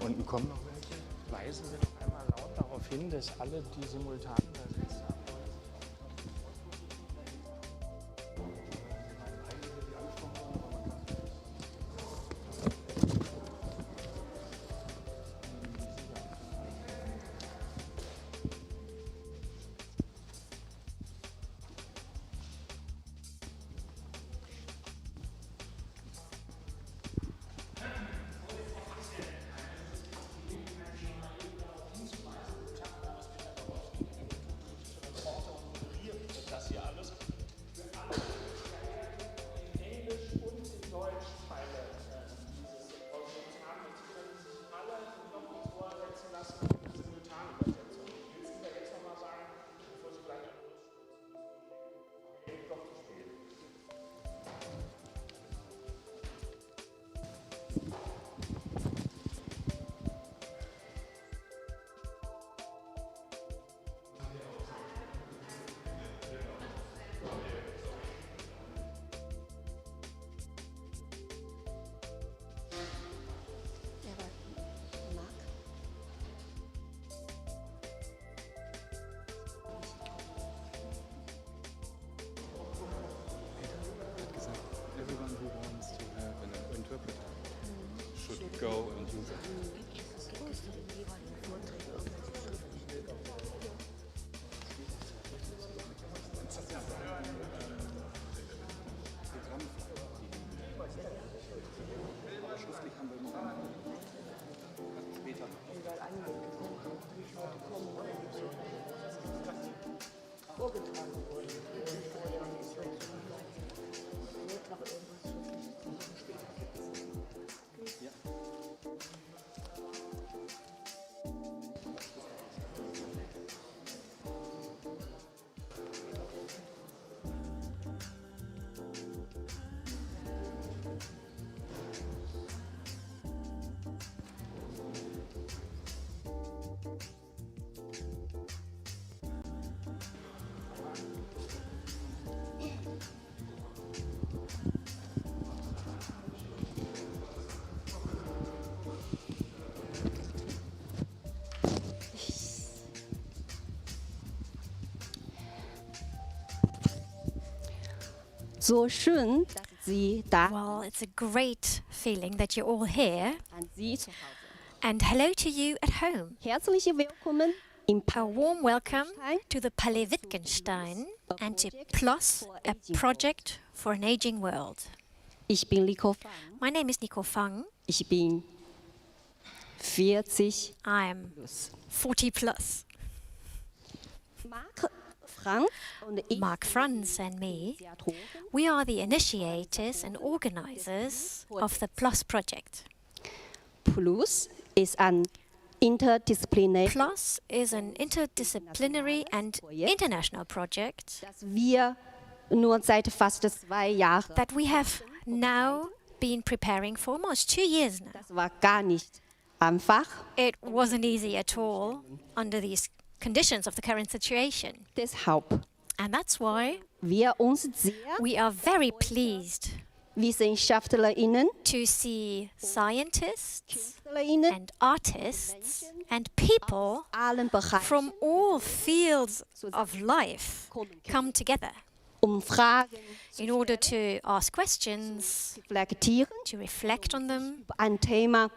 unten kommen noch welche. Weisen wir doch einmal laut darauf hin, dass alle, die simultan übersetzt haben. Go and use it. Schriftlich haben wir noch später. Vorgetragen wurde. So schön, dass Sie da Well, it's a great feeling that you're all here. an Sie zu Hause. And hello to you at home. Herzlich willkommen im A warm welcome to the Palais Wittgenstein and to PLOS, a project for an aging world. Ich bin Lico. My name is Nico Fang. Ich bin 40 I'm plus. 40 plus. Marc, Franz und ich Marc, Franz and me, we are the initiators and organizers of the PLOS project. Plus ist ein interdisziplinäres, PLOS is an interdisciplinary and international project das wir nur seit fast 2 Jahren. that we have now been preparing for almost 2 years now. Das war gar nicht einfach. It wasn't easy at all under these conditions of the current situation. Deshalb And that's why wir uns sehr we are very pleased WissenschaftlerInnen, to see scientists KünstlerInnen and artists and people allen Bereichen from all fields of life come together Fragen in order to ask questions, zu reflektieren, to reflect on them, über ein Thema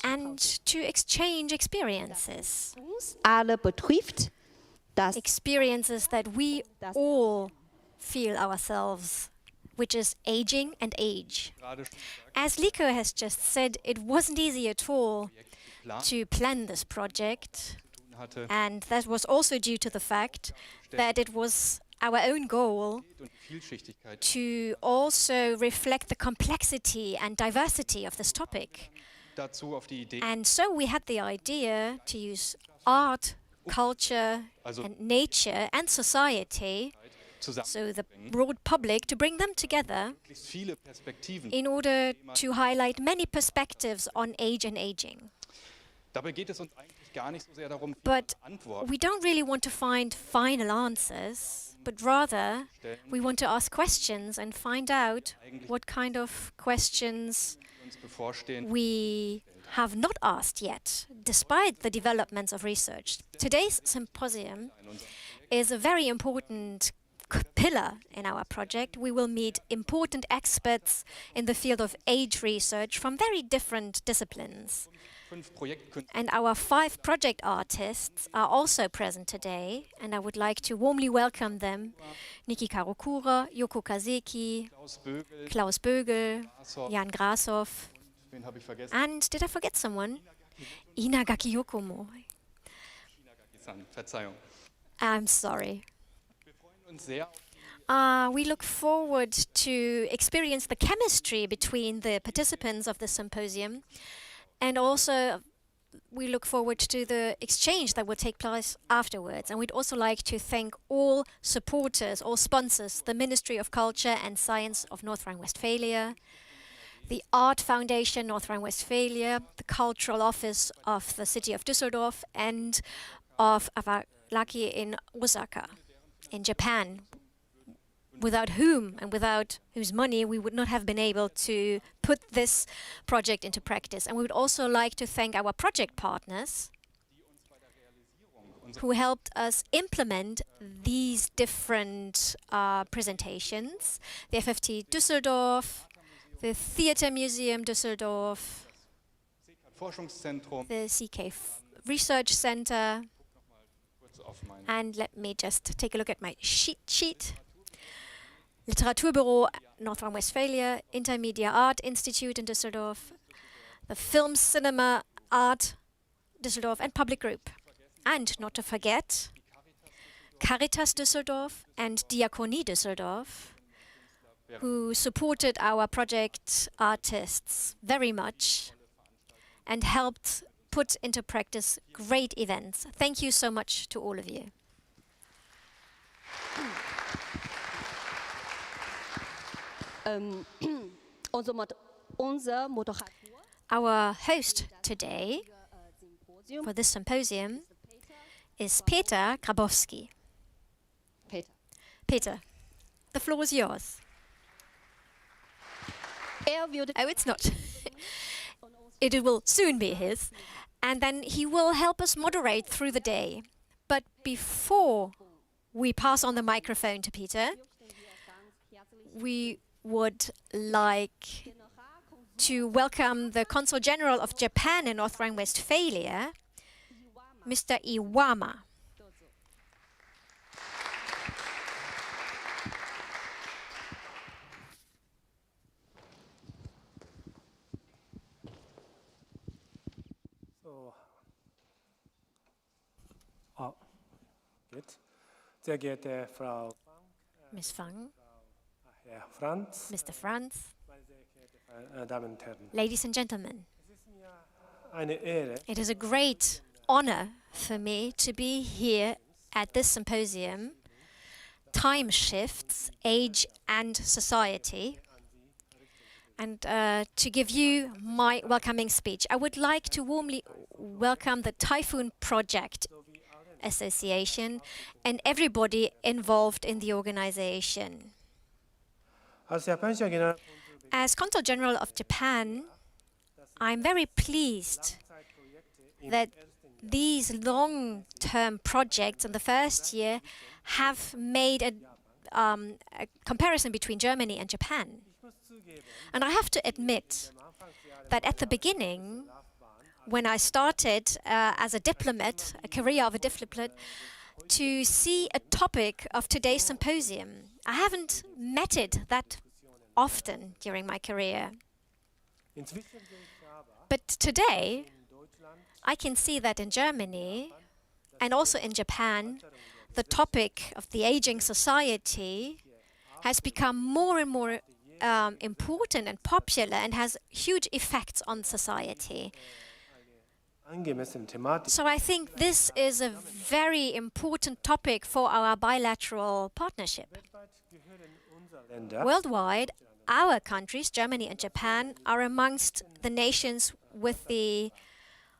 and to exchange experiences. uns alle betrifft, das Experiences that we all feel ourselves, which is aging and age. As Lico has just said, it wasn't easy at all to plan this project, and that was also due to the fact that it was our own goal to also reflect the complexity and diversity of this topic. And so we had the idea to use art, culture, and nature and society, so the broad public, to bring them together in order to highlight many perspectives on age and aging. But we don't really want to find final answers, but rather we want to ask questions and find out what kind of questions we have not asked yet, despite the developments of research. Today's symposium is a very important pillar in our project. We will meet important experts in the field of age research from very different disciplines. And our 5 project artists are also present today, and I would like to warmly welcome them: Niki Karokura, Yoko Kazeki, Klaus Bögel, Jan Grashoff, and did I forget someone? Inagaki Yokomo. I'm sorry. We look forward to experience the chemistry between the participants of the symposium, and also we look forward to the exchange that will take place afterwards. And we'd also like to thank all supporters, all sponsors, the Ministry of Culture and Science of North Rhine-Westphalia, the Art Foundation North Rhine-Westphalia, the Cultural Office of the City of Düsseldorf, and of Awalaki in Osaka, in Japan, without whom and without whose money we would not have been able to put this project into practice. And we would also like to thank our project partners who helped us implement these different presentations. The FFT Düsseldorf, the Theatre Museum Düsseldorf, the CK Research Center, and let me just take a look at my sheet. Literaturbüro North Rhine-Westphalia, Intermedia Art Institute in Düsseldorf, the Film Cinema Art Düsseldorf, and Public Group. And not to forget, Caritas Düsseldorf and Diakonie Düsseldorf, who supported our project artists very much and helped put into practice great events. Thank you so much to all of you. Our host today for this symposium is Peter Grabowski. Peter, the floor is yours. Oh, it's not. It will soon be his. And then he will help us moderate through the day. But before we pass on the microphone to Peter, we would like to welcome the Consul General of Japan in North Rhine-Westphalia, Mr. Iwama. Gut. Sehr geehrte Frau Ms. Fang, Herr Franz, Mr. Franz, meine sehr geehrten Damen und Herren. ladies and gentlemen, Eine Ehre, it is a great honor for me to be here at this symposium, Time Shifts, Age and Society, and to give you my welcoming speech. I would like to warmly welcome the Typhoon Project Association and everybody involved in the organization. As Consul General of Japan, I'm very pleased that these long-term projects in the first year have made a comparison between Germany and Japan. And I have to admit that at the beginning, when I started as a diplomat, a career of a diplomat, to see a topic of today's symposium, I haven't met it that often during my career. But today, I can see that in Germany and also in Japan, the topic of the aging society has become more and more important and popular and has huge effects on society. So I think this is a very important topic for our bilateral partnership. Worldwide, our countries, Germany and Japan, are amongst the nations with the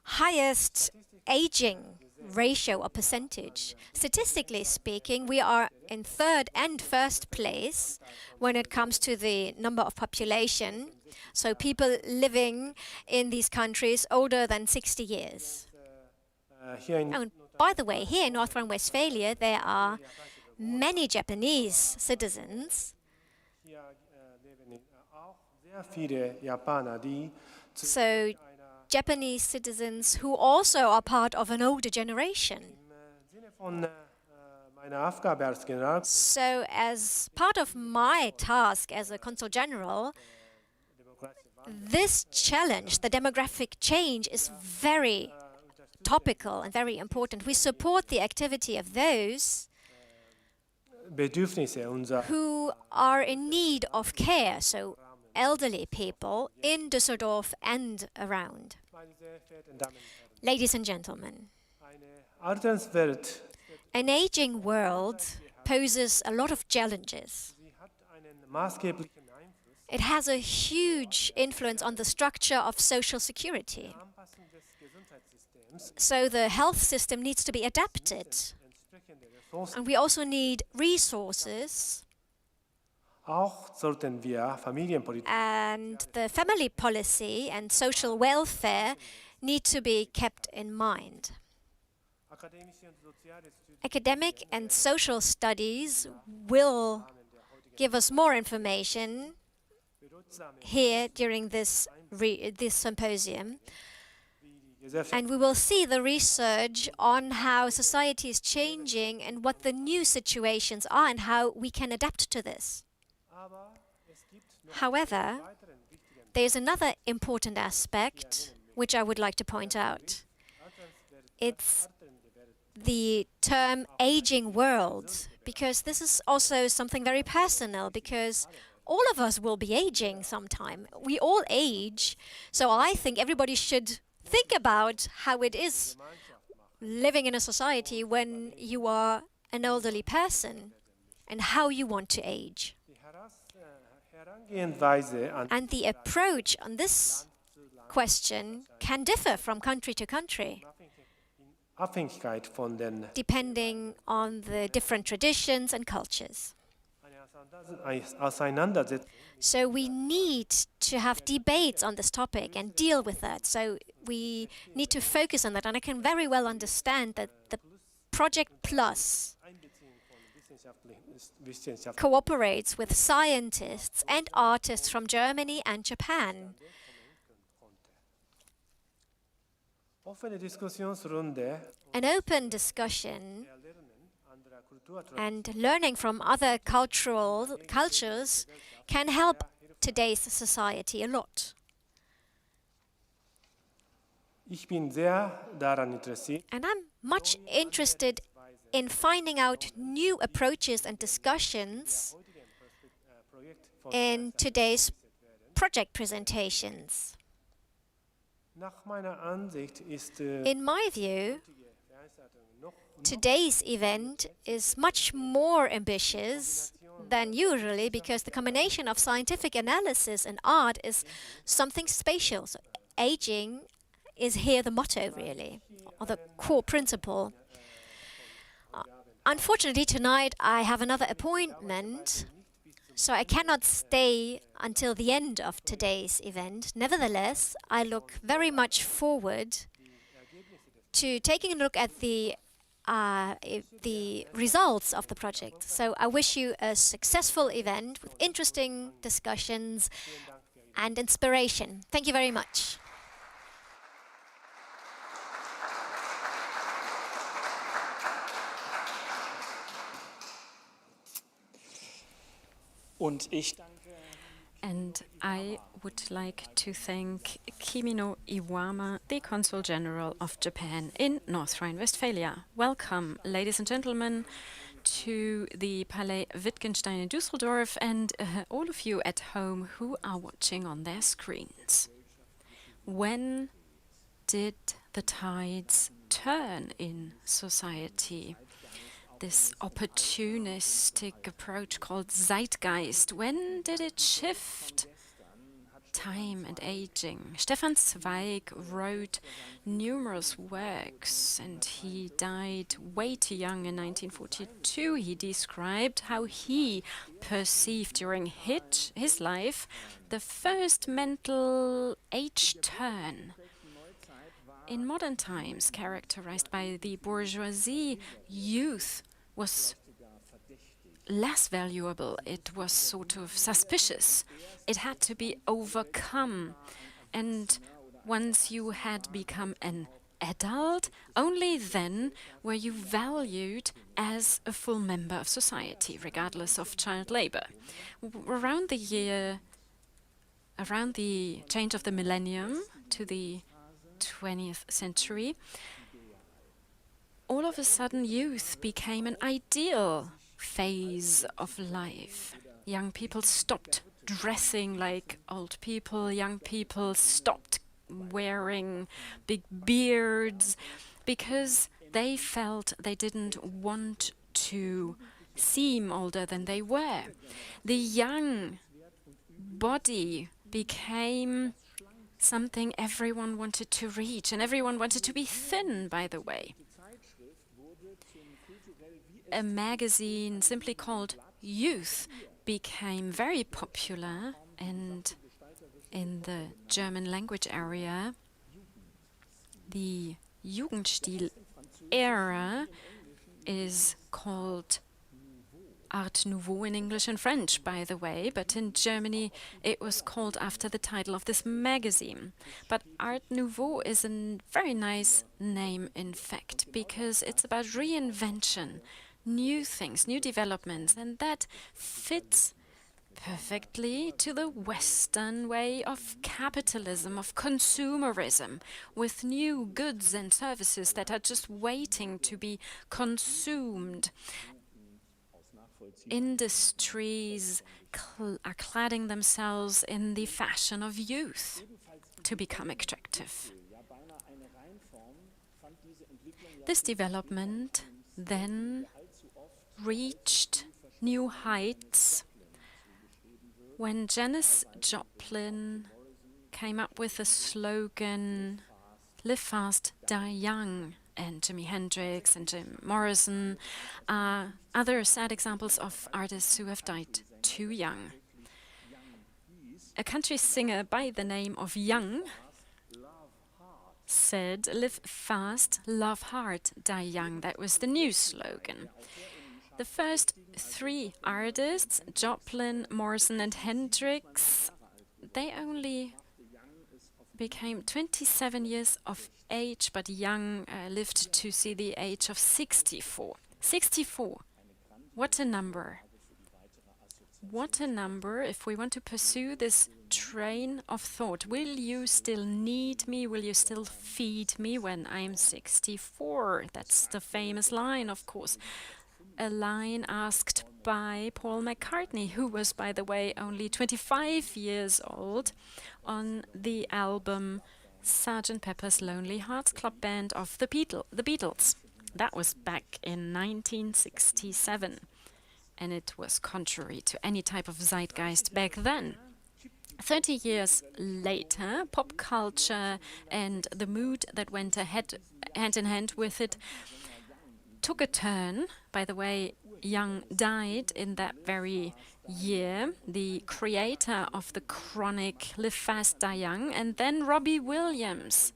highest aging ratio or percentage. Statistically speaking, we are in third and first place when it comes to the number of population, so people living in these countries older than 60 years. And by the way, here in North Rhine-Westphalia, there are many Japanese citizens. So Japanese citizens who also are part of an older generation. So as part of my task as a Consul General, this challenge, the demographic change, is very topical and very important. We support the activity of those who are in need of care, so elderly people in Düsseldorf and around. Ladies and gentlemen, an aging world poses a lot of challenges. It has a huge influence on the structure of social security. So the health system needs to be adapted. And we also need resources. And the family policy and social welfare need to be kept in mind. Academic and social studies will give us more information here during this symposium. And we will see the research on how society is changing and what the new situations are and how we can adapt to this. However, there's another important aspect which I would like to point out. It's the term aging world, because this is also something very personal, because all of us will be aging sometime. We all age, so I think everybody should think about how it is living in a society when you are an elderly person and how you want to age. And the approach on this question can differ from country to country, depending on the different traditions and cultures. So we need to have debates on this topic and deal with that. So we need to focus on that. And I can very well understand that the Project Plus cooperates with scientists and artists from Germany and Japan. An open discussion and learning from other cultures can help today's society a lot. And I'm much interested in finding out new approaches and discussions in today's project presentations. In my view, today's event is much more ambitious than usually because the combination of scientific analysis and art is something spatial. So aging is here the motto, really, or the core principle. Unfortunately, tonight I have another appointment, so I cannot stay until the end of today's event. Nevertheless, I look very much forward to taking a look at the results of the project. So I wish you a successful event with interesting discussions and inspiration. Thank you very much. And I would like to thank Kiminori Iwama, the Consul General of Japan in North Rhine-Westphalia. Welcome, ladies and gentlemen, to the Palais Wittgenstein in Düsseldorf and all of you at home who are watching on their screens. When did the tides turn in society? This opportunistic approach called Zeitgeist, when did it shift? time and aging. Stefan Zweig wrote numerous works, and he died way too young in 1942. He described how he perceived during his life the first mental age turn. In modern times, characterized by the bourgeoisie, youth was less valuable. It was sort of suspicious. It had to be overcome. And once you had become an adult, only then were you valued as a full member of society, regardless of child labor. Around the change of the millennium to the 20th century, all of a sudden youth became an ideal phase of life. Young people stopped dressing like old people. Young people stopped wearing big beards because they felt they didn't want to seem older than they were. The young body became something everyone wanted to reach, and everyone wanted to be thin, by the way. A magazine simply called Youth became very popular, and in the German language area, the Jugendstil era is called Art Nouveau in English and French, by the way, but in Germany it was called after the title of this magazine. But Art Nouveau is a very nice name, in fact, because it's about reinvention, new things, new developments, and that fits perfectly to the Western way of capitalism, of consumerism, with new goods and services that are just waiting to be consumed. Industries are cladding themselves in the fashion of youth to become attractive. This development then reached new heights when Janis Joplin came up with the slogan, "Live fast, die young," and Jimi Hendrix and Jim Morrison are other sad examples of artists who have died too young. A country singer by the name of Young said, "Live fast, love hard, die young." That was the new slogan. The first three artists, Joplin, Morrison and Hendrix, they only became 27 years of age, but Young lived to see the age of 64. 64. What a number. What a number if we want to pursue this train of thought. Will you still need me? Will you still feed me when I'm 64? That's the famous line, of course. A line asked by Paul McCartney, who was, by the way, only 25 years old, on the album Sgt. Pepper's Lonely Hearts Club Band of the Beatles. That was back in 1967, and it was contrary to any type of zeitgeist back then. 30 years later, pop culture and the mood that went hand in hand with it took a turn. By the way, Young died in that very year, the creator of the chronic Live Fast, Die Young, and then Robbie Williams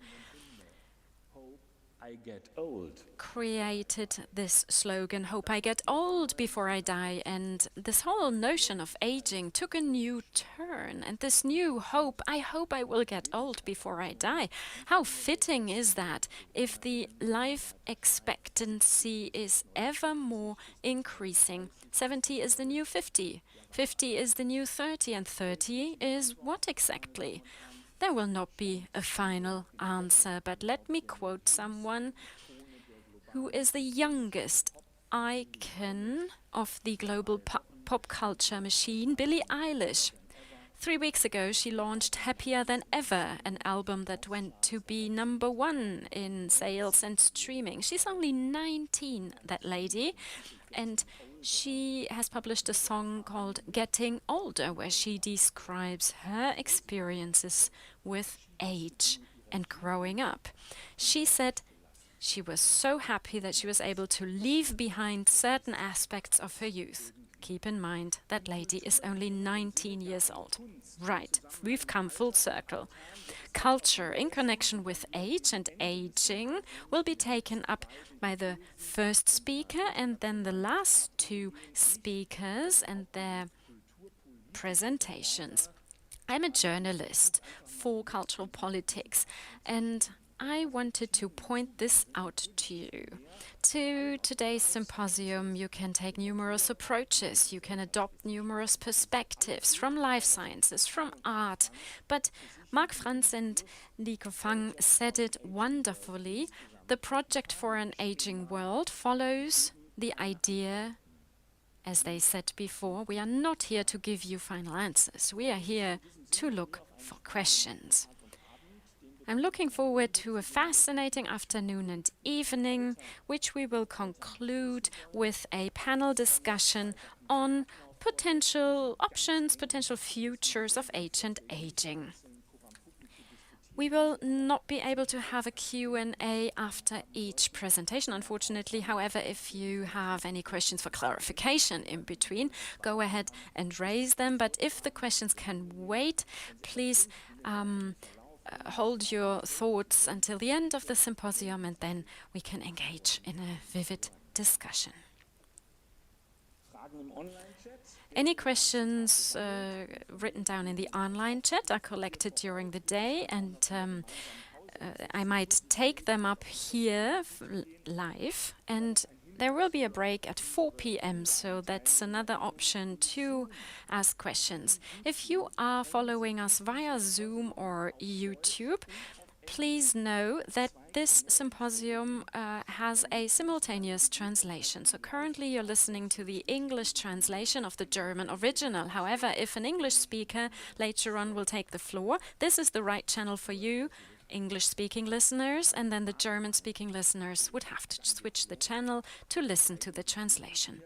I get old. Created this slogan, "Hope I get old before I die," and this whole notion of aging took a new turn, and this new hope I will get old before I die. How fitting is that if the life expectancy is ever more increasing? 70 is the new 50, 50 is the new 30, and 30 is what exactly? There will not be a final answer, but let me quote someone who is the youngest icon of the global pop culture machine, Billie Eilish. 3 weeks ago, she launched Happier Than Ever, an album that went to be #1 in sales and streaming. She's only 19, that lady, and She has published a song called Getting Older, where she describes her experiences with age and growing up. She said she was so happy that she was able to leave behind certain aspects of her youth. Keep in mind, that lady is only 19 years old. Right, we've come full circle. Culture in connection with age and aging will be taken up by the first speaker and then the last two speakers and their presentations. I'm a journalist for cultural politics, and I wanted to point this out to you. To today's symposium, you can take numerous approaches. You can adopt numerous perspectives from life sciences, from art. But Marc, Franz and Lico Fang said it wonderfully. The project for an aging world follows the idea, as they said before, we are not here to give you final answers. We are here to look for questions. I'm looking forward to a fascinating afternoon and evening, which we will conclude with a panel discussion on potential options, potential futures of age and aging. We will not be able to have a Q&A after each presentation, unfortunately. However, if you have any questions for clarification in between, go ahead and raise them. But if the questions can wait, please hold your thoughts until the end of the symposium, and then we can engage in a vivid discussion. Any questions written down in the online chat are collected during the day, and I might take them up here live, and there will be a break at 4 p.m., so that's another option to ask questions. If you are following us via Zoom or YouTube, please know that this symposium has a simultaneous translation. So currently you're listening to the English translation of the German original. However, if an English speaker later on will take the floor, this is the right channel for you, English-speaking listeners, and then the German-speaking listeners would have to switch the channel to listen to the translation.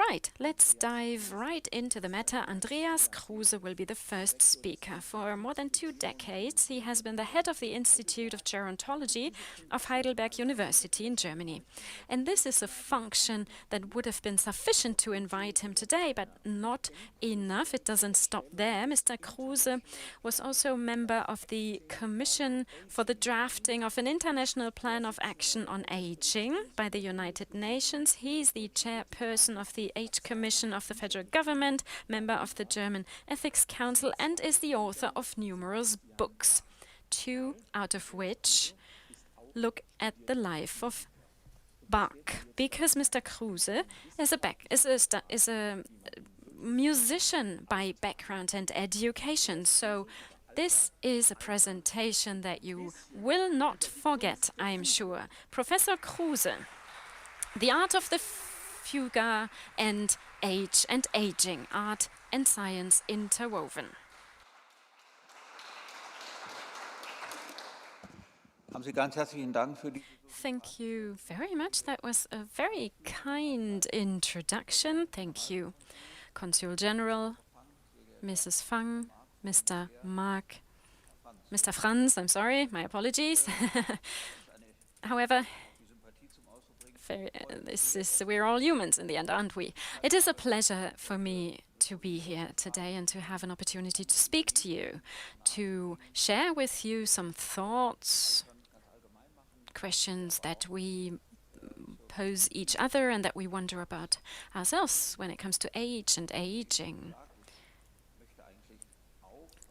Right, let's dive right into the matter. Andreas Kruse will be the first speaker. For more than 2 decades, he has been the head of the Institute of Gerontology of Heidelberg University in Germany. And this is a function that would have been sufficient to invite him today, but not enough. It doesn't stop there. Mr. Kruse was also a member of the Commission for the drafting of an international plan of action on aging by the United Nations. He's the chairperson of the Age Commission of the federal government, member of the German Ethics Council, and is the author of numerous books, 2 out of which look at the life of Bach. Because Mr. Kruse is a musician by background and education, so this is a presentation that you will not forget, I'm sure. Professor Kruse, The Art of the Fuga and Age and Aging, Art and Science Interwoven. Thank you very much. That was a very kind introduction. Thank you, Consul General, Mrs. Fang, Mr. Marc, Mr. Franz, I'm sorry, my apologies. However, we're all humans in the end, aren't we? It is a pleasure for me to be here today and to have an opportunity to speak to you, to share with you some thoughts, questions that we pose each other and that we wonder about ourselves when it comes to age and aging.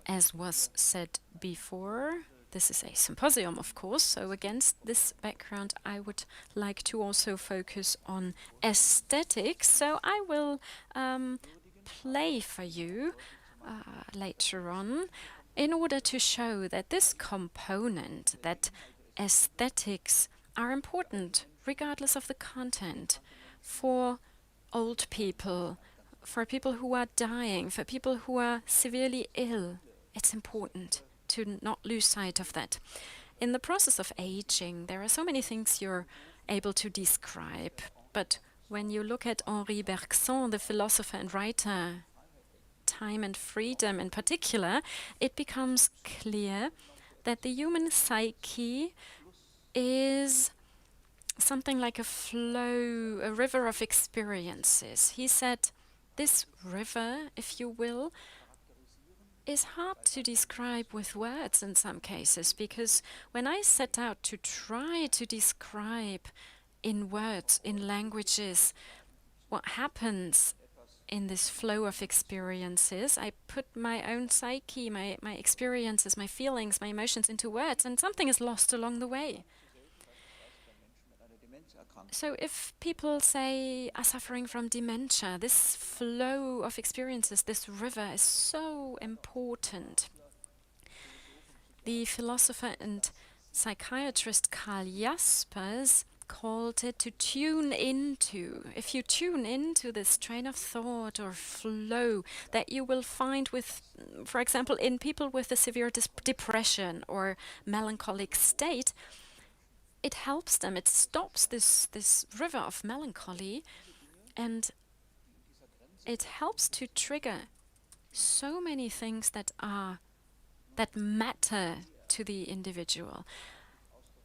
As was said before, this is a symposium, of course, so against this background I would like to also focus on aesthetics. So I will play for you later on in order to show that this component, that aesthetics are important regardless of the content for old people, for people who are dying, for people who are severely ill. It's important to not lose sight of that. In the process of aging, there are so many things you're able to describe, but When you look at Henri Bergson, the philosopher and writer, Time and Freedom in particular, it becomes clear that the human psyche is something like a flow, a river of experiences. He said, this river, if you will, is hard to describe with words in some cases, because when I set out to try to describe in words, in languages, what happens in this flow of experiences, I put my own psyche, my experiences, my feelings, my emotions into words, and something is lost along the way. So if people say are suffering from dementia, this flow of experiences, this river is so important. The philosopher and psychiatrist Karl Jaspers called it to tune into. If you tune into this train of thought or flow that you will find with, for example, in people with a severe depression or melancholic state, it helps them. It stops this river of melancholy, and it helps to trigger so many things that matter to the individual,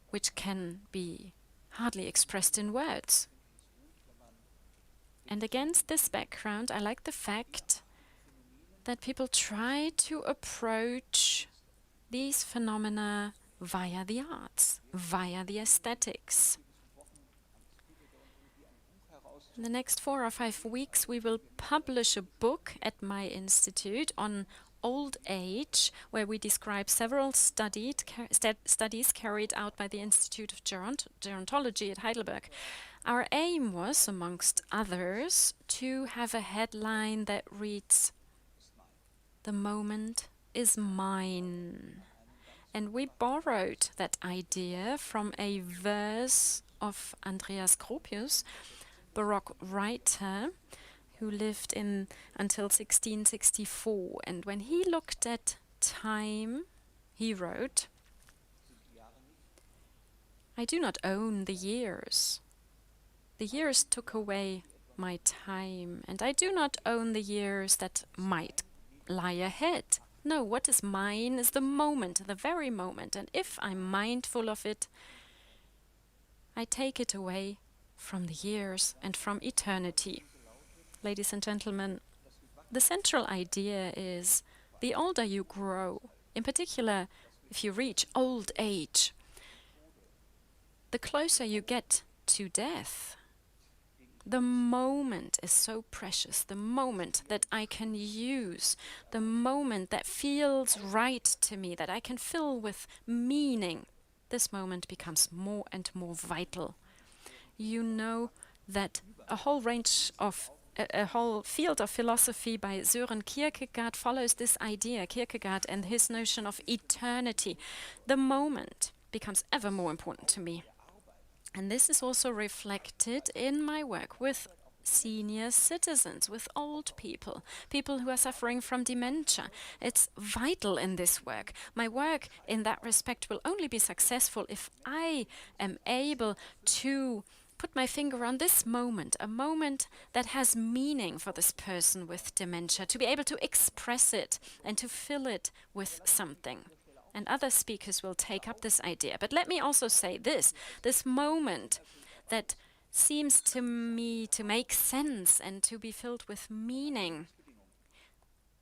which can be hardly expressed in words. And against this background, I like the fact that people try to approach these phenomena via the arts, via the aesthetics. In the next 4 or 5 weeks, we will publish a book at my institute on old age, where we describe several studies carried out by the Institute of Gerontology at Heidelberg. Our aim was, amongst others, to have a headline that reads, "The moment is mine." And we borrowed that idea from a verse of Andreas Gropius, Baroque writer, who lived until 1664. And when he looked at time, he wrote, "I do not own the years. The years took away my time, and I do not own the years that might lie ahead. No, what is mine is the moment, the very moment, and if I'm mindful of it, I take it away from the years and from eternity." Ladies and gentlemen, the central idea is the older you grow, in particular if you reach old age, the closer you get to death. The moment is so precious, the moment that I can use, the moment that feels right to me, that I can fill with meaning. This moment becomes more and more vital. You know that a whole field of philosophy by Søren Kierkegaard follows this idea, Kierkegaard and his notion of eternity. The moment becomes ever more important to me. And this is also reflected in my work with senior citizens, with old people, people who are suffering from dementia. It's vital in this work. My work in that respect will only be successful if I am able to put my finger on this moment, a moment that has meaning for this person with dementia, to be able to express it and to fill it with something. And other speakers will take up this idea. But let me also say this moment that seems to me to make sense and to be filled with meaning,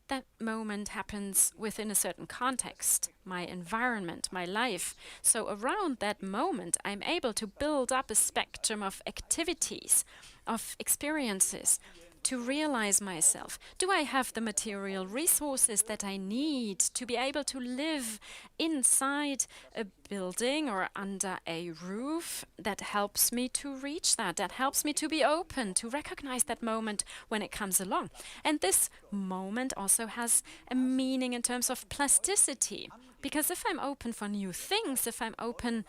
that moment happens within a certain context, my environment, my life. So around that moment, I'm able to build up a spectrum of activities, of experiences, to realize myself. Do I have the material resources that I need to be able to live inside a building or under a roof that helps me to reach that helps me to be open, to recognize that moment when it comes along? And this moment also has a meaning in terms of plasticity, because if I'm open for new things, if I'm open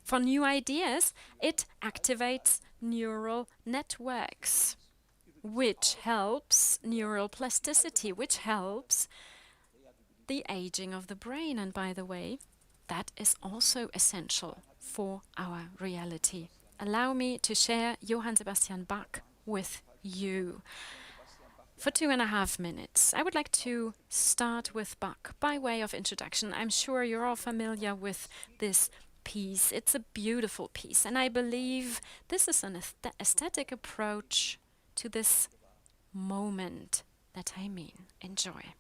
for new ideas, it activates neural networks, which helps neural plasticity, which helps the aging of the brain. And by the way, that is also essential for our reality. allow me to share Johann Sebastian Bach with you for 2.5 minutes. I would like to start with Bach by way of introduction. I'm sure you're all familiar with this piece. It's a beautiful piece, and I believe this is an aesthetic approach to this moment that I mean. Enjoy.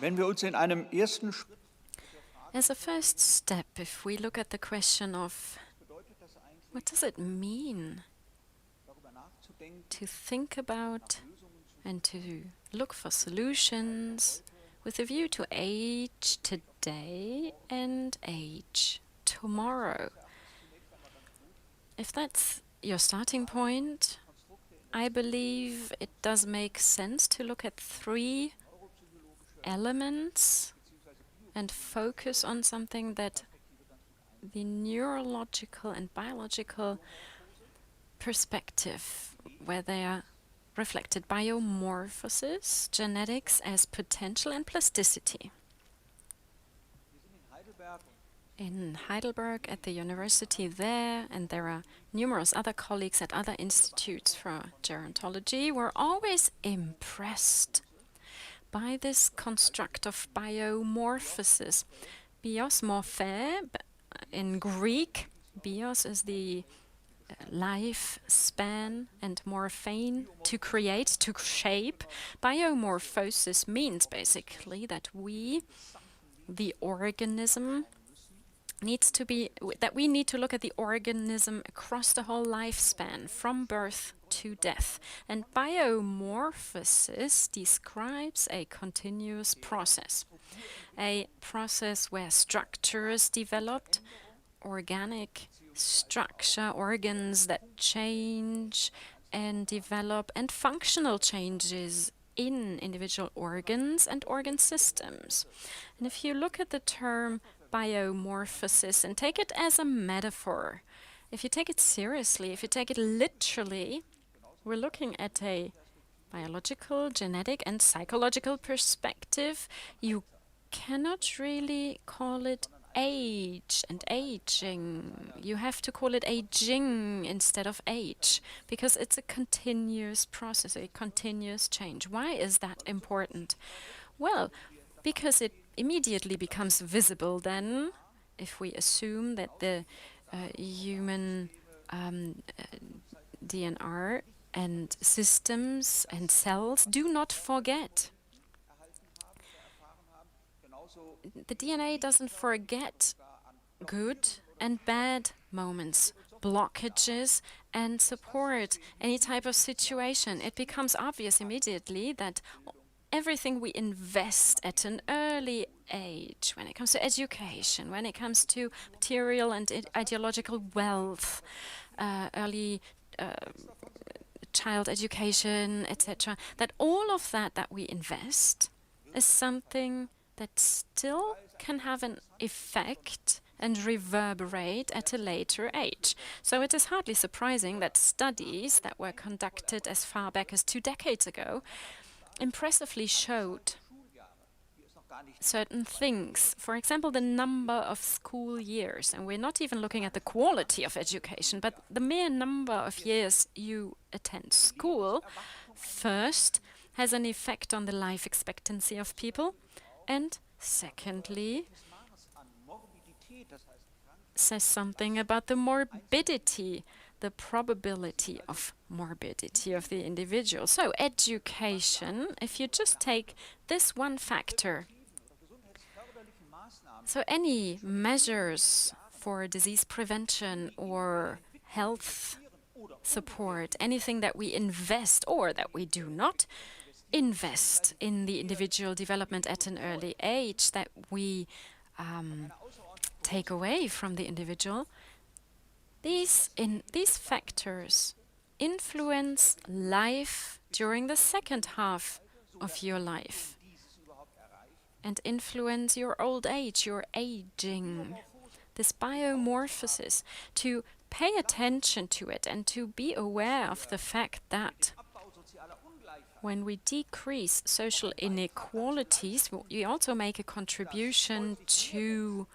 Wenn wir uns in einem ersten Schritt As a first step, if we look at the question of what does it mean to think about and to look for solutions with a view to age today and age tomorrow. If that's your starting point, I believe it does make sense to look at 3 elements and focus on something that the neurological and biological perspective, where they are reflected biomorphosis, genetics as potential, and plasticity. In Heidelberg at the university there, and there are numerous other colleagues at other institutes for gerontology, were always impressed by this construct of biomorphosis. Bios morphe, in Greek, bios is the lifespan and morphine to create, to shape. Biomorphosis means basically that we, the organism, that we need to look at the organism across the whole lifespan, from birth to death. And biomorphosis describes a continuous process, a process where structure is developed, organic structure, organs that change and develop, and functional changes in individual organs and organ systems. And if you look at the term biomorphosis and take it as a metaphor, if you take it seriously, if you take it literally, we're looking at a biological, genetic, and psychological perspective. You cannot really call it age and aging. You have to call it aging instead of age, because it's a continuous process, a continuous change. Why is that important? Well, because it immediately becomes visible then, if we assume that the human DNR and systems and cells do not forget. The DNA doesn't forget good and bad moments, blockages and support, any type of situation. It becomes obvious immediately that everything we invest at an early age, when it comes to education, when it comes to material and ideological wealth, early child education, etc., that all of that we invest is something that still can have an effect and reverberate at a later age. So it is hardly surprising that studies that were conducted as far back as 2 decades ago impressively showed certain things. For example, the number of school years. And we're not even looking at the quality of education, but the mere number of years you attend school first has an effect on the life expectancy of people, and secondly says something about the morbidity, the probability of morbidity of the individual. So education, if you just take this one factor, so any measures for disease prevention or health support, anything that we invest or that we do not invest in the individual development at an early age, that we take away from the individual, these factors influence life during the second half of your life and influence your old age, your aging. This biomorphosis, to pay attention to it and to be aware of the fact that when we decrease social inequalities, we also make a contribution to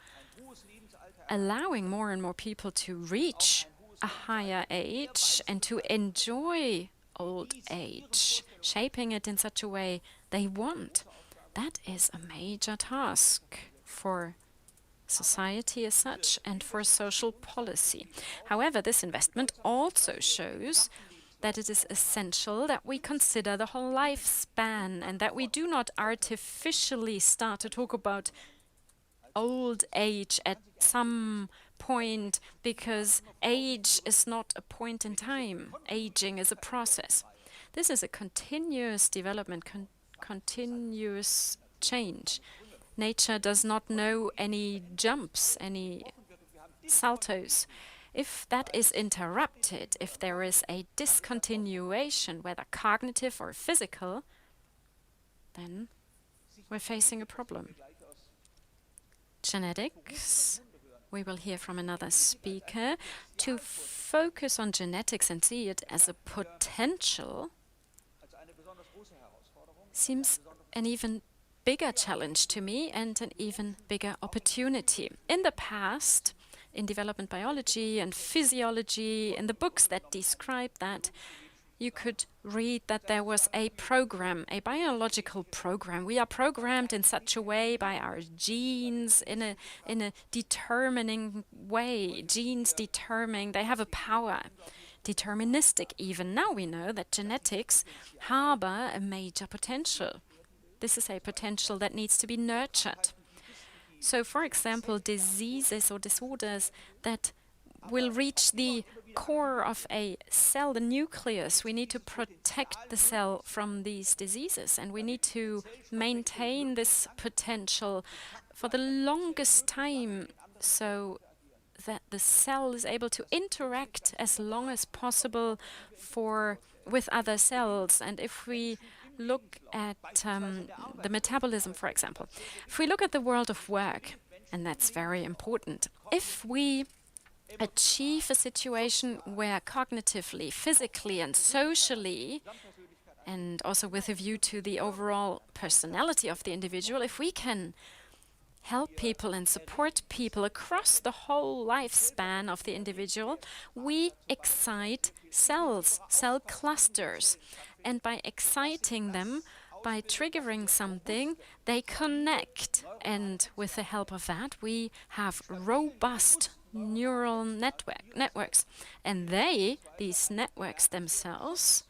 allowing more and more people to reach a higher age and to enjoy old age, shaping it in such a way they want. That is a major task for society as such and for social policy. However, this investment also shows that it is essential that we consider the whole lifespan and that we do not artificially start to talk about old age at some point, because age is not a point in time. Aging is a process. This is a continuous development, continuous change. Nature does not know any jumps, any saltos. If that is interrupted, if there is a discontinuation, whether cognitive or physical, then we're facing a problem. Genetics, we will hear from another speaker. To focus on genetics and see it as a potential seems an even bigger challenge to me and an even bigger opportunity. In the past, in development biology and physiology, in the books that describe that, you could read that there was a program, a biological program. We are programmed in such a way by our genes in a determining way. Genes determine, they have a power, deterministic even. Now we know that genetics harbor a major potential. This is a potential that needs to be nurtured. So, for example, diseases or disorders that will reach the core of a cell, the nucleus. We need to protect the cell from these diseases, and we need to maintain this potential for the longest time so that the cell is able to interact as long as possible with other cells. And if we look at the metabolism, for example, if we look at the world of work, and that's very important, if we achieve a situation where cognitively, physically, and socially, and also with a view to the overall personality of the individual, if we can help people and support people across the whole lifespan of the individual, we excite cells, cell clusters. And by exciting them, by triggering something, they connect. And with the help of that, we have robust neural networks. And these networks themselves,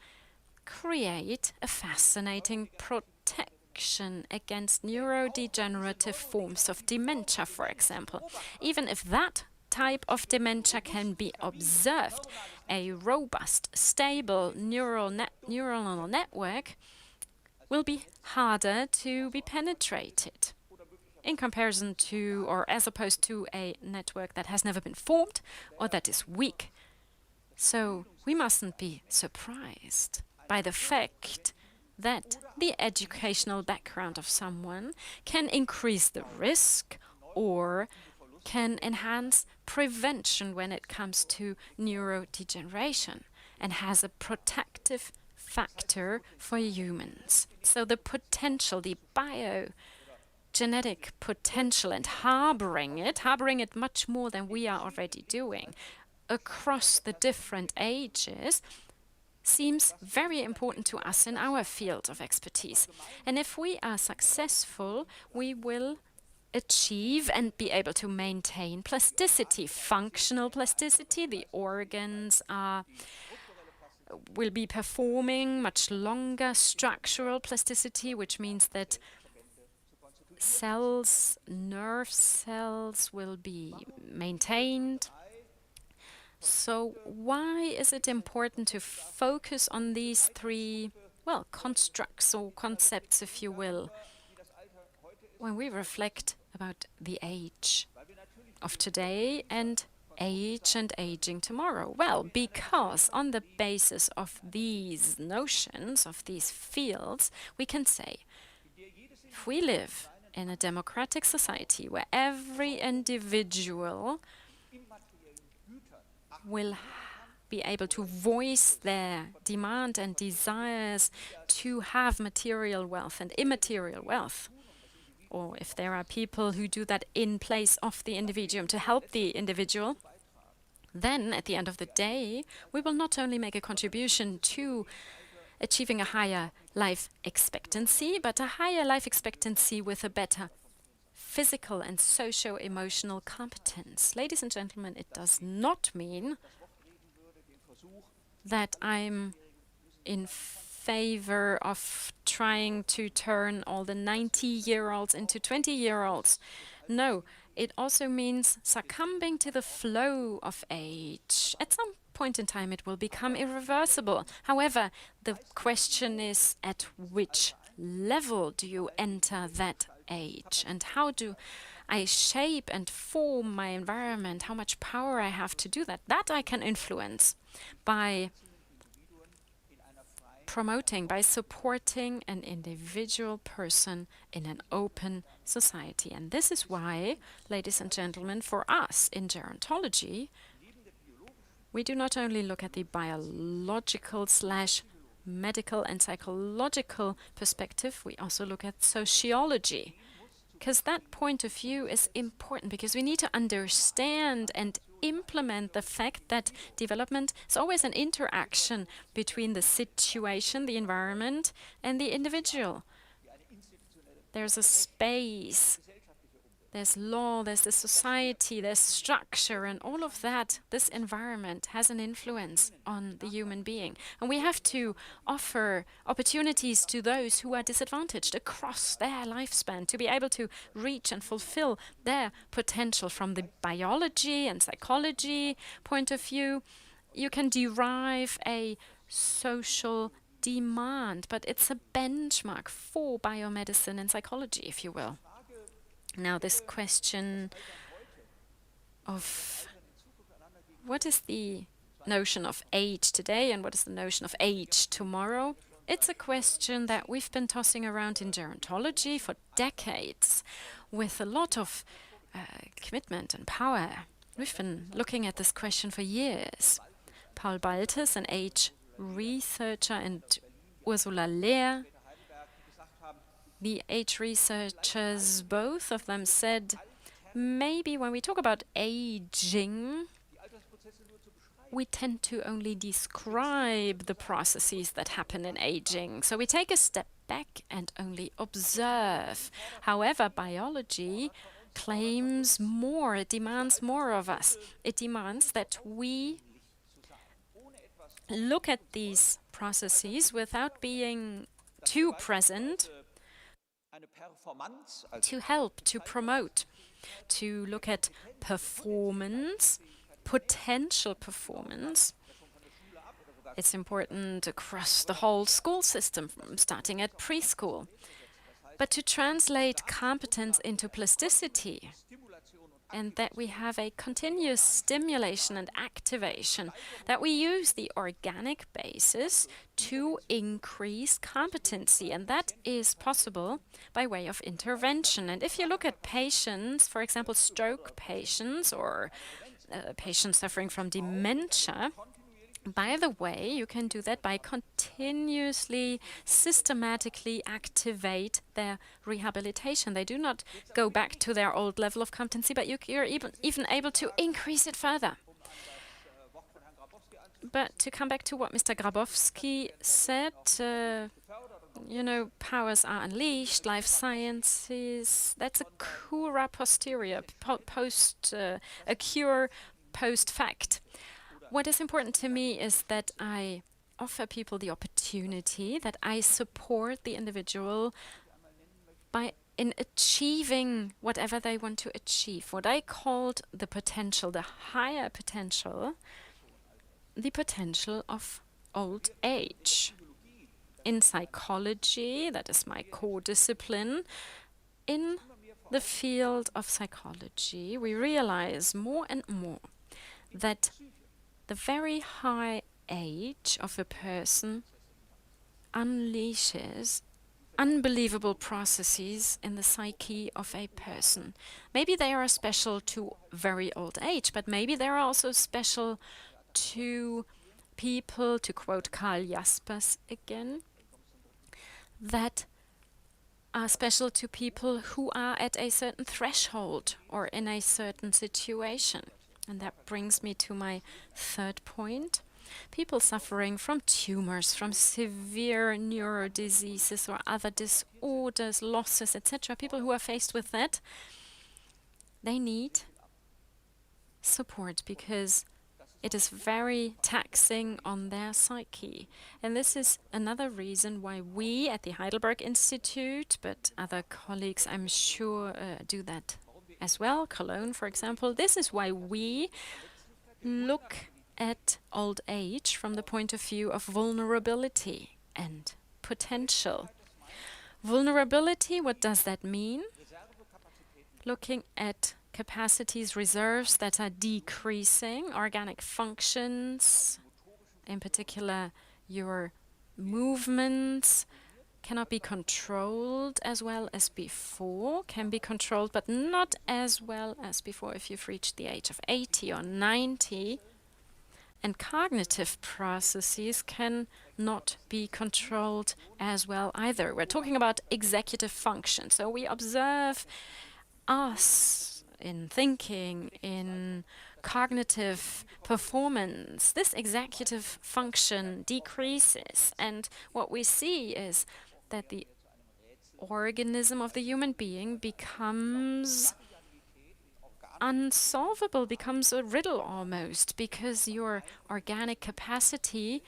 create a fascinating protection against neurodegenerative forms of dementia, for example. Even if that type of dementia can be observed, a robust, stable neural network will be harder to be penetrated in comparison to, or as opposed to, a network that has never been formed or that is weak. So we mustn't be surprised by the fact that the educational background of someone can increase the risk or can enhance prevention when it comes to neurodegeneration and has a protective factor for humans. So the potential, the biogenetic potential, and harboring it much more than we are already doing across the different ages, seems very important to us in our field of expertise. And if we are successful, we will achieve and be able to maintain plasticity, functional plasticity. The organs will be performing much longer. Structural plasticity, which means that cells, nerve cells, will be maintained. So why is it important to focus on these three, well, constructs or concepts, if you will, when we reflect about the age of today and age and aging tomorrow? Well, because on the basis of these notions, of these fields, we can say, if we live in a democratic society where every individual will be able to voice their demand and desires to have material wealth and immaterial wealth, or if there are people who do that in place of the individuum to help the individual, then at the end of the day, we will not only make a contribution to achieving a higher life expectancy, but a higher life expectancy with a better physical and socio-emotional competence. Ladies and gentlemen, it does not mean that I'm in favor of trying to turn all the 90-year-olds into 20-year-olds. No, it also means succumbing to the flow of age. At some point in time, it will become irreversible. However, the question is, at which level do you enter that age? And how do I shape and form my environment? How much power I have to do that? That I can influence by promoting, by supporting an individual person in an open society. And this is why, ladies and gentlemen, for us in gerontology, we do not only look at the biological / medical and psychological perspective, we also look at sociology. Because that point of view is important, because we need to understand and implement the fact that development is always an interaction between the situation, the environment, and the individual. There's a space, there's law, there's the society, there's structure, and all of that, this environment has an influence on the human being. And we have to offer opportunities to those who are disadvantaged across their lifespan to be able to reach and fulfill their potential from the biology and psychology point of view. You can derive a social demand, but it's a benchmark for biomedicine and psychology, if you will. Now, this question of what is the notion of age today and what is the notion of age tomorrow? It's a question that we've been tossing around in gerontology for decades with a lot of commitment and power. We've been looking at this question for years. Paul Baltes, an age researcher, and Ursula Lehr, the age researchers, both of them said, maybe when we talk about aging, we tend to only describe the processes that happen in aging. So we take a step back and only observe. However, biology claims more, it demands more of us. It demands that we look at these processes without being too present, to help, to promote, to look at performance, potential performance. It's important across the whole school system, starting at preschool. But to translate competence into plasticity, and that we have a continuous stimulation and activation, that we use the organic basis to increase competency, and that is possible by way of intervention. And if you look at patients, for example, stroke patients or patients suffering from dementia, by the way, you can do that by continuously, systematically activate their rehabilitation. They do not go back to their old level of competency, but you're even able to increase it further. But to come back to what Mr. Grabowski said, you know, powers are unleashed, life sciences, that's a cura posterior, a cure post fact. What is important to me is that I offer people the opportunity, that I support the individual in achieving whatever they want to achieve. What I called the potential, the higher potential, the potential of old age. In psychology, that is my core discipline, in the field of psychology, we realize more and more that the very high age of a person unleashes unbelievable processes in the psyche of a person. Maybe they are special to very old age, but maybe they are also special to people, to quote Karl Jaspers again, that are special to people who are at a certain threshold or in a certain situation. And that brings me to my third point. People suffering from tumors, from severe neurodiseases or other disorders, losses, etc., people who are faced with that, they need support because it is very taxing on their psyche. And this is another reason why we at the Heidelberg Institute, but other colleagues I'm sure do that as well, Cologne, for example. This is why we look at old age from the point of view of vulnerability and potential. Vulnerability, what does that mean? Looking at capacities, reserves that are decreasing, organic functions, in particular your movements, cannot be controlled as well as before, can be controlled but not as well as before if you've reached the age of 80 or 90. And cognitive processes can not be controlled as well either. We're talking about executive function. So we observe us in thinking, in cognitive performance, this executive function decreases. And what we see is that the organism of the human being becomes unsolvable, becomes a riddle almost, because your organic capacity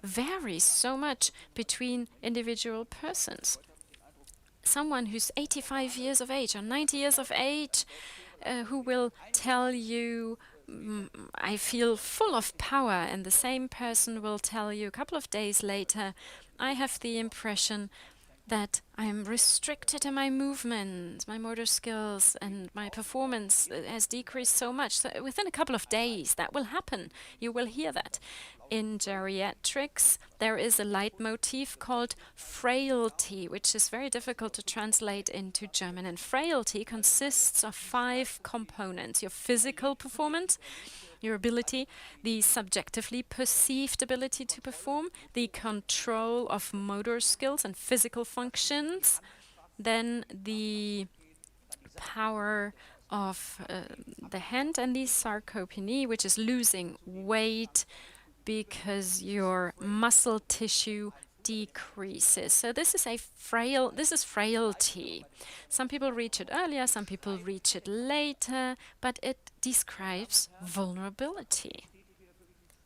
varies so much between individual persons. Someone who's 85 years of age or 90 years of age who will tell you, I feel full of power, and the same person will tell you a couple of days later, I have the impression that I'm restricted in my movements, my motor skills, and my performance has decreased so much. So within a couple of days, that will happen. You will hear that. In geriatrics, there is a leitmotif called frailty, which is very difficult to translate into German. And frailty consists of 5 components: your physical performance, your ability, the subjectively perceived ability to perform, the control of motor skills and physical functions, then the power of the hand, and the sarcopenia, which is losing weight because your muscle tissue decreases. So this is frailty. Some people reach it earlier, some people reach it later, but it describes vulnerability.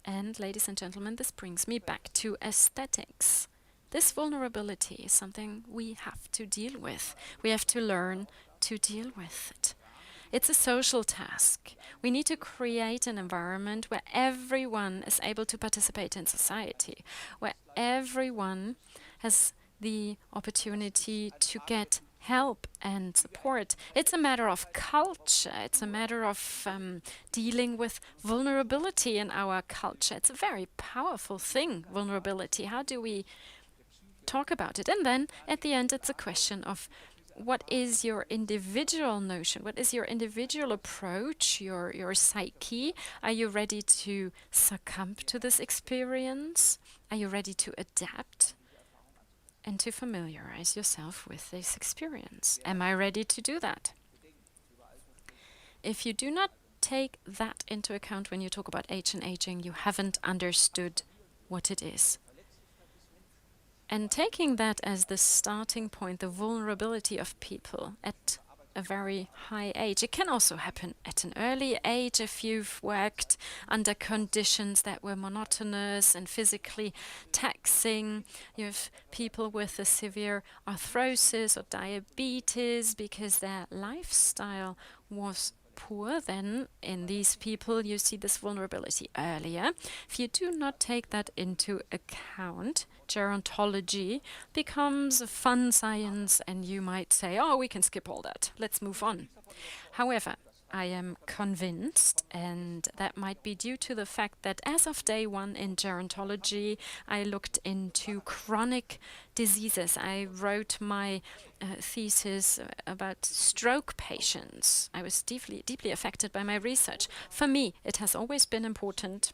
And ladies and gentlemen, this brings me back to aesthetics. This vulnerability is something we have to deal with. We have to learn to deal with it. It's a social task. We need to create an environment where everyone is able to participate in society, where everyone has the opportunity to get help and support. It's a matter of culture. It's a matter of dealing with vulnerability in our culture. It's a very powerful thing, vulnerability. How do we talk about it? And then at the end, it's a question of what is your individual notion? What is your individual approach, your psyche? Are you ready to succumb to this experience? Are you ready to adapt and to familiarize yourself with this experience? Am I ready to do that? If you do not take that into account when you talk about age and aging, you haven't understood what it is. And taking that as the starting point, the vulnerability of people at a very high age. It can also happen at an early age if you've worked under conditions that were monotonous and physically taxing. You have people with a severe arthrosis or diabetes because their lifestyle was poor. Then in these people you see this vulnerability earlier. If you do not take that into account, gerontology becomes a fun science, and you might say, oh, we can skip all that. Let's move on. However, I am convinced, and that might be due to the fact that as of day one in gerontology, I looked into chronic diseases. I wrote my thesis about stroke patients. I was deeply affected by my research. For me, it has always been important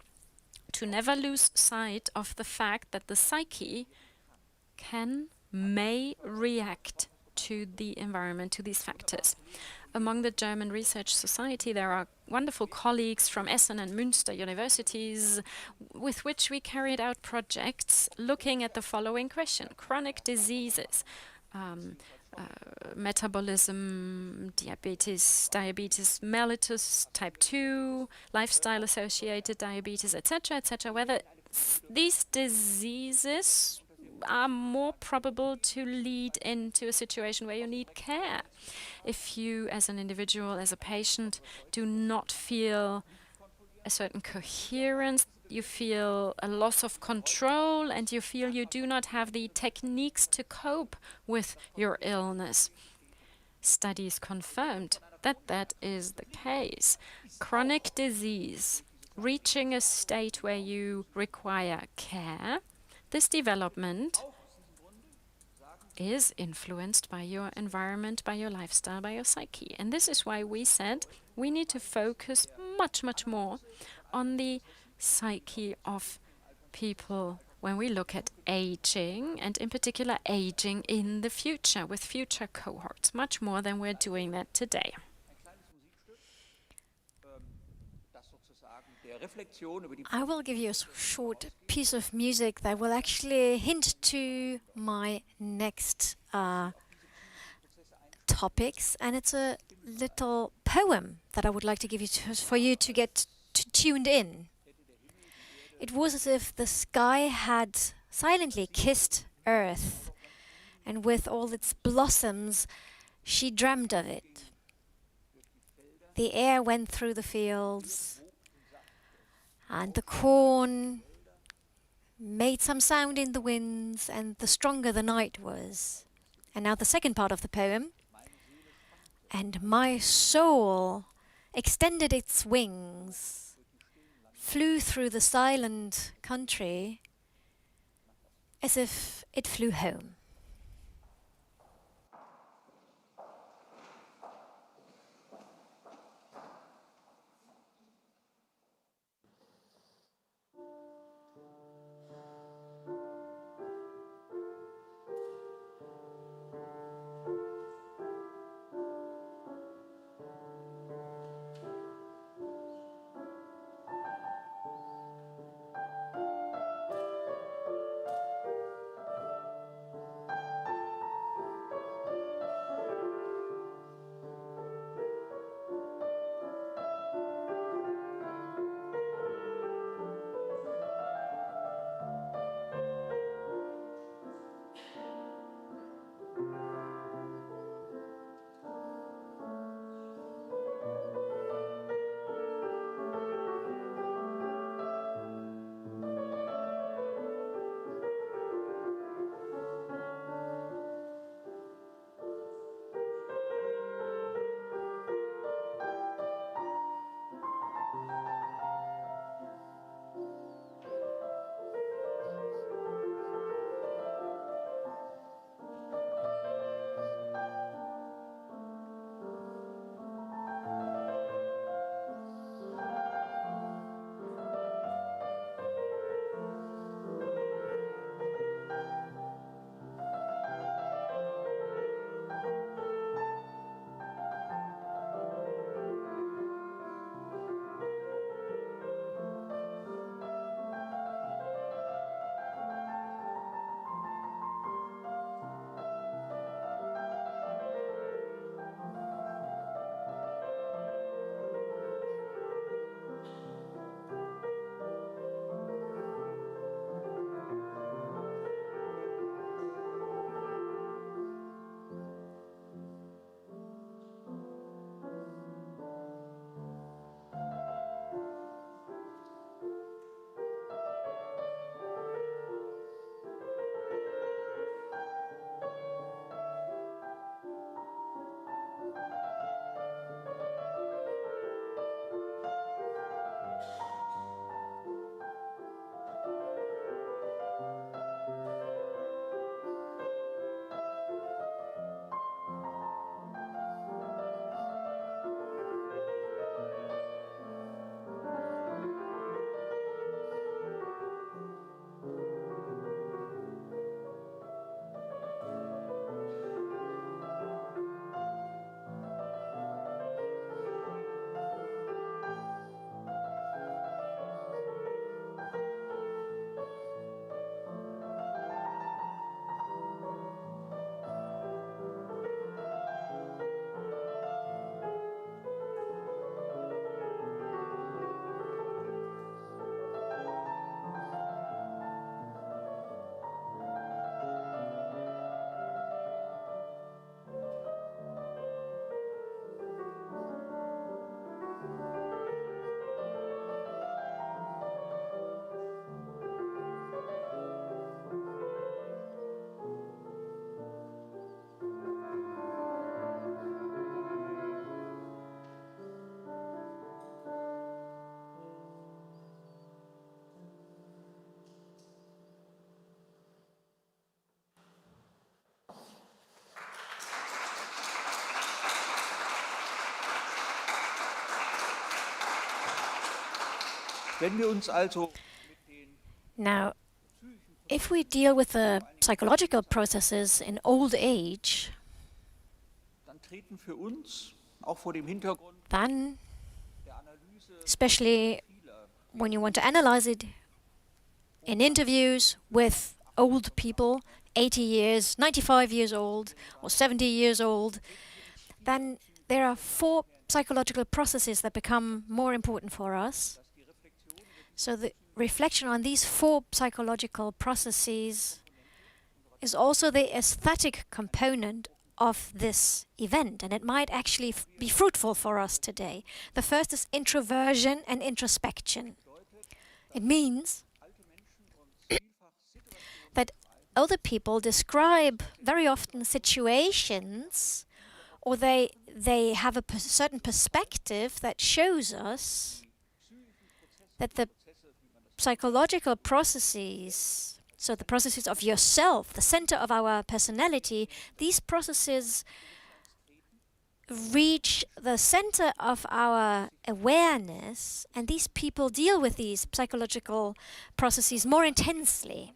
to never lose sight of the fact that the psyche may react to the environment, to these factors. Among the German Research Society, there are wonderful colleagues from Essen and Münster universities with which we carried out projects looking at the following question: chronic diseases, metabolism, diabetes mellitus type 2, lifestyle-associated diabetes, etc., whether these diseases are more probable to lead into a situation where you need care. If you, as an individual, as a patient, do not feel a certain coherence, you feel a loss of control, and you feel you do not have the techniques to cope with your illness. Studies confirmed that that is the case. Chronic disease, reaching a state where you require care, this development is influenced by your environment, by your lifestyle, by your psyche. And this is why we said we need to focus much, much more on the psyche of people when we look at aging, and in particular aging in the future with future cohorts, much more than we're doing that today. I will give you a short piece of music that will actually hint to my next topics, and it's a little poem that I would like to give you for you to get tuned in. It was as if the sky had silently kissed earth, and with all its blossoms, she dreamed of it. The air went through the fields, and the corn made some sound in the winds, and the stronger the night was. And now the second part of the poem. And my soul extended its wings, flew through the silent country as if it flew home. Now, if we deal with the psychological processes in old age, then, especially when you want to analyze it in interviews with old people, 80 years, 95 years old, or 70 years old, then there are 4 psychological processes that become more important for us. So the reflection on these 4 psychological processes is also the aesthetic component of this event, and it might actually be fruitful for us today. The first is introversion and introspection. It means that older people describe very often situations, or they have a certain perspective that shows us that the psychological processes, so the processes of yourself, the center of our personality, these processes reach the center of our awareness, and these people deal with these psychological processes more intensely.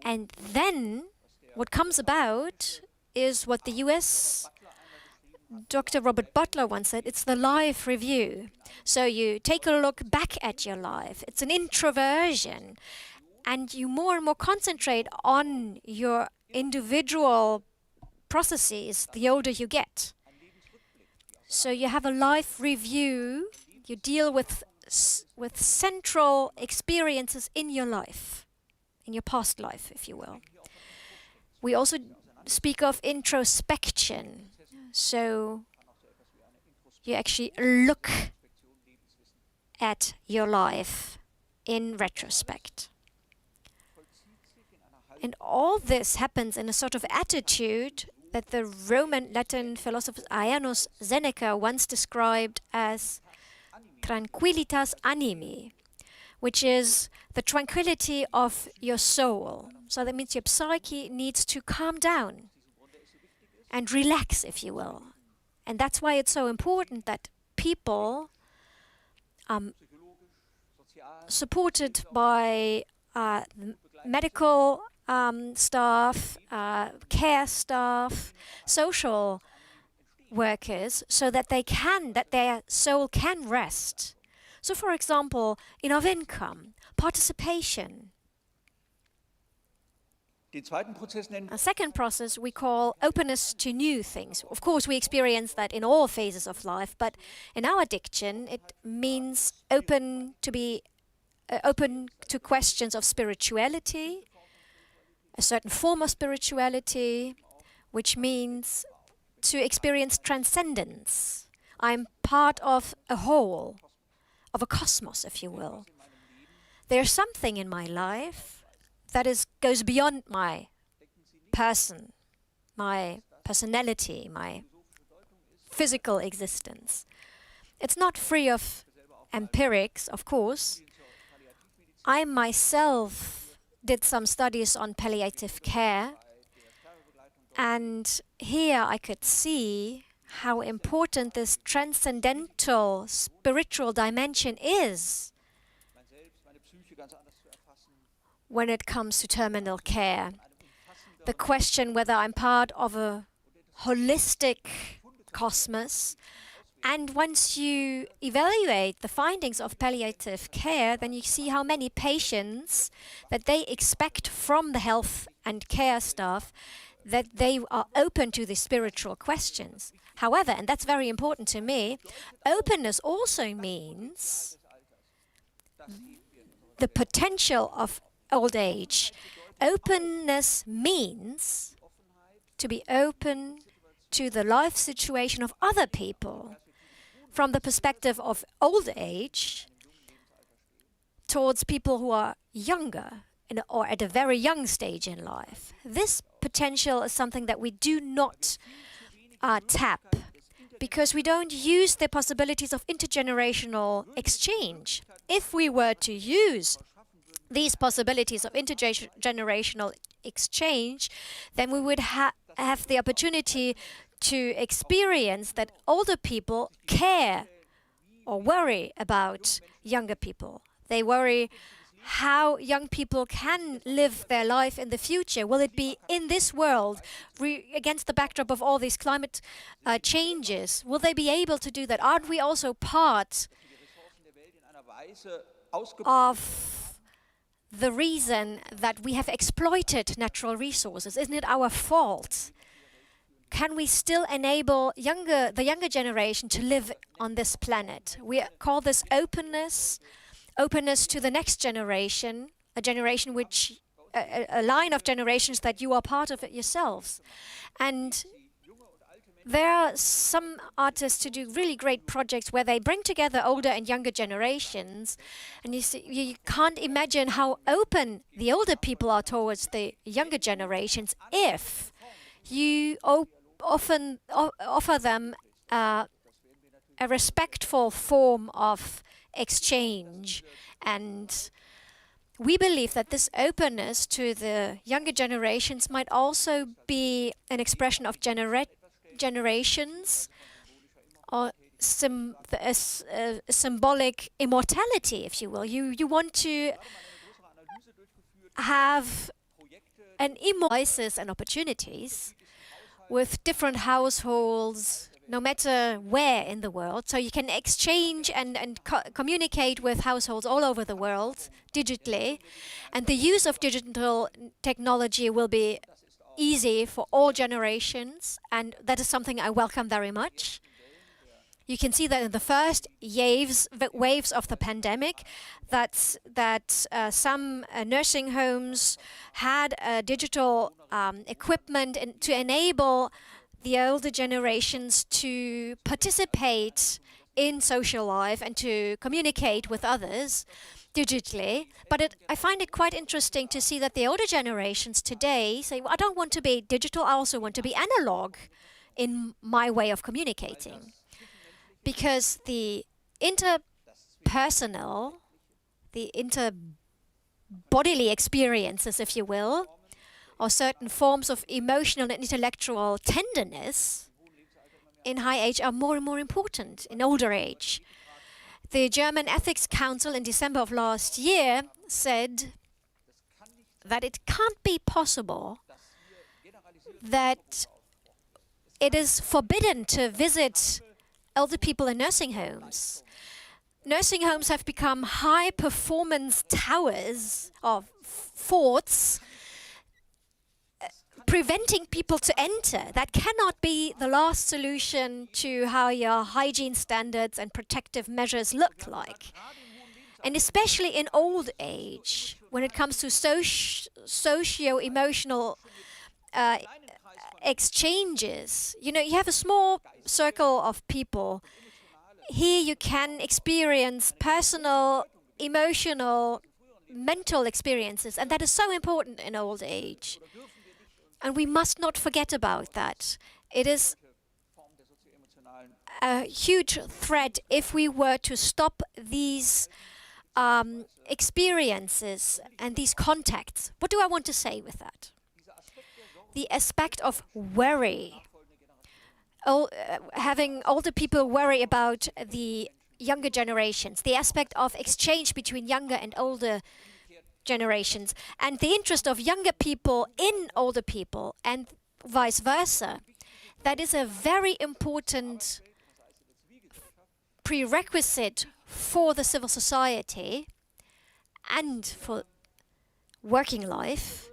And then what comes about is what the US Dr. Robert Butler once said, it's the life review. So you take a look back at your life. It's an introversion. And you more and more concentrate on your individual processes the older you get. So you have a life review. You deal with central experiences in your life, in your past life, if you will. We also speak of introspection. So you actually look at your life in retrospect. And all this happens in a sort of attitude that the Roman Latin philosopher Aeneas Seneca once described as tranquillitas animi, which is the tranquility of your soul. So that means your psyche needs to calm down and relax, if you will. And that's why it's so important that people supported by medical staff, care staff, social workers, so that their soul can rest. So, for example, of income, participation. A second process we call openness to new things. Of course, we experience that in all phases of life, but in our diction, it means open to questions of spirituality, a certain form of spirituality, which means to experience transcendence. I'm part of a whole, of a cosmos, if you will. There's something in my life that goes beyond my person, my personality, my physical existence. It's not free of empirics, of course. I myself did some studies on palliative care, and here I could see how important this transcendental spiritual dimension is when it comes to terminal care. The question whether I'm part of a holistic cosmos. And once you evaluate the findings of palliative care, then you see how many patients that they expect from the health and care staff, that they are open to the spiritual questions. However, and that's very important to me, openness also means the potential of old age. Openness means to be open to the life situation of other people from the perspective of old age towards people who are younger or at a very young stage in life. This potential is something that we do not tap because we don't use the possibilities of intergenerational exchange. If we were to use these possibilities of intergenerational exchange, then we would have the opportunity to experience that older people care or worry about younger people. They worry how young people can live their life in the future. Will it be in this world, against the backdrop of all these climate changes? Will they be able to do that? Aren't we also part of the reason that we have exploited natural resources? Isn't it our fault? Can we still enable the younger generation to live on this planet? We call this openness to the next generation, a generation which, a line of generations that you are part of it yourselves. And there are some artists who do really great projects where they bring together older and younger generations. And you see, you can't imagine how open the older people are towards the younger generations if you often offer them a respectful form of exchange. And we believe that this openness to the younger generations might also be an expression of generations, or symbolic immortality, if you will. You want to have an immortal and opportunities with different households, no matter where in the world. So you can exchange and communicate with households all over the world digitally. And the use of digital technology will be easy for all generations, and that is something I welcome very much. You can see that in the first waves of the pandemic, that some nursing homes had digital equipment to enable the older generations to participate in social life and to communicate with others digitally. But I find it quite interesting to see that the older generations today say, well, I don't want to be digital, I also want to be analog in my way of communicating. Because the interpersonal, the interbodily experiences, if you will, or certain forms of emotional and intellectual tenderness in high age are more and more important in older age. The German Ethics Council in December of last year said that it can't be possible that it is forbidden to visit elder people in nursing homes. Nursing homes have become high-performance towers of forts, preventing people to enter. That cannot be the last solution to how your hygiene standards and protective measures look like. And especially in old age, when it comes to socio-emotional exchanges. You know, you have a small circle of people. Here you can experience personal, emotional, mental experiences, and that is so important in old age. And we must not forget about that. It is a huge threat if we were to stop these experiences and these contacts. What do I want to say with that? The aspect of worry, having older people worry about the younger generations, the aspect of exchange between younger and older generations, and the interest of younger people in older people, and vice versa. That is a very important prerequisite for the civil society and for working life,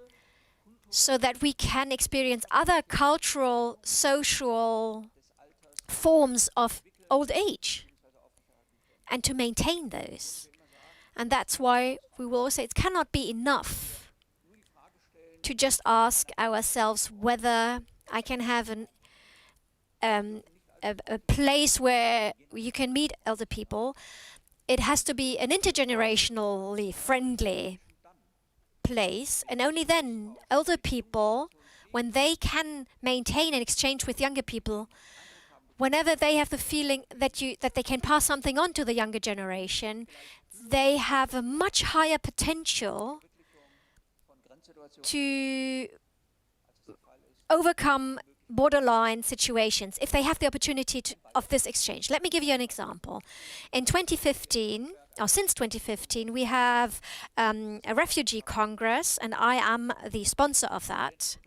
so that we can experience other cultural, social forms of old age and to maintain those. And that's why we will say it cannot be enough to just ask ourselves whether I can have a place where you can meet elder people. It has to be an intergenerationally friendly place, and only then elder people, when they can maintain an exchange with younger people, whenever they have the feeling that they can pass something on to the younger generation, they have a much higher potential to overcome borderline situations if they have the opportunity of this exchange. Let me give you an example. In 2015, or since 2015, we have a refugee congress, and I am the sponsor of that.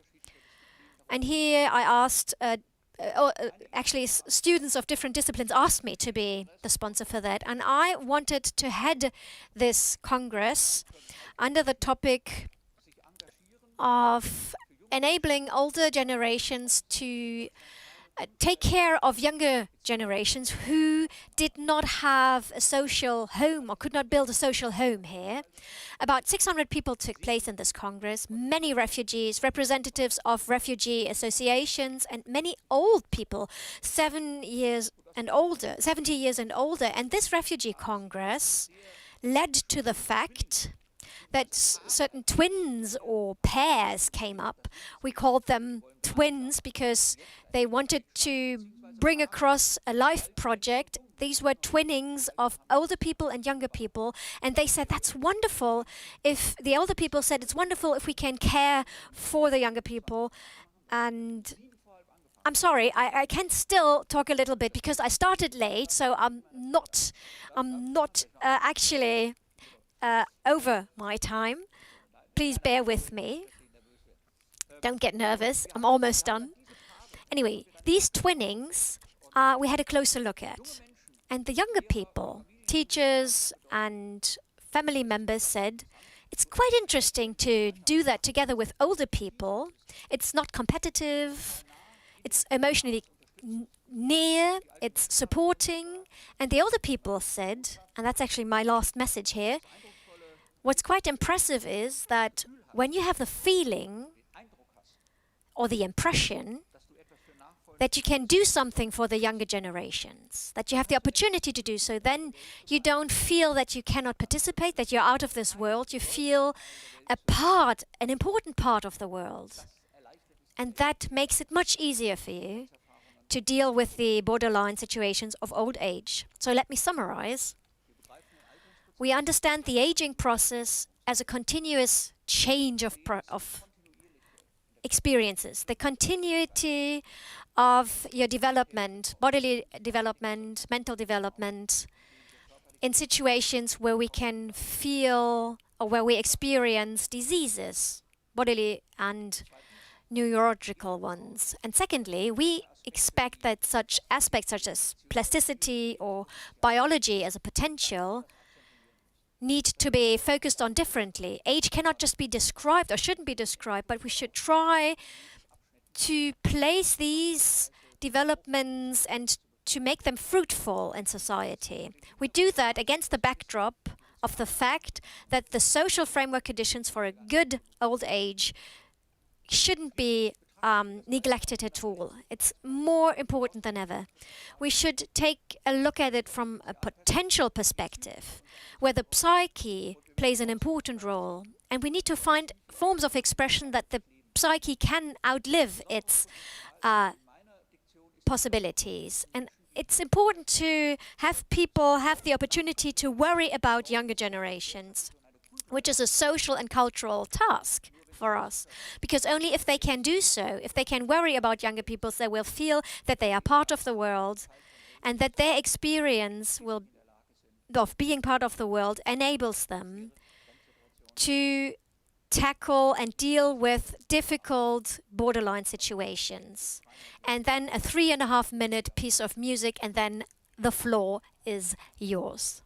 And here I asked actually students of different disciplines asked me to be the sponsor for that. And I wanted to head this Congress under the topic of enabling older generations to take care of younger generations who did not have a social home or could not build a social home here. About 600 people took place in this Congress, many refugees, representatives of refugee associations, and many old people, 70 years and older. And this refugee Congress led to the fact that certain twins or pairs came up. We called them twins because they wanted to bring across a life project. These were twinnings of older people and younger people. And they said, that's wonderful. If the older people said, it's wonderful if we can care for the younger people. And I'm sorry, I can still talk a little bit because I started late, so I'm not actually over my time. Please bear with me. Don't get nervous. I'm almost done. Anyway, these twinnings we had a closer look at. And the younger people, teachers and family members said, it's quite interesting to do that together with older people. It's not competitive. It's emotionally near. It's supporting. And the older people said, and that's actually my last message here, what's quite impressive is that when you have the feeling or the impression that you can do something for the younger generations, that you have the opportunity to do so, then you don't feel that you cannot participate, that you're out of this world. You feel an important part of the world. And that makes it much easier for you to deal with the borderline situations of old age. So let me summarize. We understand the aging process as a continuous change of experiences, the continuity of your development, bodily development, mental development, in situations where we can feel or where we experience diseases, bodily and neurological ones. And secondly, we expect that such aspects such as plasticity or biology as a potential need to be focused on differently. Age cannot just be described or shouldn't be described, but we should try to place these developments and to make them fruitful in society. We do that against the backdrop of the fact that the social framework conditions for a good old age shouldn't be neglected at all. It's more important than ever. We should take a look at it from a potential perspective, where the psyche plays an important role, and we need to find forms of expression that the psyche can outlive its possibilities. And it's important to have people have the opportunity to worry about younger generations, which is a social and cultural task for us. Because only if they can do so, if they can worry about younger people, they will feel that they are part of the world and that their experience of being part of the world enables them to tackle and deal with difficult borderline situations. And then a 3.5-minute piece of music, and then the floor is yours.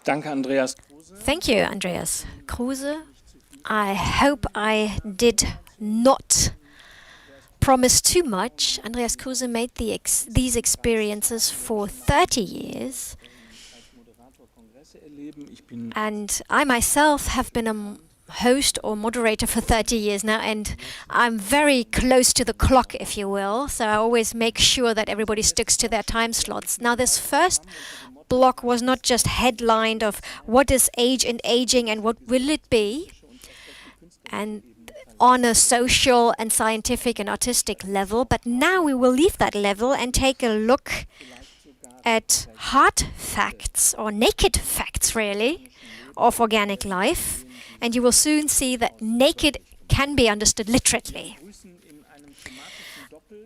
Danke, Andreas. Thank you, Andreas. Kruse, I hope I did not promise too much. Andreas Kruse made these experiences for 30 years. And I myself have been a host or moderator for 30 years now, and I'm very close to the clock, if you will. So I always make sure that everybody sticks to their time slots. Now, this first block was not just headlined of what is age and aging and what will it be, and on a social and scientific and artistic level, but now we will leave that level and take a look at hard facts, or naked facts really, of organic life, and you will soon see that naked can be understood literally.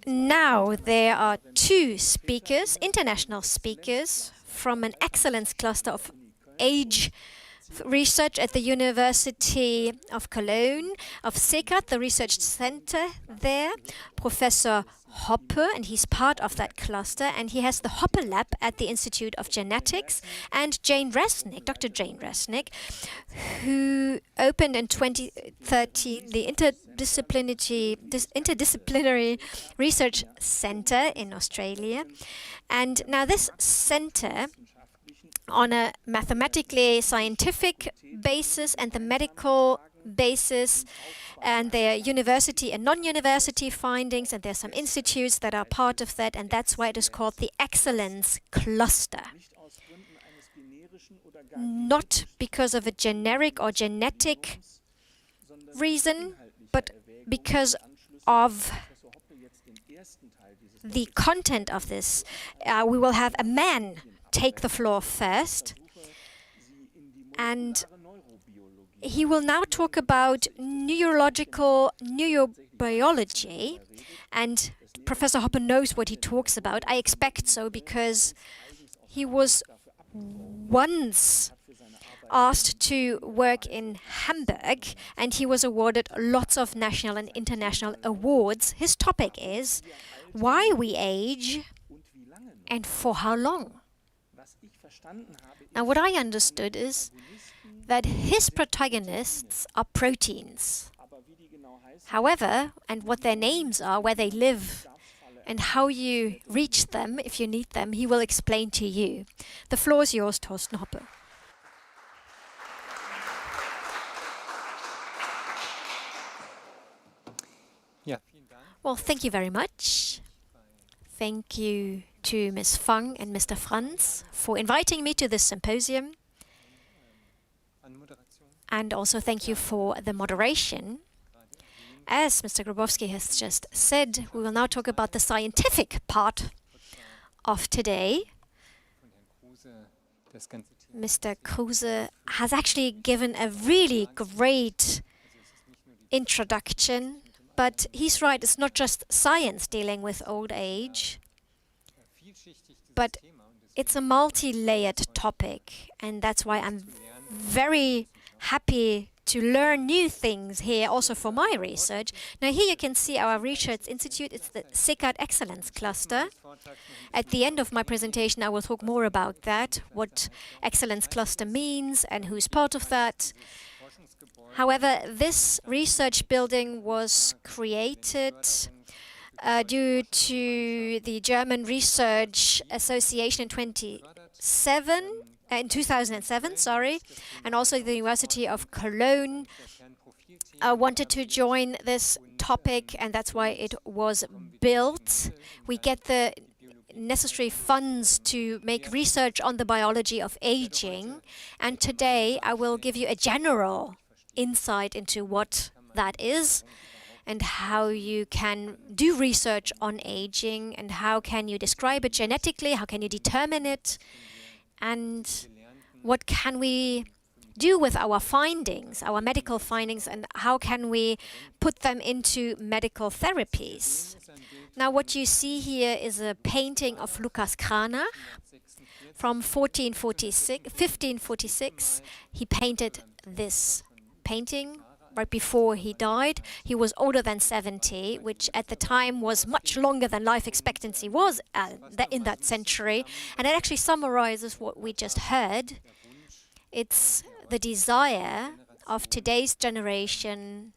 Now there are two speakers, international speakers, from an excellence cluster of age research at the University of Cologne, of SECAT, the research center there, Professor Hoppe, and he's part of that cluster, and he has the Hoppe Lab at the Institute of Genetics, and Jane Reznick, Dr. Jane Reznick, who opened in 2013 the interdisciplinary research center in Australia. And now this center, on a mathematically scientific basis and the medical basis, and their university and non-university findings, and there's some institutes that are part of that, and that's why it is called the Excellence Cluster. Not because of a generic or genetic reason, but because of the content of this. We will have a man take the floor first, and he will now talk about neurobiology, and Professor Hoppe knows what he talks about. I expect so, because he was once asked to work in Hamburg, and he was awarded lots of national and international awards. His topic is why we age and for how long. Now, what I understood is that his protagonists are proteins. However, and what their names are, where they live, and how you reach them if you need them, he will explain to you. The floor is yours, Thorsten Hoppe. Well, thank you very much. Thank you to Ms. Fang and Mr. Franz for inviting me to this symposium. And also thank you for the moderation. As Mr. Grabowski has just said, we will now talk about the scientific part of today. Mr. Kruse has actually given a really great introduction, but he's right, it's not just science dealing with old age, but it's a multi-layered topic, and that's why I'm very happy to learn new things here also for my research. Now here you can see our research institute. It's the SECAT Excellence Cluster. At the end of my presentation I will talk more about that, what Excellence Cluster means and who's part of that. However, this research building was created due to the German Research Association in 2007, and also the University of Cologne wanted to join this topic, and that's why it was built. We get the necessary funds to make research on the biology of aging, and today I will give you a general insight into what that is and how you can do research on aging and how can you describe it genetically, how can you determine it, and what can we do with our findings, our medical findings, and how can we put them into medical therapies. Now what you see here is a painting of Lucas Cranach from 1546. He painted this painting right before he died. He was older than 70, which at the time was much longer than life expectancy was in that century. And it actually summarizes what we just heard. It's the desire of today's generation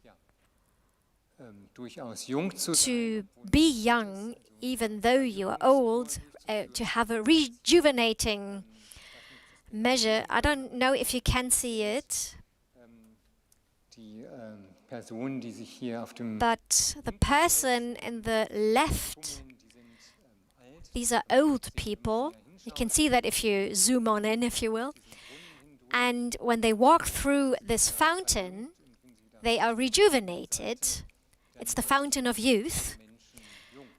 to be young, even though you are old, to have a rejuvenating measure. I don't know if you can see it, but the person in the left, these are old people. You can see that if you zoom on in, if you will. And when they walk through this fountain, they are rejuvenated. It's the fountain of youth.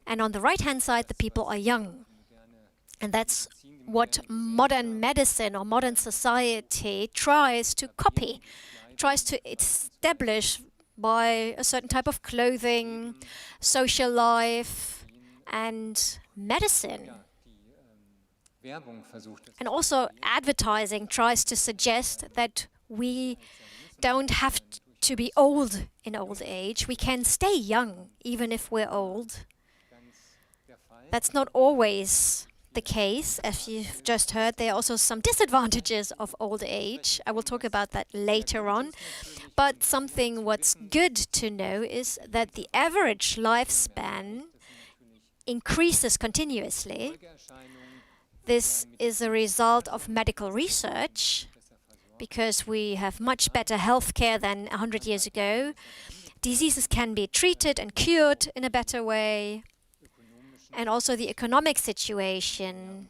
And on the right-hand side, the people are young. And that's what modern medicine or modern society tries to copy, tries to establish by a certain type of clothing, social life, and medicine. And also advertising tries to suggest that we don't have to be old in old age. We can stay young even if we're old. That's not always the case. As you've just heard, there are also some disadvantages of old age. I will talk about that later on. But something what's good to know is that the average lifespan increases continuously. This is a result of medical research, because we have much better healthcare than 100 years ago. Diseases can be treated and cured in a better way. And also the economic situation,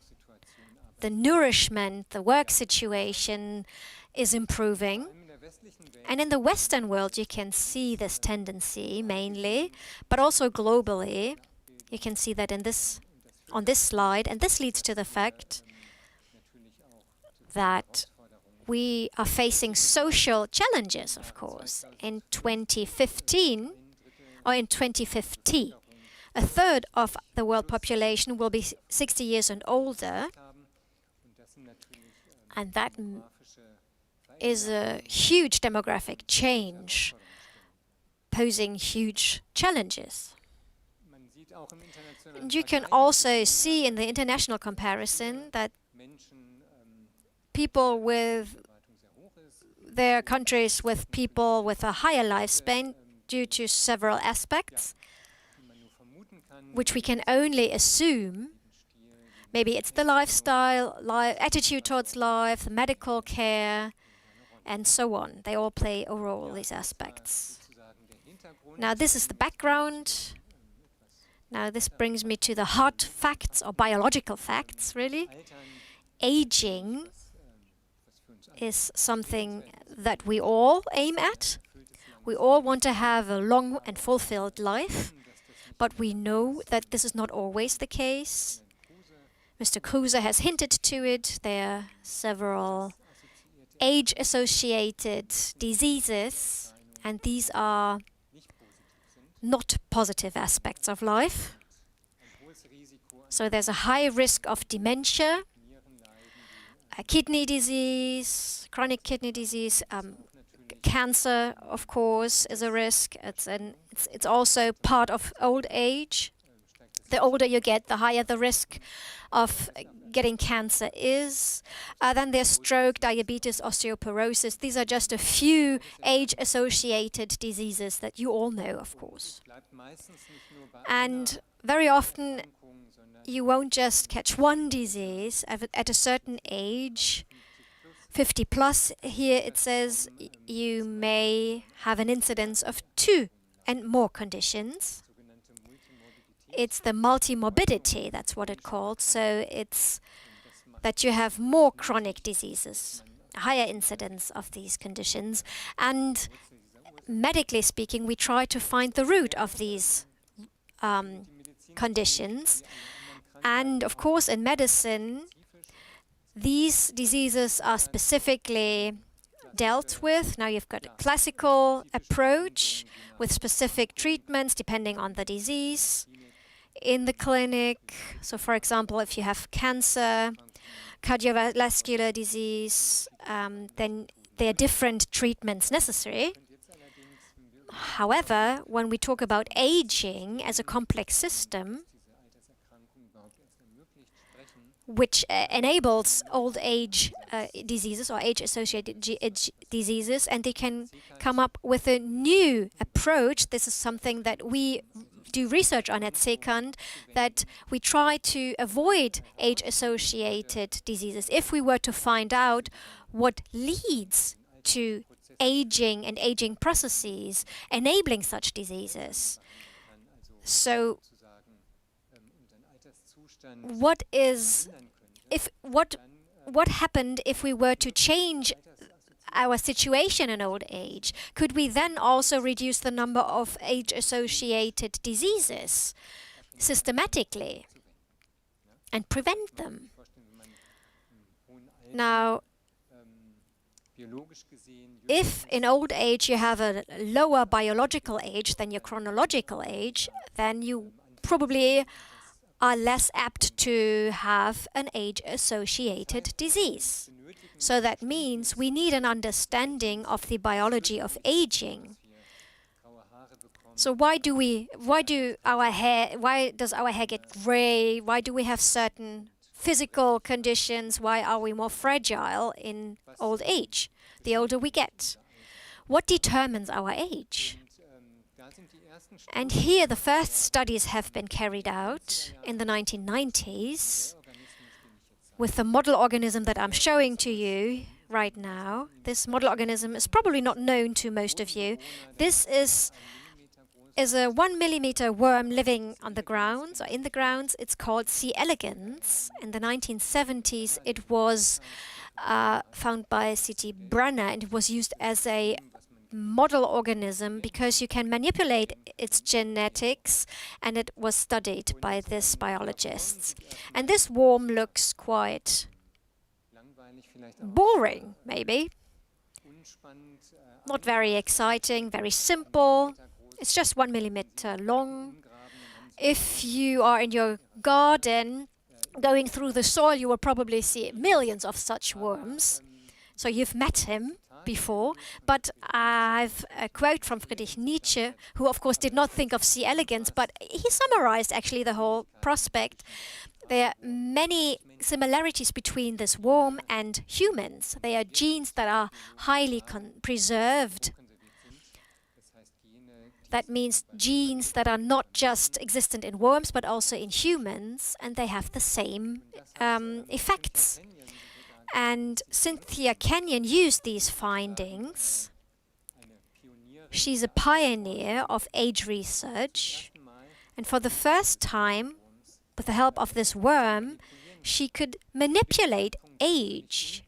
the nourishment, the work situation is improving. And in the Western world, you can see this tendency mainly, but also globally. You can see that on this slide, and this leads to the fact that we are facing social challenges, of course. In 2050, a third of the world population will be 60 years and older, and that is a huge demographic change, posing huge challenges. And you can also see in the international comparison that people with their countries with people with a higher lifespan due to several aspects, which we can only assume. Maybe it's the lifestyle, attitude towards life, the medical care, and so on. They all play a role, these aspects. Now, this is the background. Now, this brings me to the hard facts, or biological facts, really. Aging is something that we all aim at. We all want to have a long and fulfilled life, but we know that this is not always the case. Mr. Kruse has hinted to it. There are several age-associated diseases, and these are not positive aspects of life. So there's a high risk of dementia, kidney disease, chronic kidney disease, cancer, of course, is a risk. It's also part of old age. The older you get, the higher the risk of getting cancer is. Then there's stroke, diabetes, osteoporosis. These are just a few age-associated diseases that you all know, of course. And very often, you won't just catch one disease at a certain age. 50 plus, here it says you may have an incidence of 2 and more conditions. It's the multimorbidity, that's what it's called. So it's that you have more chronic diseases, a higher incidence of these conditions. And medically speaking, we try to find the root of these conditions. And of course, in medicine, these diseases are specifically dealt with. Now you've got a classical approach with specific treatments depending on the disease in the clinic. So for example, if you have cancer, cardiovascular disease, then there are different treatments necessary. However, when we talk about aging as a complex system, which enables old age diseases or age-associated diseases, and they can come up with a new approach. This is something that we do research on at Second, that we try to avoid age-associated diseases. If we were to find out what leads to aging and aging processes enabling such diseases. So what happened if we were to change our situation in old age? Could we then also reduce the number of age-associated diseases systematically and prevent them? Now, if in old age you have a lower biological age than your chronological age, then you probably are less apt to have an age-associated disease. So that means we need an understanding of the biology of aging. So why does our hair get gray? Why do we have certain physical conditions? Why are we more fragile in old age, the older we get? What determines our age? And here the first studies have been carried out in the 1990s with the model organism that I'm showing to you right now. This model organism is probably not known to most of you. This is a 1 millimeter worm living on the grounds or in the grounds. It's called C. elegans. In the 1970s, it was found by C.T. Brunner, and it was used as a model organism because you can manipulate its genetics, and it was studied by these biologists. And this worm looks quite boring, maybe. Not very exciting, very simple. It's just 1 millimeter long. If you are in your garden going through the soil, you will probably see millions of such worms. So you've met him before, but I've a quote from Friedrich Nietzsche, who of course did not think of C. elegans, but he summarized actually the whole prospect. There are many similarities between this worm and humans. They are genes that are highly preserved. That means genes that are not just existent in worms, but also in humans, and they have the same effects. And Cynthia Kenyon used these findings. She's a pioneer of age research. And for the first time, with the help of this worm, she could manipulate age.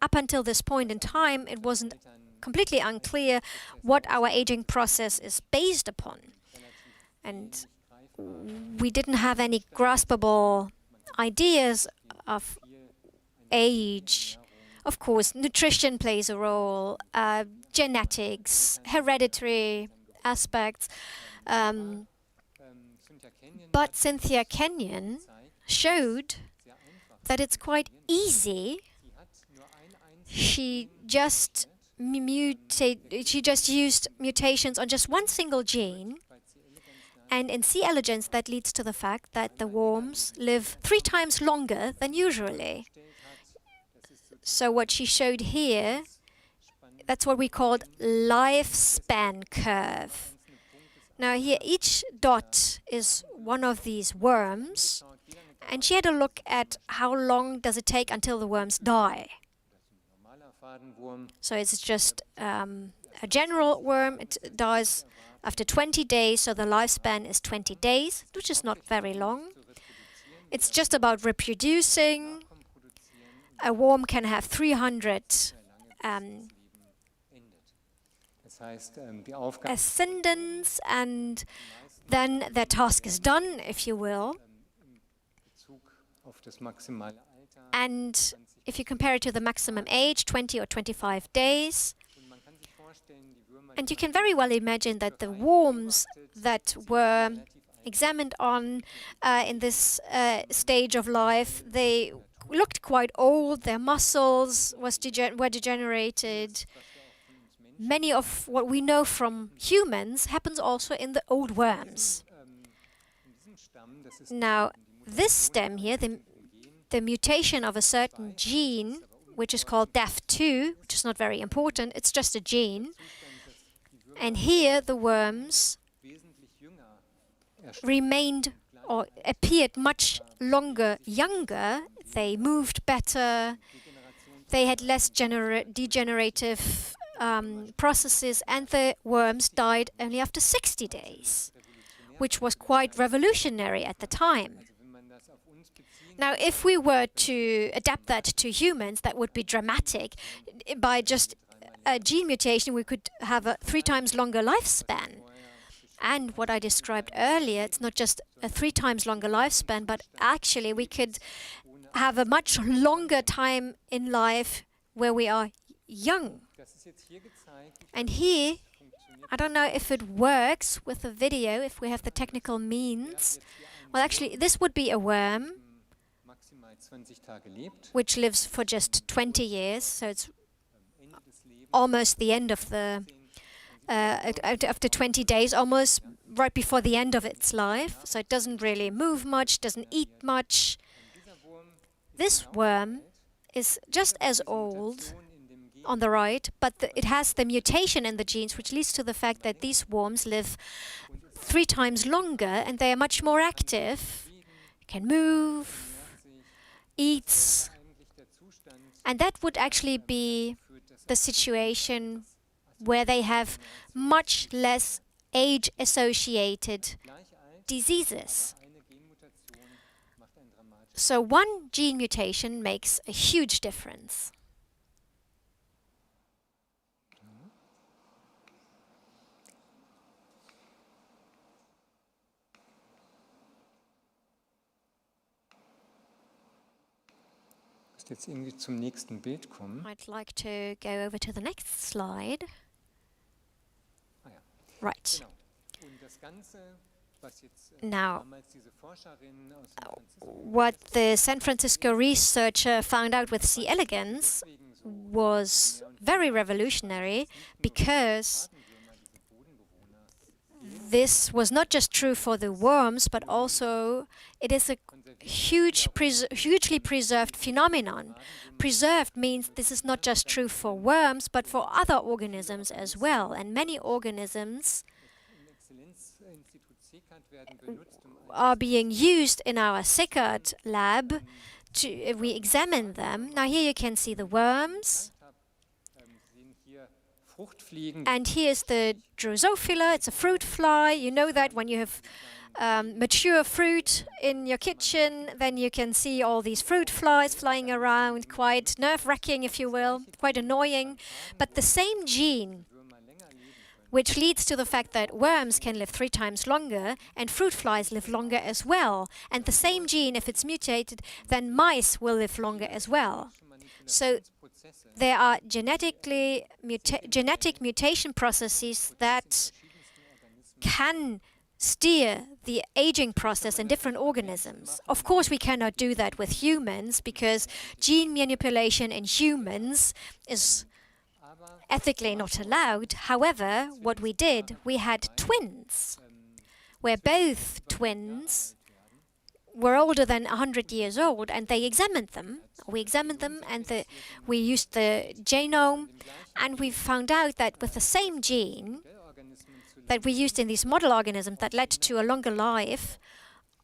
Up until this point in time, it wasn't completely unclear what our aging process is based upon. And we didn't have any graspable ideas of age. Of course, nutrition plays a role, genetics, hereditary aspects. But Cynthia Kenyon showed that it's quite easy. She just used mutations on just one single gene. And in C. elegans, that leads to the fact that the worms live 3 times longer than usually. So what she showed here, that's what we called lifespan curve. Now here, each dot is one of these worms, and she had a look at how long does it take until the worms die. So it's just a general worm. It dies after 20 days, so the lifespan is 20 days, which is not very long. It's just about reproducing. A worm can have 300 ascendants, and then their task is done, if you will. And if you compare it to the maximum age, 20 or 25 days, and you can very well imagine that the worms that were examined on in this stage of life, they looked quite old, their muscles were degenerated. Many of what we know from humans happens also in the old worms. Now, this stem here, the the mutation of a certain gene, which is called DAF2, which is not very important, it's just a gene. And here the worms remained or appeared much longer younger. They moved better, they had less degenerative processes, and the worms died only after 60 days, which was quite revolutionary at the time. Now, if we were to adapt that to humans, that would be dramatic. By just a gene mutation, we could have a 3 times longer lifespan. And what I described earlier, it's not just a 3 times longer lifespan, but actually we could have a much longer time in life where we are young. And here, I don't know if it works with the video, if we have the technical means. Well, actually, this would be a worm which lives for just 20 years, so it's almost the end of the, after 20 days, almost right before the end of its life. So it doesn't really move much, doesn't eat much. This worm is just as old on the right, but it has the mutation in the genes, which leads to the fact that these worms live 3 times longer, and they are much more active, can move, eats, and that would actually be the situation where they have much less age-associated diseases. So one gene mutation makes a huge difference. Jetzt irgendwie zum nächsten Bild kommen. I'd like to go over to the next slide. Right. Now, what the San Francisco researcher found out with C. elegans was very revolutionary, because this was not just true for the worms, but also it is a hugely preserved phenomenon. Preserved means this is not just true for worms, but for other organisms as well. And many organisms are being used in our SICAD lab. We examine them. Now here you can see the worms. And here's the Drosophila. It's a fruit fly. You know that when you have mature fruit in your kitchen, then you can see all these fruit flies flying around, quite nerve-wracking, if you will, quite annoying. But the same gene, which leads to the fact that worms can live 3 times longer and fruit flies live longer as well. And the same gene, if it's mutated, then mice will live longer as well. So there are genetic mutation processes that can steer the aging process in different organisms. Of course, we cannot do that with humans, because gene manipulation in humans is ethically not allowed. However, what we did, we had twins, where both twins were older than 100 years old, and they examined them. We examined them, and we used the genome, and we found out that with the same gene that we used in these model organisms that led to a longer life,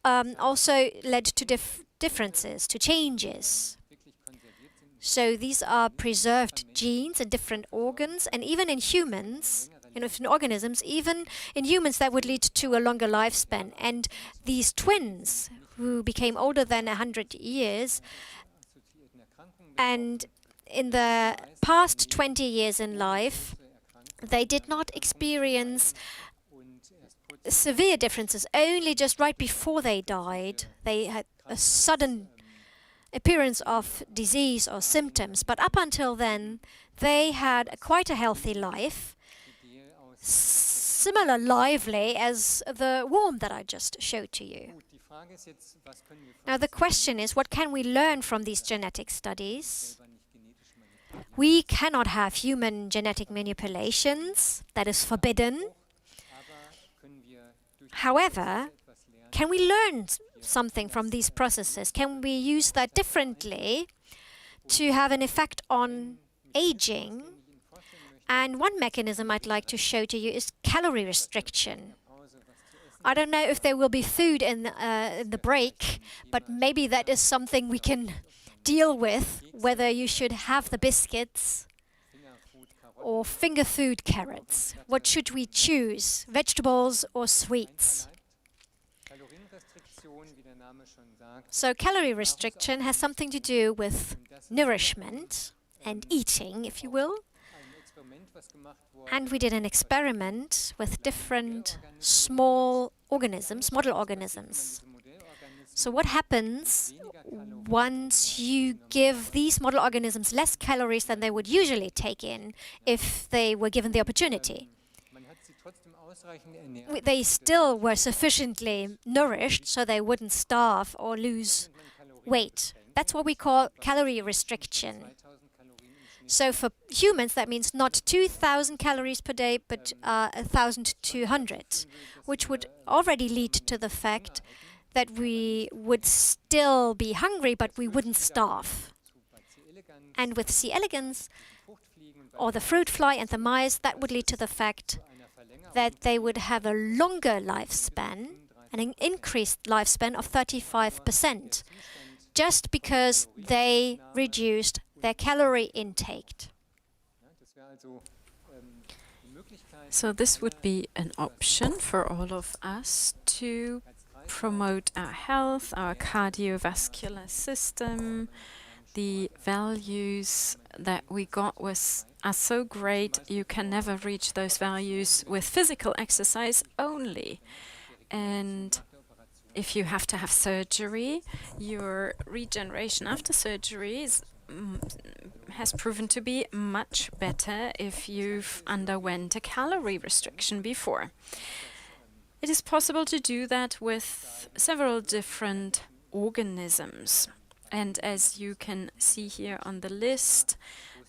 also led to differences, to changes. So these are preserved genes in different organs, and even in humans, in different organisms, even in humans that would lead to a longer lifespan. And these twins who became older than 100 years, and in the past 20 years in life, they did not experience severe differences. Only just right before they died, they had a sudden appearance of disease or symptoms. But up until then, they had quite a healthy life, similar lively as the worm that I just showed to you. Now the question is, what can we learn from these genetic studies? We cannot have human genetic manipulations. That is forbidden. However, can we learn something from these processes? Can we use that differently to have an effect on aging? And one mechanism I'd like to show to you is calorie restriction. I don't know if there will be food in the break, but maybe that is something we can deal with, whether you should have the biscuits or finger food carrots. What should we choose, vegetables or sweets? So calorie restriction has something to do with nourishment and eating, if you will. And we did an experiment with different small organisms, model organisms. So what happens once you give these model organisms less calories than they would usually take in if they were given the opportunity? They still were sufficiently nourished so they wouldn't starve or lose weight. That's what we call calorie restriction. So for humans, that means not 2,000 calories per day, but 1,200, which would already lead to the fact that we would still be hungry, but we wouldn't starve. And with C. elegans, or the fruit fly and the mice, that would lead to the fact that they would have a longer lifespan, an increased lifespan of 35%, just because they reduced their calorie intake. So this would be an option for all of us to promote our health, our cardiovascular system. The values that we got are so great, you can never reach those values with physical exercise only. And if you have to have surgery, your regeneration after surgery has proven to be much better if you've underwent a calorie restriction before. It is possible to do that with several different organisms. And as you can see here on the list,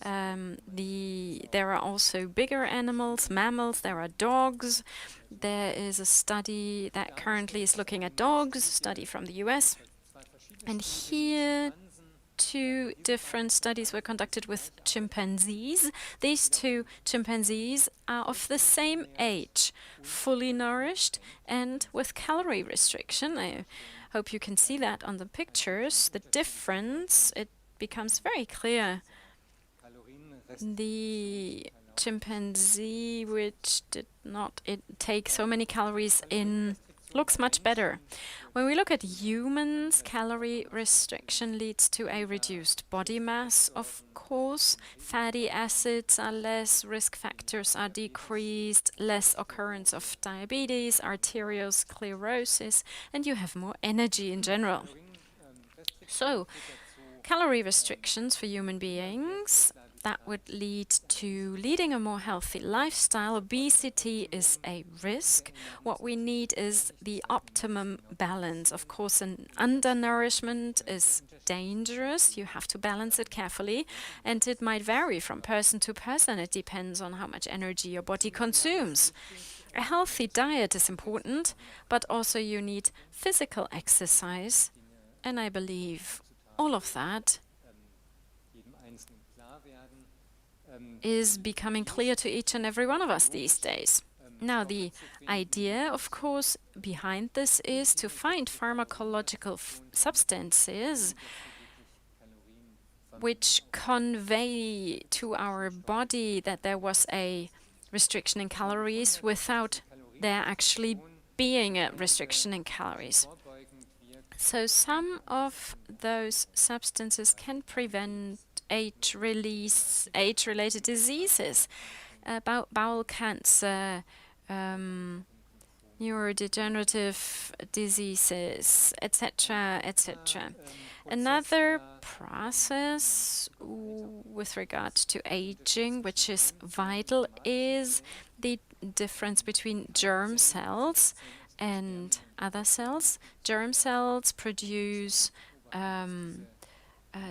there are also bigger animals, mammals, there are dogs. There is a study that currently is looking at dogs, a study from the US. And here, 2 different studies were conducted with chimpanzees. These 2 chimpanzees are of the same age, fully nourished and with calorie restriction. I hope you can see that on the pictures. The difference, it becomes very clear. The chimpanzee which did not take so many calories in looks much better. When we look at humans, calorie restriction leads to a reduced body mass, of course. Fatty acids are less, risk factors are decreased, less occurrence of diabetes, arteriosclerosis, and you have more energy in general. So, calorie restrictions for human beings, that would lead to leading a more healthy lifestyle. Obesity is a risk. What we need is the optimum balance. Of course, an undernourishment is dangerous. You have to balance it carefully, and it might vary from person to person. It depends on how much energy your body consumes. A healthy diet is important, but also you need physical exercise, and I believe all of that is becoming clear to each and every one of us these days. Now, the idea, of course, behind this is to find pharmacological substances which convey to our body that there was a restriction in calories without there actually being a restriction in calories. So some of those substances can prevent age-related diseases, bowel cancer, neurodegenerative diseases, etc., etc. Another process with regard to aging, which is vital, is the difference between germ cells and other cells. Germ cells produce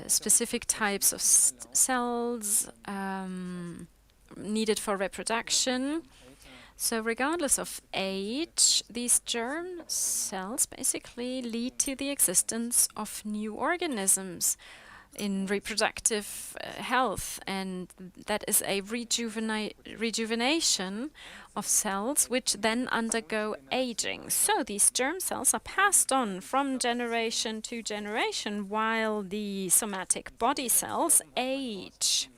specific types of cells needed for reproduction. So regardless of age, these germ cells basically lead to the existence of new organisms in reproductive health, and that is a rejuvenation of cells which then undergo aging. So these germ cells are passed on from generation to generation while the somatic body cells age.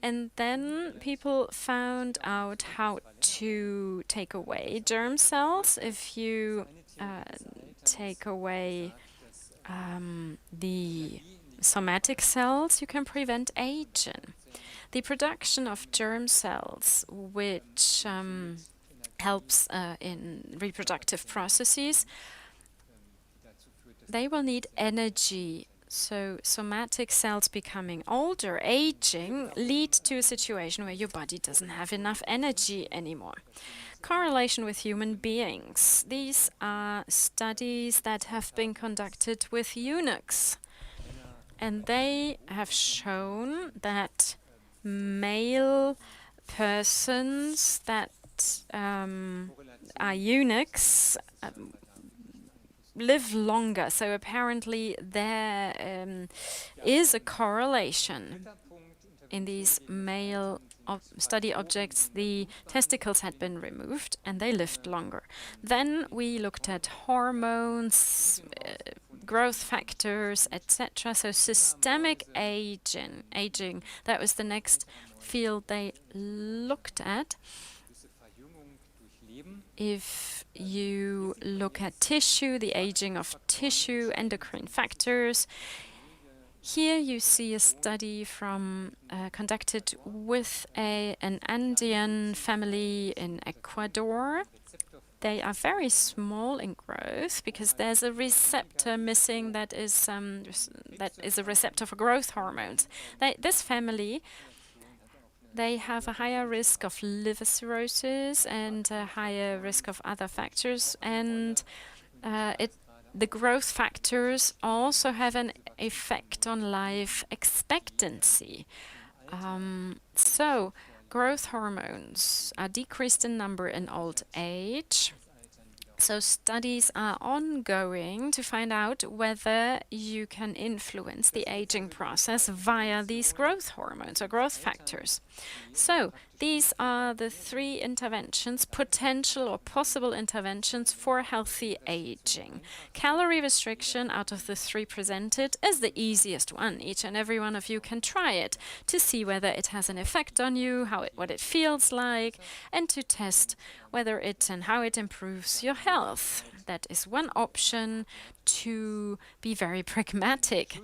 And then people found out how to take away germ cells. If you take away the somatic cells, you can prevent aging. The production of germ cells, which helps in reproductive processes, they will need energy. So somatic cells becoming older, aging, lead to a situation where your body doesn't have enough energy anymore. Correlation with human beings. These are studies that have been conducted with eunuchs. And they have shown that male persons that are eunuchs live longer. So apparently there is a correlation. In these male study objects, the testicles had been removed and they lived longer. Then we looked at hormones, growth factors, etc. So systemic aging, that was the next field they looked at. If you look at tissue, the aging of tissue, endocrine factors, here you see a study from conducted with an Andean family in Ecuador. They are very small in growth because there's a receptor missing that is a receptor for growth hormones. This family, they have a higher risk of liver cirrhosis and a higher risk of other factors, and the growth factors also have an effect on life expectancy. So growth hormones are decreased in number in old age. So studies are ongoing to find out whether you can influence the aging process via these growth hormones or growth factors. So these are the 3 interventions, potential or possible interventions for healthy aging. Calorie restriction out of the 3 presented is the easiest one. Each and every one of you can try it to see whether it has an effect on you, what it feels like, and to test whether it and how it improves your health. That is one option to be very pragmatic.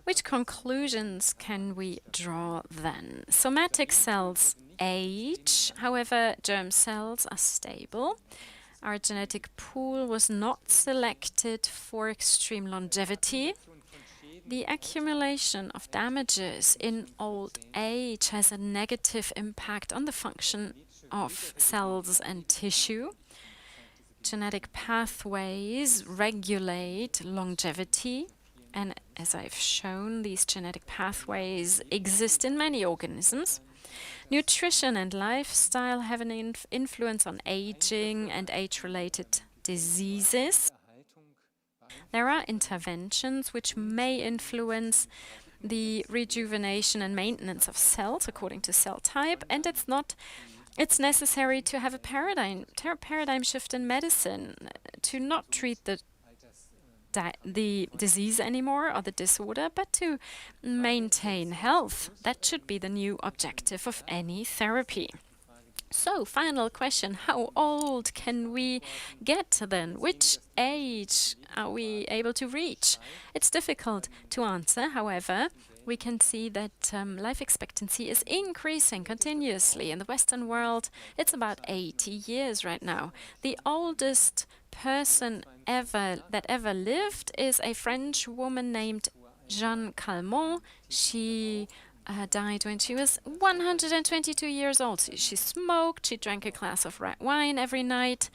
Which conclusions can we draw then? Somatic cells age, however, germ cells are stable. Our genetic pool was not selected for extreme longevity. The accumulation of damages in old age has a negative impact on the function of cells and tissue. Genetic pathways regulate longevity, and as I've shown, these genetic pathways exist in many organisms. Nutrition and lifestyle have an influence on aging and age-related diseases. There are interventions which may influence the rejuvenation and maintenance of cells according to cell type, and it's necessary to have a paradigm shift in medicine to not treat the disease anymore or the disorder, but to maintain health. That should be the new objective of any therapy. So, final question, how old can we get then? Which age are we able to reach? It's difficult to answer, however. We can see that life expectancy is increasing continuously. In the Western world, it's about 80 years right now. The oldest person that ever lived is a French woman named Jeanne Calment. She died when she was 122 years old. She smoked, she drank a glass of red wine every night,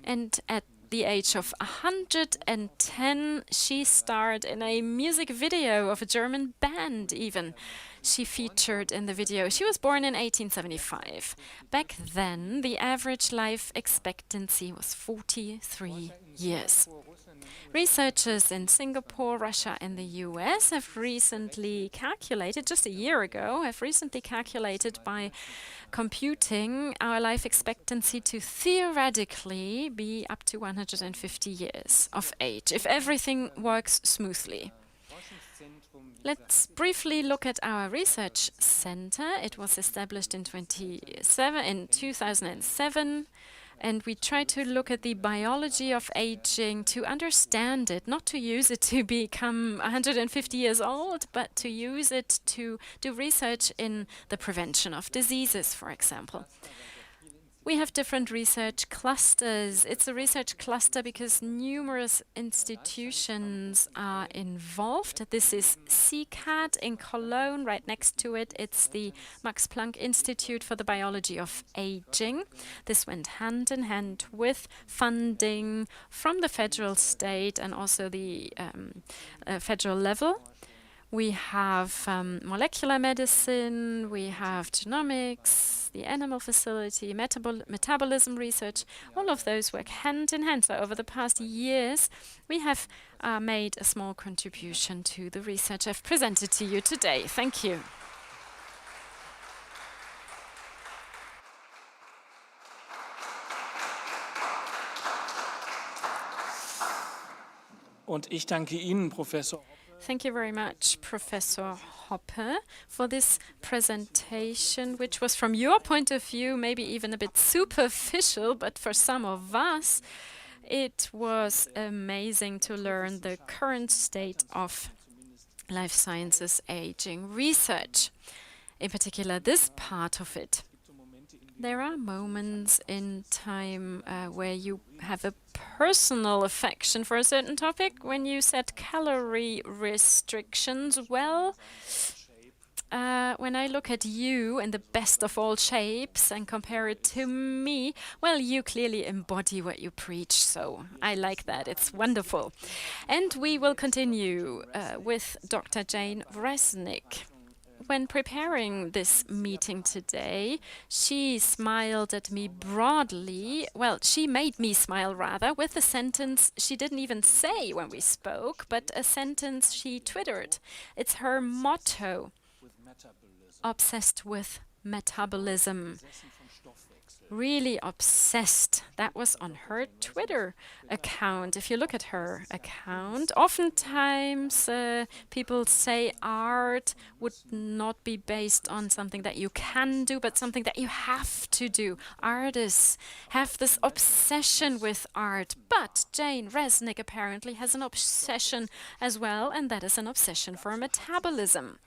and at the age of 110, she starred in a music video of a German band even. She featured in the video. She was born in 1875. Back then, the average life expectancy was 43 years. Researchers in Singapore, Russia, and the US have recently calculated, just a year ago, have recently calculated by computing our life expectancy to theoretically be up to 150 years of age, if everything works smoothly. Let's briefly look at our research center. It was established in 2007, and we try to look at the biology of aging to understand it, not to use it to become 150 years old, but to use it to do research in the prevention of diseases, for example. We have different research clusters. It's a research cluster because numerous institutions are involved. This is CCAT in Cologne. Right next to it, it's the Max Planck Institute for the Biology of Aging. This went hand in hand with funding from the federal state and also the federal level. We have molecular medicine, we have genomics, the animal facility, metabolism research. All of those work hand in hand. So over the past years, we have made a small contribution to the research I've presented to you today. Thank you. Und ich danke Ihnen, Professor. Thank you very much, Professor Hoppe, for this presentation, which was, from your point of view, maybe even a bit superficial, but for some of us, it was amazing to learn the current state of life sciences aging research, in particular this part of it. There are moments in time where you have a personal affection for a certain topic. When you set calorie restrictions, well, when I look at you in the best of all shapes and compare it to me, well, you clearly embody what you preach, so I like that. It's wonderful. And we will continue with Dr. Jane Reznick. When preparing this meeting today, she smiled at me broadly. Well, she made me smile, rather, with a sentence she didn't even say when we spoke, but a sentence she twittered. It's her motto: obsessed with metabolism. Really obsessed. That was on her Twitter account. If you look at her account, oftentimes people say art would not be based on something that you can do, but something that you have to do. Artists have this obsession with art, but Jane Reznick apparently has an obsession as well, and that is an obsession for metabolism.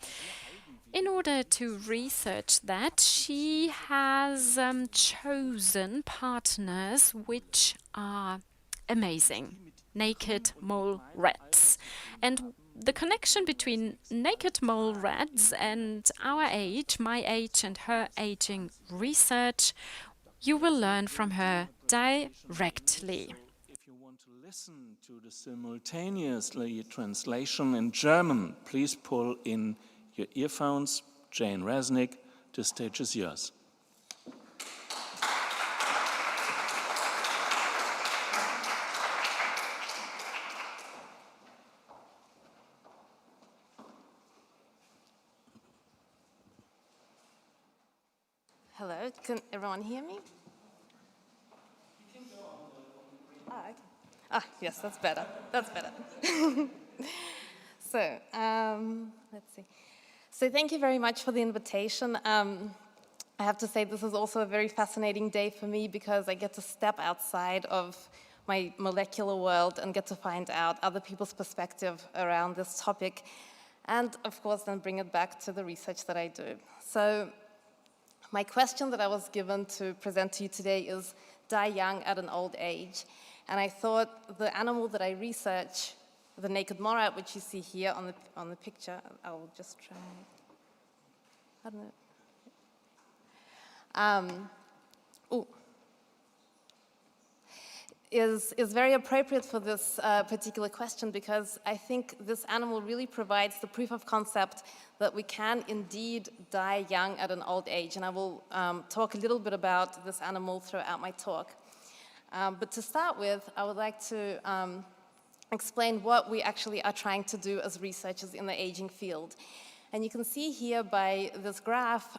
In order to research that, she has chosen partners which are amazing. Naked mole rats. And the connection between naked mole rats and our age, my age and her aging research, you will learn from her directly. If you want to listen to the simultaneously translation in German, please pull in your earphones. Jane Reznick, the stage is yours. Hello, can everyone hear me? Okay. Yes, that's better. That's better. So, let's see. So thank you very much for the invitation. I have to say this is also a very fascinating day for me because I get to step outside of my molecular world and get to find out other people's perspective around this topic, and of course then bring it back to the research that I do. So my question that I was given to present to you today is die young at an old age. And I thought the animal that I research, the naked mole rat, which you see here on the picture, I will just try. I don't know. is very appropriate for this particular question, because I think this animal really provides the proof of concept that we can indeed die young at an old age. And I will talk a little bit about this animal throughout my talk. But to start with, I would like to explain what we actually are trying to do as researchers in the aging field. And you can see here by this graph,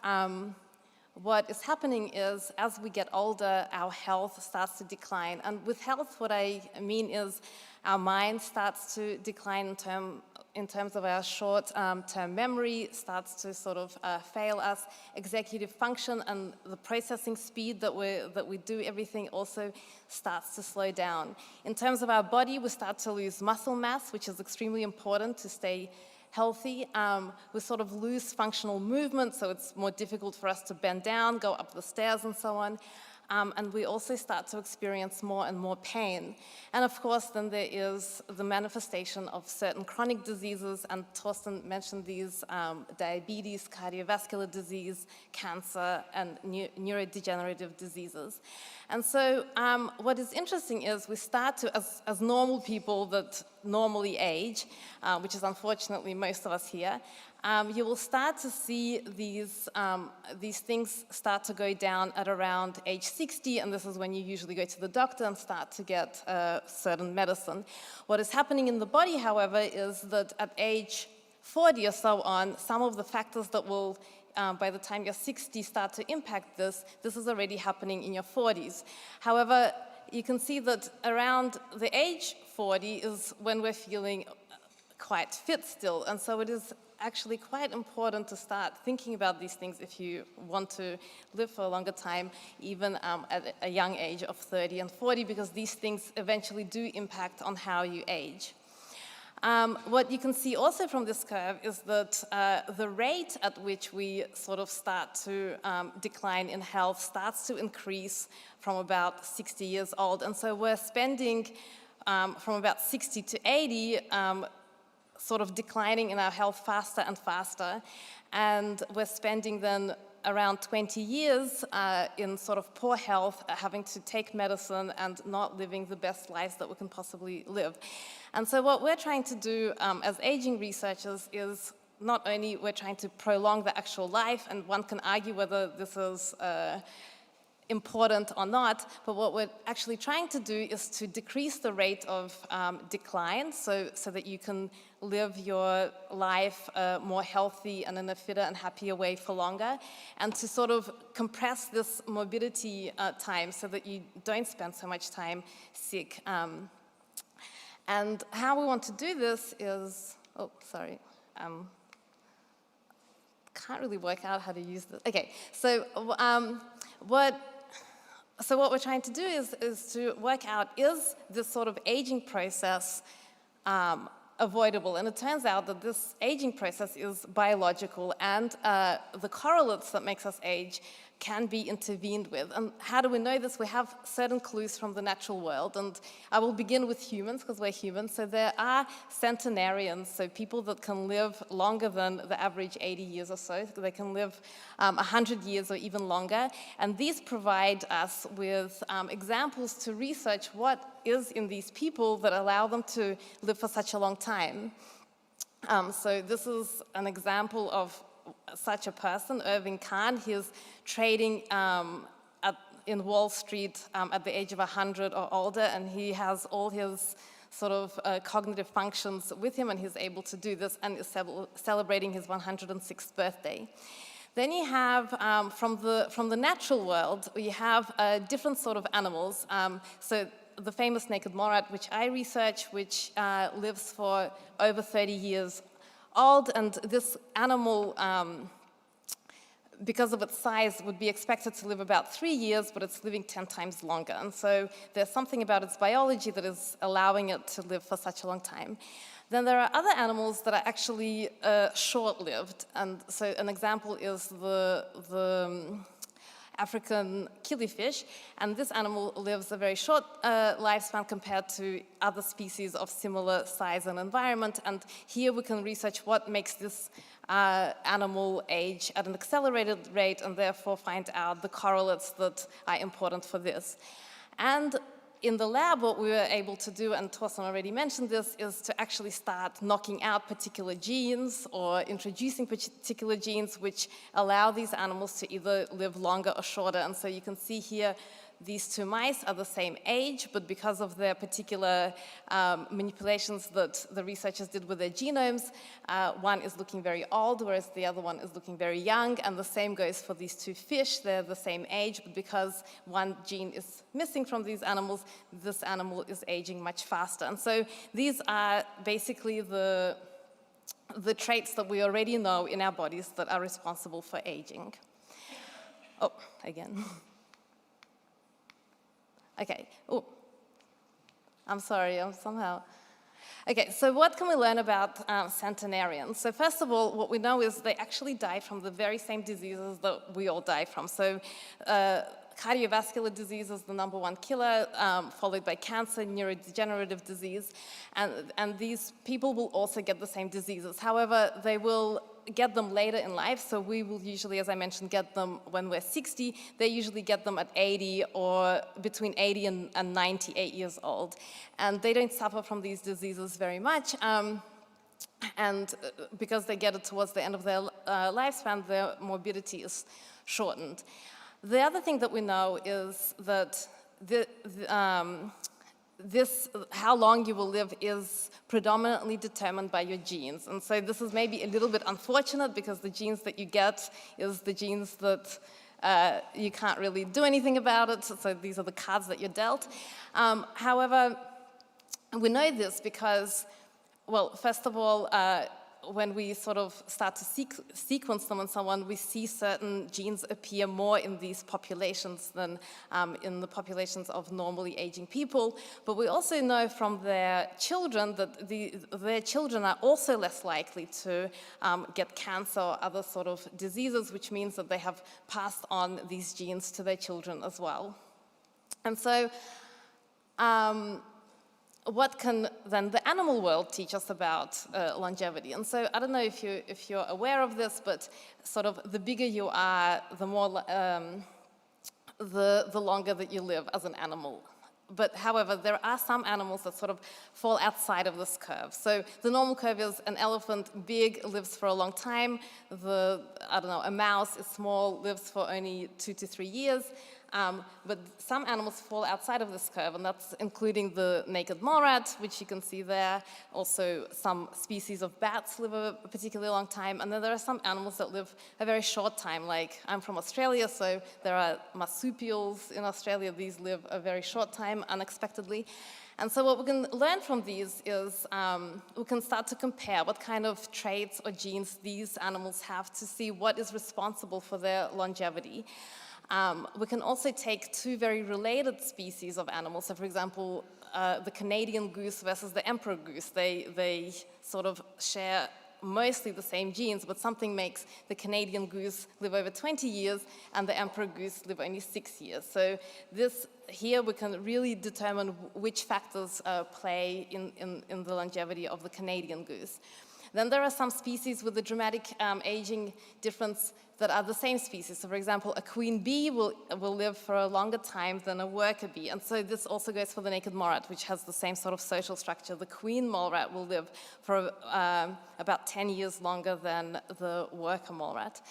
what is happening is, as we get older, our health starts to decline. And with health, what I mean is our mind starts to decline in terms of our short-term memory, starts to sort of fail us. Executive function and the processing speed that we do everything also starts to slow down. In terms of our body, we start to lose muscle mass, which is extremely important to stay healthy. We sort of lose functional movement, so it's more difficult for us to bend down, go up the stairs, and so on. And we also start to experience more and more pain. And of course, then there is the manifestation of certain chronic diseases, and Thorsten mentioned these: diabetes, cardiovascular disease, cancer, and neurodegenerative diseases. And so what is interesting is we start to, as normal people that normally age, which is unfortunately most of us here, you will start to see these things start to go down at around age 60, and this is when you usually go to the doctor and start to get certain medicine. What is happening in the body, however, is that at age 40 or so on, some of the factors that will, by the time you're 60, start to impact this is already happening in your 40s. However, you can see that around the age 40 is when we're feeling quite fit still, and so it is actually quite important to start thinking about these things if you want to live for a longer time, even at a young age of 30 and 40, because these things eventually do impact on how you age. What you can see also from this curve is that the rate at which we sort of start to decline in health starts to increase from about 60 years old. And so we're spending from about 60 to 80 sort of declining in our health faster and faster. And we're spending then around 20 years in sort of poor health, having to take medicine and not living the best lives that we can possibly live. And so what we're trying to do as aging researchers is not only we're trying to prolong the actual life, and one can argue whether this is important or not, but what we're actually trying to do is to decrease the rate of decline so that you can live your life more healthy and in a fitter and happier way for longer, and to sort of compress this morbidity time so that you don't spend so much time sick. And how we want to do this is, can't really work out how to use this. Okay, so what we're trying to do is to work out, is this sort of aging process avoidable? And it turns out that this aging process is biological, and the correlates that makes us age can be intervened with. And how do we know this? We have certain clues from the natural world, and I will begin with humans because we're humans. So there are centenarians, so people that can live longer than the average 80 years or so. They can live 100 years or even longer, and these provide us with examples to research what is in these people that allow them to live for such a long time. So this is an example of such a person, Irving Kahn. He is trading in Wall Street at the age of 100 or older, and he has all his sort of cognitive functions with him, and he's able to do this and is celebrating his 106th birthday. Then you have, from the natural world, you have different sort of animals. So the famous naked morat, which I research, which lives for over 30 years old, and this animal, because of its size, would be expected to live about 3 years, but it's living 10 times longer. And so there's something about its biology that is allowing it to live for such a long time. Then there are other animals that are actually short-lived, and so an example is the African killifish, and this animal lives a very short lifespan compared to other species of similar size and environment, and here we can research what makes this animal age at an accelerated rate and therefore find out the correlates that are important for this. And in the lab, what we were able to do, and Thorsten already mentioned this, is to actually start knocking out particular genes or introducing particular genes which allow these animals to either live longer or shorter. And so you can see here, these two mice are the same age, but because of their particular manipulations that the researchers did with their genomes, one is looking very old, whereas the other one is looking very young, and the same goes for these two fish. They're the same age, but because one gene is missing from these animals, this animal is aging much faster. And so these are basically the traits that we already know in our bodies that are responsible for aging. Oh, again. Okay, oh, I'm sorry, I'm somehow. Okay, so what can we learn about centenarians? So first of all, what we know is they actually died from the very same diseases that we all die from. So cardiovascular disease is the #1 killer, followed by cancer, neurodegenerative disease, and these people will also get the same diseases. However, they will get them later in life, so we will usually, as I mentioned, get them when we're 60. They usually get them at 80 or between 80 and 98 years old. And they don't suffer from these diseases very much, and because they get it towards the end of their lifespan, their morbidity is shortened. The other thing that we know is that how long you will live is predominantly determined by your genes. And so this is maybe a little bit unfortunate because the genes that you get is the genes that you can't really do anything about it. So these are the cards that you're dealt. However, we know this because, well, first of all, when we sort of start to sequence them and so on, we see certain genes appear more in these populations than in the populations of normally aging people. But we also know from their children that their children are also less likely to get cancer or other sort of diseases, which means that they have passed on these genes to their children as well. And so, what can then the animal world teach us about longevity? And so I don't know if you're aware of this, but sort of the bigger you are, the more the longer that you live as an animal. But however, there are some animals that sort of fall outside of this curve. So the normal curve is an elephant, big, lives for a long time. A mouse is small, lives for only 2 to 3 years. But some animals fall outside of this curve, and that's including the naked mole rat, which you can see there. Also, some species of bats live a particularly long time, and then there are some animals that live a very short time, like I'm from Australia, so there are marsupials in Australia. These live a very short time, unexpectedly. And so what we can learn from these is we can start to compare what kind of traits or genes these animals have to see what is responsible for their longevity. We can also take two very related species of animals. So for example, the Canadian goose versus the emperor goose. They sort of share mostly the same genes, but something makes the Canadian goose live over 20 years and the emperor goose live only 6 years. So here we can really determine which factors play in the longevity of the Canadian goose. Then there are some species with a dramatic aging difference that are the same species. So for example, a queen bee will live for a longer time than a worker bee. And so this also goes for the naked mole rat, which has the same sort of social structure. The queen mole rat will live for about 10 years longer than the worker mole rat.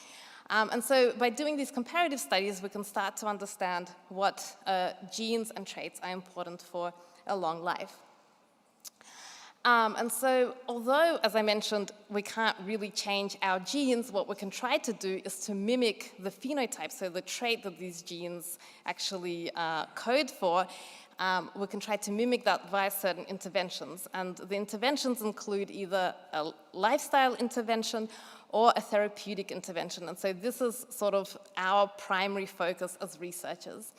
And so by doing these comparative studies, we can start to understand what genes and traits are important for a long life. And so, although, as I mentioned, we can't really change our genes, what we can try to do is to mimic the phenotype, so the trait that these genes actually code for. We can try to mimic that via certain interventions. And the interventions include either a lifestyle intervention or a therapeutic intervention. And so this is sort of our primary focus as researchers.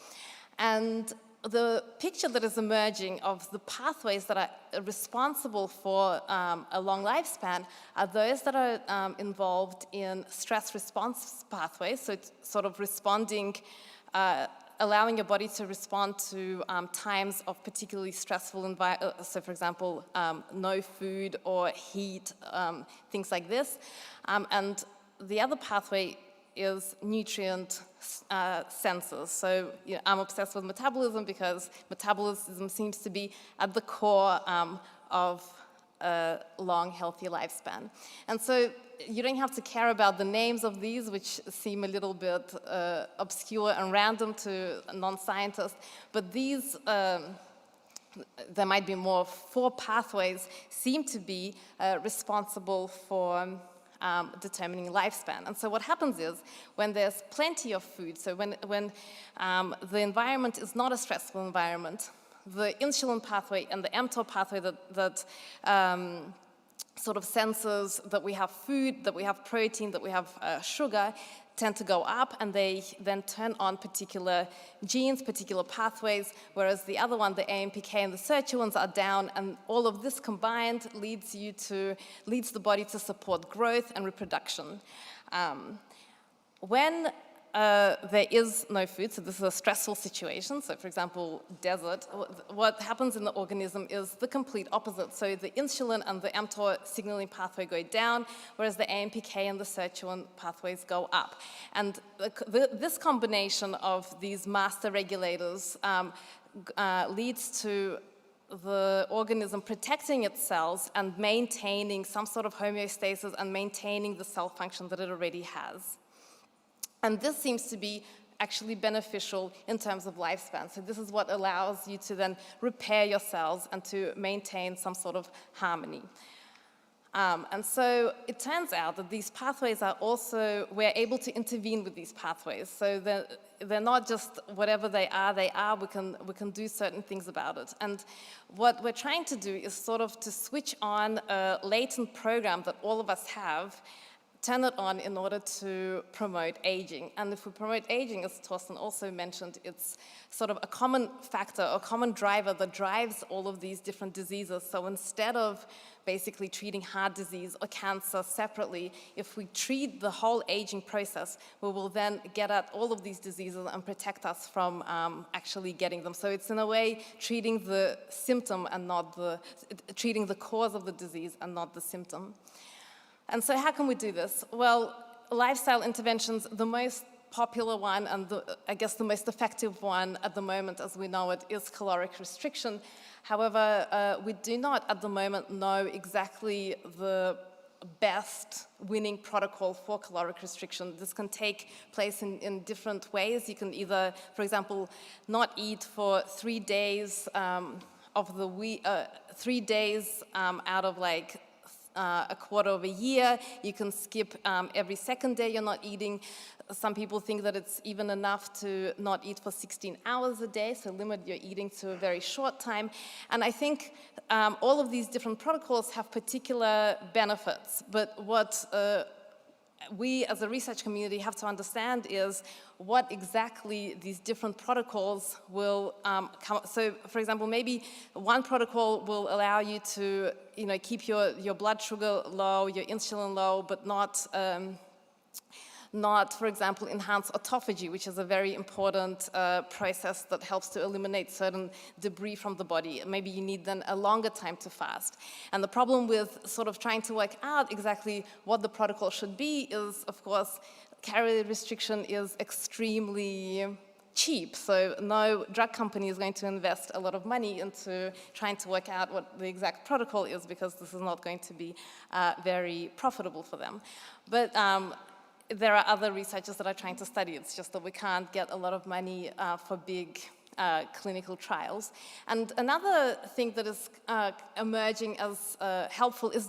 And the picture that is emerging of the pathways that are responsible for a long lifespan are those that are involved in stress response pathways, so it's sort of responding, allowing your body to respond to times of particularly stressful environment, so for example, no food or heat, things like this. And the other pathway is nutrient sensors. So I'm obsessed with metabolism because metabolism seems to be at the core of a long, healthy lifespan. And so you don't have to care about the names of these, which seem a little bit obscure and random to non-scientists, but these, there might be more, 4 pathways seem to be responsible for determining lifespan. And so what happens is, when there's plenty of food, so when the environment is not a stressful environment, the insulin pathway and the mTOR pathway that sort of senses that we have food, that we have protein, that we have sugar, tend to go up, and they then turn on particular genes, particular pathways, whereas the other one, the AMPK and the sirtuins, are down, and all of this combined leads the body to support growth and reproduction. When there is no food, so this is a stressful situation, so for example, desert, what happens in the organism is the complete opposite. So the insulin and the mTOR signaling pathway go down, whereas the AMPK and the sirtuin pathways go up. And this combination of these master regulators leads to the organism protecting its cells and maintaining some sort of homeostasis and maintaining the cell function that it already has. And this seems to be actually beneficial in terms of lifespan. So this is what allows you to then repair your cells and to maintain some sort of harmony. And so it turns out that these pathways are also, we're able to intervene with these pathways. So they're not just whatever they are, we can do certain things about it. And what we're trying to do is sort of to switch on a latent program that all of us have, turn it on in order to promote aging. And if we promote aging, as Thorsten also mentioned, it's sort of a common factor, a common driver that drives all of these different diseases. So instead of basically treating heart disease or cancer separately, if we treat the whole aging process, we will then get at all of these diseases and protect us from actually getting them. So it's in a way treating the symptom and not treating the cause of the disease and not the symptom. And so how can we do this? Well, lifestyle interventions, the most popular one and I guess the most effective one at the moment as we know it is caloric restriction. However, we do not at the moment know exactly the best winning protocol for caloric restriction. This can take place in different ways. You can either, for example, not eat for 3 days of the week, 3 days out of like a quarter of a year. You can skip every second day you're not eating. Some people think that it's even enough to not eat for 16 hours a day, so limit your eating to a very short time. And I think all of these different protocols have particular benefits, but what we as a research community have to understand is what exactly these different protocols will come. So, for example, maybe one protocol will allow you to, keep your blood sugar low, your insulin low, but not, for example, enhance autophagy, which is a very important process that helps to eliminate certain debris from the body. Maybe you need then a longer time to fast. And the problem with sort of trying to work out exactly what the protocol should be is, of course, calorie restriction is extremely cheap. So no drug company is going to invest a lot of money into trying to work out what the exact protocol is, because this is not going to be very profitable for them. But there are other researchers that are trying to study. It's just that we can't get a lot of money for big clinical trials. And another thing that is emerging as helpful is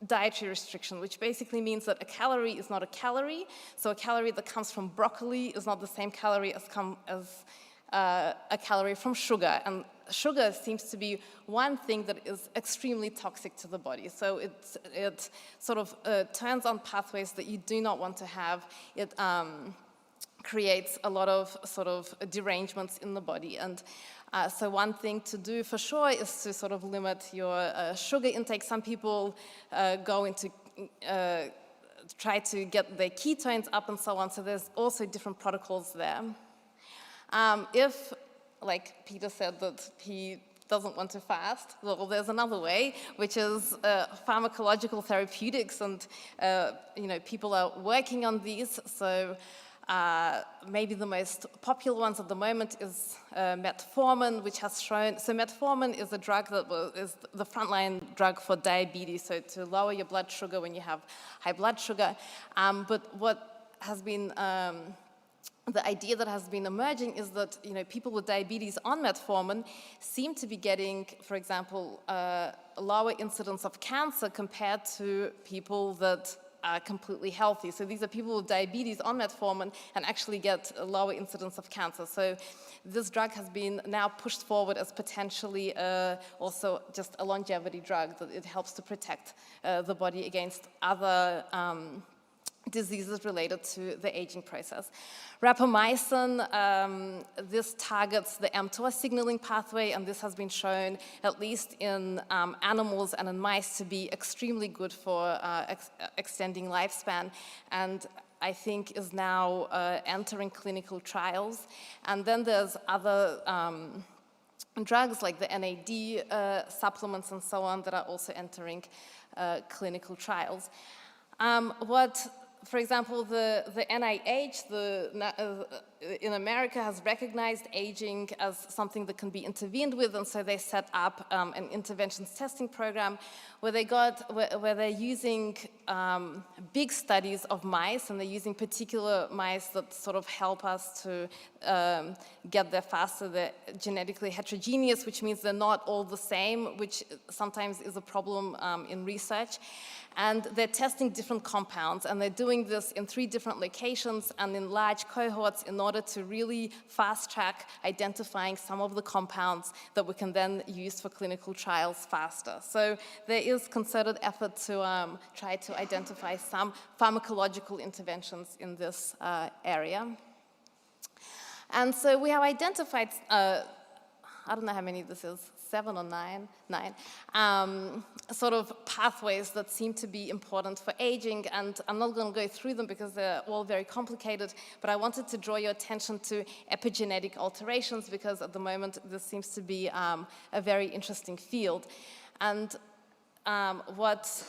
dietary restriction, which basically means that a calorie is not a calorie. So a calorie that comes from broccoli is not the same calorie as a calorie from sugar. And sugar seems to be one thing that is extremely toxic to the body. So it sort of turns on pathways that you do not want to have. It creates a lot of sort of derangements in the body. And so one thing to do for sure is to sort of limit your sugar intake. Some people go into try to get their ketones up and so on. So there's also different protocols there. If, like Peter said, that he doesn't want to fast. Well, there's another way, which is pharmacological therapeutics, and people are working on these. So maybe the most popular ones at the moment is metformin, which has shown. So metformin is a drug that is the frontline drug for diabetes, so to lower your blood sugar when you have high blood sugar. But what has been the idea that has been emerging is that people with diabetes on metformin seem to be getting, for example, a lower incidence of cancer compared to people that are completely healthy. So these are people with diabetes on metformin and actually get a lower incidence of cancer. So this drug has been now pushed forward as potentially also just a longevity drug, that it helps to protect the body against other diseases related to the aging process. Rapamycin, this targets the mTOR signaling pathway, and this has been shown, at least in animals and in mice, to be extremely good for extending lifespan, and I think is now entering clinical trials. And then there's other drugs like the NAD supplements and so on that are also entering clinical trials. For example, the NIH in America has recognized aging as something that can be intervened with, and so they set up an interventions testing program where they're using big studies of mice, and they're using particular mice that sort of help us to get there faster. They're genetically heterogeneous, which means they're not all the same, which sometimes is a problem in research. And they're testing different compounds, and they're doing this in 3 different locations and in large cohorts in order to really fast-track identifying some of the compounds that we can then use for clinical trials faster. So there is concerted effort to try to identify some pharmacological interventions in this area. And so we have identified, I don't know how many this is, 7 or 9, sort of pathways that seem to be important for aging, and I'm not going to go through them because they're all very complicated, but I wanted to draw your attention to epigenetic alterations, because at the moment this seems to be a very interesting field. And what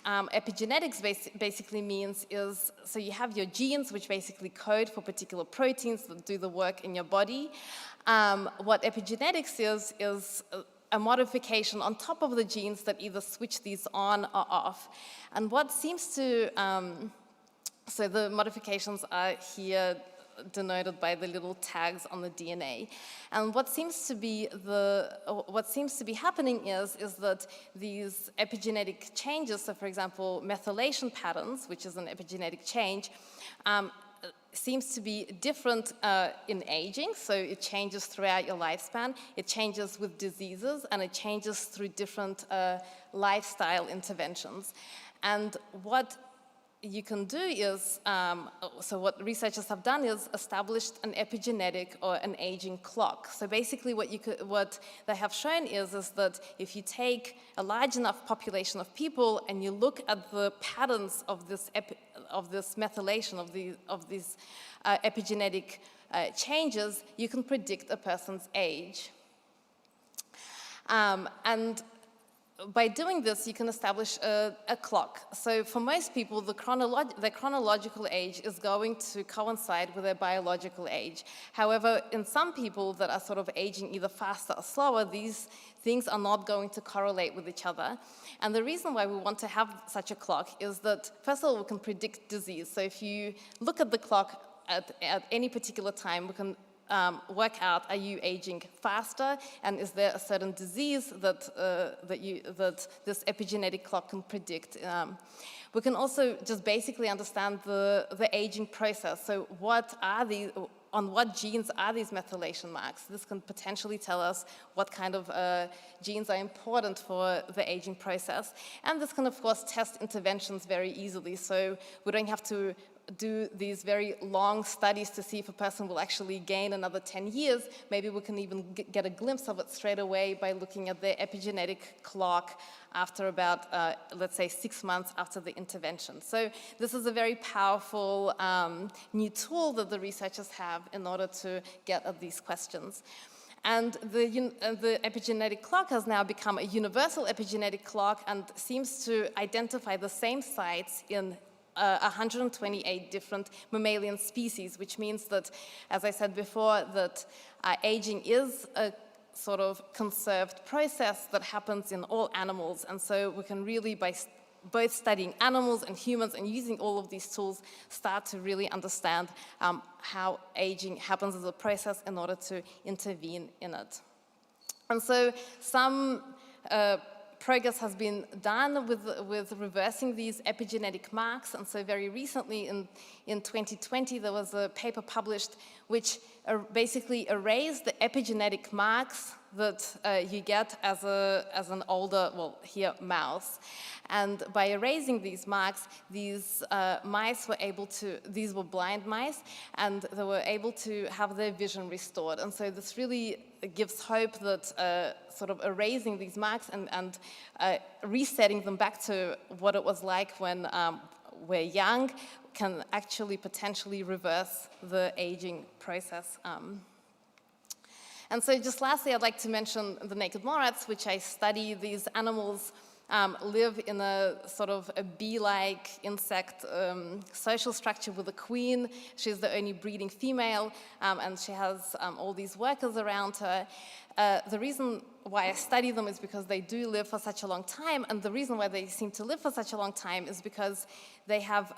epigenetics basically means is, so you have your genes, which basically code for particular proteins that do the work in your body. What epigenetics is a modification on top of the genes that either switch these on or off. And what seems to, so the modifications are here denoted by the little tags on the DNA. And what seems to be happening is that these epigenetic changes, so for example, methylation patterns, which is an epigenetic change, seems to be different in aging, so it changes throughout your lifespan, it changes with diseases, and it changes through different lifestyle interventions. And what you can do is, so what researchers have done is established an epigenetic or an aging clock. So basically what they have shown is that if you take a large enough population of people and you look at the patterns of this methylation, of these epigenetic changes, you can predict a person's age. And by doing this, you can establish a clock. So for most people, their chronological age is going to coincide with their biological age. However, in some people that are sort of aging either faster or slower, these things are not going to correlate with each other. And the reason why we want to have such a clock is that, first of all, we can predict disease. So if you look at the clock at any particular time, we can work out, are you aging faster, and is there a certain disease that this epigenetic clock can predict. We can also just basically understand the aging process. So on what genes are these methylation marks? This can potentially tell us what kind of genes are important for the aging process. And this can, of course, test interventions very easily. So we don't have to do these very long studies to see if a person will actually gain another 10 years. Maybe we can even get a glimpse of it straight away by looking at the epigenetic clock after about, let's say, 6 months after the intervention. So this is a very powerful new tool that the researchers have in order to get at these questions. And the epigenetic clock has now become a universal epigenetic clock and seems to identify the same sites in 128 different mammalian species, which means that, as I said before, that aging is a sort of conserved process that happens in all animals. And so we can really, by both studying animals and humans and using all of these tools, start to really understand how aging happens as a process in order to intervene in it. And so some progress has been done with reversing these epigenetic marks. And so very recently in 2020, there was a paper published which basically erased the epigenetic marks that you get as an older, well, here, mouse. And by erasing these marks, these mice were able to, these were blind mice, and they were able to have their vision restored. And so this really gives hope that sort of erasing these marks and resetting them back to what it was like when we're young can actually potentially reverse the aging process. And so just lastly, I'd like to mention the naked mole rats, which I study. These animals live in a sort of a bee-like insect social structure with a queen. She's the only breeding female, and she has all these workers around her. The reason why I study them is because they do live for such a long time, and the reason why they seem to live for such a long time is because they have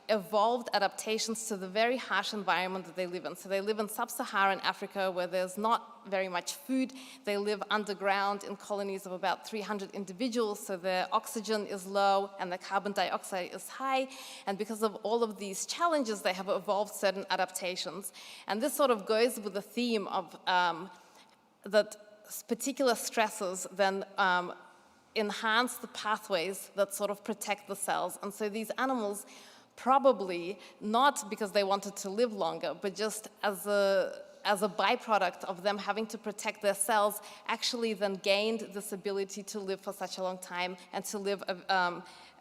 evolved adaptations to the very harsh environment that they live in. So they live in sub-Saharan Africa where there's not very much food. They live underground in colonies of about 300 individuals, so their oxygen is low and the carbon dioxide is high. And because of all of these challenges, they have evolved certain adaptations. And this sort of goes with the theme of that particular stresses then enhance the pathways that sort of protect the cells. And so these animals, probably not because they wanted to live longer, but just as a byproduct of them having to protect their cells, actually then gained this ability to live for such a long time and to live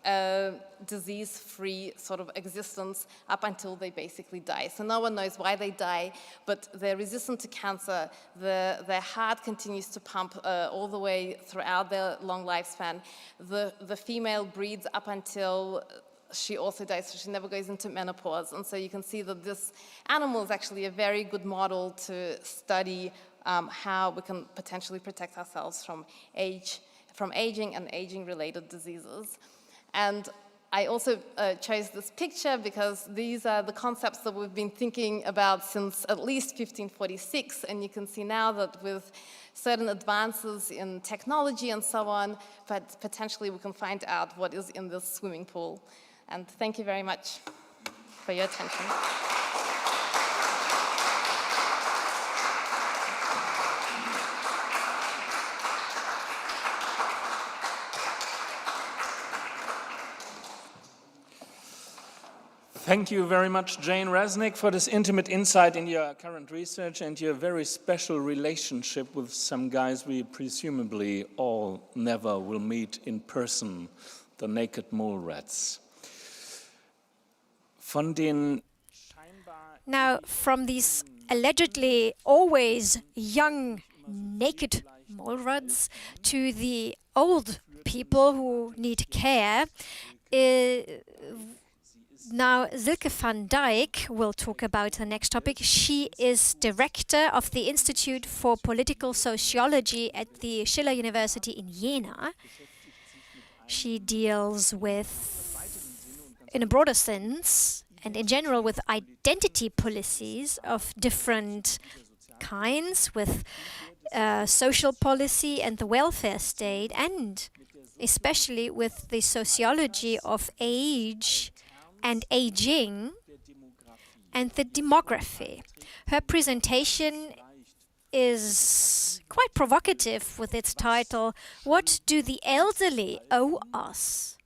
a disease-free sort of existence up until they basically die. So no one knows why they die, but they're resistant to cancer. Their heart continues to pump all the way throughout their long lifespan. The female breeds up until she also dies, so she never goes into menopause. And so you can see that this animal is actually a very good model to study how we can potentially protect ourselves from aging and aging-related diseases. And I also chose this picture because these are the concepts that we've been thinking about since at least 1546. And you can see now that with certain advances in technology and so on, but potentially we can find out what is in this swimming pool. And thank you very much for your attention. Thank you very much, Jane Reznick, for this intimate insight in your current research and your very special relationship with some guys we presumably all never will meet in person, the naked mole rats. Now, from these allegedly always young, naked mole rats to the old people who need care, now Silke van Dyk will talk about the next topic. She is director of the Institute for Political Sociology at the Schiller University in Jena. She deals with, in a broader sense, and in general with identity policies of different kinds, with social policy and the welfare state, and especially with the sociology of age and aging and the demography. Her presentation is quite provocative with its title, "What do the elderly owe us?"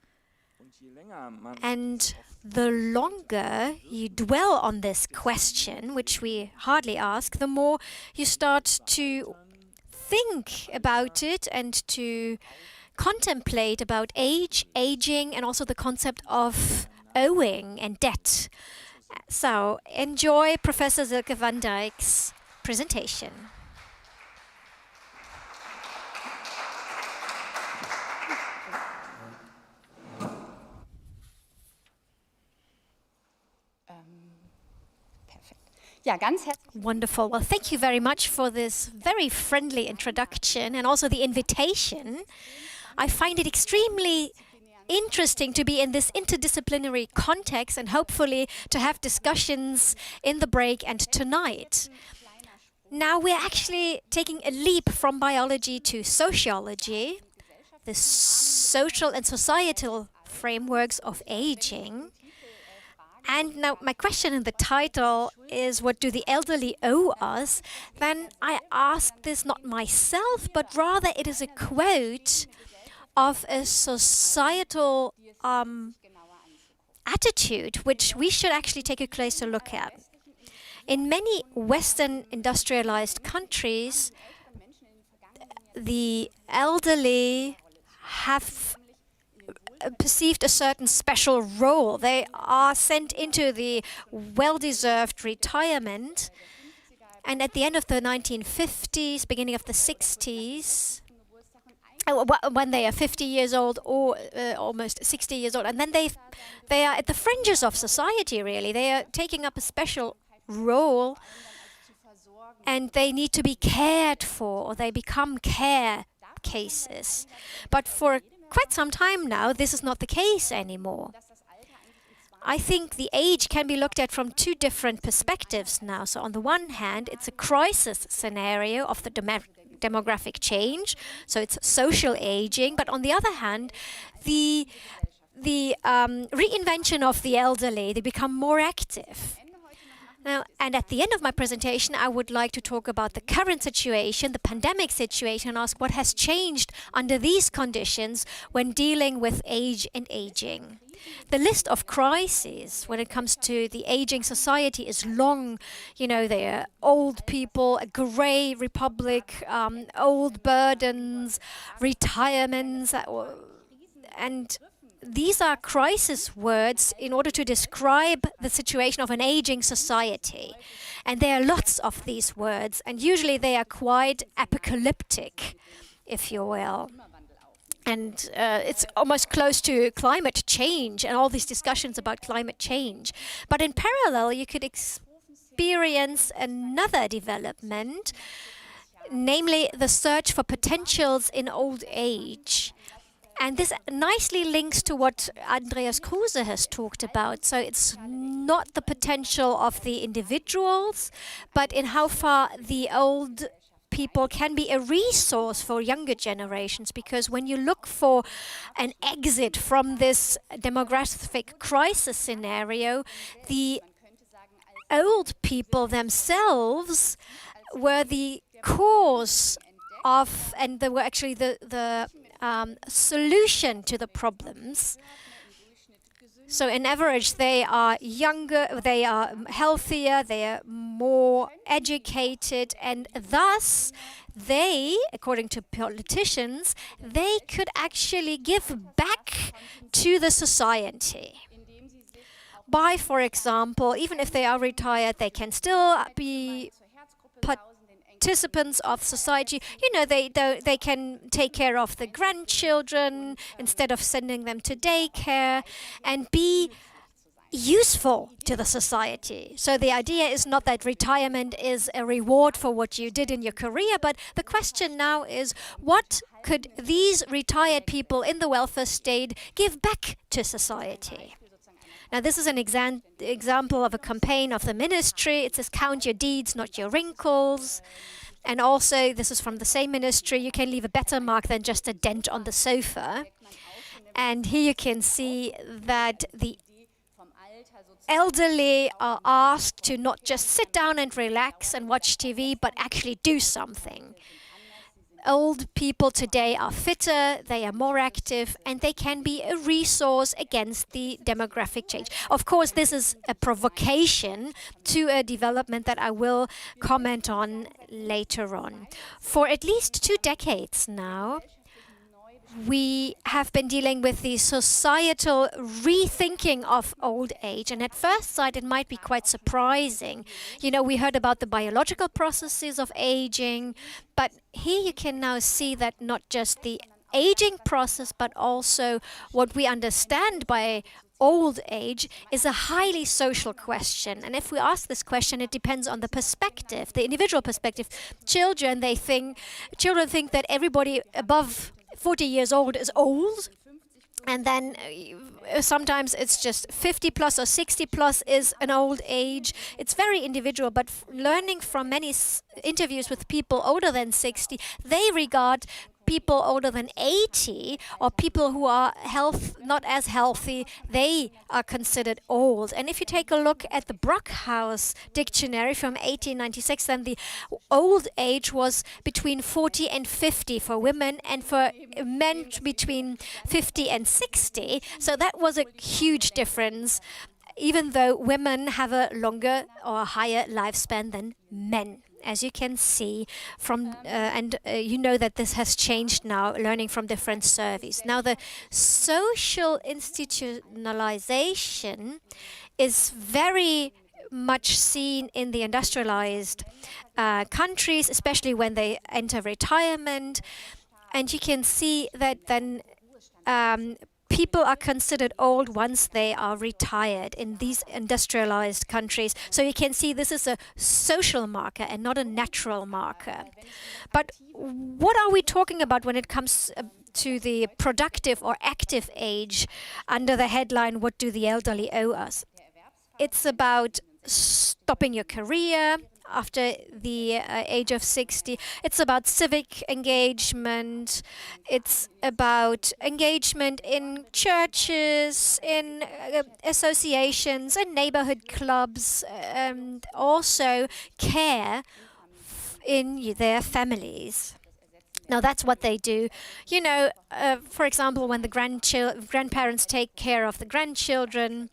And the longer you dwell on this question, which we hardly ask, the more you start to think about it and to contemplate about age, aging, and also the concept of owing and debt. So enjoy Professor Silke van Dyk's presentation. Wonderful. Well, thank you very much for this very friendly introduction and also the invitation. I find it extremely interesting to be in this interdisciplinary context and hopefully to have discussions in the break and tonight. Now we're actually taking a leap from biology to sociology, the social and societal frameworks of aging. And now my question in the title is, what do the elderly owe us? Then I ask this not myself, but rather it is a quote of a societal attitude, which we should actually take a closer look at. In many Western industrialized countries, the elderly have perceived a certain special role. They are sent into the well-deserved retirement. And at the end of the 1950s, beginning of the 60s, when they are 50 years old or almost 60 years old, and then they are at the fringes of society, really. They are taking up a special role, and they need to be cared for, or they become care cases. But for quite some time now, this is not the case anymore. I think the age can be looked at from two different perspectives now. So on the one hand, it's a crisis scenario of the demographic change, so it's social aging. But on the other hand, the reinvention of the elderly, they become more active. Now, and at the end of my presentation, I would like to talk about the current situation, the pandemic situation, and ask what has changed under these conditions when dealing with age and aging. The list of crises when it comes to the aging society is long. You know, there are old people, a grey republic, old burdens, retirements, and these are crisis words in order to describe the situation of an aging society. And there are lots of these words, and usually they are quite apocalyptic, if you will. And it's almost close to climate change and all these discussions about climate change. But in parallel, you could experience another development, namely the search for potentials in old age. And this nicely links to what Andreas Kruse has talked about. So it's not the potential of the individuals, but in how far the old people can be a resource for younger generations. Because when you look for an exit from this demographic crisis scenario, the old people themselves were the cause of, and they were actually the solution to the problems. So in average, they are younger, they are healthier, they are more educated, and thus they, according to politicians, they could actually give back to the society. By, for example, even if they are retired, they can still be participants of society. You know, they can take care of the grandchildren instead of sending them to daycare and be useful to the society. So the idea is not that retirement is a reward for what you did in your career, but the question now is, what could these retired people in the welfare state give back to society? Now, this is an example of a campaign of the ministry. It says, count your deeds, not your wrinkles. And also, this is from the same ministry, you can leave a better mark than just a dent on the sofa. And here you can see that the elderly are asked to not just sit down and relax and watch TV, but actually do something. Old people today are fitter, they are more active, and they can be a resource against the demographic change. Of course, this is a provocation to a development that I will comment on later on. For at least 2 decades now, we have been dealing with the societal rethinking of old age. And at first sight, it might be quite surprising. You know, we heard about the biological processes of aging, but here you can now see that not just the aging process, but also what we understand by old age is a highly social question. And if we ask this question, it depends on the perspective, the individual perspective. Children think that everybody above 40 years old is old. And then sometimes it's just 50 plus or 60 plus is an old age. It's very individual, but learning from many interviews with people older than 60, they regard people older than 80 or people who are not as healthy, they are considered old. And if you take a look at the Brockhaus dictionary from 1896, then the old age was between 40 and 50 for women, and for men between 50 and 60. So that was a huge difference, even though women have a longer or higher lifespan than men, as you can see from, you know that this has changed now, learning from different surveys. Now, the social institutionalization is very much seen in the industrialized countries, especially when they enter retirement. And you can see that then people are considered old once they are retired in these industrialized countries. So you can see this is a social marker and not a natural marker. But what are we talking about when it comes to the productive or active age under the headline, "What do the elderly owe us?" It's about stopping your career after the age of 60. It's about civic engagement. It's about engagement in churches, in associations, and neighborhood clubs, and also care in their families. Now, that's what they do. You know, for example, when the grandparents take care of the grandchildren,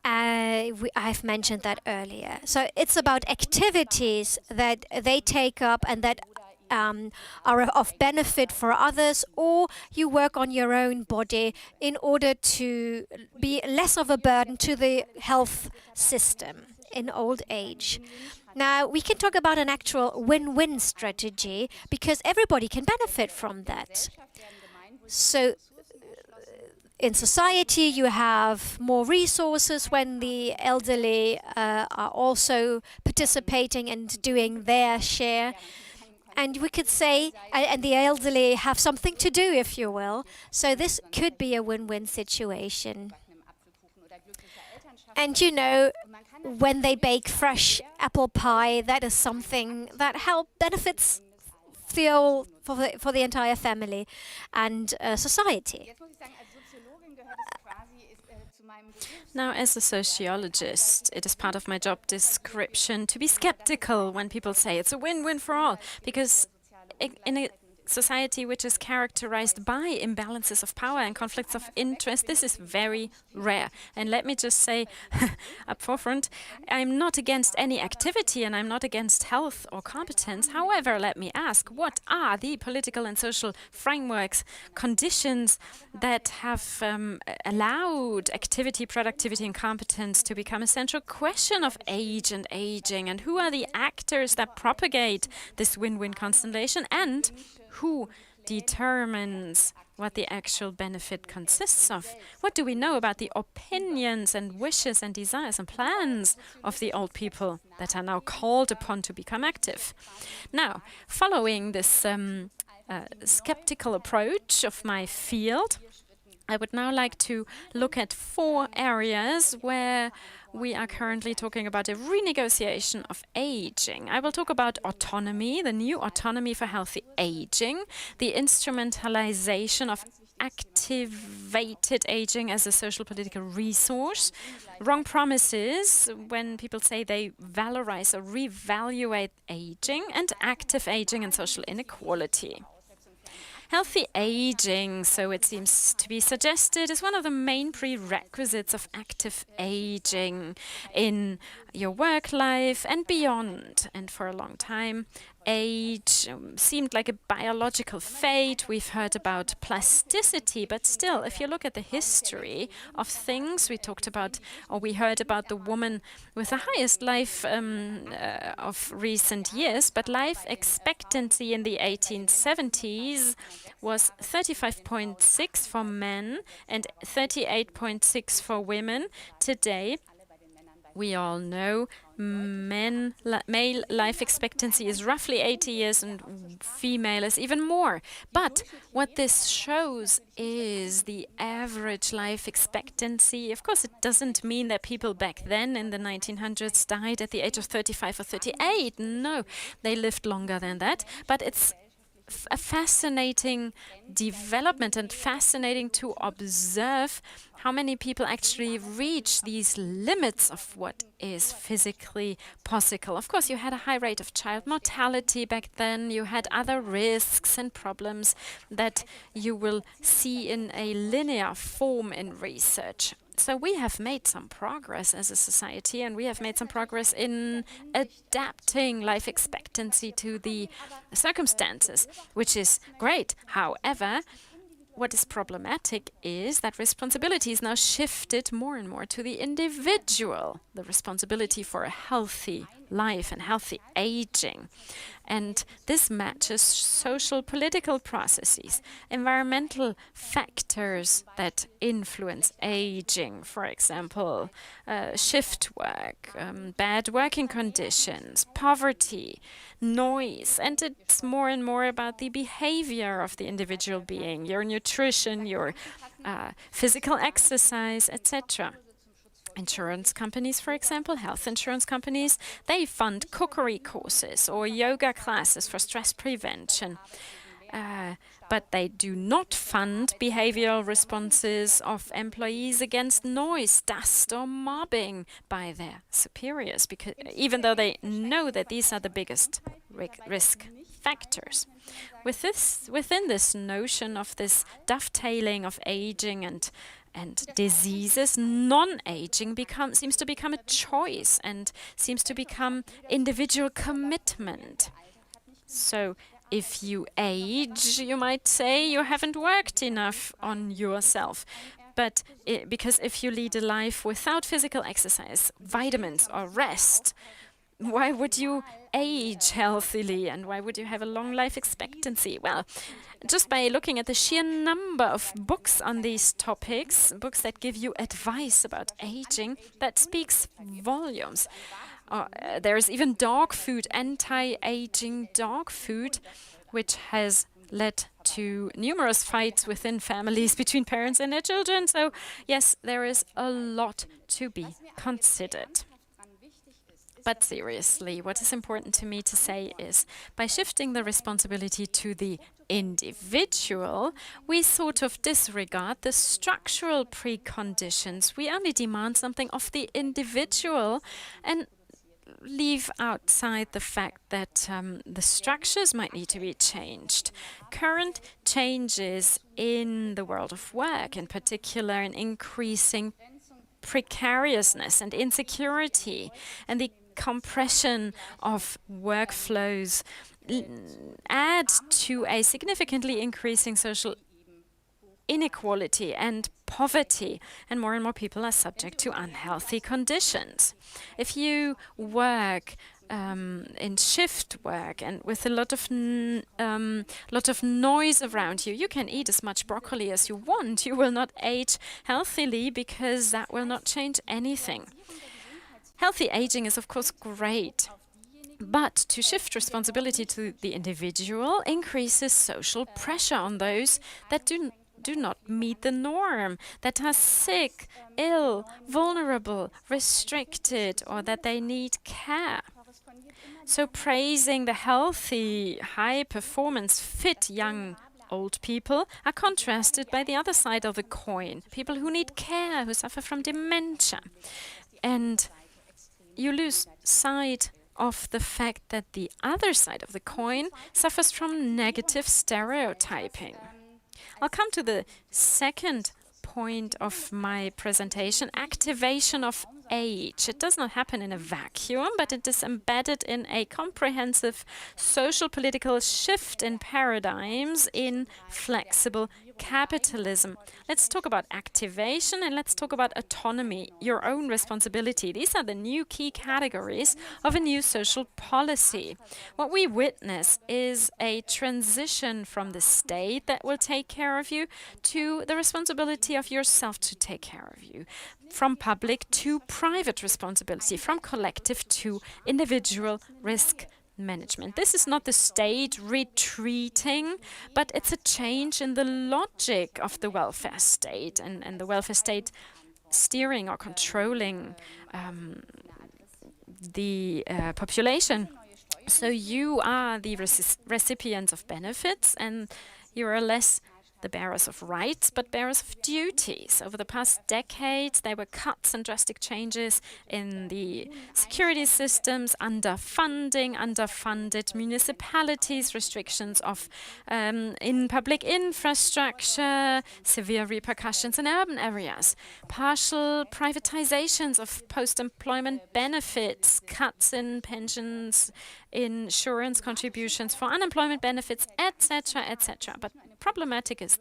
I've mentioned that earlier. So it's about activities that they take up and that are of benefit for others, or you work on your own body in order to be less of a burden to the health system in old age. Now, we can talk about an actual win-win strategy because everybody can benefit from that. So in society, you have more resources when the elderly are also participating and doing their share. And we could say, and the elderly have something to do, if you will. So this could be a win-win situation. And you know, when they bake fresh apple pie, that is something that benefits for the entire family and society. Now, as a sociologist, it is part of my job description to be skeptical when people say it's a win-win for all, because in a society which is characterized by imbalances of power and conflicts of interest, this is very rare. And let me just say up forefront, I'm not against any activity and I'm not against health or competence. However, let me ask, what are the political and social frameworks, conditions that have allowed activity, productivity and competence to become a central question of age and aging? And who are the actors that propagate this win-win constellation? And who determines what the actual benefit consists of? What do we know about the opinions and wishes and desires and plans of the old people that are now called upon to become active? Now, following this skeptical approach of my field, I would now like to look at 4 areas where we are currently talking about a renegotiation of aging. I will talk about autonomy, the new autonomy for healthy aging, the instrumentalization of activated aging as a social political resource, wrong promises when people say they valorize or reevaluate aging, and active aging and social inequality. Healthy aging, so it seems to be suggested, is one of the main prerequisites of active aging in your work life and beyond. And for a long time, age seemed like a biological fate. We've heard about plasticity, but still, if you look at the history of things, we heard about the woman with the highest life of recent years, but life expectancy in the 1870s was 35.6 for men and 38.6 for women. Today, we all know male life expectancy is roughly 80 years and female is even more. But what this shows is the average life expectancy. Of course, it doesn't mean that people back then in the 1900s died at the age of 35 or 38. No, they lived longer than that. But it's a fascinating development and fascinating to observe how many people actually reach these limits of what is physically possible. Of course, you had a high rate of child mortality back then. You had other risks and problems that you will see in a linear form in research. So we have made some progress as a society, and we have made some progress in adapting life expectancy to the circumstances, which is great. However, what is problematic is that responsibility is now shifted more and more to the individual, the responsibility for a healthy life and healthy aging. And this matches social political processes, environmental factors that influence aging, for example, shift work, bad working conditions, poverty, noise, and it's more and more about the behavior of the individual being, your nutrition, your physical exercise, etc. Insurance companies, for example, health insurance companies, they fund cookery courses or yoga classes for stress prevention. But they do not fund behavioral responses of employees against noise, dust, or mobbing by their superiors, because even though they know that these are the biggest risk factors. Within this notion of this dovetailing of aging and diseases, non-aging seems to become a choice and seems to become individual commitment. So if you age, you might say you haven't worked enough on yourself. But because if you lead a life without physical exercise, vitamins, or rest, why would you age healthily and why would you have a long life expectancy? Well, just by looking at the sheer number of books on these topics, books that give you advice about aging, that speaks volumes. There is even dog food, anti-aging dog food, which has led to numerous fights within families between parents and their children. So yes, there is a lot to be considered. But seriously, what is important to me to say is, by shifting the responsibility to the individual, we sort of disregard the structural preconditions. We only demand something of the individual and leave outside the fact that the structures might need to be changed. Current changes in the world of work, in particular, an increasing precariousness and insecurity, and the compression of workflows add to a significantly increasing social inequality and poverty, and more people are subject to unhealthy conditions. If you work in shift work and with a lot of noise around you, you can eat as much broccoli as you want. You will not age healthily because that will not change anything. Healthy aging is, of course, great, but to shift responsibility to the individual increases social pressure on those that do not meet the norm, that are sick, ill, vulnerable, restricted, or that they need care. So praising the healthy, high-performance, fit young old people are contrasted by the other side of the coin, people who need care, who suffer from dementia. And you lose sight of the fact that the other side of the coin suffers from negative stereotyping. I'll come to the second point of my presentation, activation of age. It does not happen in a vacuum, but it is embedded in a comprehensive social political shift in paradigms in flexible capitalism. Let's talk about activation and let's talk about autonomy, your own responsibility. These are the new key categories of a new social policy. What we witness is a transition from the state that will take care of you to the responsibility of yourself to take care of you. From public to private responsibility, from collective to individual risk management. This is not the state retreating, but it's a change in the logic of the welfare state and the welfare state steering or controlling the population. So you are the recipients of benefits and you are less the bearers of rights, but bearers of duties. Over the past decades, there were cuts and drastic changes in the security systems, underfunded municipalities, restrictions of in public infrastructure, severe repercussions in urban areas, partial privatizations of post-employment benefits, cuts in pensions, insurance contributions for unemployment benefits, etc., etc. But problematic is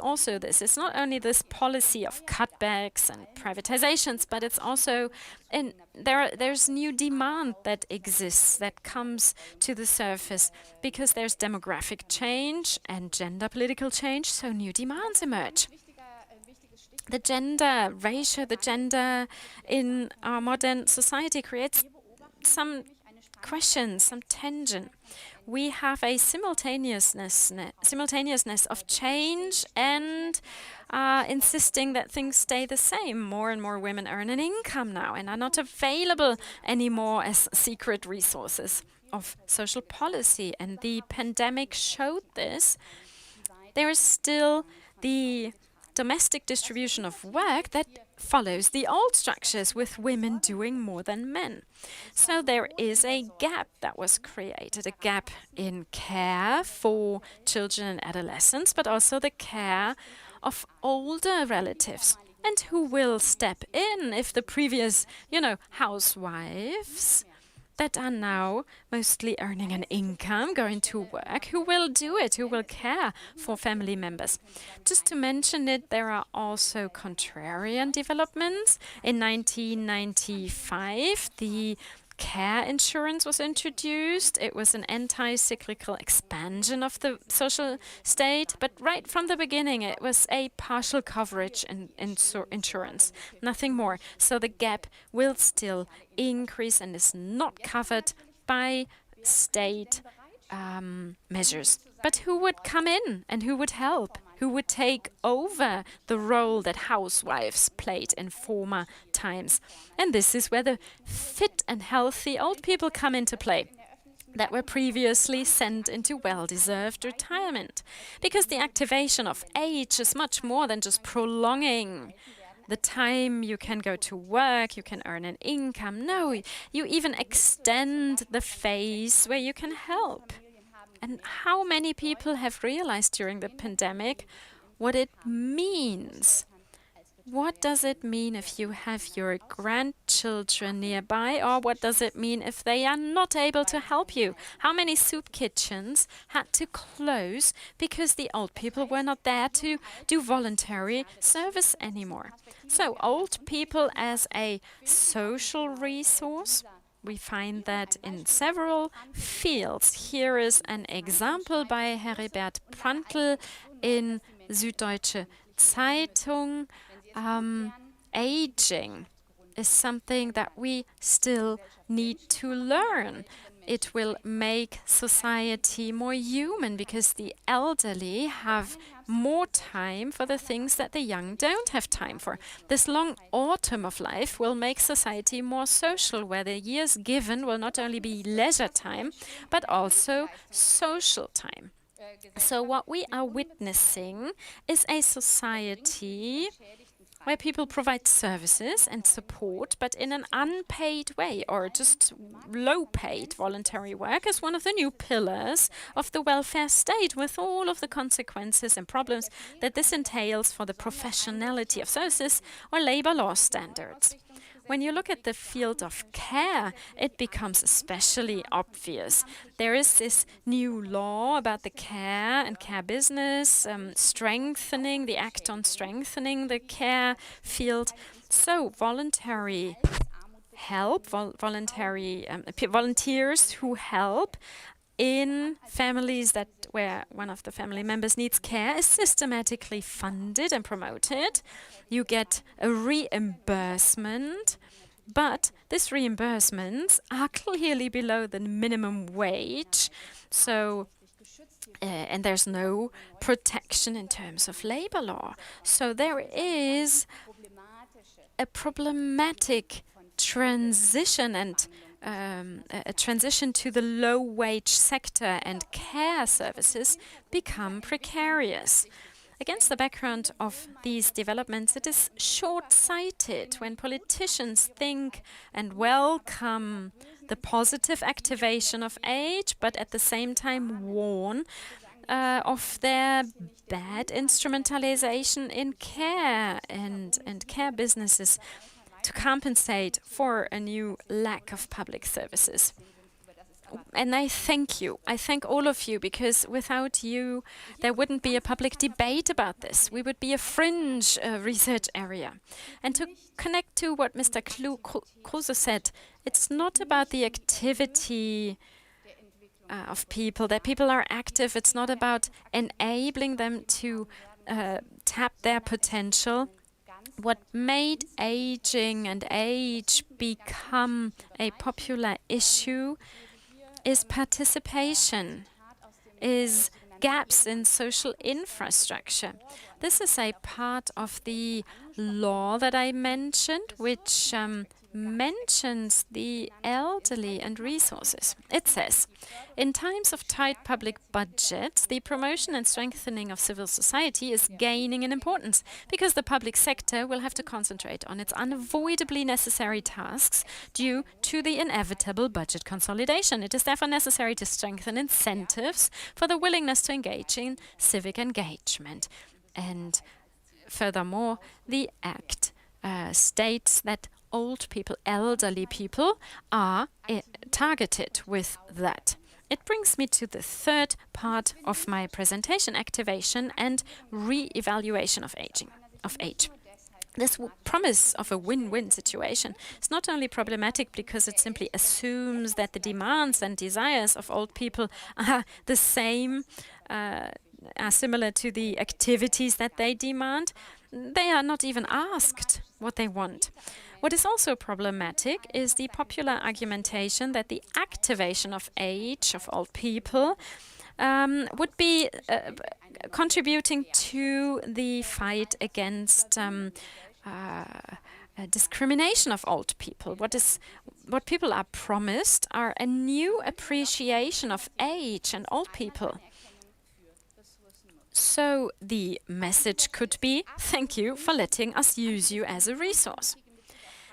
also this. It's not only this policy of cutbacks and privatizations, but it's also there's new demand that exists, that comes to the surface because there's demographic change and gender political change, so new demands emerge. The gender ratio, the gender in our modern society creates some questions, some tension. We have a simultaneousness of change and insisting that things stay the same. More and more women earn an income now and are not available anymore as secret resources of social policy. And the pandemic showed this. There is still the domestic distribution of work that follows the old structures with women doing more than men. So there is a gap that was created, a gap in care for children and adolescents, but also the care of older relatives. And who will step in if the previous, housewives that are now mostly earning an income, going to work, who will do it, who will care for family members. Just to mention it, there are also contrarian developments. In 1995, the care insurance was introduced. It was an anti-cyclical expansion of the social state, but right from the beginning it was a partial coverage in insurance, nothing more. So the gap will still increase and is not covered by state measures. But who would come in and who would help? Who would take over the role that housewives played in former times? And this is where the fit and healthy old people come into play that were previously sent into well-deserved retirement. Because the activation of age is much more than just prolonging the time you can go to work, you can earn an income. No, you even extend the phase where you can help. And how many people have realized during the pandemic what it means? What does it mean if you have your grandchildren nearby, or what does it mean if they are not able to help you? How many soup kitchens had to close because the old people were not there to do voluntary service anymore? So old people as a social resource, we find that in several fields. Here is an example by Heribert Prantl in Süddeutsche Zeitung. Aging is something that we still need to learn. It will make society more human because the elderly have more time for the things that the young don't have time for. This long autumn of life will make society more social, where the years given will not only be leisure time, but also social time. So what we are witnessing is a society where people provide services and support, but in an unpaid way, or just low-paid voluntary work as one of the new pillars of the welfare state, with all of the consequences and problems that this entails for the professionality of services or labor law standards. When you look at the field of care, it becomes especially obvious. There is this new law about the care and care business, strengthening the act on strengthening the care field. So voluntary help, volunteers who help in families where one of the family members needs care is systematically funded and promoted. You get a reimbursement, but these reimbursements are clearly below the minimum wage. So, and there's no protection in terms of labor law. So there is a problematic transition and a transition to the low-wage sector, and care services become precarious. Against the background of these developments, it is short-sighted when politicians think and welcome the positive activation of age, but at the same time warn of their bad instrumentalization in care and care businesses to compensate for a new lack of public services. And I thank you. I thank all of you, because without you, there wouldn't be a public debate about this. We would be a fringe research area. And to connect to what Mr. Kruse said, it's not about the activity of people, that people are active. It's not about enabling them to tap their potential. What made aging and age become a popular issue is participation, is gaps in social infrastructure. This is a part of the law that I mentioned, which mentions the elderly and resources. It says, in times of tight public budgets, the promotion and strengthening of civil society is gaining in importance, because the public sector will have to concentrate on its unavoidably necessary tasks due to the inevitable budget consolidation. It is therefore necessary to strengthen incentives for the willingness to engage in civic engagement. And furthermore, the Act states that old people, elderly people, are targeted with that. It brings me to the third part of my presentation: activation and re-evaluation of age. This promise of a win-win situation is not only problematic because it simply assumes that the demands and desires of old people are the same, are similar to the activities that they demand. They are not even asked what they want. What is also problematic is the popular argumentation that the activation of age of old people would be contributing to the fight against discrimination of old people. What people are promised are a new appreciation of age and old people. So the message could be, thank you for letting us use you as a resource.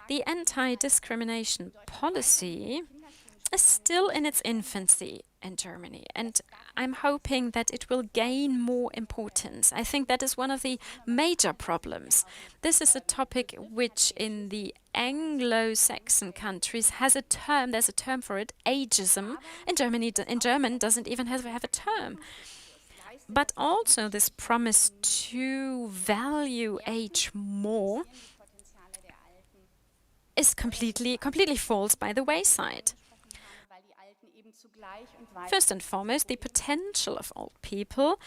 The anti-discrimination policy is still in its infancy in Germany, and I'm hoping that it will gain more importance. I think that is one of the major problems. This is a topic which in the Anglo-Saxon countries has a term, there's a term for it, ageism. In German doesn't even have a term. But also this promise to value age more is completely falls by the wayside. First and foremost, the potential of old people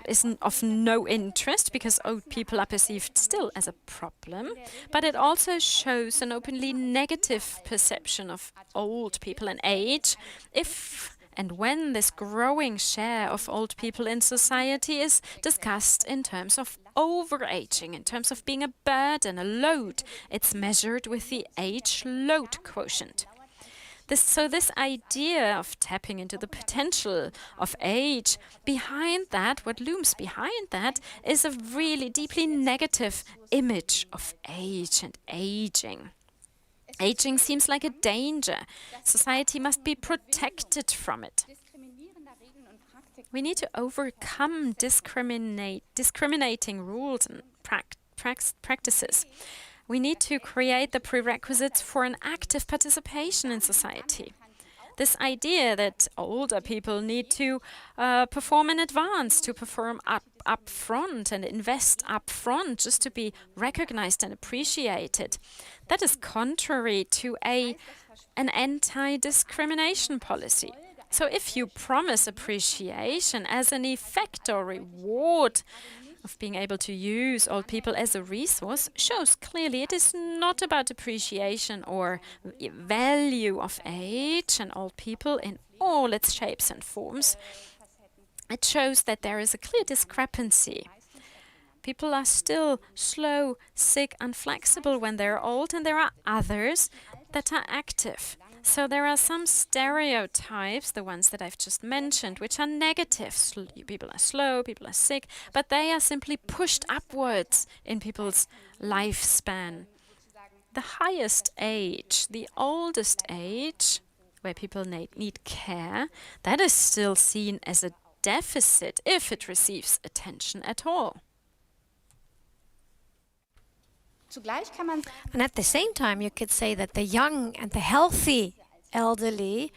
is of no interest, because old people are perceived still as a problem, but it also shows an openly negative perception of old people and age if and when this growing share of old people in society is discussed in terms of overaging, in terms of being a burden, a load. It's measured with the age load quotient. This idea of tapping into the potential of age, behind that, what looms behind that, is a really deeply negative image of age and aging. Aging seems like a danger. Society must be protected from it. We need to overcome discriminating rules and practices. We need to create the prerequisites for an active participation in society. This idea that older people need to perform in advance, to perform up front and invest up front just to be recognized and appreciated, that is contrary to an anti-discrimination policy. So if you promise appreciation as an effect or reward of being able to use old people as a resource, shows clearly it is not about appreciation or value of age and old people in all its shapes and forms. It shows that there is a clear discrepancy. People are still slow, sick, unflexible when they're old, and there are others that are active. So there are some stereotypes, the ones that I've just mentioned, which are negative. People are slow, people are sick, but they are simply pushed upwards in people's lifespan. The highest age, the oldest age, where people need care, that is still seen as a deficit if it receives attention at all. And at the same time, you could say that the young and the healthy elderly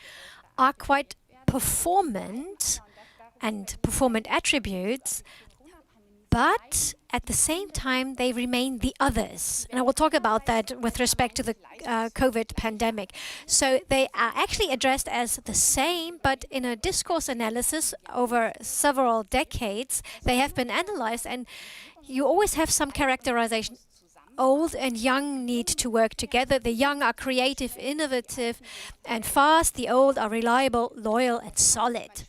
are quite performant and performant attributes, but at the same time, they remain the others. And I will talk about that with respect to the COVID pandemic. So they are actually addressed as the same, but in a discourse analysis over several decades, they have been analyzed, and you always have some characterization. Old and young need to work together. The young are creative, innovative, and fast. The old are reliable, loyal, and solid.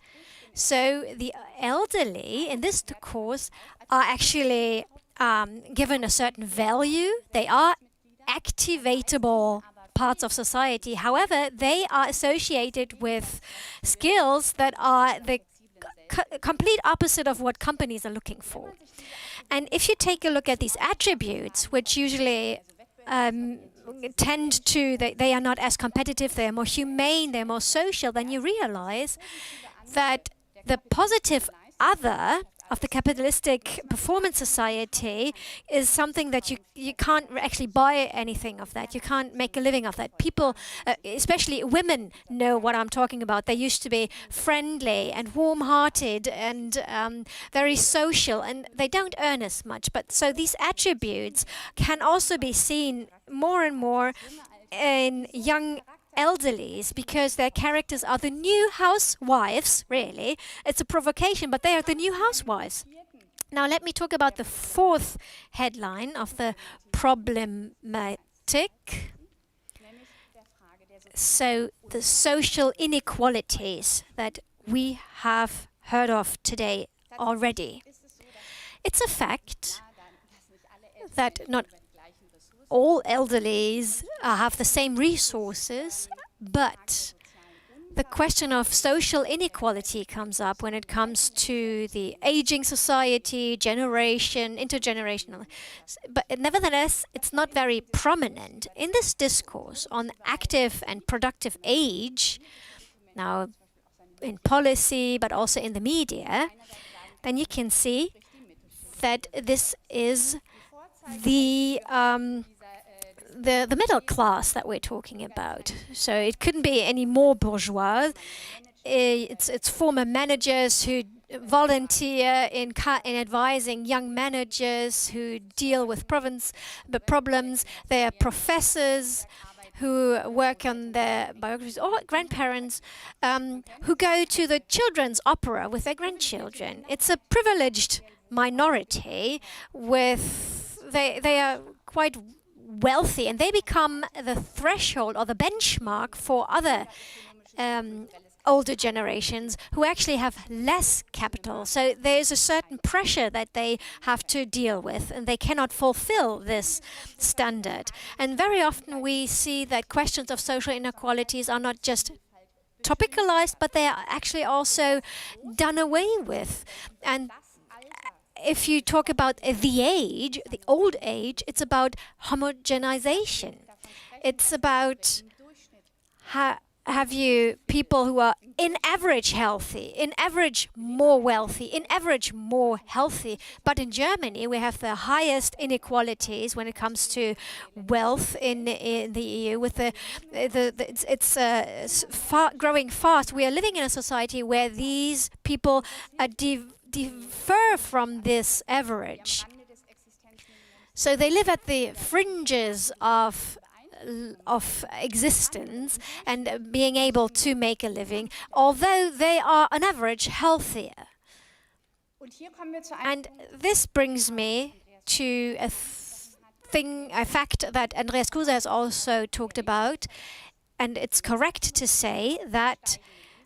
So the elderly in this course are actually given a certain value. They are activatable parts of society. However, they are associated with skills that are the complete opposite of what companies are looking for. And if you take a look at these attributes, which usually tend to, they are not as competitive, they are more humane, they're more social, then you realize that the positive other of the capitalistic performance society is something that you can't actually buy anything of that. You can't make a living of that. People, especially women, know what I'm talking about. They used to be friendly and warm-hearted and very social, and they don't earn as much. But so these attributes can also be seen more and more in young elderlies, because their characters are the new housewives, really. It's a provocation, but they are the new housewives. Now let me talk about the fourth headline of the problematic. So the social inequalities that we have heard of today already. It's a fact that not all elderlies have the same resources, but the question of social inequality comes up when it comes to the aging society, generation, intergenerational. But nevertheless, it's not very prominent. In this discourse on active and productive age, now in policy, but also in the media, then you can see that this is the middle class that we're talking about. So it couldn't be any more bourgeois. It's former managers who volunteer in advising young managers who deal with problems. They are professors who work on their biographies, or grandparents who go to the children's opera with their grandchildren. It's a privileged minority they are quite wealthy, and they become the threshold or the benchmark for other older generations who actually have less capital. So there's a certain pressure that they have to deal with, and they cannot fulfill this standard. And very often we see that questions of social inequalities are not just topicalized, but they are actually also done away with. And if you talk about the age, the old age, it's about homogenization. It's about have you people who are in average healthy, in average more wealthy, in average more healthy. But in Germany, we have the highest inequalities when it comes to wealth in the EU. With it's growing fast. We are living in a society where these people differ from this average. So they live at the fringes of existence and being able to make a living, although they are on average healthier. And this brings me to a fact that Andreas Kruse has also talked about, and it's correct to say that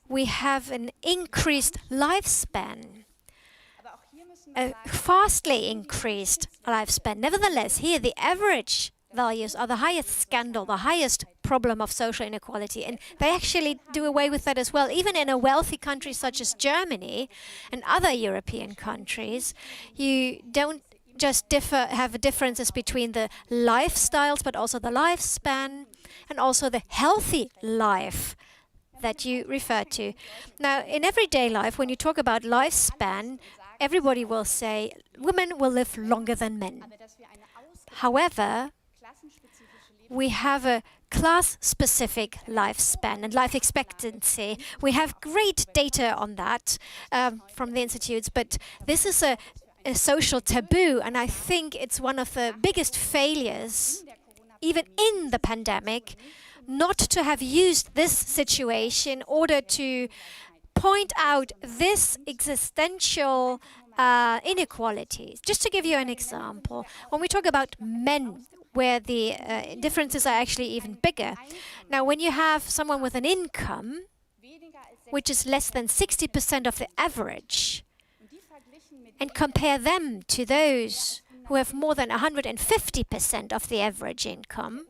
we have an increased lifespan. A vastly increased lifespan. Nevertheless, here the average values are the highest scandal, the highest problem of social inequality, and they actually do away with that as well. Even in a wealthy country such as Germany and other European countries, you don't just have differences between the lifestyles, but also the lifespan and also the healthy life that you refer to. Now, in everyday life, when you talk about lifespan, everybody will say women will live longer than men. However, we have a class-specific lifespan and life expectancy. We have great data on that from the institutes, but this is a social taboo, and I think it's one of the biggest failures, even in the pandemic, not to have used this situation in order to point out this existential inequalities. Just to give you an example, when we talk about men, where the differences are actually even bigger. Now, when you have someone with an income which is less than 60% of the average, and compare them to those who have more than 150% of the average income,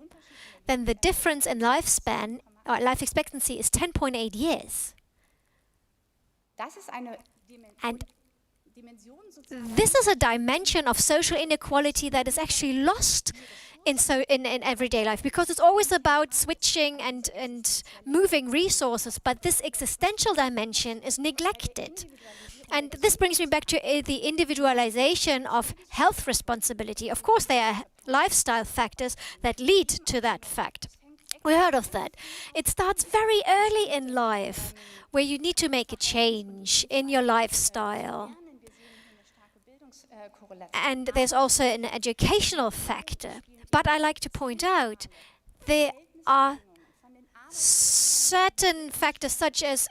then the difference in lifespan, or life expectancy, is 10.8 years. And this is a dimension of social inequality that is actually lost in everyday life, because it's always about switching and moving resources, but this existential dimension is neglected. And this brings me back to the individualization of health responsibility. Of course, there are lifestyle factors that lead to that fact. We heard of that. It starts very early in life, where you need to make a change in your lifestyle. And there's also an educational factor. But I like to point out there are certain factors such as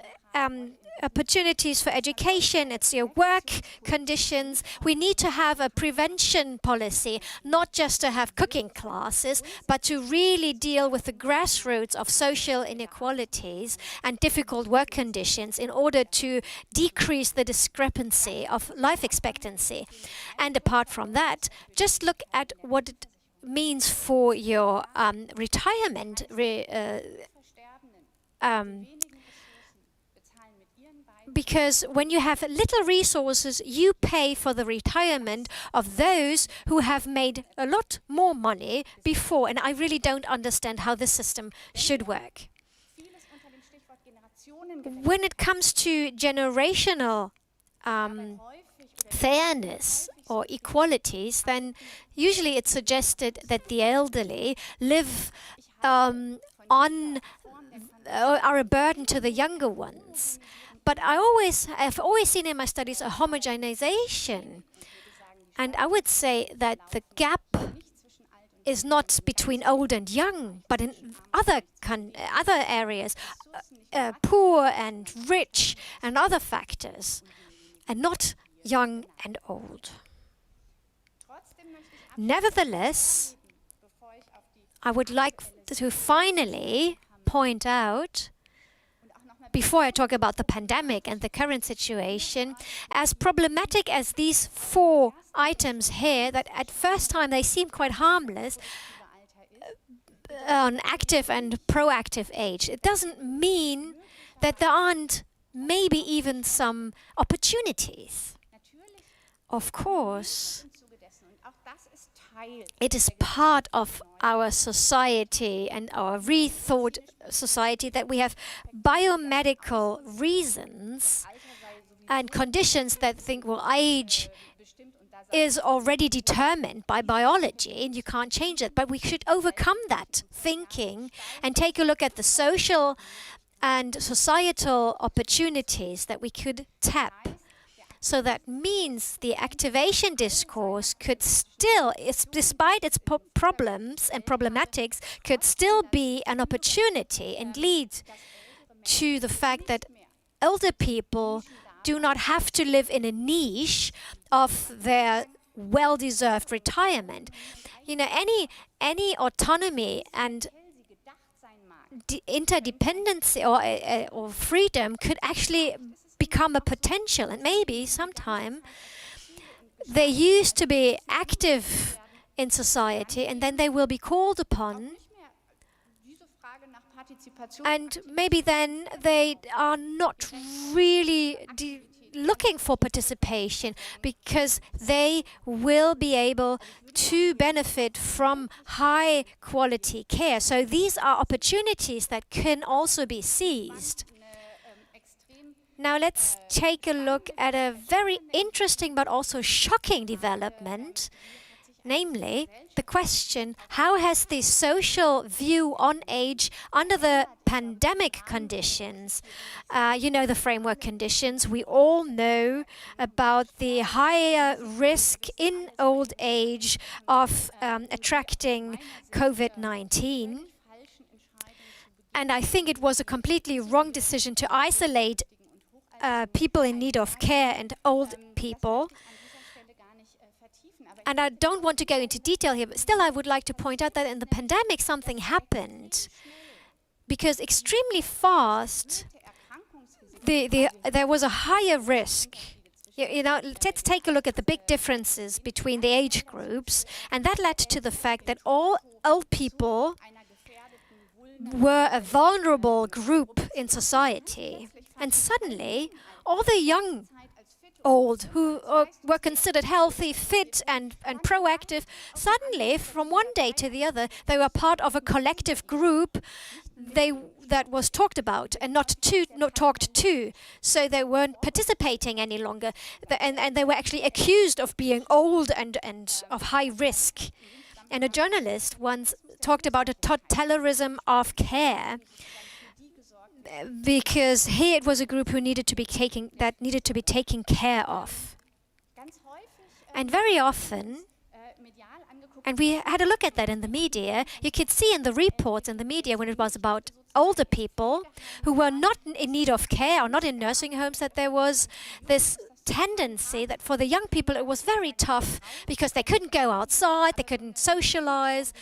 opportunities for education, it's your work conditions. We need to have a prevention policy, not just to have cooking classes, but to really deal with the grassroots of social inequalities and difficult work conditions in order to decrease the discrepancy of life expectancy. And apart from that, just look at what it means for your retirement. Because when you have little resources, you pay for the retirement of those who have made a lot more money before. And I really don't understand how this system should work. When it comes to generational fairness or equalities, then usually it's suggested that the elderly live are a burden to the younger ones. But I've always seen in my studies a homogenization. And I would say that the gap is not between old and young, but in other areas, poor and rich and other factors, and not young and old. Nevertheless, I would like to finally point out, before I talk about the pandemic and the current situation, as problematic as these 4 items here, that at first time they seem quite harmless, on active and proactive age, it doesn't mean that there aren't maybe even some opportunities. Of course, It is part of our society and our rethought society that we have biomedical reasons and conditions that think, well, age is already determined by biology and you can't change it. But we should overcome that thinking and take a look at the social and societal opportunities that we could tap. So that means the activation discourse could still, despite its problems and problematics, could still be an opportunity and lead to the fact that older people do not have to live in a niche of their well-deserved retirement. You know, any autonomy and interdependency or freedom could actually become a potential, and maybe sometime they used to be active in society and then they will be called upon, and maybe then they are not really looking for participation because they will be able to benefit from high quality care. So these are opportunities that can also be seized. Now let's take a look at a very interesting but also shocking development, namely the question, how has the social view on age under the pandemic conditions, you know, the framework conditions, we all know about the higher risk in old age of attracting COVID-19. And I think it was a completely wrong decision to isolate people in need of care and old people. And I don't want to go into detail here, but still I would like to point out that in the pandemic something happened. Because extremely fast, there was a higher risk. You know, let's take a look at the big differences between the age groups. And that led to the fact that all old people were a vulnerable group in society. And suddenly, all the young old who were considered healthy, fit and proactive, suddenly from one day to the other, they were part of a collective group that was talked about and not talked to. So they weren't participating any longer. And they were actually accused of being old and of high risk. And a journalist once talked about a totalitarianism of care, because here it was a group who needed to be taken care of. And very often, and we had a look at that in the media, you could see in the reports in the media when it was about older people who were not in need of care or not in nursing homes, that there was this tendency that for the young people it was very tough because they couldn't go outside, they couldn't socialize.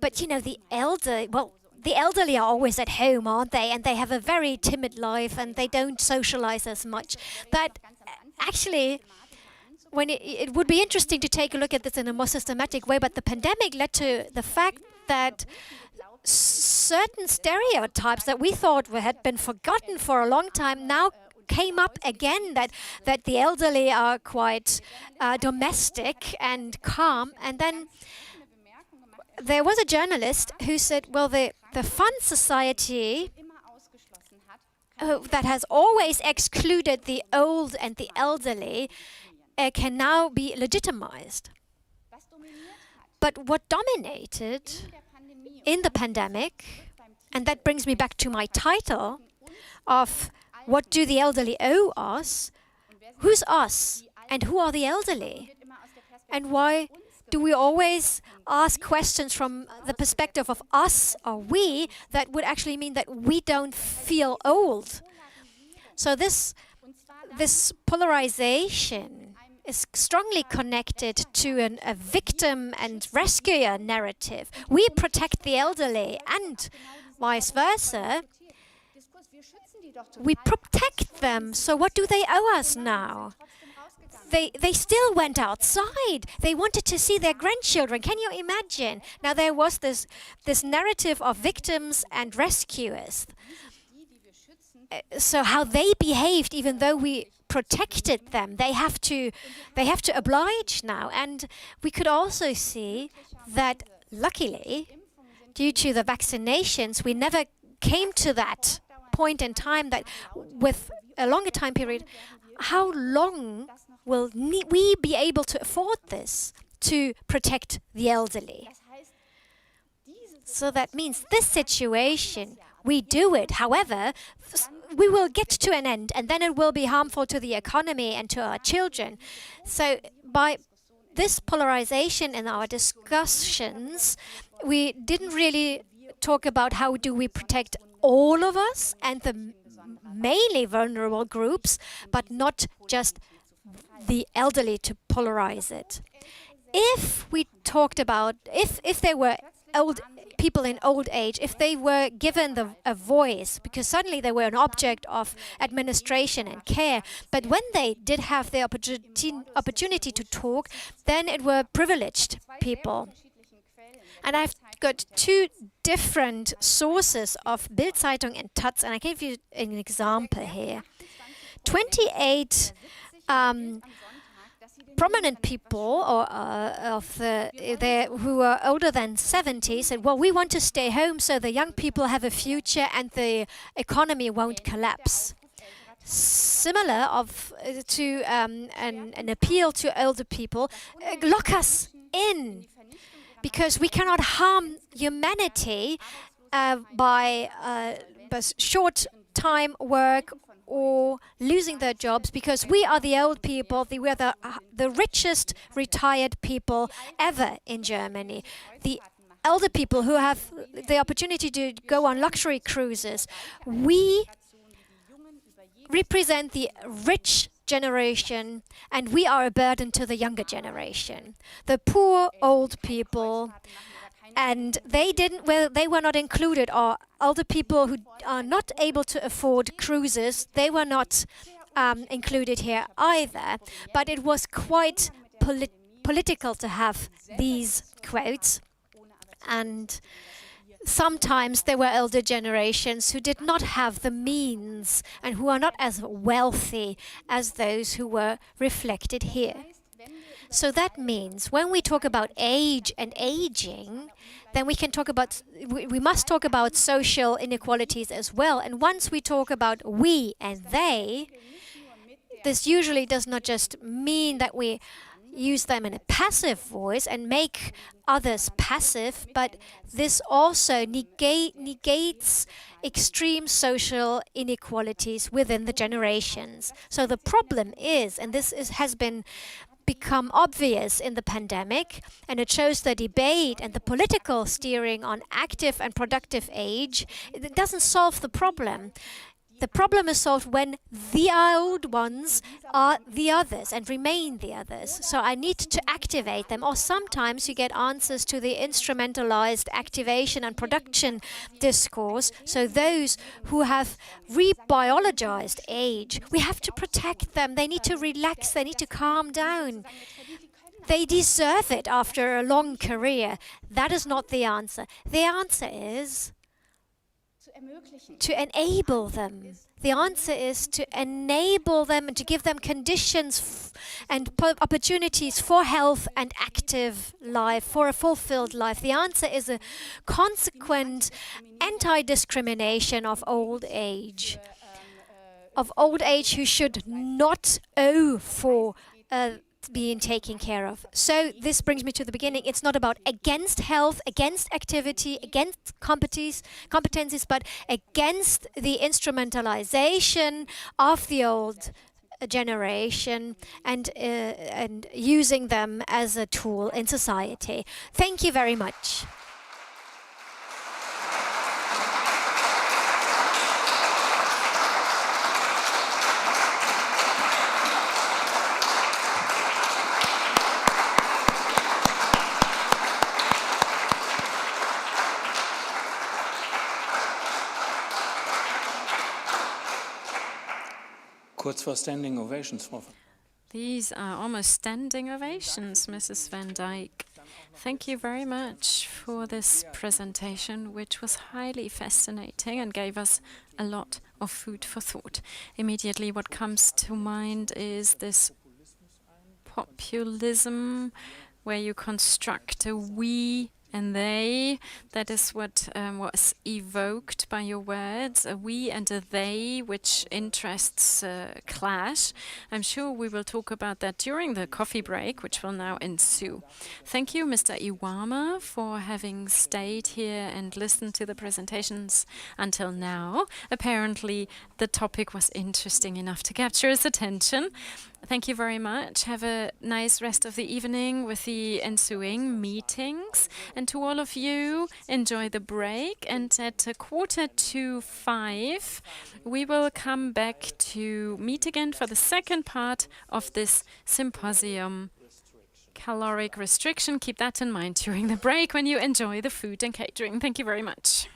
But you know, the elderly are always at home, aren't they? And they have a very timid life and they don't socialize as much. That actually, when it would be interesting to take a look at this in a more systematic way, but the pandemic led to the fact that certain stereotypes that we thought had been forgotten for a long time now came up again, that the elderly are quite domestic and calm. And then there was a journalist who said, well, the fun society that has always excluded the old and the elderly can now be legitimized. But what dominated in the pandemic, and that brings me back to my title of what do the elderly owe us? Who's us and who are the elderly? And why do we always ask questions from the perspective of us or we that would actually mean that we don't feel old? So this polarization is strongly connected to a victim and rescuer narrative. We protect the elderly and vice versa. We protect them. So what do they owe us now? They still went outside. They wanted to see their grandchildren. Can you imagine? Now there was this narrative of victims and rescuers. So how they behaved, even though we protected them. They have to oblige now. And we could also see that, luckily, due to the vaccinations, we never came to that point in time that with a longer time period, how long will we be able to afford this to protect the elderly? So that means this situation, we do it. However, we will get to an end, and then it will be harmful to the economy and to our children. So by this polarization in our discussions, we didn't really talk about how do we protect all of us and the mainly vulnerable groups, but not just the elderly, to polarize it. If we talked about, if there were old people in old age, if they were given a voice, because suddenly they were an object of administration and care, but when they did have the opportunity to talk, then it were privileged people. And I've got two different sources of Bild-Zeitung and Taz, and I give you an example here. 28 prominent people who are older than 70 said, well, we want to stay home so the young people have a future and the economy won't collapse. Similar to an appeal to older people, lock us in, because we cannot harm humanity by short time work or losing their jobs, because we are the old people, we are the richest retired people ever in Germany. The elder people who have the opportunity to go on luxury cruises. We represent the rich generation, and we are a burden to the younger generation. The poor old people, and they were not included, or older people who are not able to afford cruises, they were not included here either. But it was quite political to have these quotes, and sometimes there were elder generations who did not have the means and who are not as wealthy as those who were reflected here. So that means when we talk about age and aging, then we must talk about social inequalities as well. And once we talk about we and they, this usually does not just mean that we use them in a passive voice and make others passive, but this also negates extreme social inequalities within the generations. So the problem is, and has become obvious in the pandemic, and it shows the debate and the political steering on active and productive age, it doesn't solve the problem. The problem is solved when the old ones are the others and remain the others. So I need to activate them, or sometimes you get answers to the instrumentalized activation and production discourse. So those who have rebiologized age, we have to protect them. They need to relax, they need to calm down. They deserve it after a long career. That is not the answer. The answer is to enable them. The answer is to enable them and to give them conditions and opportunities for health and active life, for a fulfilled life. The answer is a consequent anti-discrimination of old age who should not owe for being taken care of. So this brings me to the beginning. It's not about against health, against activity, against competencies, but against the instrumentalization of the old generation and using them as a tool in society. Thank you very much. Kurz vor Standing Ovations, Frau. These are almost standing ovations, Mrs. van Dyk. Thank you very much for this presentation, which was highly fascinating and gave us a lot of food for thought. Immediately what comes to mind is this populism where you construct a we and they. That is what was evoked by your words, a we and a they, which interests clash. I'm sure we will talk about that during the coffee break, which will now ensue. Thank you, Mr. Iwama, for having stayed here and listened to the presentations until now. Apparently, the topic was interesting enough to capture his attention. Thank you very much. Have a nice rest of the evening with the ensuing meetings. And to all of you, enjoy the break. And at 4:45, we will come back to meet again for the second part of this symposium. Caloric restriction. Keep that in mind during the break when you enjoy the food and catering. Thank you very much.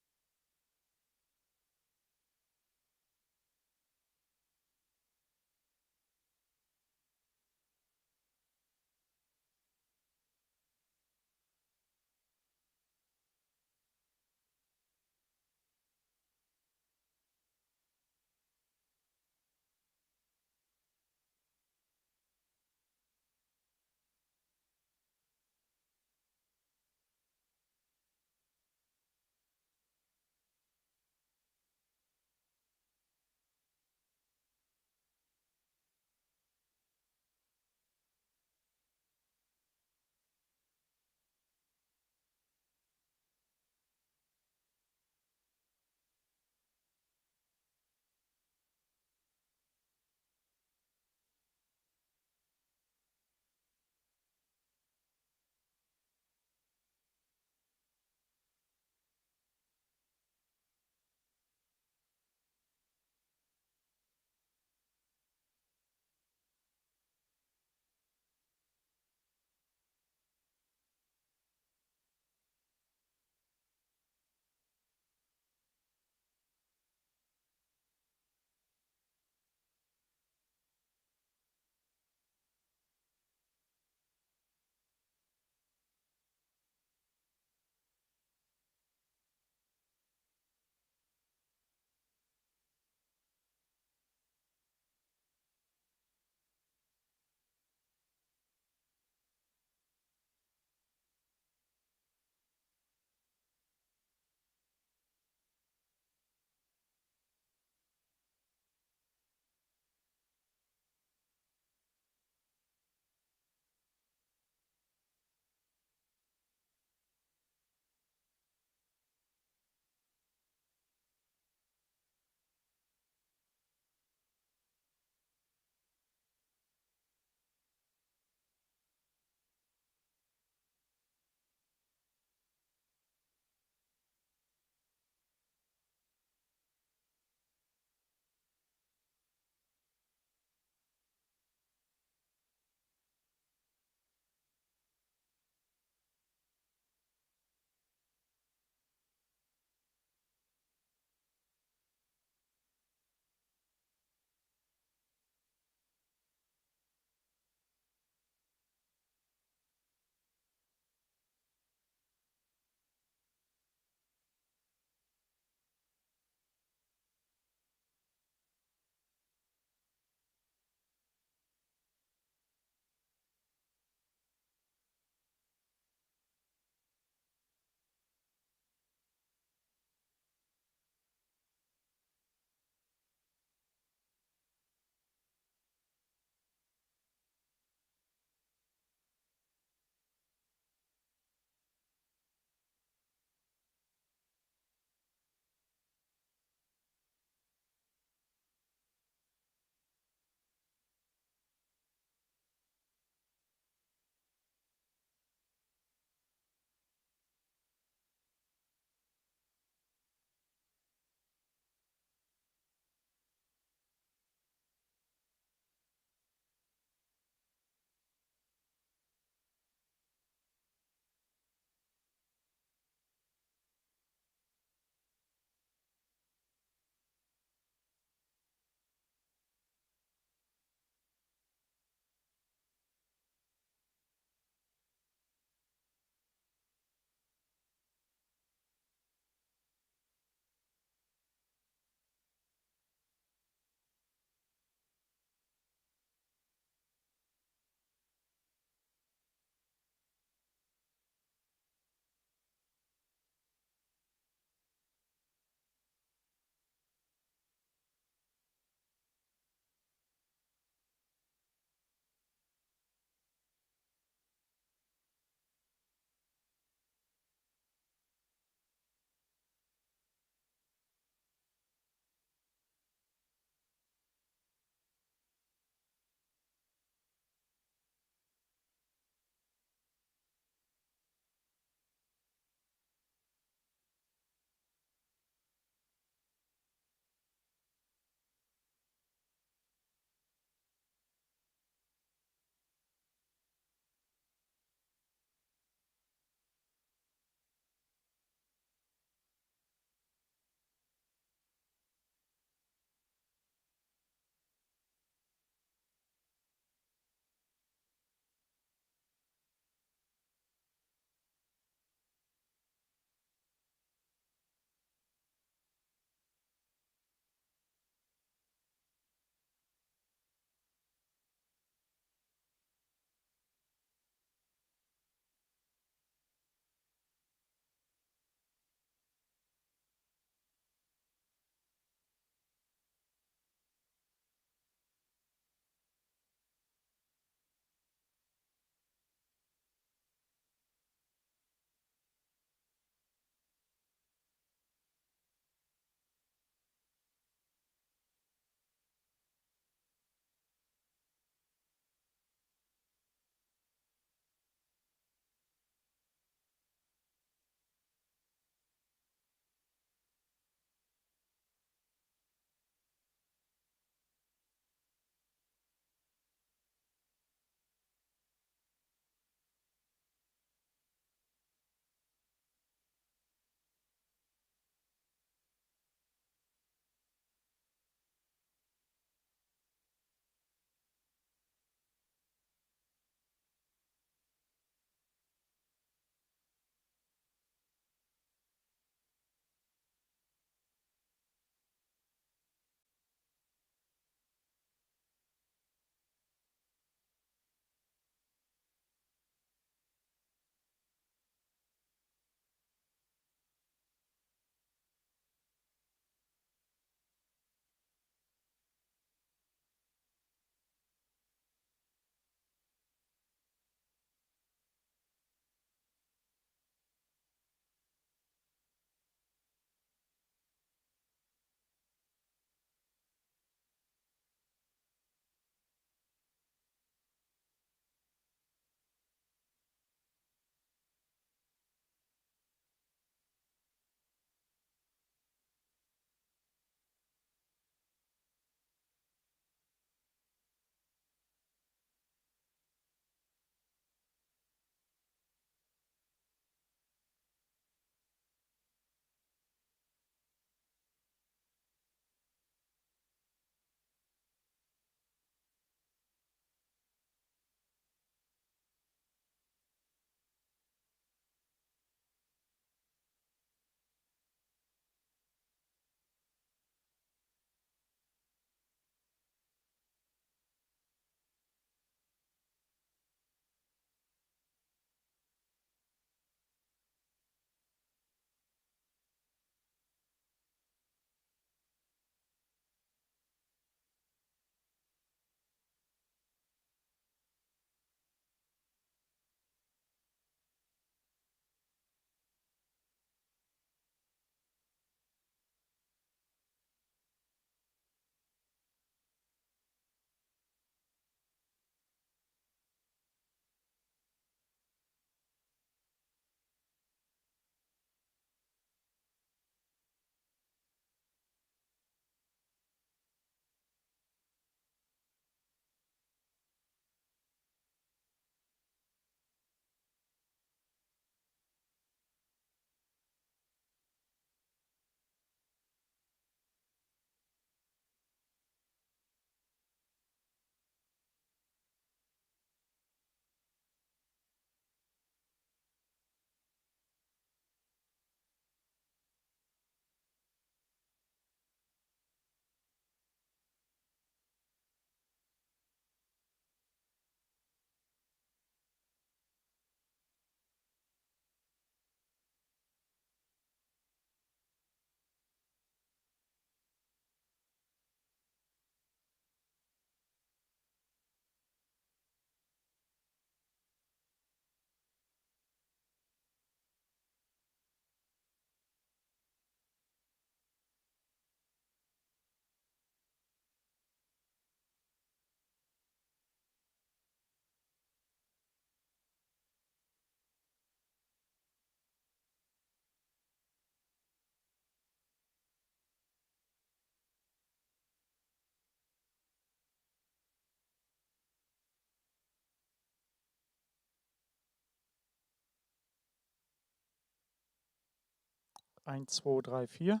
1, 2, 3, 4.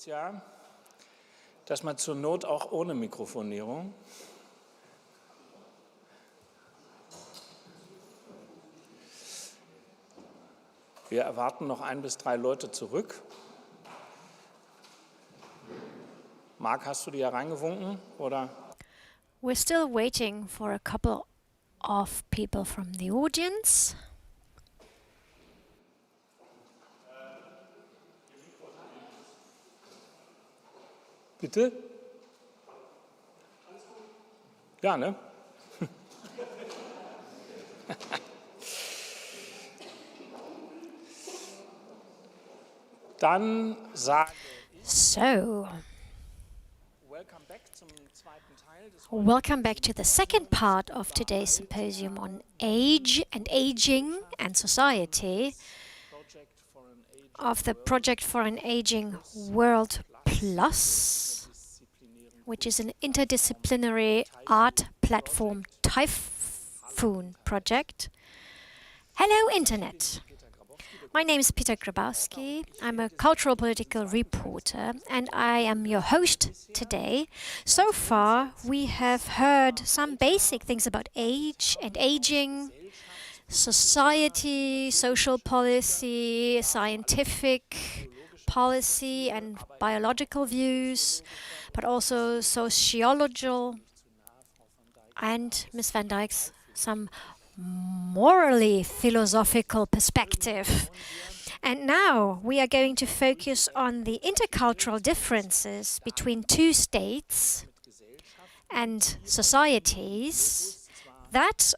Ja, dass man zur Not auch ohne Mikrofonierung. Wir erwarten noch 1 bis 3 Leute zurück. Marc, hast du die hereingewunken, oder? We're still waiting for a couple of people from the audience. Bitte? Ja, ne? Dann sage So, Welcome back zum zweiten Teil des welcome back to the second part of today's symposium on age and aging and society Project for an Age of the Project for an Aging World Plus, which is an interdisciplinary art platform typhoon project. Hello, Internet. My name is Peter Grabowski. I'm a cultural political reporter, and I am your host today. So far, we have heard some basic things about age and aging, society, social policy, scientific policy and biological views, but also sociological, and Ms. van Dyk's some morally philosophical perspective. And now we are going to focus on the intercultural differences between 2 states and societies that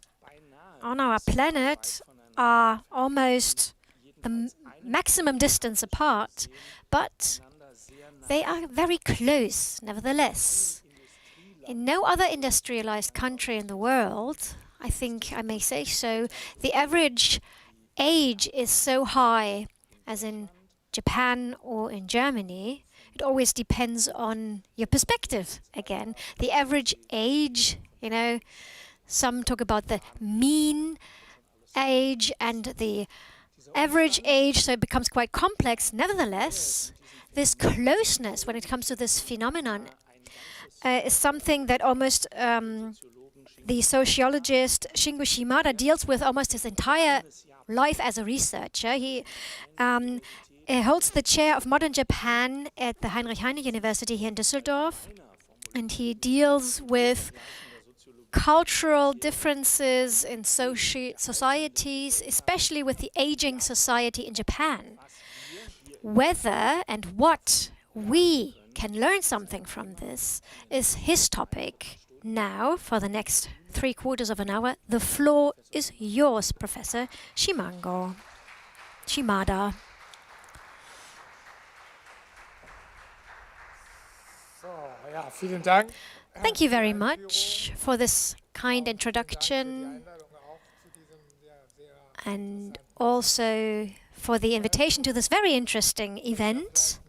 on our planet are almost the maximum distance apart, but they are very close nevertheless. In no other industrialized country in the world, I think I may say so, the average age is so high as in Japan or in Germany. It always depends on your perspective again. The average age, you know, some talk about the mean age and the average age, so it becomes quite complex. Nevertheless, this closeness when it comes to this phenomenon is something that almost the sociologist Shingo Shimada deals with almost his entire life as a researcher. He holds the chair of modern Japan at the Heinrich Heine University here in Düsseldorf, and he deals with cultural differences in societies, especially with the aging society in Japan. Whether and what we can learn something from this is his topic. Now, for the next 3/4 of an hour, the floor is yours, Professor Shimada. Vielen Dank. Thank you very much for this kind introduction and also for the invitation to this very interesting event.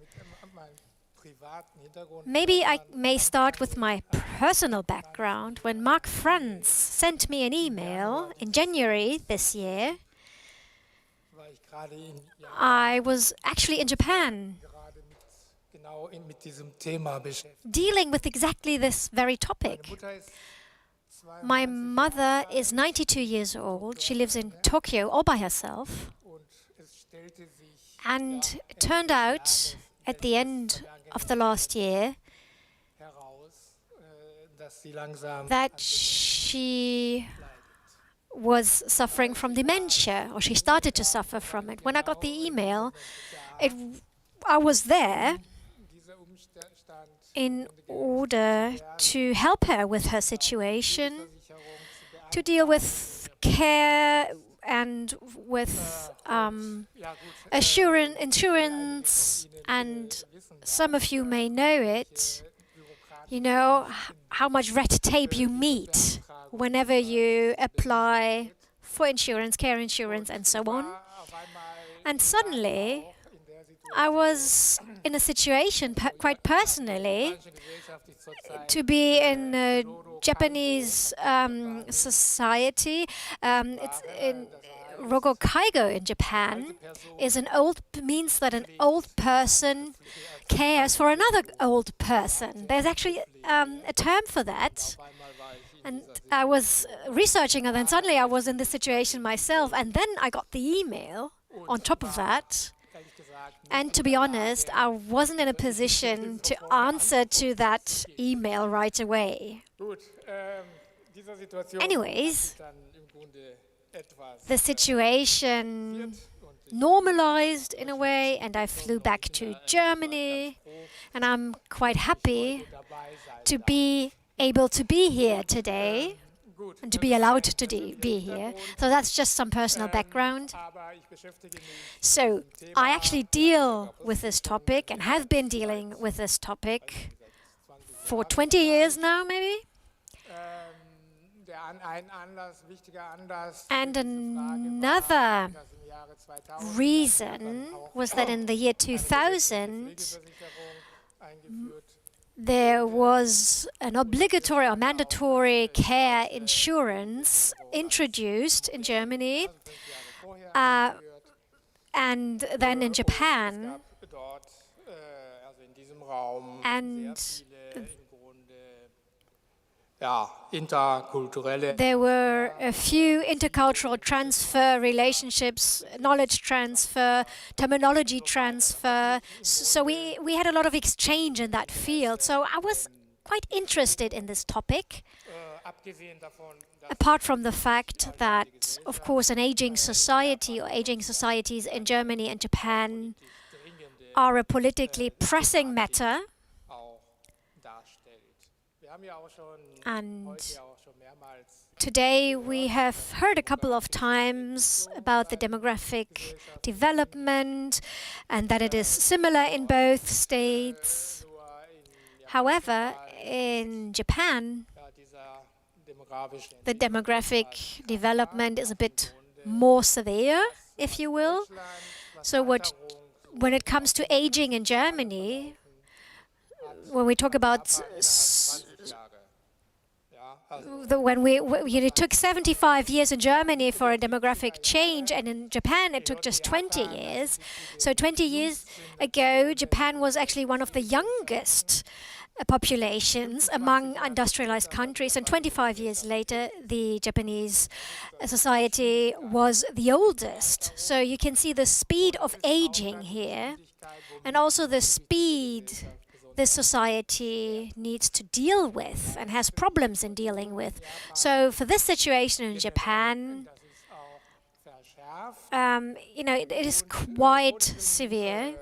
Maybe I may start with my personal background. When Franz sent me an email in January this year, I was actually in Japan dealing with exactly this very topic. My mother is 92 years old. She lives in Tokyo all by herself. And it turned out at the end of the last year that she was suffering from dementia, or she started to suffer from it. When I got the email, I was there in order to help her with her situation, to deal with care and with insurance, and some of you may know it. You know how much red tape you meet whenever you apply for insurance, care insurance, and so on. And suddenly, I was in a situation, quite personally, to be in a Japanese society. rogokaigo in Japan means that an old person cares for another old person. There's actually a term for that. And I was researching, and then suddenly I was in this situation myself, and then I got the email on top of that. And to be honest, I wasn't in a position to answer to that email right away. Anyways, the situation normalized in a way, and I flew back to Germany, and I'm quite happy to be able to be here today and to be allowed to be here. So that's just some personal background. So I actually deal with this topic and have been dealing with this topic for 20 years now, maybe. And another reason was that in the year 2000, there was an obligatory or mandatory care insurance introduced in Germany, and then in Japan. And there were a few intercultural transfer relationships, knowledge transfer, terminology transfer. So we had a lot of exchange in that field. So I was quite interested in this topic. Apart from the fact that, of course, an aging society or aging societies in Germany and Japan are a politically pressing matter. And today we have heard a couple of times about the demographic development and that it is similar in both states. However, in Japan, the demographic development is a bit more severe, if you will. So when it comes to aging in Germany, when we talk about it took 75 years in Germany for a demographic change, and in Japan it took just 20 years. So 20 years ago, Japan was actually one of the youngest populations among industrialized countries, and 25 years later, the Japanese society was the oldest. So you can see the speed of aging here, and also the speed this society needs to deal with and has problems in dealing with. So for this situation in Japan, it is quite severe.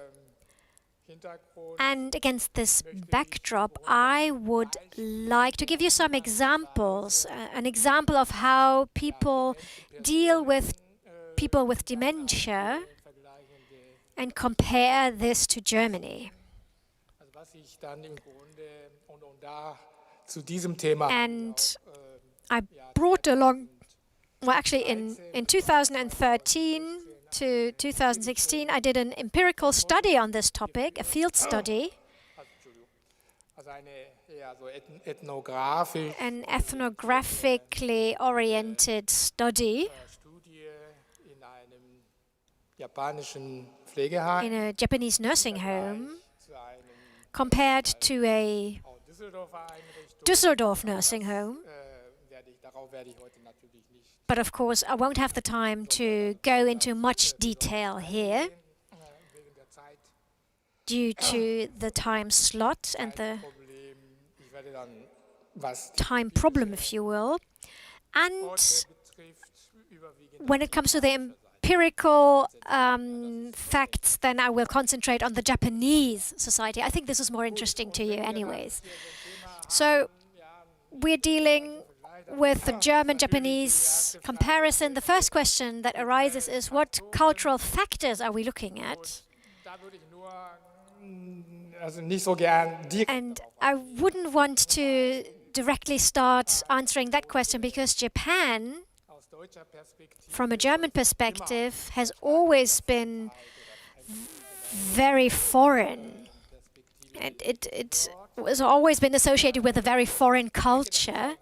And against this backdrop, I would like to give you some examples. An example of how people deal with people with dementia and compare this to Germany. And I brought along, well, actually in 2013 to 2016, I did an empirical study on this topic, a field study, an ethnographically oriented study in a Japanese nursing home compared to a Düsseldorf nursing home. But of course, I won't have the time to go into much detail here due to the time slot and the time problem, if you will. And when it comes to the empirical facts, then I will concentrate on the Japanese society. I think this is more interesting to you anyways. So we're dealing with the German-Japanese comparison. The first question that arises is, what cultural factors are we looking at? And I wouldn't want to directly start answering that question, because Japan, from a German perspective, has always been very foreign. It has always been associated with a very foreign culture.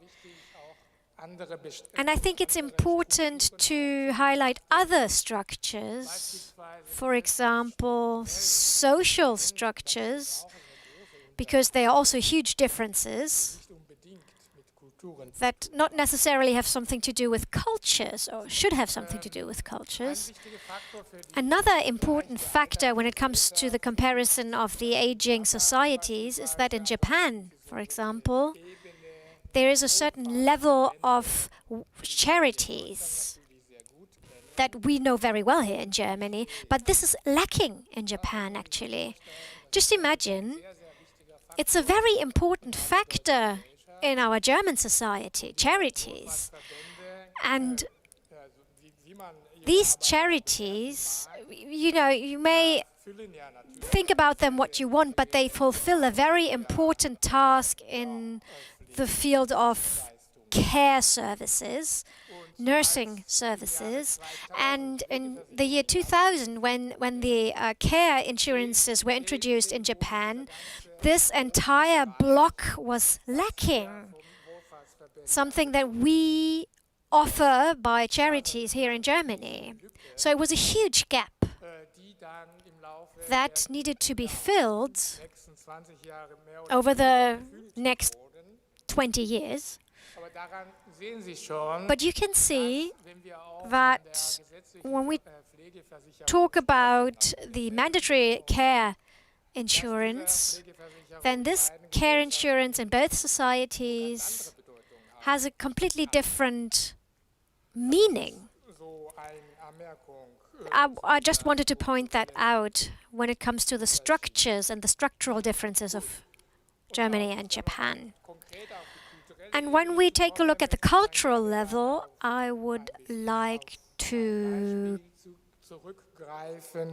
And I think it's important to highlight other structures, for example, social structures, because there are also huge differences that not necessarily have something to do with cultures, or should have something to do with cultures. Another important factor when it comes to the comparison of the aging societies is that in Japan, for example, there is a certain level of charities that we know very well here in Germany, but this is lacking in Japan, actually. Just imagine, it's a very important factor in our German society, charities. And these charities, you know, you may think about them what you want, but they fulfill a very important task in the field of care services, nursing services. And in the year 2000, when the care insurances were introduced in Japan, this entire block was lacking. Something that we offer by charities here in Germany. So it was a huge gap that needed to be filled over the next 20 years. But you can see that when we talk about the mandatory care insurance, then this care insurance in both societies has a completely different meaning. I just wanted to point that out when it comes to the structures and the structural differences of Germany and Japan. And when we take a look at the cultural level, I would like to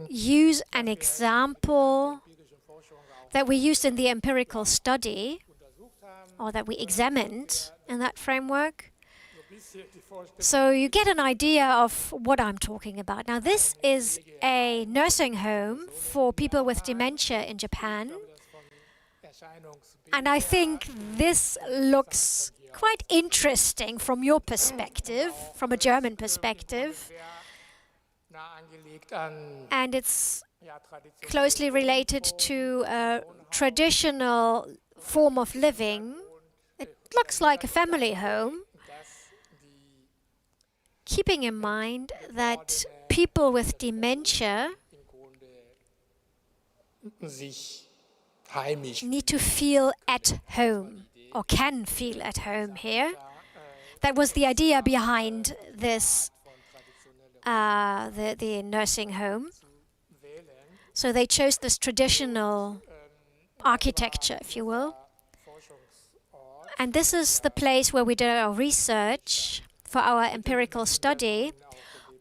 use an example that we used in the empirical study, or that we examined in that framework. So you get an idea of what I'm talking about. Now, this is a nursing home for people with dementia in Japan. And I think this looks quite interesting from your perspective, from a German perspective. And it's closely related to a traditional form of living. It looks like a family home, keeping in mind that people with dementia need to feel at home, or can feel at home here. That was the idea behind this, the nursing home. So they chose this traditional architecture, if you will. And this is the place where we did our research for our empirical study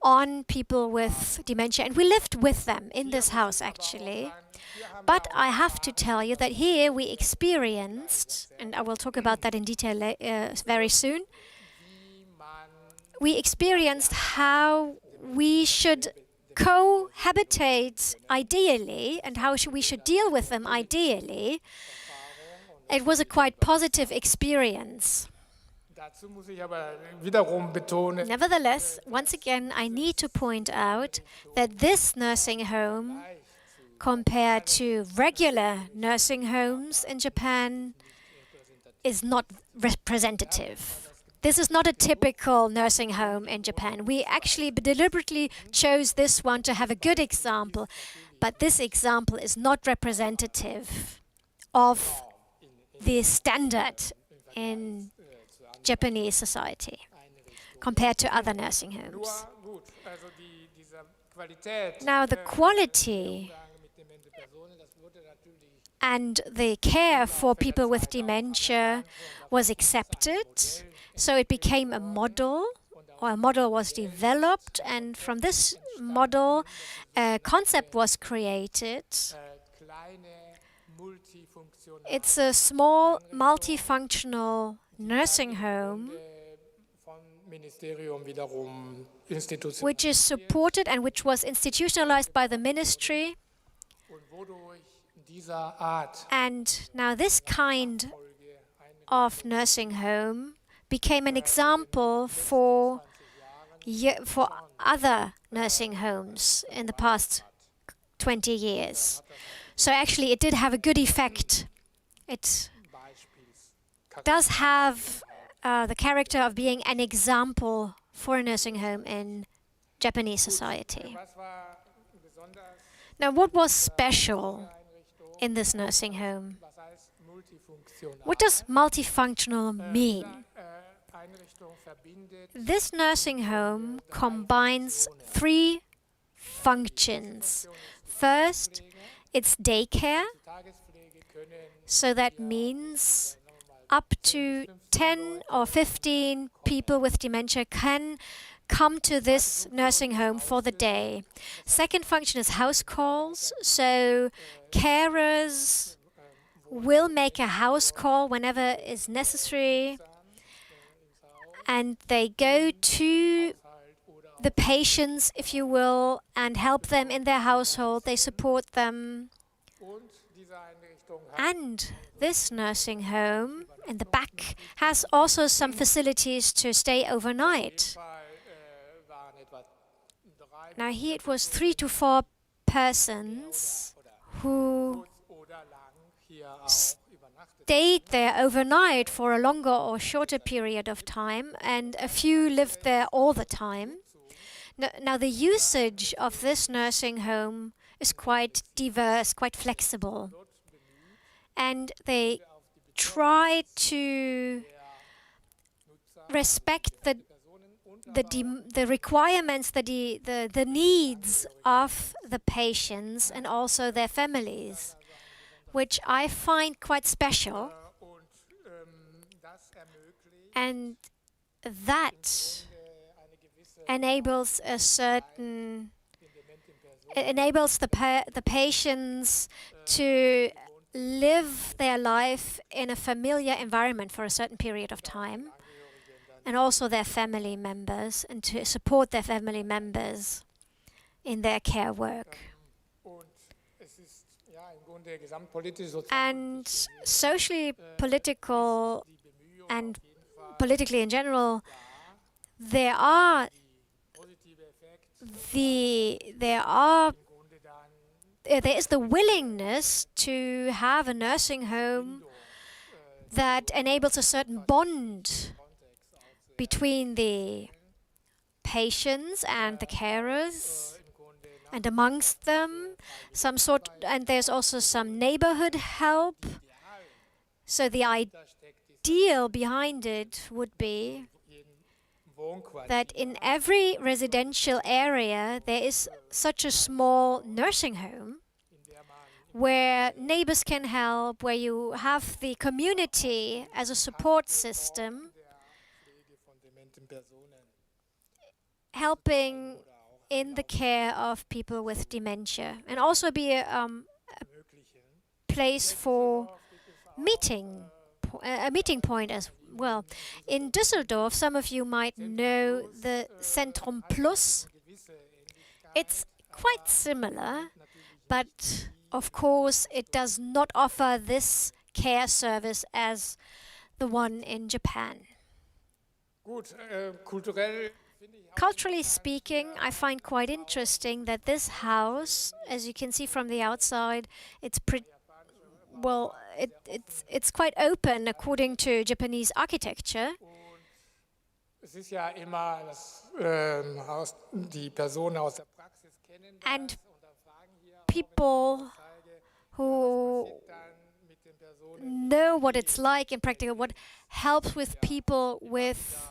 on people with dementia. And we lived with them in this house, actually. But I have to tell you that here we experienced, and I will talk about that in detail very soon, we experienced how we should cohabitate ideally and how we should deal with them ideally. It was a quite positive experience. Nevertheless, once again, I need to point out that this nursing home, compared to regular nursing homes in Japan, is not representative. This is not a typical nursing home in Japan. We actually deliberately chose this one to have a good example, but this example is not representative of the standard in Japanese society compared to other nursing homes. Now, the quality and the care for people with dementia was accepted. So it became a model, or a model was developed, and from this model, a concept was created. It's a small, multifunctional nursing home, which is supported and which was institutionalized by the ministry. And now this kind of nursing home became an example for other nursing homes in the past 20 years. So actually it did have a good effect. It does have the character of being an example for a nursing home in Japanese society. Now, what was special in this nursing home? What does multifunctional mean? This nursing home combines 3 functions. First, it's daycare. So that means up to 10 or 15 people with dementia can come to this nursing home for the day. Second function is house calls. So carers will make a house call whenever is necessary, and they go to the patients, if you will, and help them in their household. They support them. And this nursing home in the back has also some facilities to stay overnight. Now here it was 3 to 4 persons who stayed there overnight for a longer or shorter period of time, and a few lived there all the time. Now the usage of this nursing home is quite diverse, quite flexible. And they try to respect the requirements, the needs of the patients and also their families, which I find quite special. And that enables the patients to live their life in a familiar environment for a certain period of time, and also their family members, and to support their family members in their care work. And socially, political, and politically in general, there is the willingness to have a nursing home that enables a certain bond between the patients and the carers, and amongst them and there's also some neighborhood help. So the ideal behind it would be that in every residential area there is such a small nursing home where neighbors can help, where you have the community as a support system, helping in the care of people with dementia, and also be a place for a meeting point as well. In Düsseldorf, some of you might know the Zentrum Plus. It's quite similar, but of course it does not offer this care service as the one in Japan. Culturally speaking, I find quite interesting that this house, as you can see from the outside, it's quite open according to Japanese architecture. And people who know what it's like in practical, what helps with people with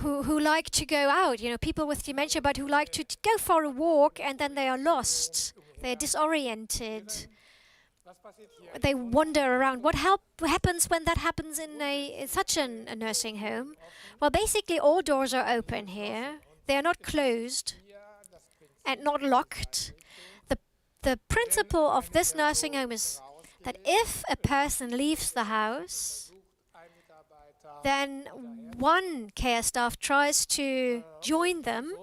who like to go out, people with dementia, but who like to go for a walk and then they are lost, they're disoriented, they wander around. What happens when that happens in such a nursing home? Well, basically all doors are open here. They are not closed and not locked. The principle of this nursing home is that if a person leaves the house, then one care staff tries to join them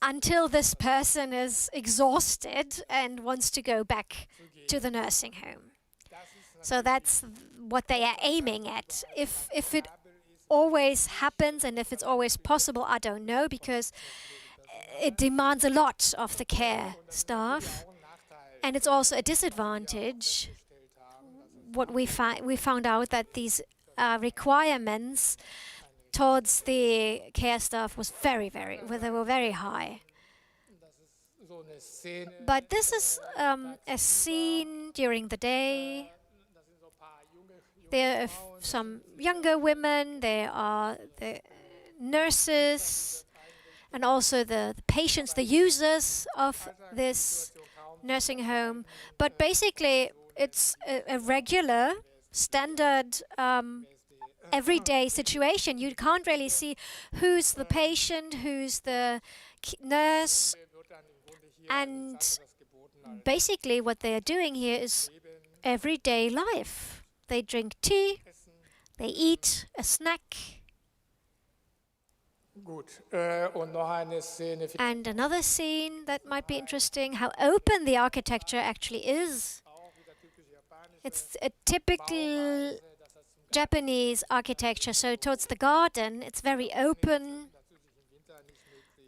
until this person is exhausted and wants to go back to the nursing home. So that's what they are aiming at. If it always happens and if it's always possible, I don't know, because it demands a lot of the care staff. And it's also a disadvantage. What we found out that these requirements towards the care staff was they were very high. But this is a scene during the day. There are some younger women, there are the nurses, and also the patients, the users of this nursing home. But basically, it's a regular, standard, everyday situation. You can't really see who's the patient, who's the nurse. And basically, what they are doing here is everyday life. They drink tea, they eat a snack. And another scene that might be interesting, how open the architecture actually is. It's a typical Japanese architecture, so towards the garden, it's very open.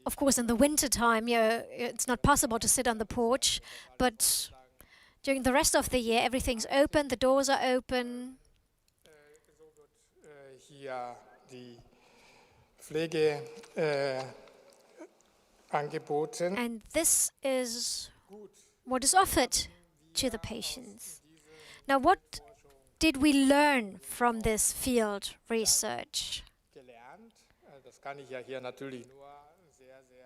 Of course, in the winter time, it's not possible to sit on the porch, but during the rest of the year, everything's open, the doors are open. And this is what is offered to the patients. Now, what did we learn from this field research?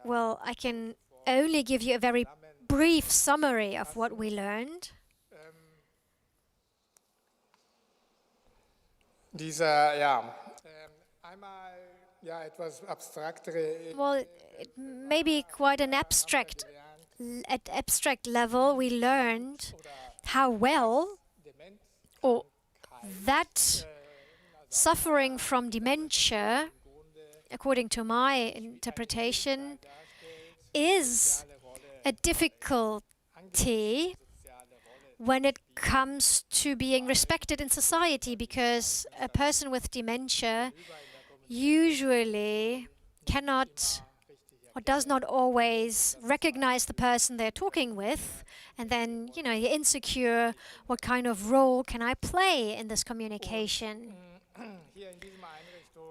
Well, I can only give you a very brief summary of what we learned. Well, it may be quite an abstract. At abstract level, we learned how well, or that suffering from dementia, according to my interpretation, is a difficulty when it comes to being respected in society, because a person with dementia usually cannot or does not always recognize the person they're talking with, and then, you're insecure, what kind of role can I play in this communication?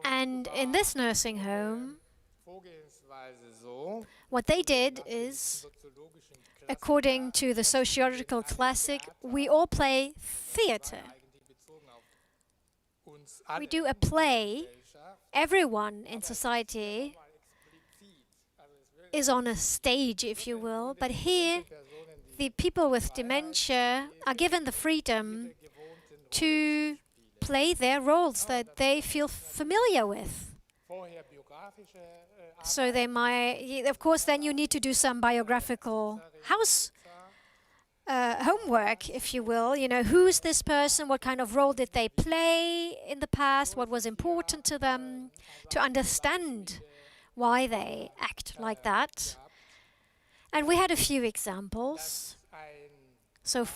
And in this nursing home, what they did is, according to the sociological classic, we all play theater. We do a play. Everyone in society is on a stage, if you will, but here the people with dementia are given the freedom to play their roles that they feel familiar with. So they might, of course, then you need to do some biographical homework, if you will. Who's this person? What kind of role did they play in the past? What was important to them? To understand why they act like that. And we had a few examples. So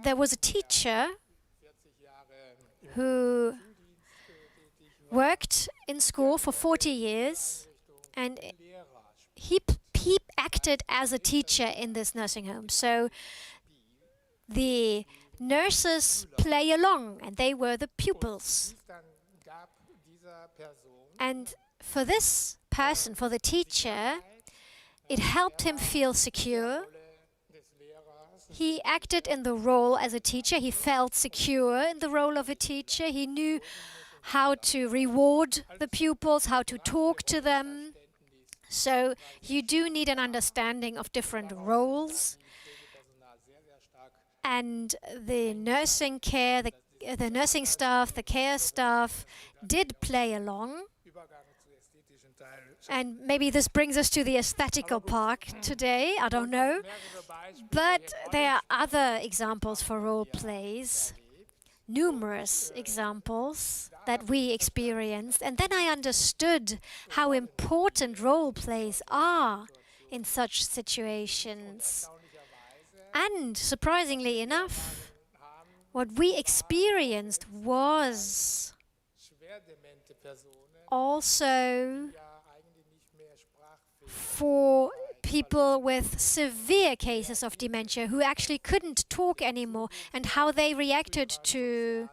there was a teacher who worked in school for 40 years, and he acted as a teacher in this nursing home. So the nurses play along, and they were the pupils. And for this person, for the teacher, it helped him feel secure. He acted in the role as a teacher. He felt secure in the role of a teacher. He knew how to reward the pupils, how to talk to them. So you do need an understanding of different roles. And the nursing care, the nursing staff, the care staff did play along. And maybe this brings us to the aesthetical part today, I don't know. But there are other examples for role plays, numerous examples that we experienced. And then I understood how important role plays are in such situations. And surprisingly enough, what we experienced was also for people with severe cases of dementia who actually couldn't talk anymore, and how they reacted to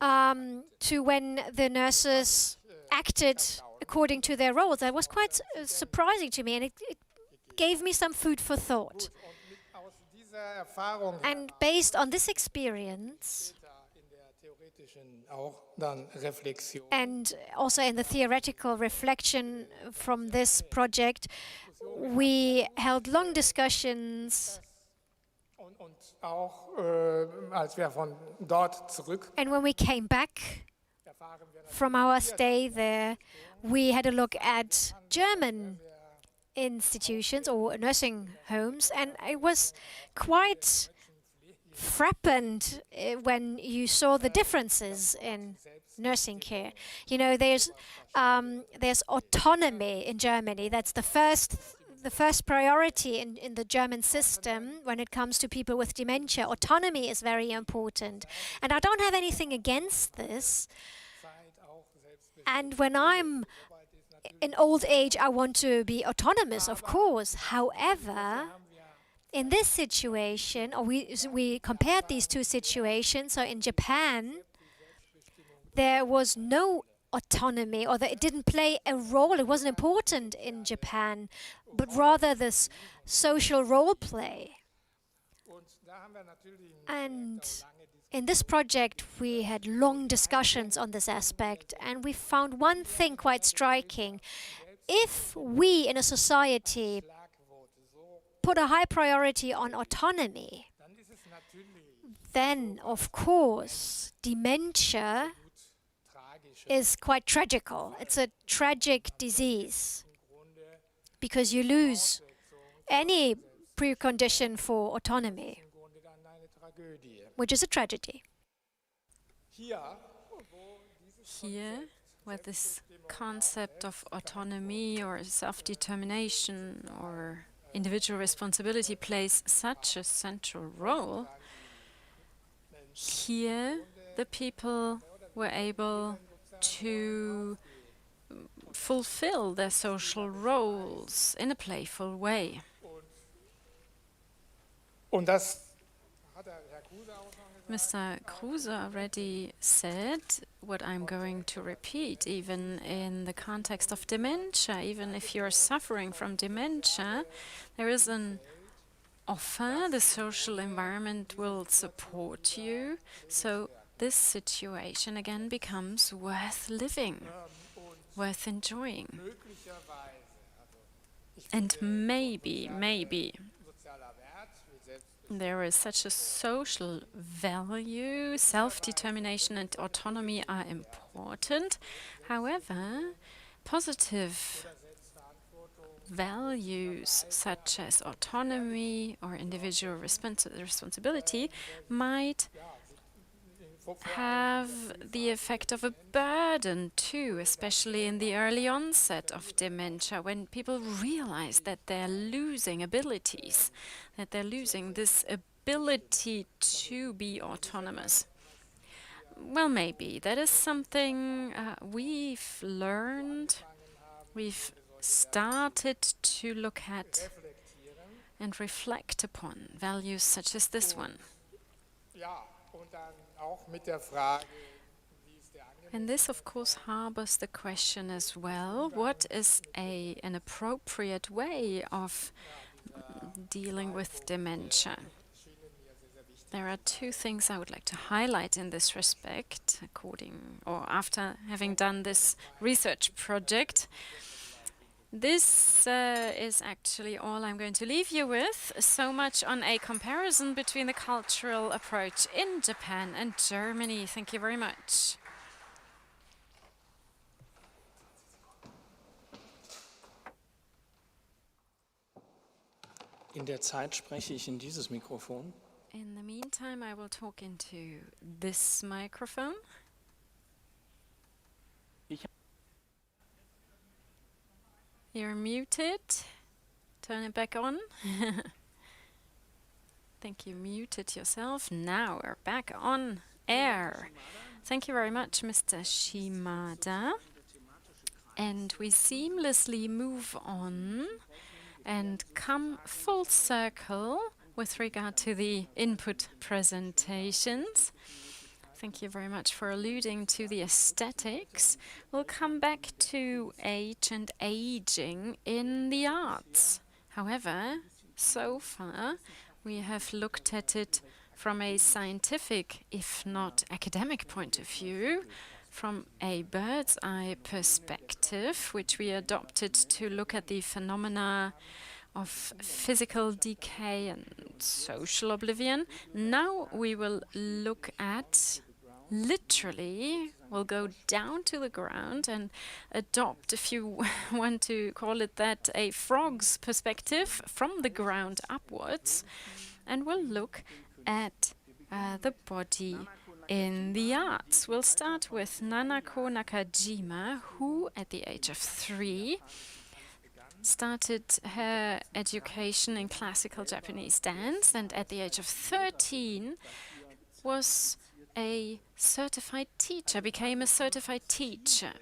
when the nurses acted according to their roles. That was quite surprising to me, and it gave me some food for thought. And based on this experience, and also in the theoretical reflection from this project, we held long discussions. And when we came back from our stay there, we had a look at German institutions or nursing homes, and it was quite frappant when you saw the differences in nursing care. You know, there's autonomy in Germany. That's the first priority in the German system when it comes to people with dementia. Autonomy is very important, and I don't have anything against this. And when I'm in old age, I want to be autonomous, of course. However, in this situation, or we compared these two situations. So in Japan, there was no autonomy, or that it didn't play a role. It wasn't important in Japan, but rather this social role play. And in this project, we had long discussions on this aspect, and we found one thing quite striking. If we in a society put a high priority on autonomy, then, of course, dementia is quite tragical. It's a tragic disease, because you lose any precondition for autonomy, which is a tragedy. Here, where this concept of autonomy or self-determination or individual responsibility plays such a central role, here the people were able to fulfill their social roles in a playful way. Mr. Kruse already said what I'm going to repeat, even in the context of dementia. Even if you're suffering from dementia, there is an offer. The social environment will support you. So this situation again becomes worth living, worth enjoying. And maybe there is such a social value. Self-determination and autonomy are important. However, positive values such as autonomy or individual responsibility might have the effect of a burden too, especially in the early onset of dementia, when people realize that they're losing abilities, that they're losing this ability to be autonomous. Well, maybe that is something we've learned, we've started to look at and reflect upon values such as this one. And this, of course, harbors the question as well, what is an appropriate way of dealing with dementia? There are two things I would like to highlight in this respect, after having done this research project. This is actually all I'm going to leave you with. So much on a comparison between the cultural approach in Japan and Germany. Thank you very much. In der Zeit spreche ich in dieses Mikrofon. In the meantime, I will talk into this microphone. You're muted. turn it back on. I think you muted yourself. Now we're back on air. Thank you very much, Mr. Shimada. And we seamlessly move on and come full circle with regard to the input presentations. Thank you very much for alluding to the aesthetics. We'll come back to age and aging in the arts. However, so far, we have looked at it from a scientific, if not academic point of view, from a bird's eye perspective, which we adopted to look at the phenomena of physical decay and social oblivion. Now we will look at, literally, we'll go down to the ground and adopt, if you want to call it that, a frog's perspective from the ground upwards, and we'll look at the body in the arts. We'll start with Nanako Nakajima, who at the age of 3 started her education in classical Japanese dance, and at the age of 13 was a certified teacher, became a certified teacher.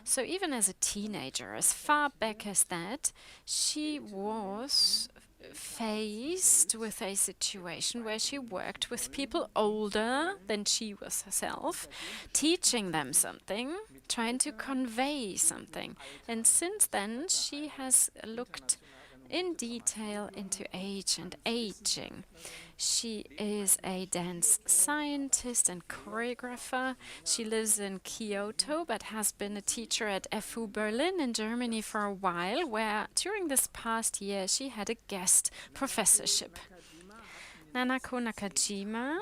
So even as a teenager, as far back as that, she was faced with a situation where she worked with people older than she was herself, teaching them something, trying to convey something. And since then, she has looked in detail into age and aging. She is a dance scientist and choreographer. She lives in Kyoto, but has been a teacher at FU Berlin in Germany for a while, where during this past year she had a guest professorship. Nanako Nakajima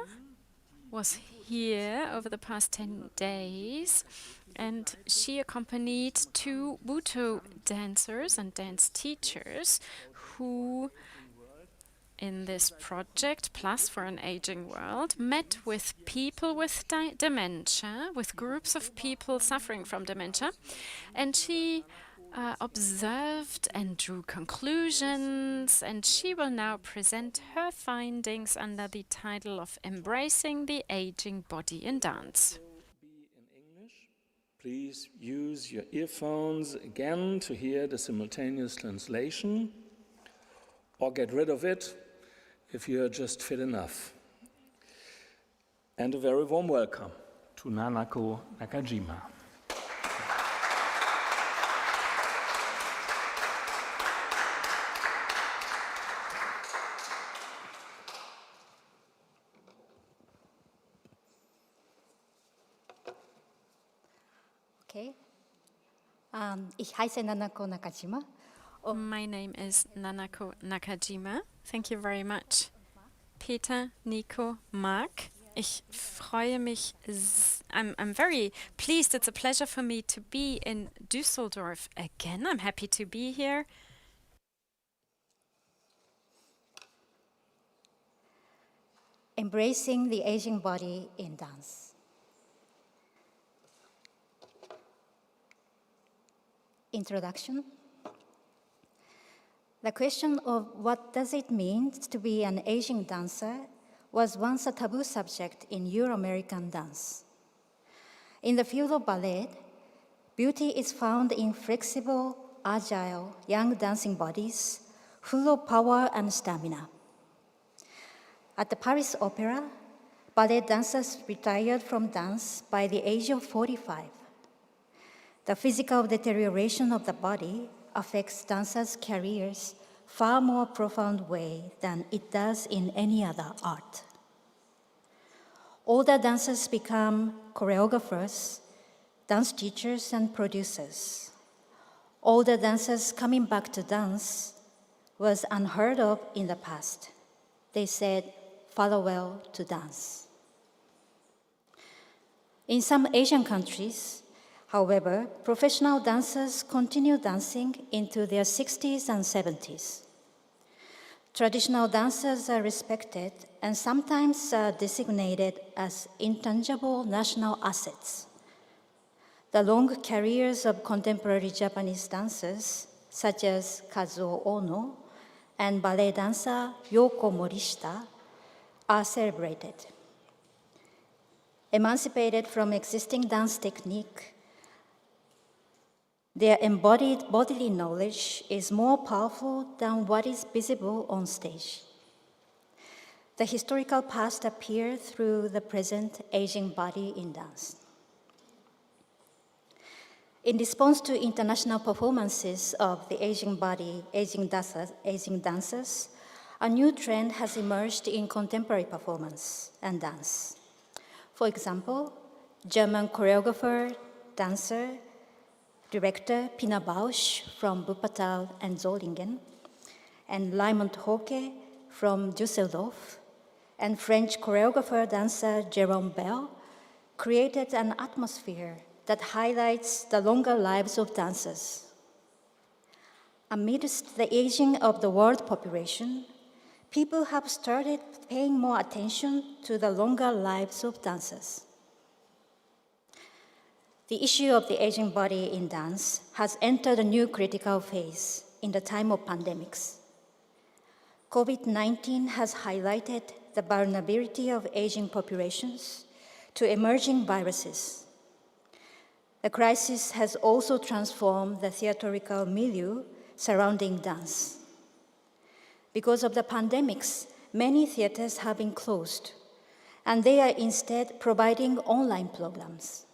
was here over the past 10 days, and she accompanied 2 Buto dancers and dance teachers who, in this project, Plus for an Aging World, met with people with dementia, with groups of people suffering from dementia, and she observed and drew conclusions, and she will now present her findings under the title of Embracing the Aging Body in Dance. Please use your earphones again to hear the simultaneous translation, or get rid of it if you're just fit enough. And a very warm welcome to Nanako Nakajima. Okay. Ich heiße Nanako Nakajima. My name is Nanako Nakajima. Thank you very much, Peter, Nico, Marc. Ich freue mich. I'm very pleased. It's a pleasure for me to be in Düsseldorf again. I'm happy to be here. Embracing the aging body in dance. Introduction. The question of what does it mean to be an aging dancer was once a taboo subject in Euro-American dance. In the field of ballet, beauty is found in flexible, agile, young dancing bodies, full of power and stamina. At the Paris Opera, ballet dancers retired from dance by the age of 45. The physical deterioration of the body affects dancers' careers far more profound way than it does in any other art. Older dancers become choreographers, dance teachers, and producers. Older dancers coming back to dance was unheard of in the past. They said farewell to dance. In some Asian countries, however, professional dancers continue dancing into their 60s and 70s. Traditional dancers are respected and sometimes are designated as intangible national assets. The long careers of contemporary Japanese dancers, such as Kazuo Ono, and ballet dancer Yoko Morishita are celebrated. Emancipated from existing dance technique, their embodied bodily knowledge is more powerful than what is visible on stage. The historical past appears through the present aging body in dance. In response to international performances of the aging body, aging dancers, a new trend has emerged in contemporary performance and dance. For example, German choreographer, dancer, director Pina Bausch from Wuppertal and Solingen, and Raimund Hoppe from Düsseldorf, and French choreographer, dancer Jérôme Bell created an atmosphere that highlights the longer lives of dancers. Amidst the aging of the world population, people have started paying more attention to the longer lives of dancers. The issue of the aging body in dance has entered a new critical phase in the time of pandemics. COVID-19 has highlighted the vulnerability of aging populations to emerging viruses. The crisis has also transformed the theatrical milieu surrounding dance. Because of the pandemics, many theaters have been closed, and they are instead providing online programs.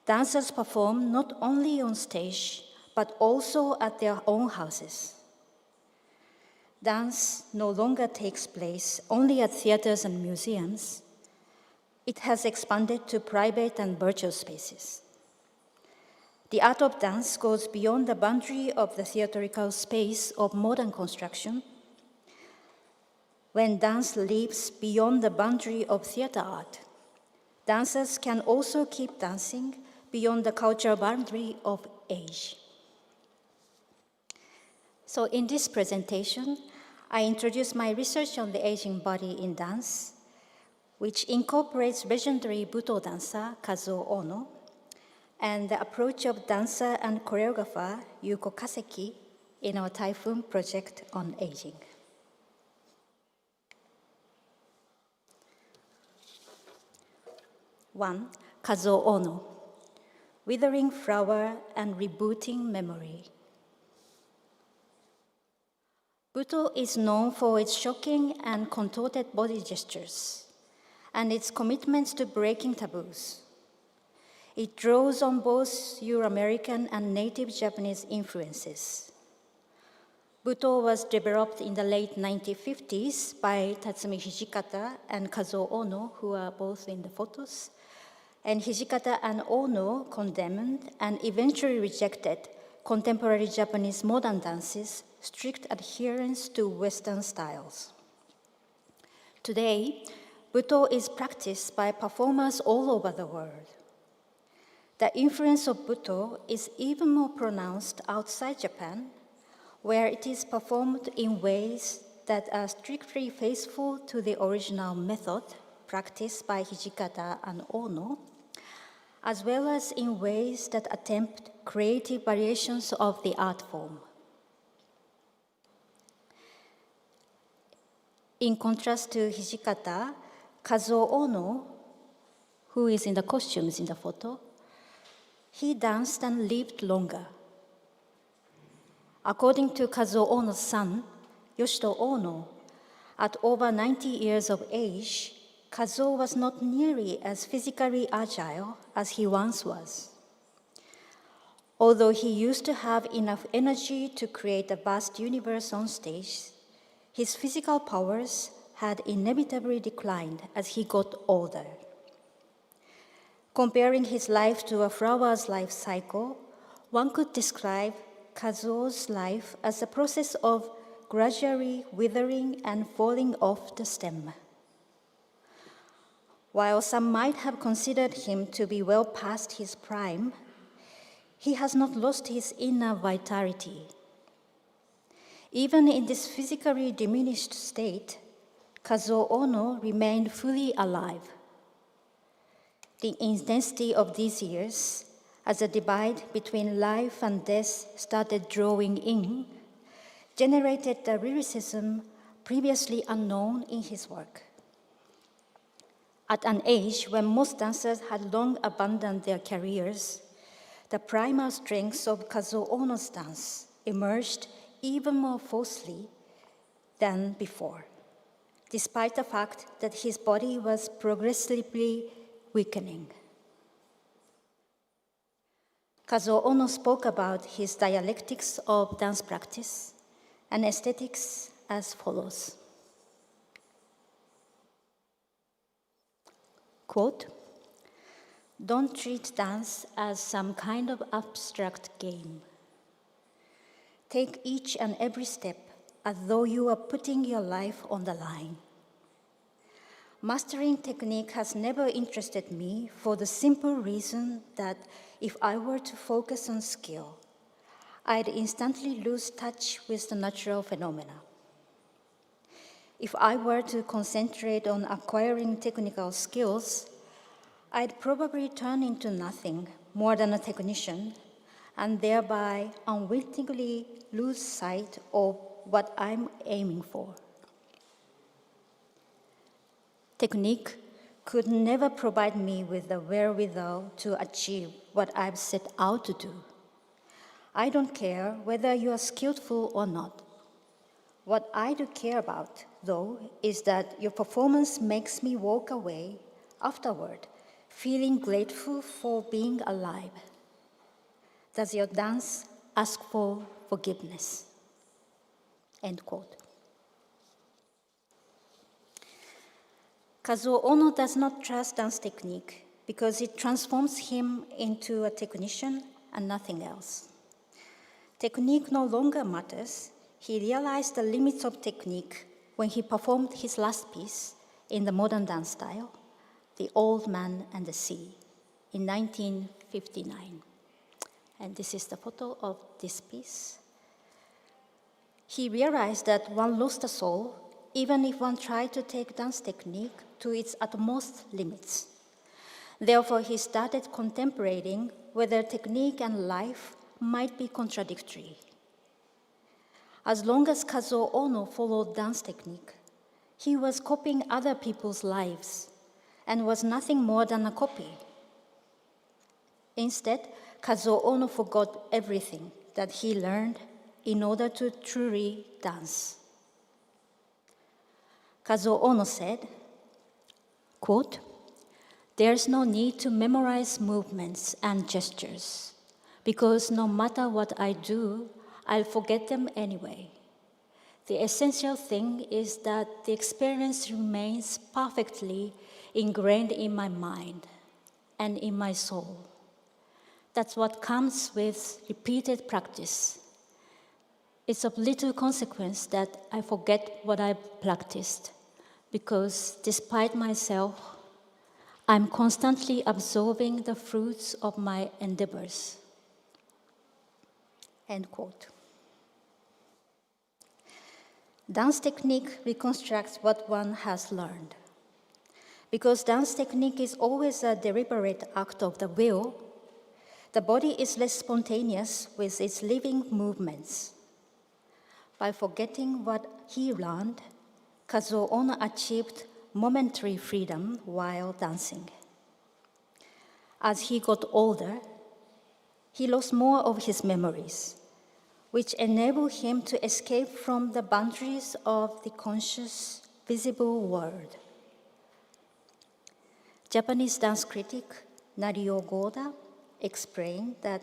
Dancers perform not only on stage, but also at their own houses. Dance no longer takes place only at theaters and museums. It has expanded to private and virtual spaces. The art of dance goes beyond the boundary of the theatrical space of modern construction. When dance leaps beyond the boundary of theater art, dancers can also keep dancing beyond the cultural boundary of age. So in this presentation, I introduce my research on the aging body in dance, which incorporates legendary Buto dancer Kazuo Ono and the approach of dancer and choreographer Yuko Kaseki in our Typhoon project on aging. One, Kazuo Ono, Withering Flower and Rebooting Memory. Buto is known for its shocking and contorted body gestures and its commitments to breaking taboos. It draws on both Euro-American and native Japanese influences. Buto was developed in the late 1950s by Tatsumi Hijikata and Kazuo Ono, who are both in the photos. And Hijikata and Ono condemned and eventually rejected contemporary Japanese modern dance's strict adherence to Western styles. Today, Buto is practiced by performers all over the world. The influence of Buto is even more pronounced outside Japan, where it is performed in ways that are strictly faithful to the original method practiced by Hijikata and Ono, as well as in ways that attempt creative variations of the art form. In contrast to Hijikata, Kazuo Ono, who is in the costumes in the photo, he danced and lived longer. According to Kazuo Ono's son, Yoshito Ono, at over 90 years of age, Kazuo was not nearly as physically agile as he once was. Although he used to have enough energy to create a vast universe on stage, his physical powers had inevitably declined as he got older. Comparing his life to a flower's life cycle, one could describe Kazuo's life as a process of gradually withering and falling off the stem. While some might have considered him to be well past his prime, he has not lost his inner vitality. Even in this physically diminished state, Kazuo Ono remained fully alive. The intensity of these years, as the divide between life and death started drawing in, generated the lyricism previously unknown in his work. At an age when most dancers had long abandoned their careers, the primal strengths of Kazuo Ono's dance emerged even more forcefully than before, despite the fact that his body was progressively weakening. Kazuo Ono spoke about his dialectics of dance practice and aesthetics as follows. Quote, "Don't treat dance as some kind of abstract game. Take each and every step as though you are putting your life on the line. Mastering technique has never interested me for the simple reason that if I were to focus on skill, I'd instantly lose touch with the natural phenomena. If I were to concentrate on acquiring technical skills, I'd probably turn into nothing more than a technician and thereby unwittingly lose sight of what I'm aiming for. Technique could never provide me with the wherewithal to achieve what I've set out to do. I don't care whether you are skillful or not. What I do care about, though, is that your performance makes me walk away afterward, feeling grateful for being alive. Does your dance ask for forgiveness?" End quote. Kazuo Ono does not trust dance technique because it transforms him into a technician and nothing else. Technique no longer matters. He realized the limits of technique when he performed his last piece in the modern dance style, The Old Man and the Sea, in 1959. And this is the photo of this piece. He realized that one lost a soul even if one tried to take dance technique to its utmost limits. Therefore, he started contemplating whether technique and life might be contradictory. As long as Kazuo Ono followed dance technique, he was copying other people's lives and was nothing more than a copy. Instead, Kazuo Ono forgot everything that he learned in order to truly dance. Kazuo Ono said, quote, "There's no need to memorize movements and gestures, because no matter what I do, I'll forget them anyway. The essential thing is that the experience remains perfectly ingrained in my mind and in my soul. That's what comes with repeated practice. It's of little consequence that I forget what I practiced, because despite myself, I'm constantly absorbing the fruits of my endeavors." End quote. Dance technique reconstructs what one has learned. Because dance technique is always a deliberate act of the will, the body is less spontaneous with its living movements. By forgetting what he learned, Kazuo Ono achieved momentary freedom while dancing. As he got older, he lost more of his memories, which enabled him to escape from the boundaries of the conscious, visible world. Japanese dance critic Nario Goda explained that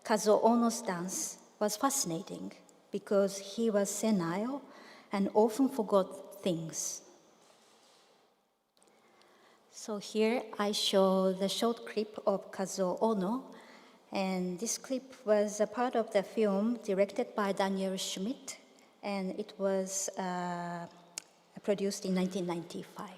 Kazuo Ono's dance was fascinating because he was senile and often forgot things. So here I show the short clip of Kazuo Ono, and this clip was a part of the film directed by Daniel Schmidt, and it was produced in 1995.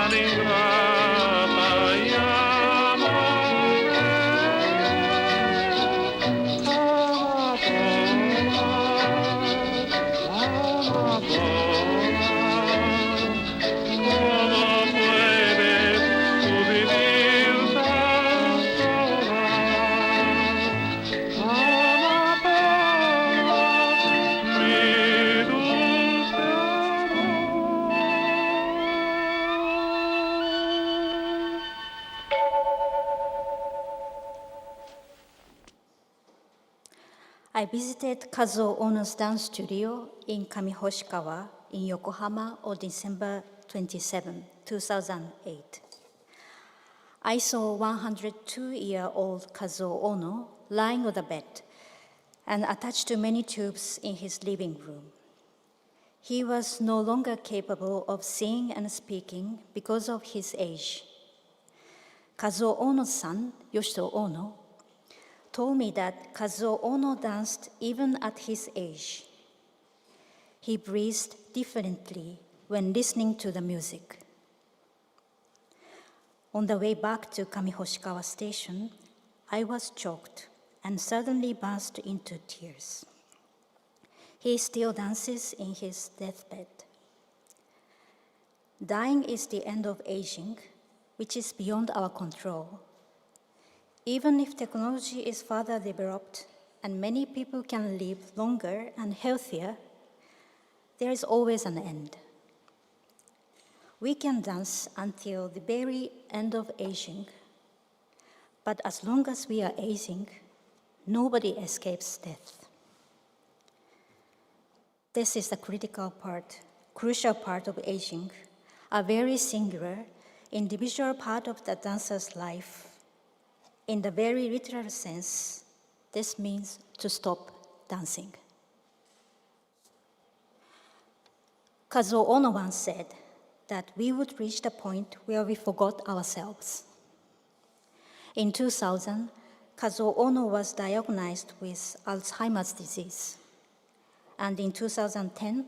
tan ingrata I visited Kazuo Ono's dance studio in Kamihoshikawa in Yokohama on December 27, 2008. I saw 102-year-old Kazuo Ono lying on the bed and attached to many tubes in his living room. He was no longer capable of seeing and speaking because of his age. Kazuo Ono's son, Yoshito Ono, told me that Kazuo Ono danced even at his age. He breathed differently when listening to the music. On the way back to Kamihoshikawa Station, I was choked and suddenly burst into tears. He still dances in his deathbed. Dying is the end of aging, which is beyond our control. Even if technology is further developed and many people can live longer and healthier, there is always an end. We can dance until the very end of aging, but as long as we are aging, nobody escapes death. This is the crucial part of aging, a very singular, individual part of the dancer's life. In the very literal sense, this means to stop dancing. Kazuo Ono once said that we would reach the point where we forgot ourselves. In 2000, Kazuo Ono was diagnosed with Alzheimer's disease. And in 2010,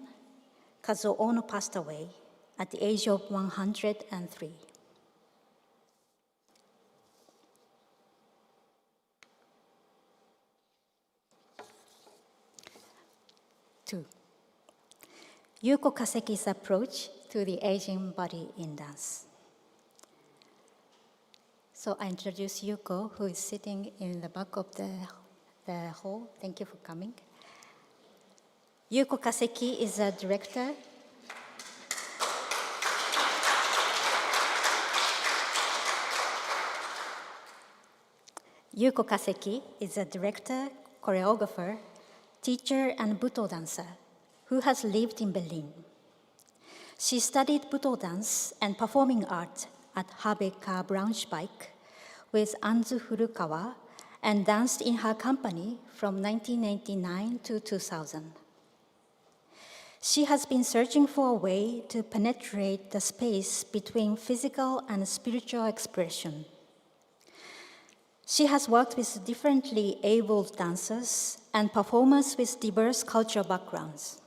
Kazuo Ono passed away at the age of 103. Two, Yuko Kaseki's approach to the aging body in dance. So I introduce Yuko, who is sitting in the back of the hall. Thank you for coming. Yuko Kaseki is a director. Yuko Kaseki is a director, choreographer, teacher, and Buto dancer who has lived in Berlin. She studied Buto dance and performing art at HBK Braunschweig with Anzu Furukawa and danced in her company from 1999 to 2000. She has been searching for a way to penetrate the space between physical and spiritual expression. She has worked with differently abled dancers and performers with diverse cultural backgrounds.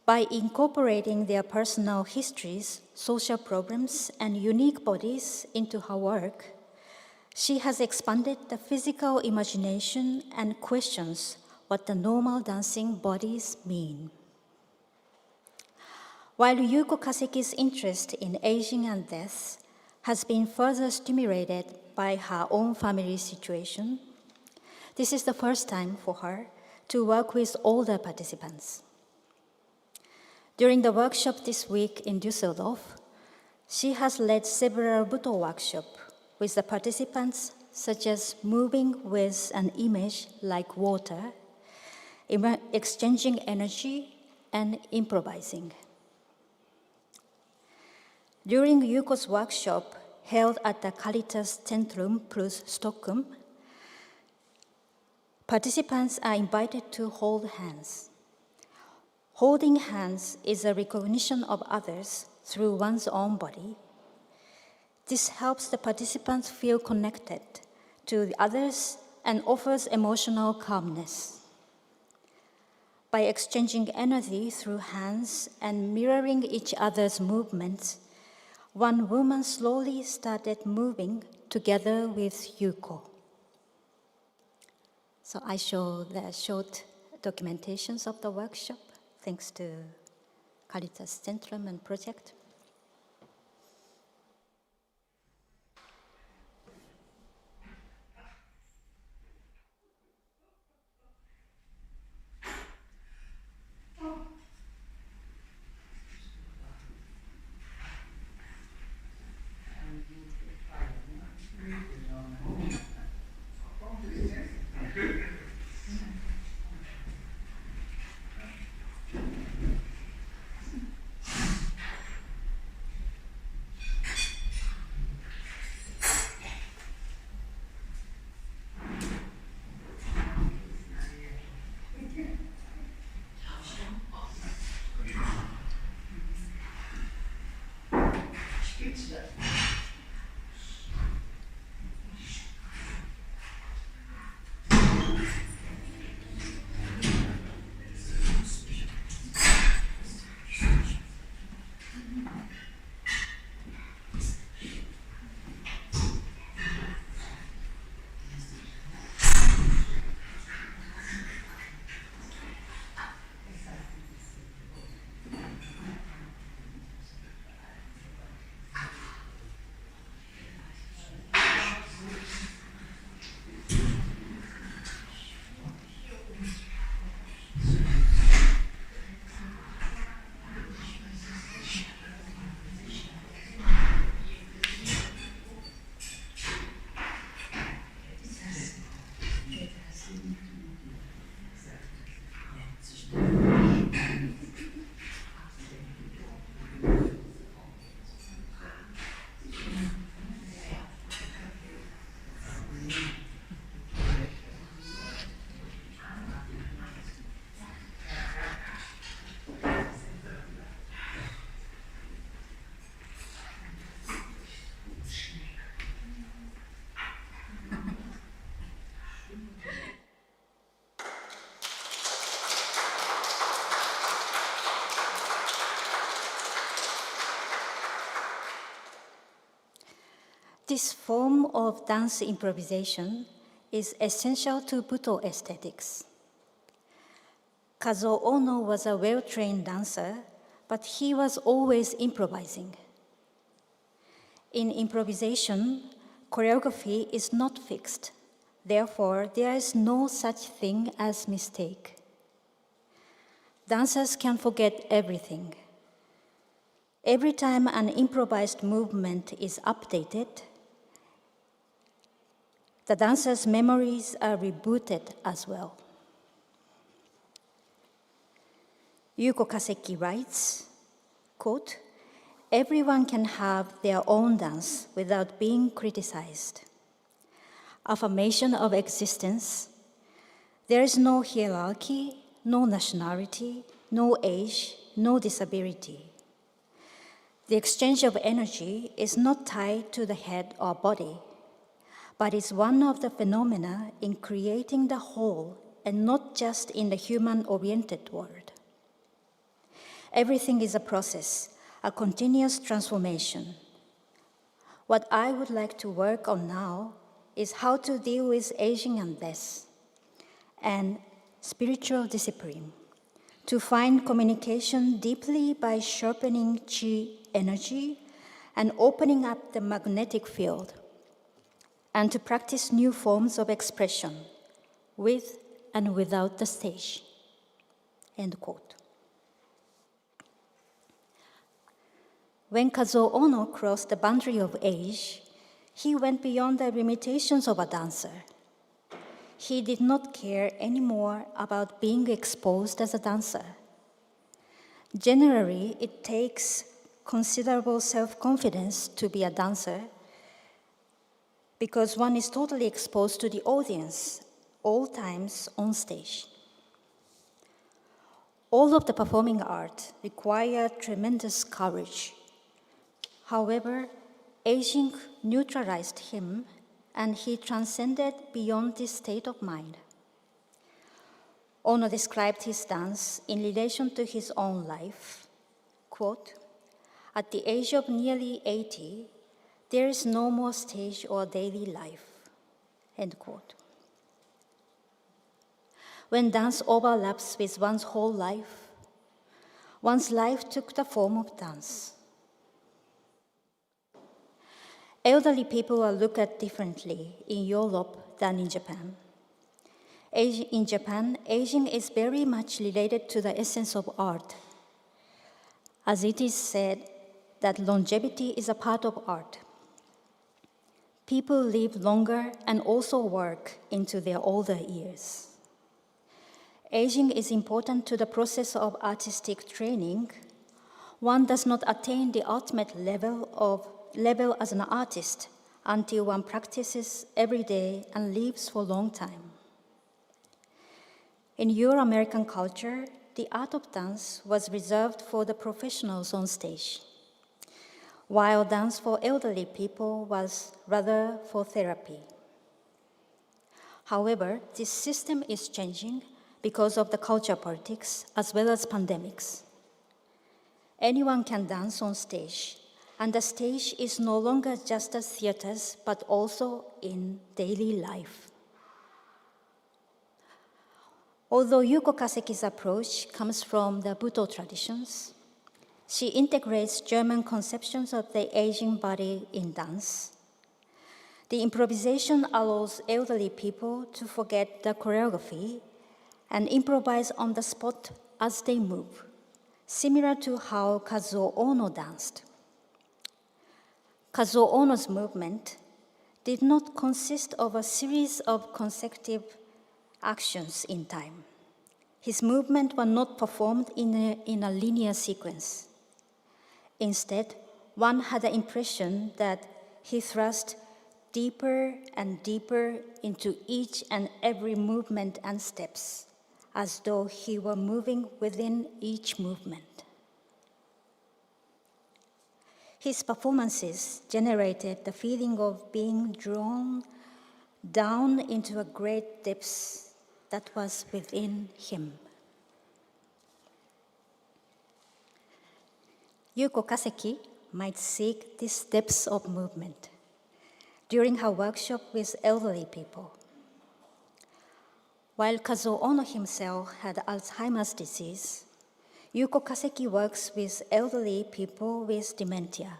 By incorporating their personal histories, social problems, and unique bodies into her work, she has expanded the physical imagination and questions what the normal dancing bodies mean. While Yuko Kaseki's interest in aging and death has been further stimulated by her own family situation, this is the first time for her to work with older participants. During the workshop this week in Düsseldorf, she has led several Buto workshops with the participants, such as moving with an image like water, exchanging energy, and improvising. During Yuko's workshop, held at the Caritas Centrum Plus Stockholm, participants are invited to hold hands. Holding hands is a recognition of others through one's own body. This helps the participants feel connected to the others and offers emotional calmness. By exchanging energy through hands and mirroring each other's movements, one woman slowly started moving together with Yuko. So I show the short documentations of the workshop, thanks to Caritas Centrum and project. This form of dance improvisation is essential to Buto aesthetics. Kazuo Ono was a well-trained dancer, but he was always improvising. In improvisation, choreography is not fixed. Therefore, there is no such thing as mistake. Dancers can forget everything. Every time an improvised movement is updated, the dancer's memories are rebooted as well. Yuko Kaseki writes, quote, "Everyone can have their own dance without being criticized. affirmation of existence. There is no hierarchy, no nationality, no age, no disability. The exchange of energy is not tied to the head or body, but is one of the phenomena in creating the whole and not just in the human-oriented world. Everything is a process, a continuous transformation. What I would like to work on now is how to deal with aging and death, and spiritual discipline, to find communication deeply by sharpening chi energy and opening up the magnetic field, and to practice new forms of expression with and without the stage. End quote. When Kazuo Ono crossed the boundary of age, he went beyond the limitations of a dancer. He did not care anymore about being exposed as a dancer. Generally, it takes considerable self-confidence to be a dancer because one is totally exposed to the audience, all times on stage. All of the performing art require tremendous courage. However, aging neutralized him, and he transcended beyond this state of mind. Ono described his dance in relation to his own life. Quote, "At the age of nearly 80, there is no more stage or daily life." End quote. When dance overlaps with one's whole life, one's life took the form of dance. Elderly people are looked at differently in Europe than in Japan. In Japan, aging is very much related to the essence of art, as it is said that longevity is a part of art. People live longer and also work into their older years. Aging is important to the process of artistic training. One does not attain the ultimate level as an artist until one practices every day and lives for a long time. In Euro-American culture, the art of dance was reserved for the professionals on stage, while dance for elderly people was rather for therapy. However, this system is changing because of the culture politics as well as pandemics. Anyone can dance on stage, and the stage is no longer just as theaters, but also in daily life. Although Yuko Kaseki's approach comes from the Buto traditions, she integrates German conceptions of the aging body in dance. The improvisation allows elderly people to forget the choreography and improvise on the spot as they move, similar to how Kazuo Ono danced. Kazuo Ono's movement did not consist of a series of consecutive actions in time. His movements were not performed in a linear sequence. Instead, one had the impression that he thrust deeper and deeper into each and every movement and steps, as though he were moving within each movement. His performances generated the feeling of being drawn down into a great depth that was within him. Yuko Kaseki might seek this depth of movement during her workshop with elderly people. While Kazuo Ono himself had Alzheimer's disease, Yuko Kaseki works with elderly people with dementia.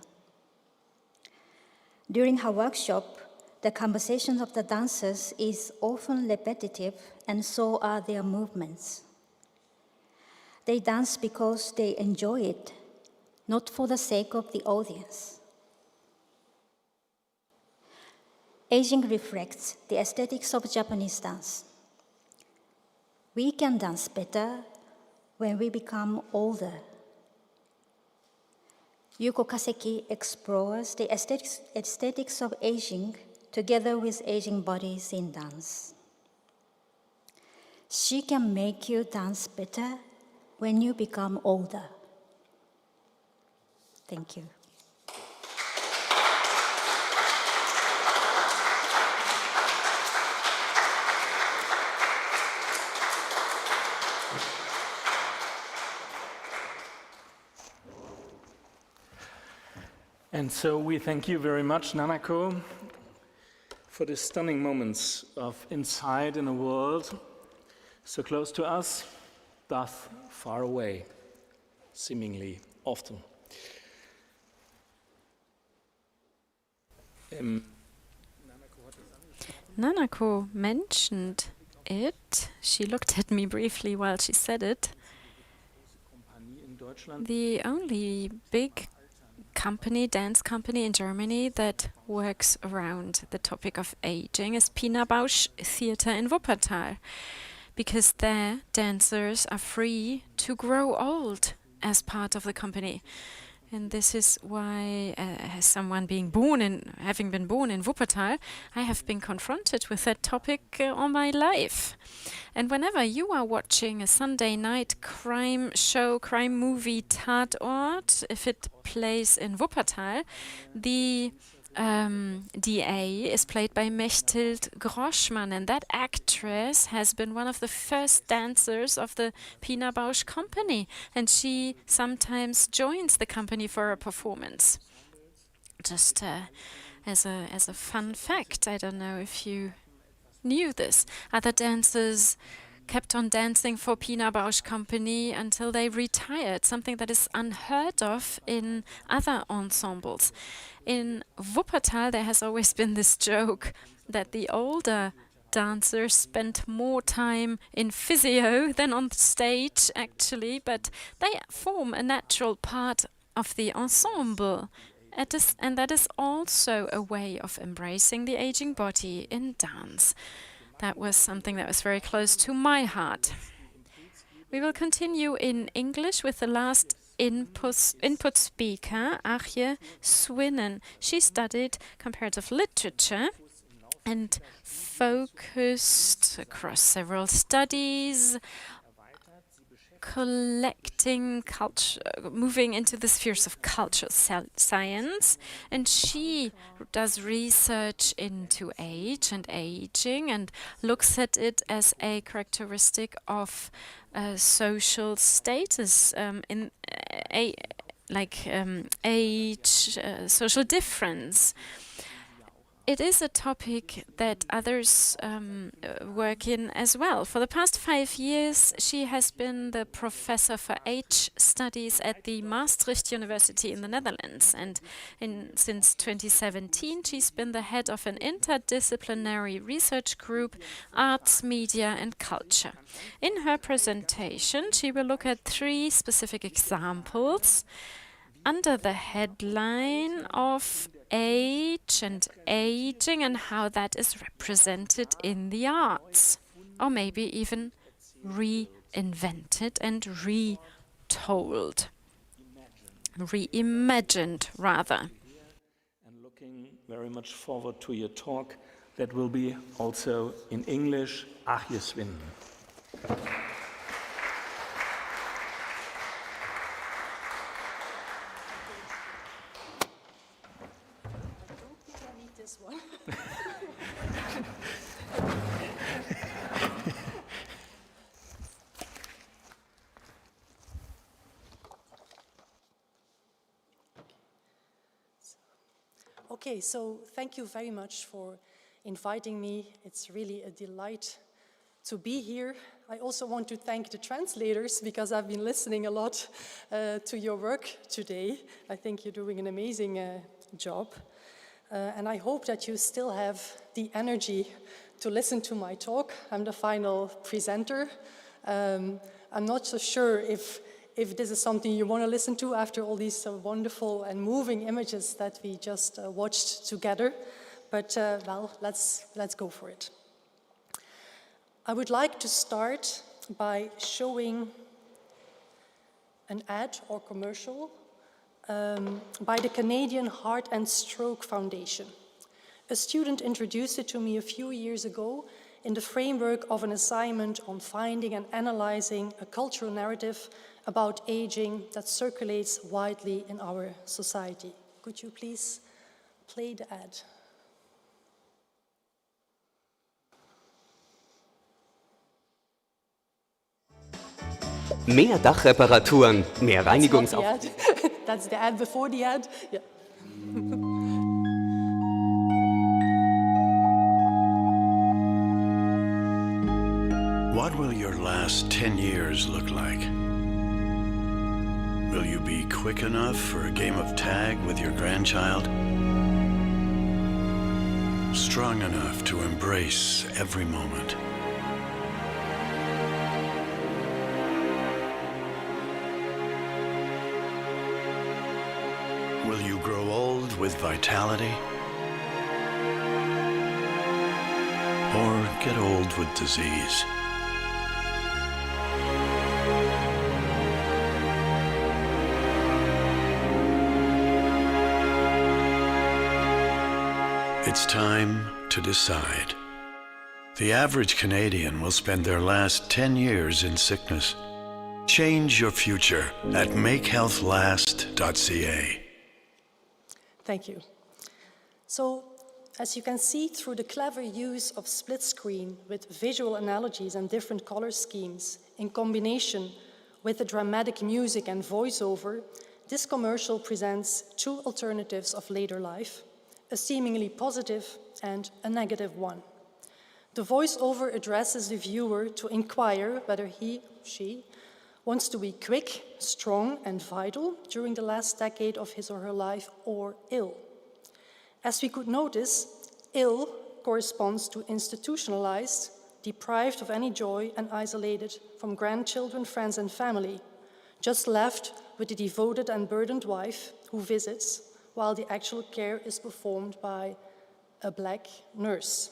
During her workshop, the conversation of the dancers is often repetitive, and so are their movements. They dance because they enjoy it, not for the sake of the audience. Aging reflects the aesthetics of Japanese dance. We can dance better when we become older. Yuko Kaseki explores the aesthetics of aging together with aging bodies in dance. She can make you dance better when you become older. Thank you. And so we thank you very much, Nanako, for the stunning moments of insight in a world so close to us, thus far away, seemingly often. Nanako mentioned it. She looked at me briefly while she said it. The only big dance company in Germany that works around the topic of aging is Pina Bausch Theater in Wuppertal, because their dancers are free to grow old as part of the company. And this is why, as someone having been born in Wuppertal, I have been confronted with that topic all my life. And whenever you are watching a Sunday night crime show, crime movie Tatort, if it plays in Wuppertal, the DA is played by Mechthild Groschmann, and that actress has been one of the first dancers of the Pina Bausch company, and she sometimes joins the company for a performance. Just as a fun fact, I don't know if you knew this. Other dancers kept on dancing for Pina Bausch company until they retired, something that is unheard of in other ensembles. In Wuppertal, there has always been this joke that the older dancers spent more time in physio than on the stage, actually, but they form a natural part of the ensemble. And that is also a way of embracing the aging body in dance. That was something that was very close to my heart. We will continue in English with the last input speaker, Aagje Swinnen. She studied comparative literature and focused across several studies, collecting culture, moving into the spheres of cultural science, and she does research into age and aging and looks at it as a characteristic of social status in age, social difference. It is a topic that others work in as well. For the past 5 years, she has been the professor for age studies at the Maastricht University in the Netherlands. And since 2017, she's been the head of an interdisciplinary research group, Arts, Media and Culture. In her presentation, she will look at 3 specific examples under the headline of age and aging and how that is represented in the arts, or maybe even reinvented and retold, reimagined rather. And looking very much forward to your talk that will be also in English. Aagje Swinnen. Okay, so thank you very much for inviting me. It's really a delight to be here. I also want to thank the translators because I've been listening a lot to your work today. I think you're doing an amazing job. And I hope that you still have the energy to listen to my talk. I'm the final presenter. I'm not so sure if this is something you want to listen to after all these wonderful and moving images that we just watched together. But, well, let's go for it. I would like to start by showing an ad or commercial by the Canadian Heart and Stroke Foundation. A student introduced it to me a few years ago in the framework of an assignment on finding and analyzing a cultural narrative about aging that circulates widely in our society. Could you please play the ad? Mehr Dachreparaturen, mehr Reinigungsaufwand. That's the ad before the ad. Yeah. What will your last 10 years look like? Will you be quick enough for a game of tag with your grandchild? Strong enough to embrace every moment? Will you grow old with vitality? Or get old with disease? It's time to decide. The average Canadian will spend their last 10 years in sickness. Change your future at makehealthlast.ca. Thank you. So, as you can see through the clever use of split screen with visual analogies and different color schemes in combination with the dramatic music and voiceover, this commercial presents two alternatives of later life, a seemingly positive and a negative one. The voiceover addresses the viewer to inquire whether he, she, wants to be quick, strong, and vital during the last decade of his or her life, or ill. As we could notice, ill corresponds to institutionalized, deprived of any joy, and isolated from grandchildren, friends, and family, just left with the devoted and burdened wife who visits, while the actual care is performed by a black nurse.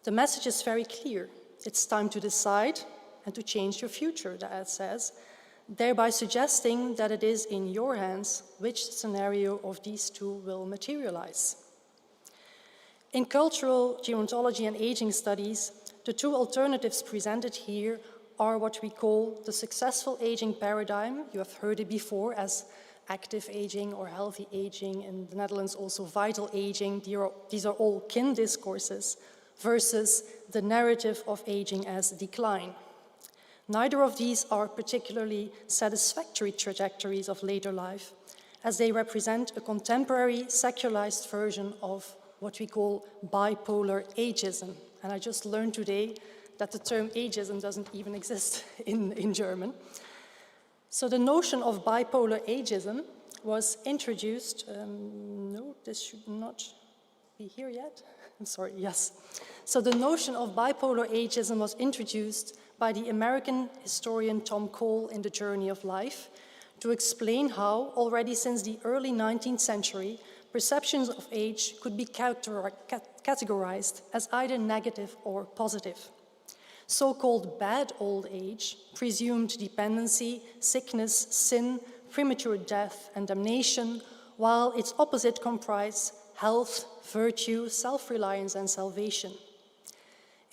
The message is very clear. It's time to decide and to change your future, the ad says, thereby suggesting that it is in your hands which scenario of these two will materialize. In cultural gerontology and aging studies, the two alternatives presented here are what we call the successful aging paradigm. You have heard it before as active aging or healthy aging, in the Netherlands also vital aging. These are all kin discourses, versus the narrative of aging as decline. Neither of these are particularly satisfactory trajectories of later life, as they represent a contemporary secularized version of what we call bipolar ageism. And I just learned today that the term ageism doesn't even exist in German. So the notion of bipolar ageism was introduced, no, this should not be here yet. I'm sorry, yes. So the notion of bipolar ageism was introduced by the American historian Tom Cole in The Journey of Life to explain how, already since the early 19th century, perceptions of age could be categorized as either negative or positive. So-called bad old age, presumed dependency, sickness, sin, premature death, and damnation, while its opposite comprise health, virtue, self-reliance, and salvation.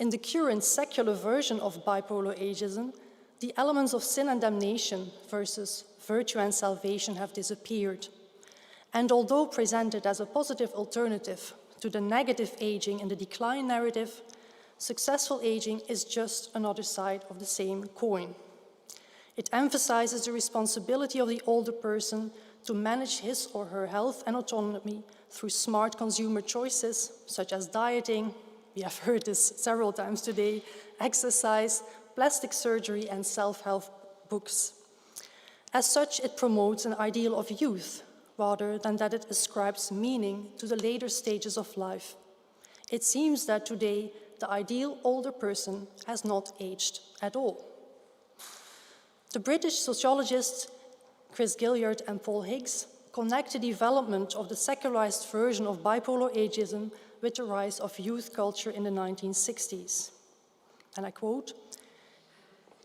In the current secular version of bipolar ageism, the elements of sin and damnation versus virtue and salvation have disappeared. And although presented as a positive alternative to the negative aging in the decline narrative, successful aging is just another side of the same coin. It emphasizes the responsibility of the older person to manage his or her health and autonomy through smart consumer choices, such as dieting, we have heard this several times today, exercise, plastic surgery, and self-help books. As such, it promotes an ideal of youth, rather than that it ascribes meaning to the later stages of life. It seems that today, the ideal older person has not aged at all. The British sociologists Chris Gilliard and Paul Higgs connect the development of the secularized version of bipolar ageism with the rise of youth culture in the 1960s. And I quote,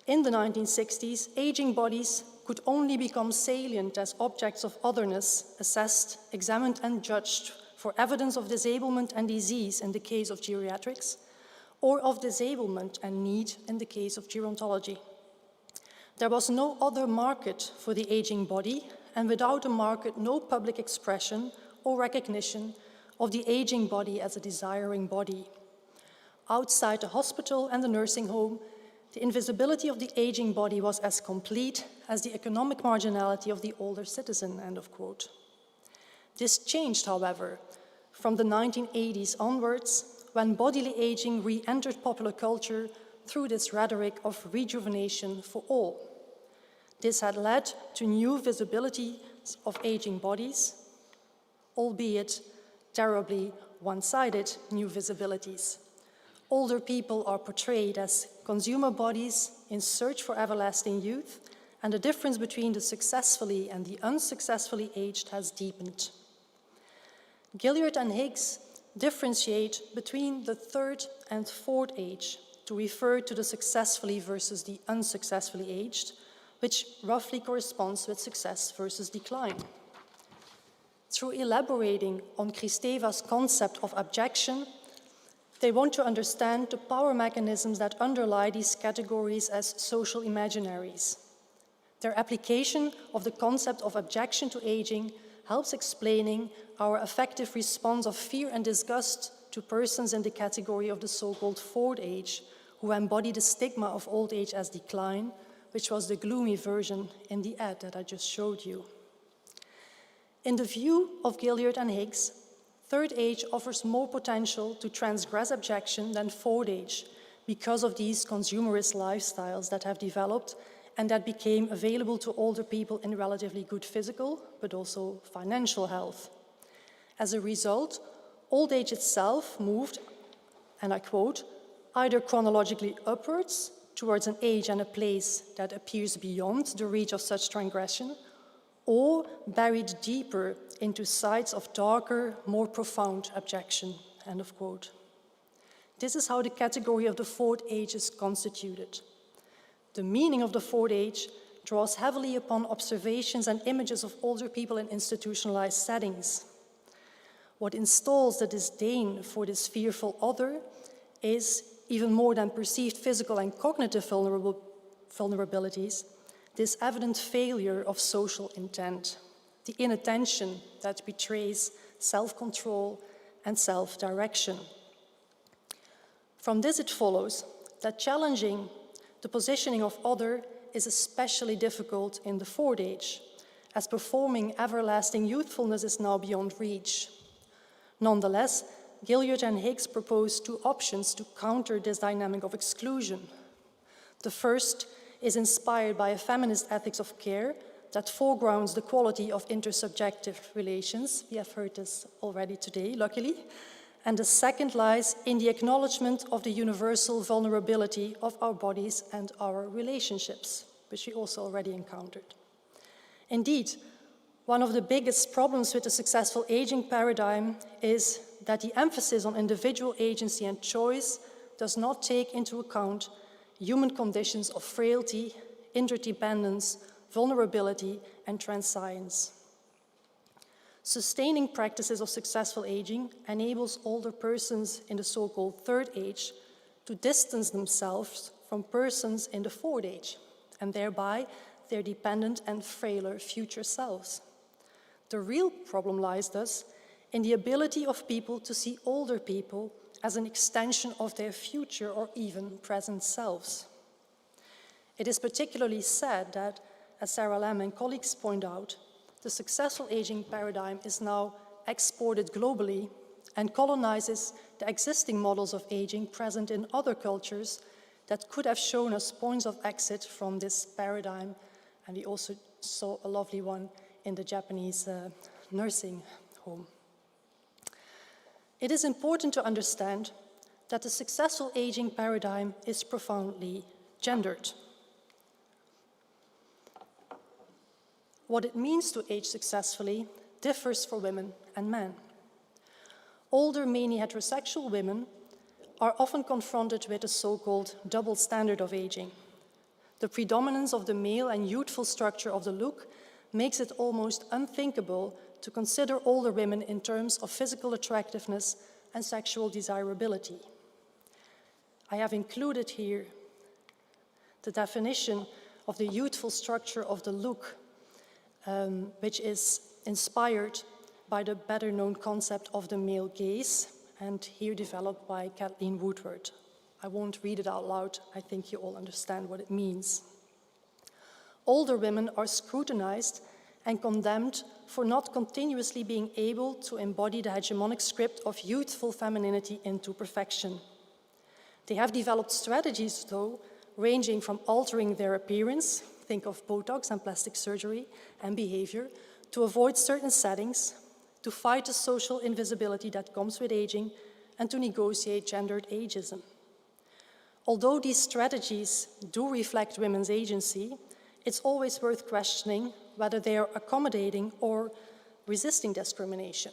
"In the 1960s, aging bodies could only become salient as objects of otherness, assessed, examined, and judged for evidence of disablement and disease in the case of geriatrics, or of disablement and need in the case of gerontology. There was no other market for the aging body, and without a market, no public expression or recognition of the aging body as a desiring body. Outside the hospital and the nursing home, the invisibility of the aging body was as complete as the economic marginality of the older citizen, end of quote. This changed, however, from the 1980s onwards, when bodily aging re-entered popular culture through this rhetoric of rejuvenation for all. This had led to new visibility of aging bodies, albeit terribly one-sided new visibilities. Older people are portrayed as consumer bodies in search for everlasting youth, and the difference between the successfully and the unsuccessfully aged has deepened. Gilliard and Higgs differentiate between the third and fourth age to refer to the successfully versus the unsuccessfully aged, which roughly corresponds with success versus decline. Through elaborating on Kristeva's concept of abjection, they want to understand the power mechanisms that underlie these categories as social imaginaries. Their application of the concept of abjection to aging helps explaining our affective response of fear and disgust to persons in the category of the so-called fourth age, who embody the stigma of old age as decline, which was the gloomy version in the ad that I just showed you. In the view of Gilliard and Higgs, third age offers more potential to transgress abjection than fourth age because of these consumerist lifestyles that have developed and that became available to older people in relatively good physical, but also financial health. As a result, old age itself moved, and I quote, either chronologically upwards towards an age and a place that appears beyond the reach of such transgression, or buried deeper into sites of darker, more profound abjection, end of quote. This is how the category of the fourth age is constituted. The meaning of the fourth age draws heavily upon observations and images of older people in institutionalized settings. What installs the disdain for this fearful other is, even more than perceived physical and cognitive vulnerabilities, this evident failure of social intent, the inattention that betrays self-control and self-direction. From this it follows that challenging the positioning of other is especially difficult in the fourth age, as performing everlasting youthfulness is now beyond reach. Nonetheless, Gilliard and Higgs propose two options to counter this dynamic of exclusion. The first is inspired by a feminist ethics of care that foregrounds the quality of intersubjective relations. We have heard this already today, luckily. And the second lies in the acknowledgement of the universal vulnerability of our bodies and our relationships, which we also already encountered. Indeed, one of the biggest problems with the successful aging paradigm is that the emphasis on individual agency and choice does not take into account human conditions of frailty, interdependence, vulnerability, and transience. Sustaining practices of successful aging enables older persons in the so-called third age to distance themselves from persons in the fourth age, and thereby their dependent and frailer future selves. The real problem lies thus in the ability of people to see older people as an extension of their future or even present selves. It is particularly sad that, as Sarah Lamb and colleagues point out, the successful aging paradigm is now exported globally and colonizes the existing models of aging present in other cultures that could have shown us points of exit from this paradigm. And we also saw a lovely one in the Japanese nursing home. It is important to understand that the successful aging paradigm is profoundly gendered. What it means to age successfully differs for women and men. Older, mainly heterosexual women are often confronted with a so-called double standard of aging. The predominance of the male and youthful structure of the look makes it almost unthinkable to consider older women in terms of physical attractiveness and sexual desirability. I have included here the definition of the youthful structure of the look, which is inspired by the better-known concept of the male gaze, and here developed by Kathleen Woodward. I won't read it out loud. I think you all understand what it means. Older women are scrutinized and condemned for not continuously being able to embody the hegemonic script of youthful femininity into perfection. They have developed strategies, though, ranging from altering their appearance, think of Botox and plastic surgery, and behavior, to avoid certain settings, to fight the social invisibility that comes with aging, and to negotiate gendered ageism. Although these strategies do reflect women's agency, it's always worth questioning whether they are accommodating or resisting discrimination.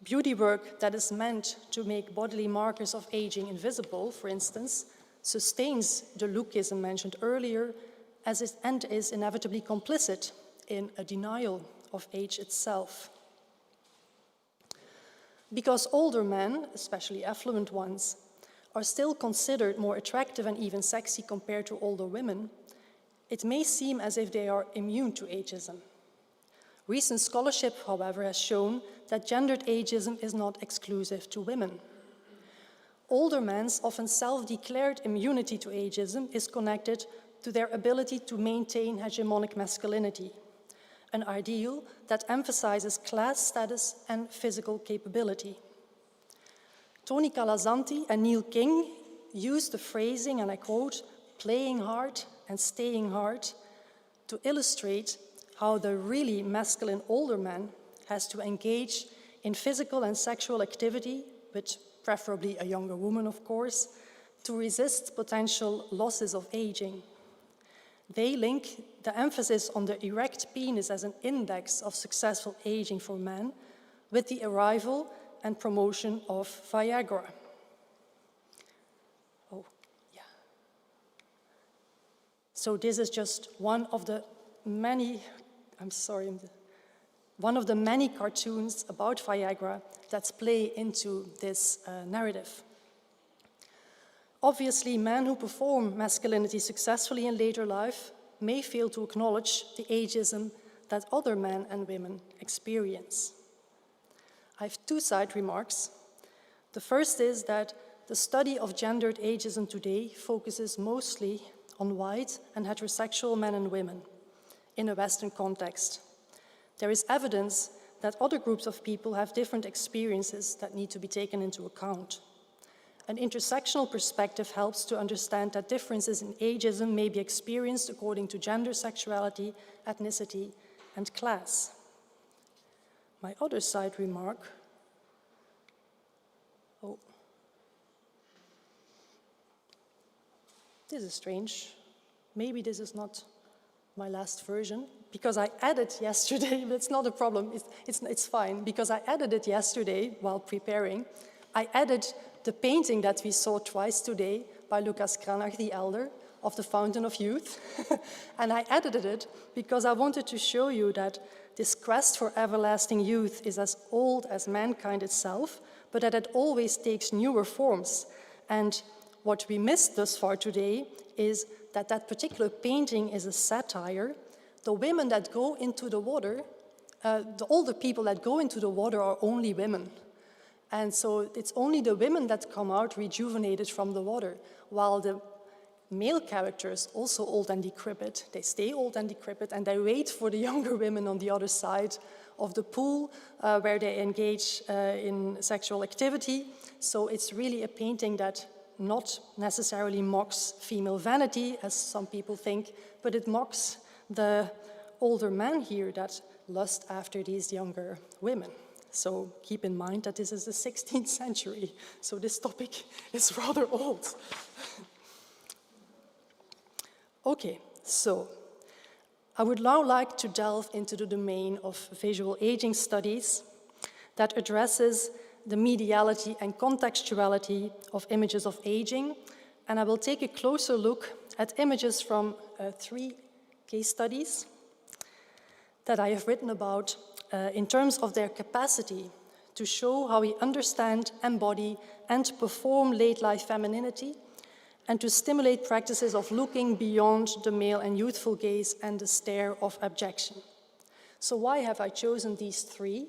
Beauty work that is meant to make bodily markers of aging invisible, for instance, sustains the lookism mentioned earlier and is inevitably complicit in a denial of age itself. Because older men, especially affluent ones, are still considered more attractive and even sexy compared to older women, it may seem as if they are immune to ageism. Recent scholarship, however, has shown that gendered ageism is not exclusive to women. Older men's often self-declared immunity to ageism is connected to their ability to maintain hegemonic masculinity, an ideal that emphasizes class status and physical capability. Tony Calasanti and Neil King used the phrasing, and I quote, "playing hard and staying hard," to illustrate how the really masculine older man has to engage in physical and sexual activity, with preferably a younger woman, of course, to resist potential losses of aging. They link the emphasis on the erect penis as an index of successful aging for men with the arrival and promotion of Viagra. Oh, yeah. So this is just one of the many, one of the many cartoons about Viagra that play into this narrative. Obviously, men who perform masculinity successfully in later life may fail to acknowledge the ageism that other men and women experience. I have two side remarks. The first is that the study of gendered ageism today focuses mostly on white and heterosexual men and women in a Western context. There is evidence that other groups of people have different experiences that need to be taken into account. An intersectional perspective helps to understand that differences in ageism may be experienced according to gender, sexuality, ethnicity, and class. My other side remark, this is strange. Maybe this is not my last version, because I added yesterday, but it's not a problem, it's fine, because I added it yesterday while preparing. I added the painting that we saw twice today by Lucas Cranach the Elder of the Fountain of Youth. And I added it because I wanted to show you that this quest for everlasting youth is as old as mankind itself, but that it always takes newer forms. And what we missed thus far today is that that particular painting is a satire. The women that go into the water, the older people that go into the water are only women. And so it's only the women that come out rejuvenated from the water, while the male characters, also old and decrepit, they stay old and decrepit, and they wait for the younger women on the other side of the pool where they engage in sexual activity. So it's really a painting that not necessarily mocks female vanity, as some people think, but it mocks the older men here that lust after these younger women. So keep in mind that this is the 16th century, so this topic is rather old. Okay, so I would now like to delve into the domain of visual aging studies that addresses the mediality and contextuality of images of aging, and I will take a closer look at images from 3 case studies that I have written about in terms of their capacity to show how we understand, embody, and perform late-life femininity, and to stimulate practices of looking beyond the male and youthful gaze and the stare of abjection. So why have I chosen these three?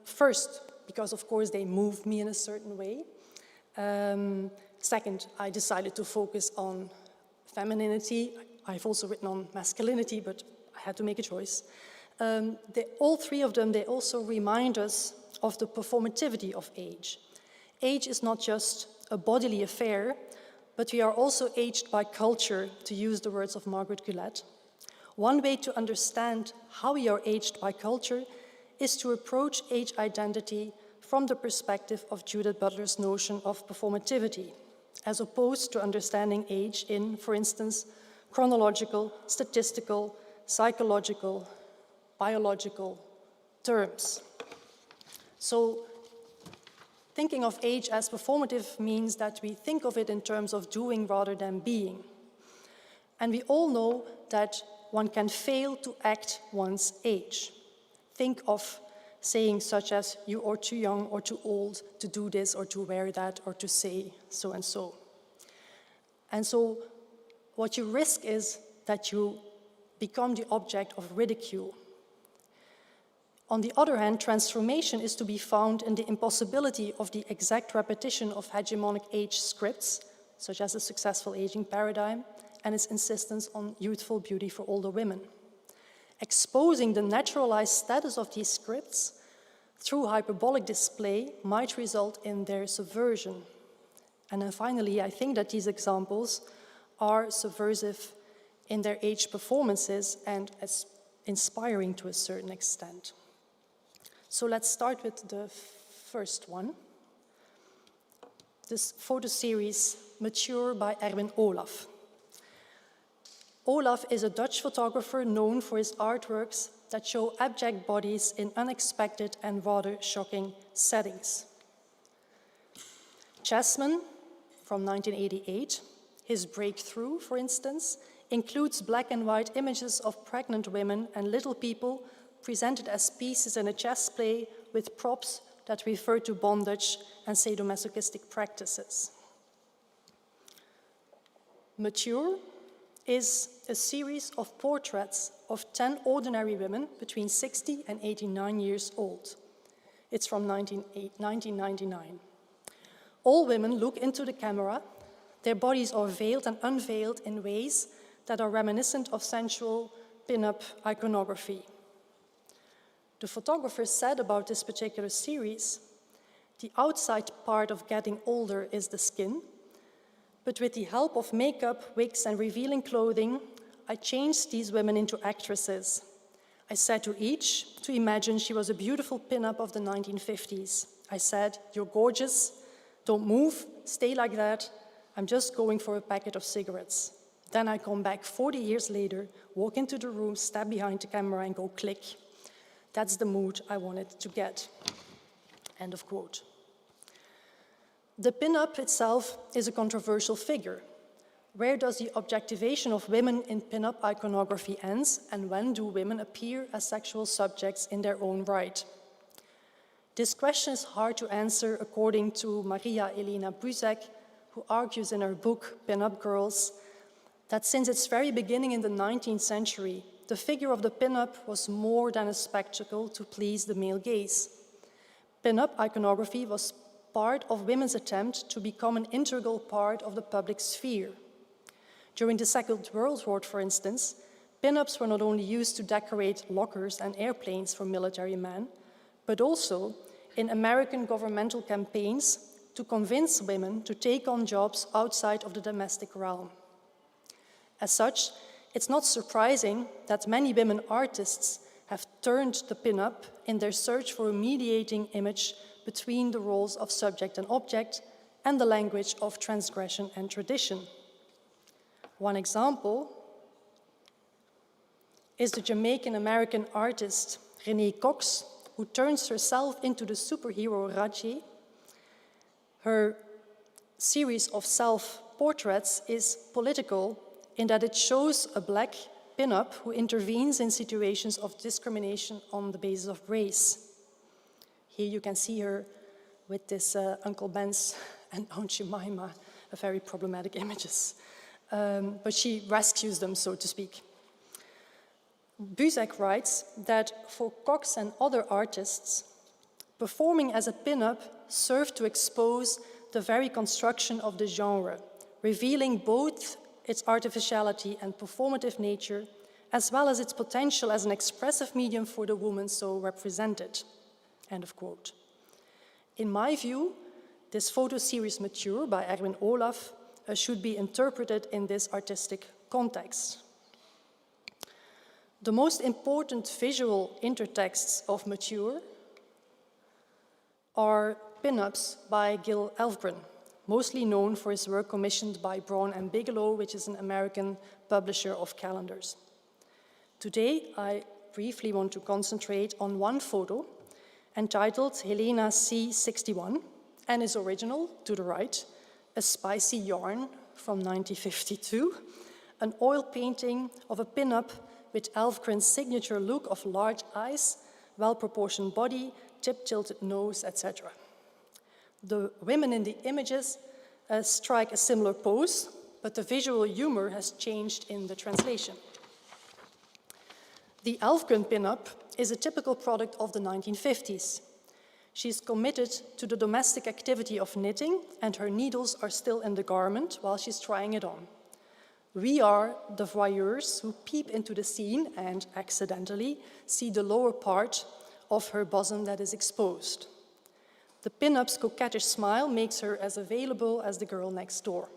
First, because of course they moved me in a certain way. Second, I decided to focus on femininity. I've also written on masculinity, but I had to make a choice. All three of them, they also remind us of the performativity of age. Age is not just a bodily affair, but we are also aged by culture, to use the words of Margaret Gillette. One way to understand how we are aged by culture is to approach age identity from the perspective of Judith Butler's notion of performativity, as opposed to understanding age in, for instance, chronological, statistical, psychological, biological terms. So, thinking of age as performative means that we think of it in terms of doing rather than being. And we all know that one can fail to act one's age. Think of saying such as, you are too young or too old to do this or to wear that or to say so and so. And so what you risk is that you become the object of ridicule. On the other hand, transformation is to be found in the impossibility of the exact repetition of hegemonic age scripts, such as the successful aging paradigm, and its insistence on youthful beauty for older women. Exposing the naturalized status of these scripts through hyperbolic display might result in their subversion. And then finally, I think that these examples are subversive in their age performances and as inspiring to a certain extent. So let's start with the first one. This photo series, Mature by Erwin Olaf. Olaf is a Dutch photographer known for his artworks that show abject bodies in unexpected and rather shocking settings. Chessman, from 1988, his breakthrough, for instance, includes black and white images of pregnant women and little people presented as pieces in a chess play with props that refer to bondage and sadomasochistic practices. Mature is a series of portraits of 10 ordinary women between 60 and 89 years old. It's from 1999. All women look into the camera. Their bodies are veiled and unveiled in ways that are reminiscent of sensual pin-up iconography. The photographer said about this particular series, the outside part of getting older is the skin, but with the help of makeup, wigs, and revealing clothing, I changed these women into actresses. I said to each to imagine she was a beautiful pin-up of the 1950s. I said, "You're gorgeous, don't move, stay like that, I'm just going for a packet of cigarettes." Then I come back 40 years later, walk into the room, step behind the camera, and go click. That's the mood I wanted to get. End of quote. The pin-up itself is a controversial figure. Where does the objectivation of women in pin-up iconography ends, and when do women appear as sexual subjects in their own right? This question is hard to answer according to Maria Elena Buzek, who argues in her book, Pin-Up Girls, that since its very beginning in the 19th century, the figure of the pin-up was more than a spectacle to please the male gaze. Pin-up iconography was part of women's attempt to become an integral part of the public sphere. During the Second World War, for instance, pin-ups were not only used to decorate lockers and airplanes for military men, but also in American governmental campaigns to convince women to take on jobs outside of the domestic realm. As such, it's not surprising that many women artists have turned the pin-up in their search for a mediating image between the roles of subject and object and the language of transgression and tradition. One example is the Jamaican-American artist Renee Cox, who turns herself into the superhero Raji. Her series of self-portraits is political in that it shows a black pin-up who intervenes in situations of discrimination on the basis of race. Here you can see her with this Uncle Ben's and Aunt Jemima, very problematic images. But she rescues them, so to speak. Buzek writes that for Cox and other artists, performing as a pin-up served to expose the very construction of the genre, revealing both its artificiality and performative nature, as well as its potential as an expressive medium for the woman so represented. End of quote. In my view, this photo series Mature by Erwin Olaf should be interpreted in this artistic context. The most important visual intertexts of Mature are pin-ups by Gil Elfgren, mostly known for his work commissioned by Braun and Bigelow, which is an American publisher of calendars. Today, I briefly want to concentrate on one photo entitled Helena C61 and is original, to the right, a spicy yarn from 1952, an oil painting of a pin-up with Elfgren's signature look of large eyes, well-proportioned body, tip-tilted nose, etc. The women in the images strike a similar pose, but the visual humor has changed in the translation. The Elfgren pin-up is a typical product of the 1950s. She's committed to the domestic activity of knitting, and her needles are still in the garment while she's trying it on. We are the voyeurs who peep into the scene and accidentally see the lower part of her bosom that is exposed. The pin-up's coquettish smile makes her as available as the girl next door.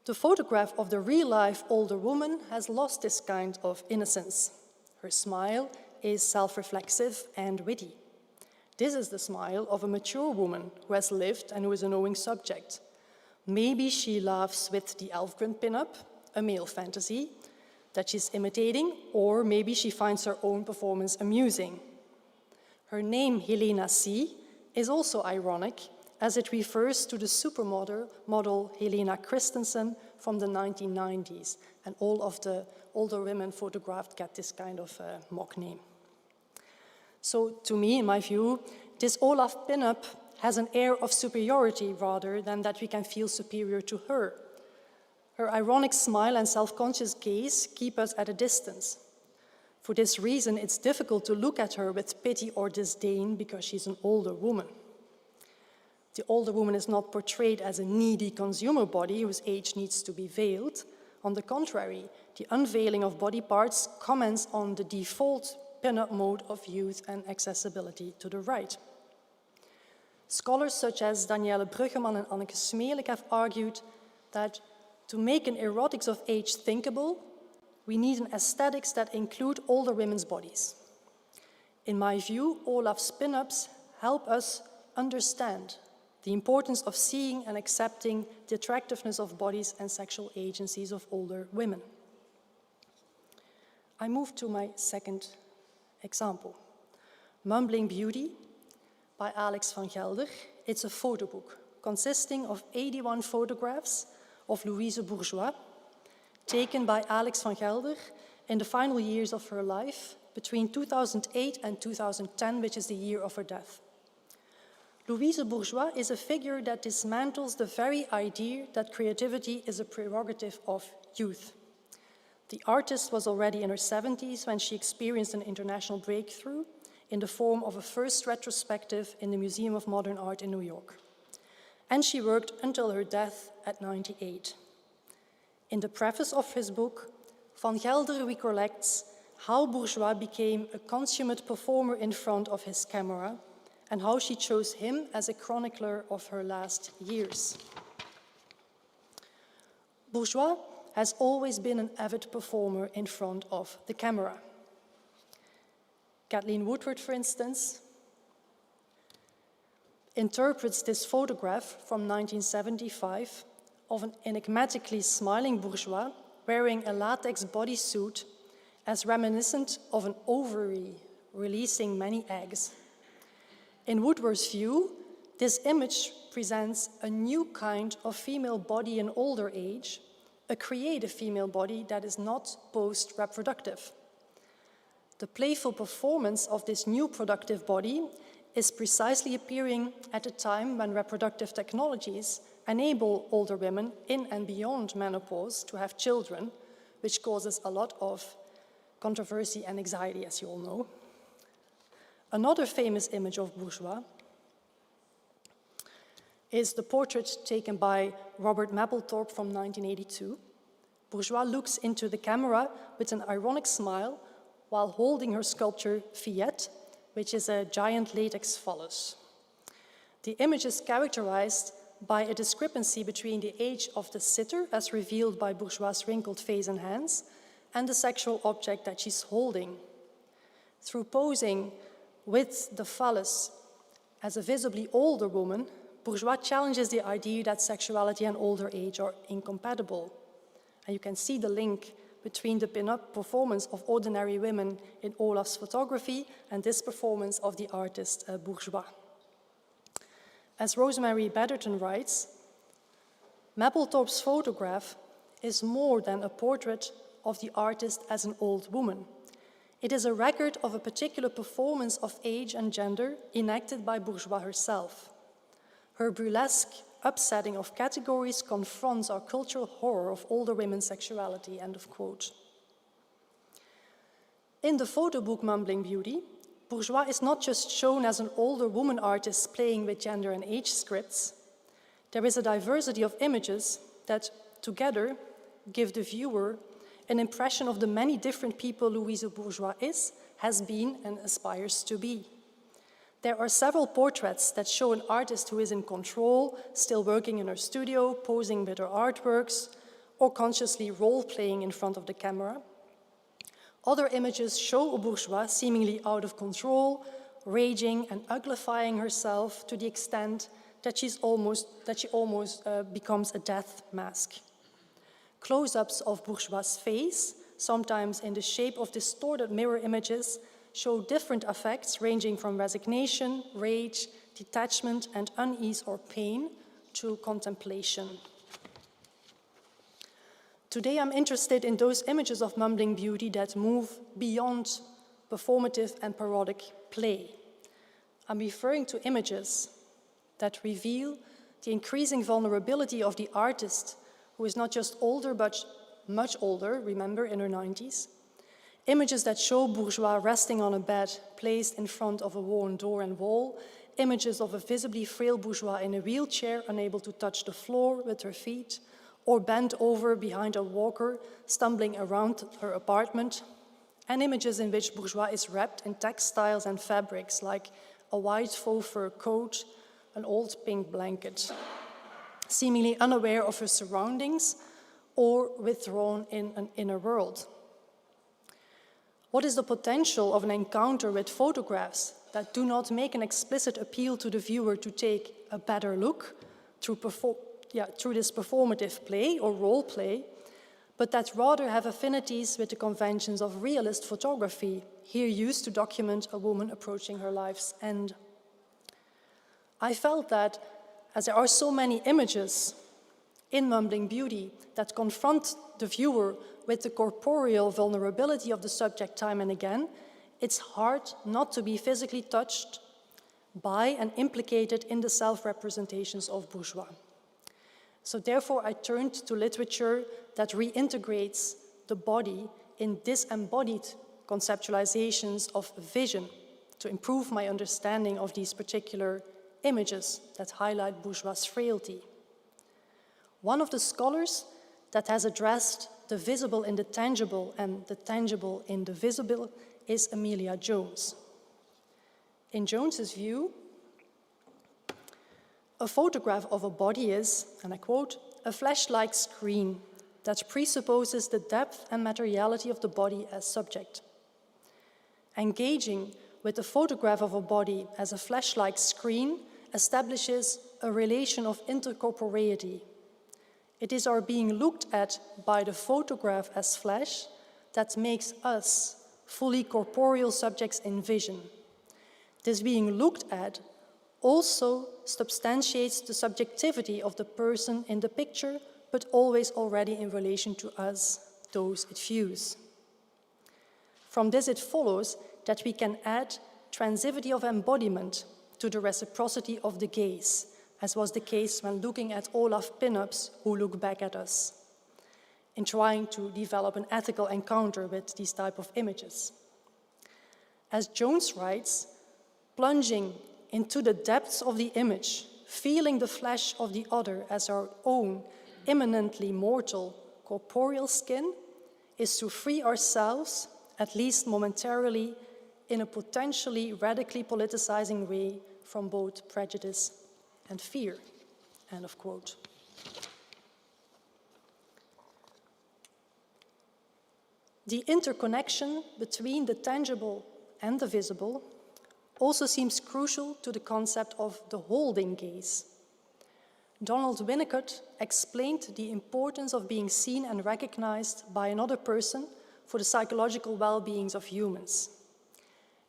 The photograph of the real-life older woman has lost this kind of innocence. Her smile is self-reflexive and witty. This is the smile of a mature woman who has lived and who is a knowing subject. Maybe she laughs with the Elfgren pin-up, a male fantasy that she's imitating, or maybe she finds her own performance amusing. Her name, Helena C., is also ironic, as it refers to the supermodel Helena Christensen from the 1990s, and all of the older women photographed get this kind of mock name. So, to me, in my view, this Olaf pin-up has an air of superiority rather than that we can feel superior to her. Her ironic smile and self-conscious gaze keep us at a distance. For this reason, it's difficult to look at her with pity or disdain because she's an older woman. The older woman is not portrayed as a needy consumer body whose age needs to be veiled. On the contrary, the unveiling of body parts comments on the default pin-up mode of youth and accessibility to the right. Scholars such as Danielle Bruggeman and Anneke Smeelik have argued that to make an erotics of age thinkable, we need an aesthetics that include older women's bodies. In my view, Olaf's pin-ups help us understand the importance of seeing and accepting the attractiveness of bodies and sexual agencies of older women. I move to my second example. Mumbling Beauty by Alex van Gelder. It's a photo book consisting of 81 photographs of Louise Bourgeois, taken by Alex van Gelder in the final years of her life, between 2008 and 2010, which is the year of her death. Louise Bourgeois is a figure that dismantles the very idea that creativity is a prerogative of youth. The artist was already in her 70s when she experienced an international breakthrough in the form of a first retrospective in the Museum of Modern Art in New York. And she worked until her death at 98. In the preface of his book, Van Gelder recollects how Bourgeois became a consummate performer in front of his camera and how she chose him as a chronicler of her last years. Bourgeois has always been an avid performer in front of the camera. Kathleen Woodward, for instance, interprets this photograph from 1975 of an enigmatically smiling bourgeois wearing a latex bodysuit as reminiscent of an ovary releasing many eggs. In Woodward's view, this image presents a new kind of female body in older age, create a female body that is not post-reproductive. The playful performance of this new productive body is precisely appearing at a time when reproductive technologies enable older women in and beyond menopause to have children, which causes a lot of controversy and anxiety, as you all know. Another famous image of bourgeois is the portrait taken by Robert Mapplethorpe from 1982. Bourgeois looks into the camera with an ironic smile while holding her sculpture Fillette, which is a giant latex phallus. The image is characterized by a discrepancy between the age of the sitter, as revealed by Bourgeois' wrinkled face and hands, and the sexual object that she's holding. Through posing with the phallus as a visibly older woman, Bourgeois challenges the idea that sexuality and older age are incompatible. And you can see the link between the pin-up performance of ordinary women in Olaf's photography and this performance of the artist Bourgeois. As Rosemary Betterton writes, Mapplethorpe's photograph is more than a portrait of the artist as an old woman. It is a record of a particular performance of age and gender enacted by Bourgeois herself. Her burlesque upsetting of categories confronts our cultural horror of older women's sexuality, end of quote. In the photo book Mumbling Beauty, Bourgeois is not just shown as an older woman artist playing with gender and age scripts. There is a diversity of images that together give the viewer an impression of the many different people Louise Bourgeois is, has been, and aspires to be. There are several portraits that show an artist who is in control, still working in her studio, posing with her artworks, or consciously role-playing in front of the camera. Other images show a bourgeois seemingly out of control, raging and uglifying herself to the extent that she almost becomes a death mask. Close-ups of bourgeois' face, sometimes in the shape of distorted mirror images, show different effects ranging from resignation, rage, detachment, and unease or pain to contemplation. Today I'm interested in those images of mumbling beauty that move beyond performative and parodic play. I'm referring to images that reveal the increasing vulnerability of the artist, who is not just older but much older, remember, in her 90s. Images that show bourgeois resting on a bed placed in front of a worn door and wall. Images of a visibly frail bourgeois in a wheelchair, unable to touch the floor with her feet, or bent over behind a walker, stumbling around her apartment. And images in which bourgeois is wrapped in textiles and fabrics, like a white faux fur coat, an old pink blanket, seemingly unaware of her surroundings or withdrawn in an inner world. What is the potential of an encounter with photographs that do not make an explicit appeal to the viewer to take a better look through this performative play or role play, but that rather have affinities with the conventions of realist photography, here used to document a woman approaching her life's end? I felt that, as there are so many images in Mumbling Beauty that confront the viewer with the corporeal vulnerability of the subject time and again, it's hard not to be physically touched by and implicated in the self-representations of bourgeois. So therefore I turned to literature that reintegrates the body in disembodied conceptualizations of vision to improve my understanding of these particular images that highlight bourgeois' frailty. One of the scholars that has addressed the visible in the tangible and the tangible in the visible is Amelia Jones. In Jones's view, a photograph of a body is, and I quote, a flesh-like screen that presupposes the depth and materiality of the body as subject. Engaging with the photograph of a body as a flesh-like screen establishes a relation of intercorporeity. It is our being looked at by the photograph as flesh that makes us fully corporeal subjects in vision. This being looked at also substantiates the subjectivity of the person in the picture but always already in relation to us, those it views. From this it follows that we can add transitivity of embodiment to the reciprocity of the gaze, as was the case when looking at Olaf pinups who look back at us, in trying to develop an ethical encounter with these type of images. As Jones writes, plunging into the depths of the image, feeling the flesh of the other as our own immanently mortal corporeal skin, is to free ourselves, at least momentarily, in a potentially radically politicizing way from both prejudice and fear. End of quote. The interconnection between the tangible and the visible also seems crucial to the concept of the holding gaze. Donald Winnicott explained the importance of being seen and recognized by another person for the psychological well-being of humans.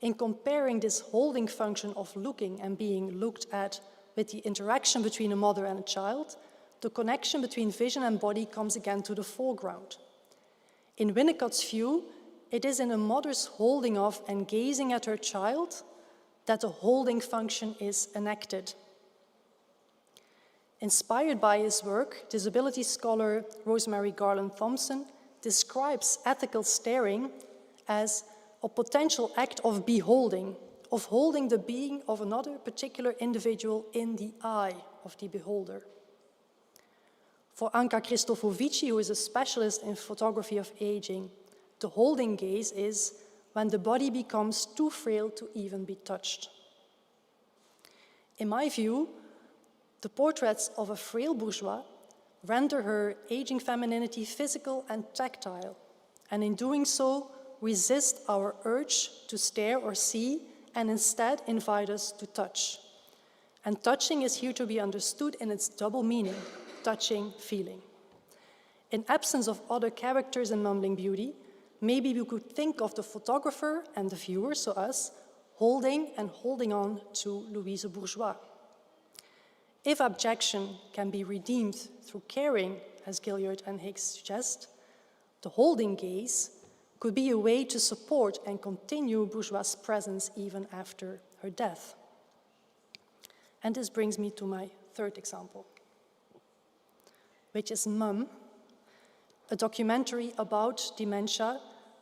In comparing this holding function of looking and being looked at with the interaction between a mother and a child, the connection between vision and body comes again to the foreground. In Winnicott's view, it is in a mother's holding of and gazing at her child that the holding function is enacted. Inspired by his work, disability scholar Rosemary Garland Thompson describes ethical staring as a potential act of beholding, of holding the being of another particular individual in the eye of the beholder. For Anka Cristofovici, who is a specialist in photography of aging, the holding gaze is when the body becomes too frail to even be touched. In my view, the portraits of a frail bourgeois render her aging femininity physical and tactile, and in doing so, resist our urge to stare or see, and instead invite us to touch. And touching is here to be understood in its double meaning, touching, feeling. In absence of other characters in Mumbling Beauty, maybe we could think of the photographer and the viewer, so us, holding and holding on to Louise Bourgeois. If abjection can be redeemed through caring, as Gilliard and Hicks suggest, the holding gaze could be a way to support and continue Bourgeois' presence even after her death. And this brings me to my third example, which is Mum, a documentary about dementia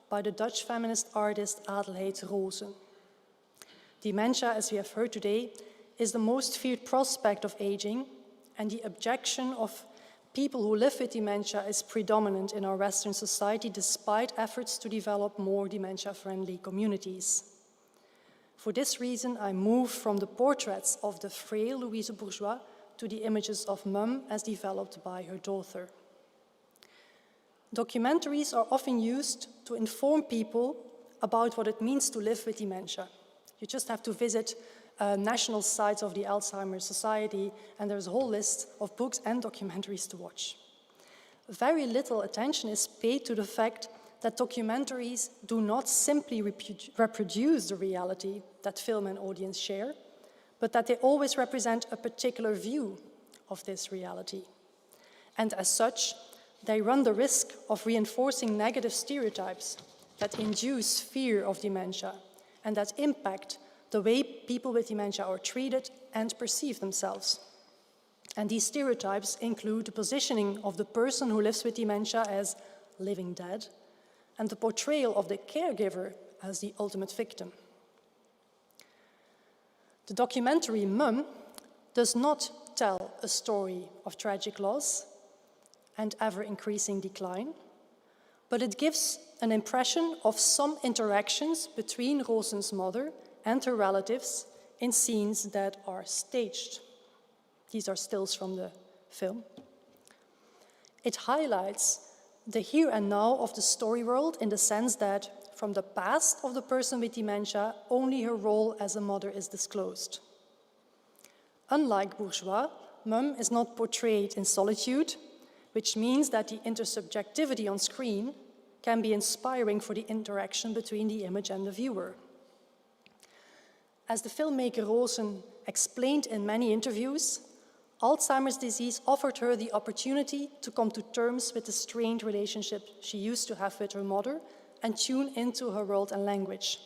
by the Dutch feminist artist Adelheid Rozen. Dementia, as we have heard today, is the most feared prospect of aging, and the abjection of people who live with dementia is predominant in our Western society, despite efforts to develop more dementia-friendly communities. For this reason, I move from the portraits of the frail Louise Bourgeois to the images of Mum as developed by her daughter. Documentaries are often used to inform people about what it means to live with dementia. You just have to visit national sites of the Alzheimer's Society, and there's a whole list of books and documentaries to watch. Very little attention is paid to the fact that documentaries do not simply reproduce the reality that film and audience share, but that they always represent a particular view of this reality. And as such, they run the risk of reinforcing negative stereotypes that induce fear of dementia and that impact the way people with dementia are treated and perceive themselves. And these stereotypes include the positioning of the person who lives with dementia as living dead and the portrayal of the caregiver as the ultimate victim. The documentary Mum does not tell a story of tragic loss and ever-increasing decline, but it gives an impression of some interactions between Rozen's mother and her relatives in scenes that are staged. These are stills from the film. It highlights the here and now of the story world in the sense that from the past of the person with dementia, only her role as a mother is disclosed. Unlike Bourgeois, Mum is not portrayed in solitude, which means that the intersubjectivity on screen can be inspiring for the interaction between the image and the viewer. As the filmmaker Rozen explained in many interviews, Alzheimer's disease offered her the opportunity to come to terms with the strained relationship she used to have with her mother and tune into her world and language.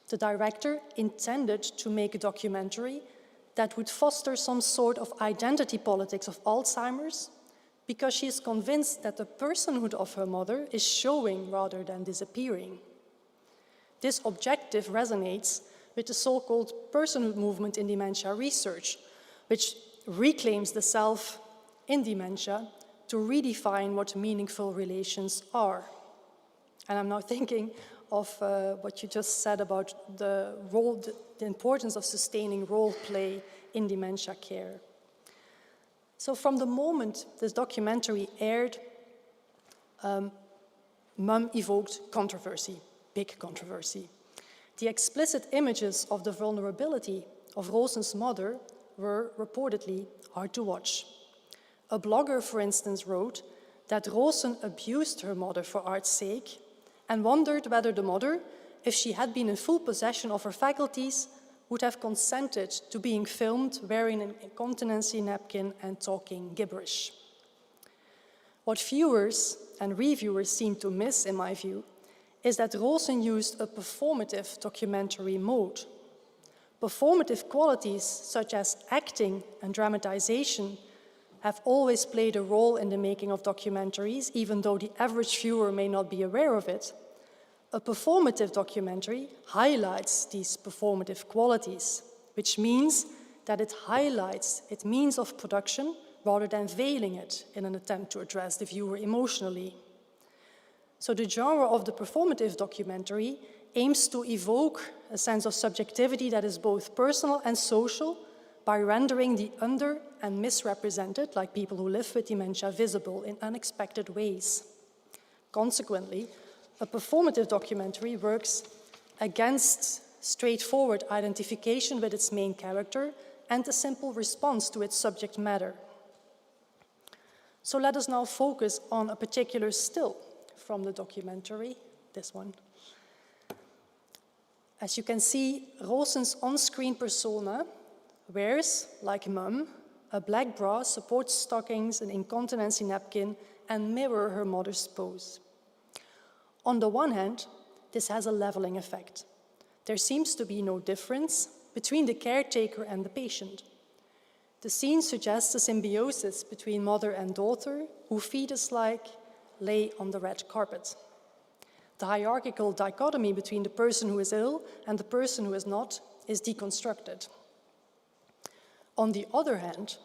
The director intended to make a documentary that would foster some sort of identity politics of Alzheimer's, because she is convinced that the personhood of her mother is showing rather than disappearing. This objective resonates with the so-called personhood movement in dementia research, which reclaims the self in dementia to redefine what meaningful relations are. And I'm now thinking of what you just said about the role, the importance of sustaining role play in dementia care. So from the moment this documentary aired, Mum evoked controversy, big controversy. The explicit images of the vulnerability of Rosen's mother were reportedly hard to watch. A blogger, for instance, wrote that Rosen abused her mother for art's sake and wondered whether the mother, if she had been in full possession of her faculties, would have consented to being filmed wearing an incontinency napkin and talking gibberish. What viewers and reviewers seem to miss, in my view, is that Rosen used a performative documentary mode. Performative qualities such as acting and dramatization have always played a role in the making of documentaries, even though the average viewer may not be aware of it. A performative documentary highlights these performative qualities, which means that it highlights its means of production rather than veiling it in an attempt to address the viewer emotionally. So the genre of the performative documentary aims to evoke a sense of subjectivity that is both personal and social by rendering the under and misrepresented, like people who live with dementia, visible in unexpected ways. Consequently, a performative documentary works against straightforward identification with its main character and a simple response to its subject matter. So let us now focus on a particular still from the documentary, this one. As you can see, Rosen's on-screen persona wears, like Mum, a black bra, sports stockings, an incontinency napkin, and mirror her mother's pose. On the one hand, this has a leveling effect. There seems to be no difference between the caretaker and the patient. The scene suggests a symbiosis between mother and daughter, who fetus-like lay on the red carpet. The hierarchical dichotomy between the person who is ill and the person who is not is deconstructed. On the other hand,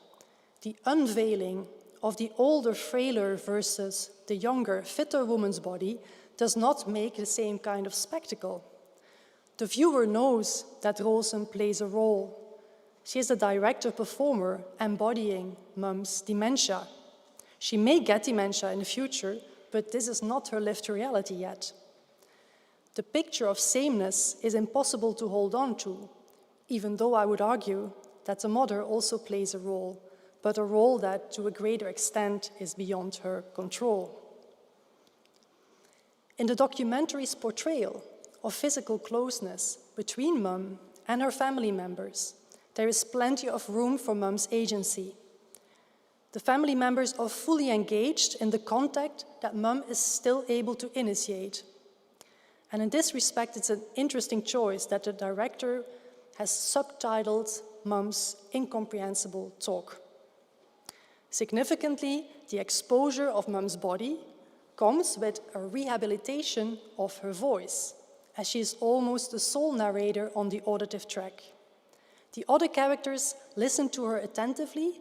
the unveiling of the older, frailer versus the younger, fitter woman's body does not make the same kind of spectacle. The viewer knows that Rosen plays a role. She is a director performer embodying Mum's dementia. She may get dementia in the future, but this is not her lived reality yet. The picture of sameness is impossible to hold on to, even though I would argue that the mother also plays a role, but a role that, to a greater extent, is beyond her control. In the documentary's portrayal of physical closeness between Mum and her family members, there is plenty of room for Mum's agency. The family members are fully engaged in the contact that Mum is still able to initiate. And in this respect, it's an interesting choice that the director has subtitled Mum's incomprehensible talk. Significantly, the exposure of Mum's body comes with a rehabilitation of her voice, as she is almost the sole narrator on the auditive track. The other characters listen to her attentively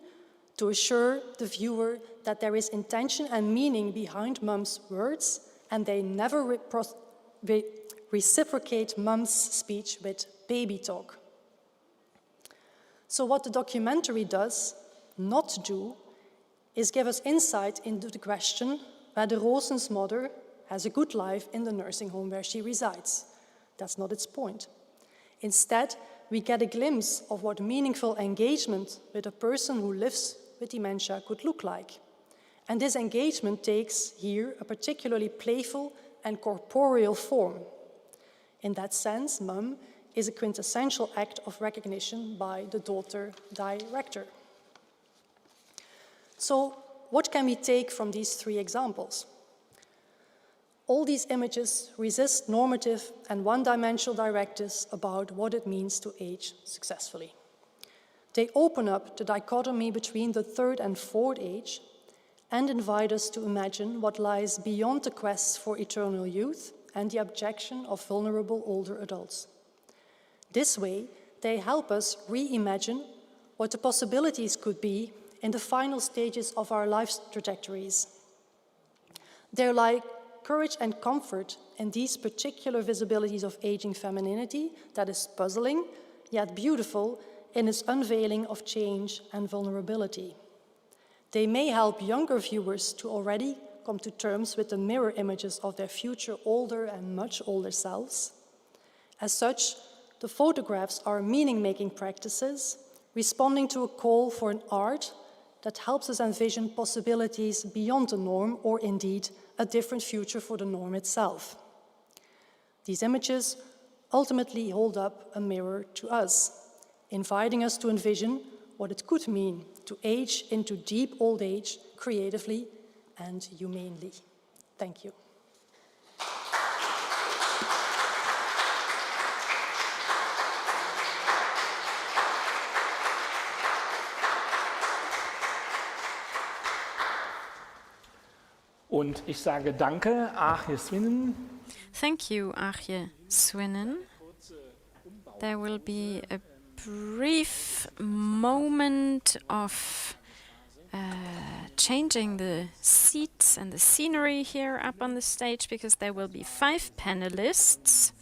to assure the viewer that there is intention and meaning behind Mum's words, and they never reciprocate Mum's speech with baby talk. So what the documentary does not do is give us insight into the question whether Rosen's mother has a good life in the nursing home where she resides. That's not its point. Instead, we get a glimpse of what meaningful engagement with a person who lives with dementia could look like. And this engagement takes here a particularly playful and corporeal form. In that sense, Mum is a quintessential act of recognition by the daughter director. So what can we take from these three examples? All these images resist normative and one-dimensional directives about what it means to age successfully. They open up the dichotomy between the third and fourth age and invite us to imagine what lies beyond the quest for eternal youth and the abjection of vulnerable older adults. This way, they help us reimagine what the possibilities could be in the final stages of our life trajectories. There lie courage and comfort in these particular visibilities of aging femininity that is puzzling, yet beautiful in its unveiling of change and vulnerability. They may help younger viewers to already come to terms with the mirror images of their future older and much older selves. As such, the photographs are meaning-making practices, responding to a call for an art that helps us envision possibilities beyond the norm, or indeed a different future for the norm itself. These images ultimately hold up a mirror to us, inviting us to envision what it could mean to age into deep old age creatively and humanely. Thank you. Und ich sage danke, Aagje Swinnen. Thank you, Aagje Swinnen. There will be a brief moment of changing the seats and the scenery here up on the stage, because there will be 5 panelists.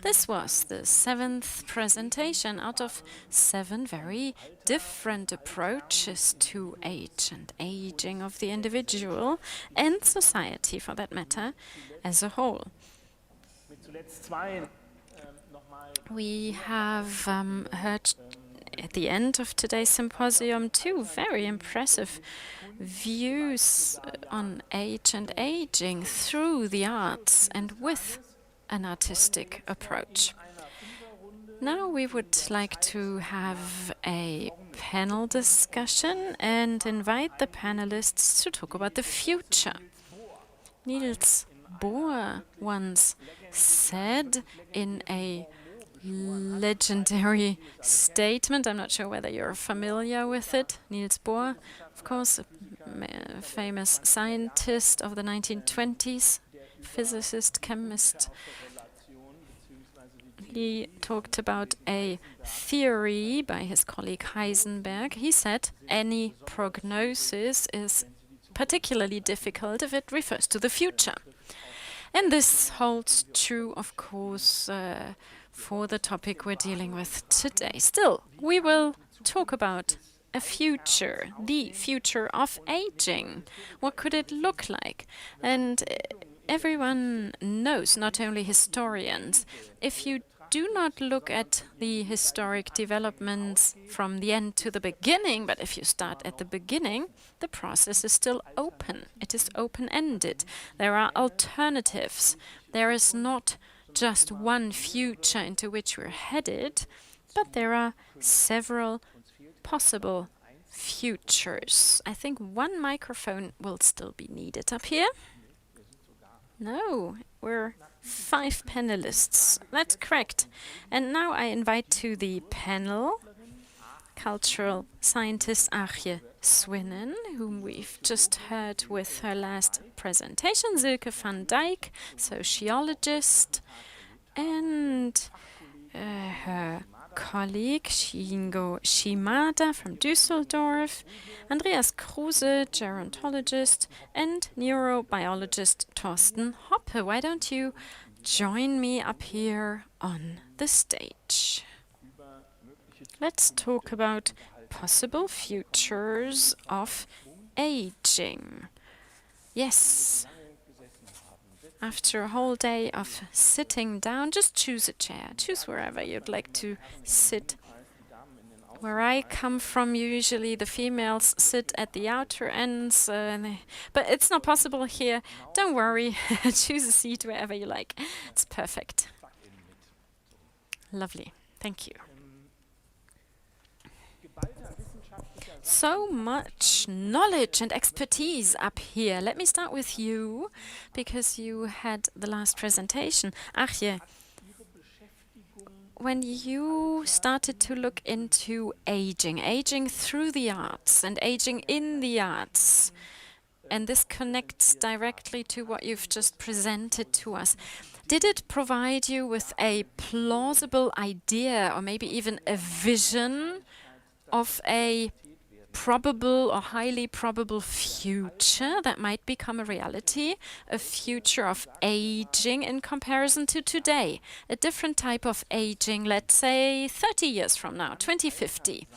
This was the 7th presentation out of 7 very different approaches to age and aging of the individual and society, for that matter, as a whole. We have heard at the end of today's symposium 2 very impressive views on age and aging through the arts and with an artistic approach. Now we would like to have a panel discussion and invite the panelists to talk about the future. Niels Bohr once said in a legendary statement, I'm not sure whether you're familiar with it, Niels Bohr, of course, a famous scientist of the 1920s, physicist, chemist. He talked about a theory by his colleague Heisenberg. He said any prognosis is particularly difficult if it refers to the future. And this holds true, of course, for the topic we're dealing with today. Still, we will talk about a future, the future of aging. What could it look like? And everyone knows, not only historians, if you do not look at the historic developments from the end to the beginning, but if you start at the beginning, the process is still open. It is open-ended. There are alternatives. There is not just one future into which we're headed, but there are several possible futures. I think one microphone will still be needed up here. No, we're 5 panelists. That's correct. And now I invite to the panel cultural scientist Aagje Swinnen, whom we've just heard with her last presentation, Silke van Dyk, sociologist, and her colleague Shingo Shimada from Düsseldorf, Andreas Kruse, gerontologist, and neurobiologist Thorsten Hoppe. Why don't you join me up here on the stage? Let's talk about possible futures of aging. Yes. After a whole day of sitting down, just choose a chair. Choose wherever you'd like to sit. Where I come from, usually the females sit at the outer ends, but it's not possible here. Don't worry, choose a seat wherever you like. It's perfect. Lovely, thank you. So much knowledge and expertise up here. Let me start with you, because you had the last presentation. Aagje, when you started to look into aging through the arts and aging in the arts, and this connects directly to what you've just presented to us, did it provide you with a plausible idea or maybe even a vision of a probable or highly probable future that might become a reality, a future of aging in comparison to today, a different type of aging, let's say 30 years from now, 2050.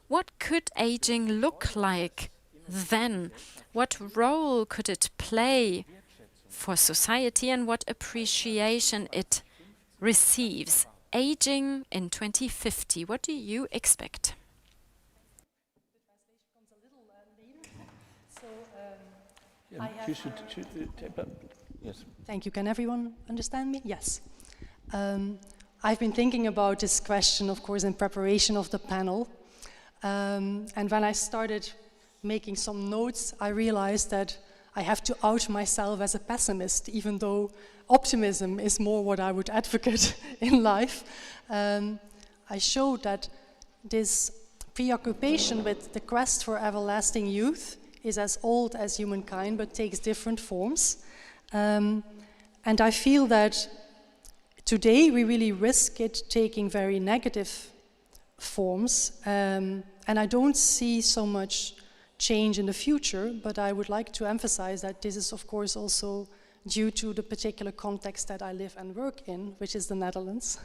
What could aging look like then? What role could it play for society, and what appreciation it receives? Aging in 2050, what do you expect? Yes. Thank you. Can everyone understand me? Yes. I've been thinking about this question, of course, in preparation of the panel. And when I started making some notes, I realized that I have to out myself as a pessimist, even though optimism is more what I would advocate in life. I showed that this preoccupation with the quest for everlasting youth is as old as humankind, but takes different forms. And I feel that today we really risk it taking very negative forms. And I don't see so much change in the future, but I would like to emphasize that this is, of course, also due to the particular context that I live and work in, which is the Netherlands.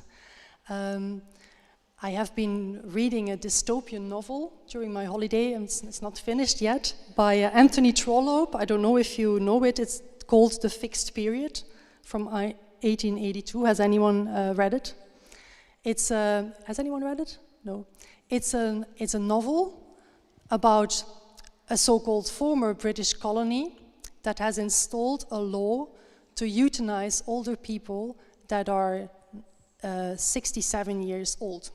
I have been reading a dystopian novel during my holiday, and it's not finished yet, by Anthony Trollope. I don't know if you know it. It's called The Fixed Period from 1882. Has anyone read it? Has anyone read it? No. It's a novel about a so-called former British colony that has installed a law to euthanize older people that are 67 years old.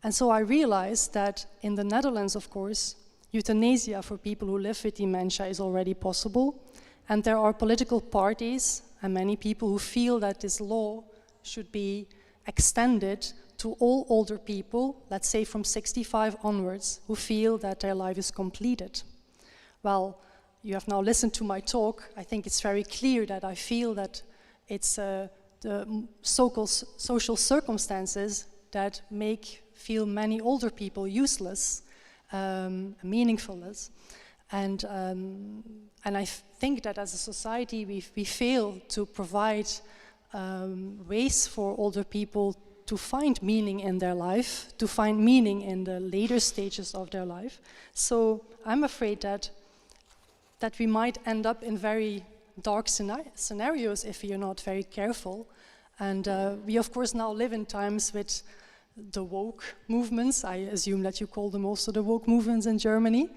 And so I realized that in the Netherlands, of course, euthanasia for people who live with dementia is already possible. And there are political parties and many people who feel that this law should be extended to all older people, let's say from 65 onwards, who feel that their life is completed. Well, you have now listened to my talk. I think it's very clear that I feel that it's the so-called social circumstances that feel many older people useless, meaningfulness. And I think that as a society we fail to provide ways for older people to find meaning in their life, to find meaning in the later stages of their life. So I'm afraid that we might end up in very dark scenarios if we are not very careful. And we of course now live in times with the woke movements. I assume that you call them also the woke movements in Germany.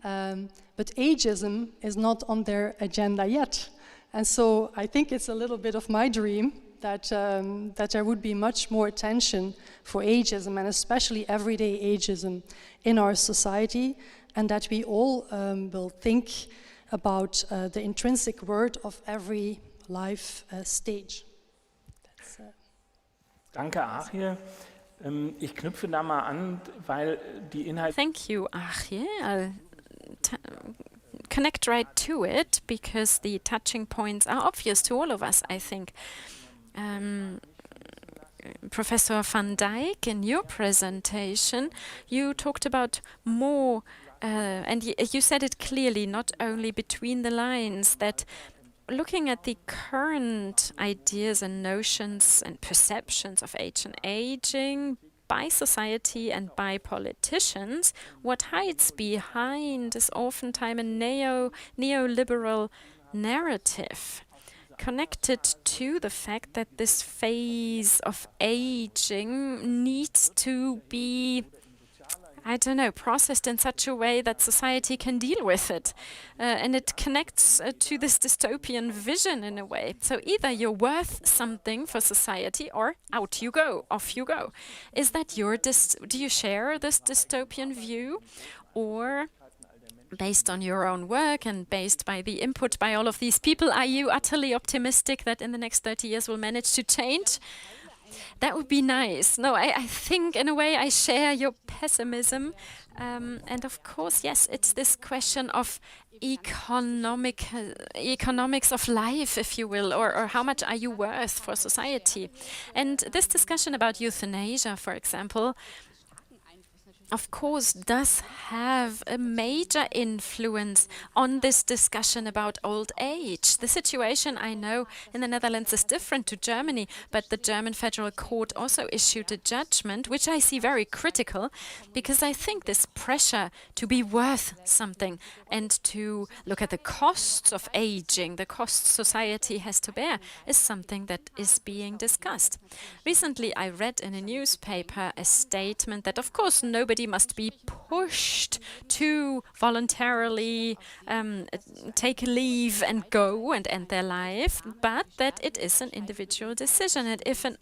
But ageism is not on their agenda yet. And so I think it's a little bit of my dream that there would be much more attention for ageism, and especially everyday ageism in our society, and that we all will think about the intrinsic worth of every life stage. Danke, Aagje. Ich knüpfe da mal an, weil die Inhalte... Thank you, Aagje. I'll connect right to it, because the touching points are obvious to all of us, I think. Professor van Dyk, in your presentation, you talked about more, and you said it clearly, not only between the lines, that looking at the current ideas and notions and perceptions of age and aging by society and by politicians, what hides behind is oftentimes a neoliberal narrative connected to the fact that this phase of aging needs to be, I don't know, processed in such a way that society can deal with it. And it connects to this dystopian vision in a way. So either you're worth something for society or out you go, off you go. Is that do you share this dystopian view? Or, based on your own work and based by the input by all of these people, are you utterly optimistic that in the next 30 years we'll manage to change? That would be nice. No, I think in a way I share your pessimism. And of course, yes, it's this question of economics of life, if you will, or how much are you worth for society. And this discussion about euthanasia, for example, of course, does have a major influence on this discussion about old age. The situation, I know, in the Netherlands is different to Germany, but the German Federal Court also issued a judgment, which I see very critical, because I think this pressure to be worth something and to look at the costs of aging, the costs society has to bear, is something that is being discussed. Recently, I read in a newspaper a statement that, of course, nobody must be pushed to voluntarily take leave and go and end their life, but that it is an individual decision. And if an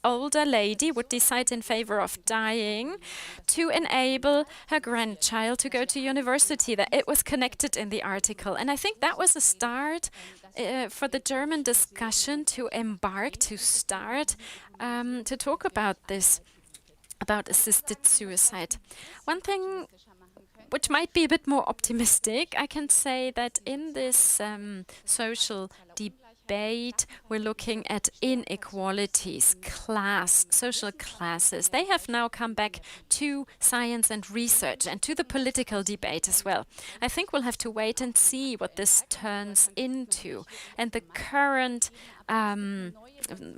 older lady would decide in favor of dying, to enable her grandchild to go to university, that it was connected in the article. And I think that was a start for the German discussion to embark, to start to talk about this, about assisted suicide. One thing which might be a bit more optimistic, I can say that in this social debate, we're looking at inequalities, social classes. They have now come back to science and research and to the political debate as well. I think we'll have to wait and see what this turns into. And the current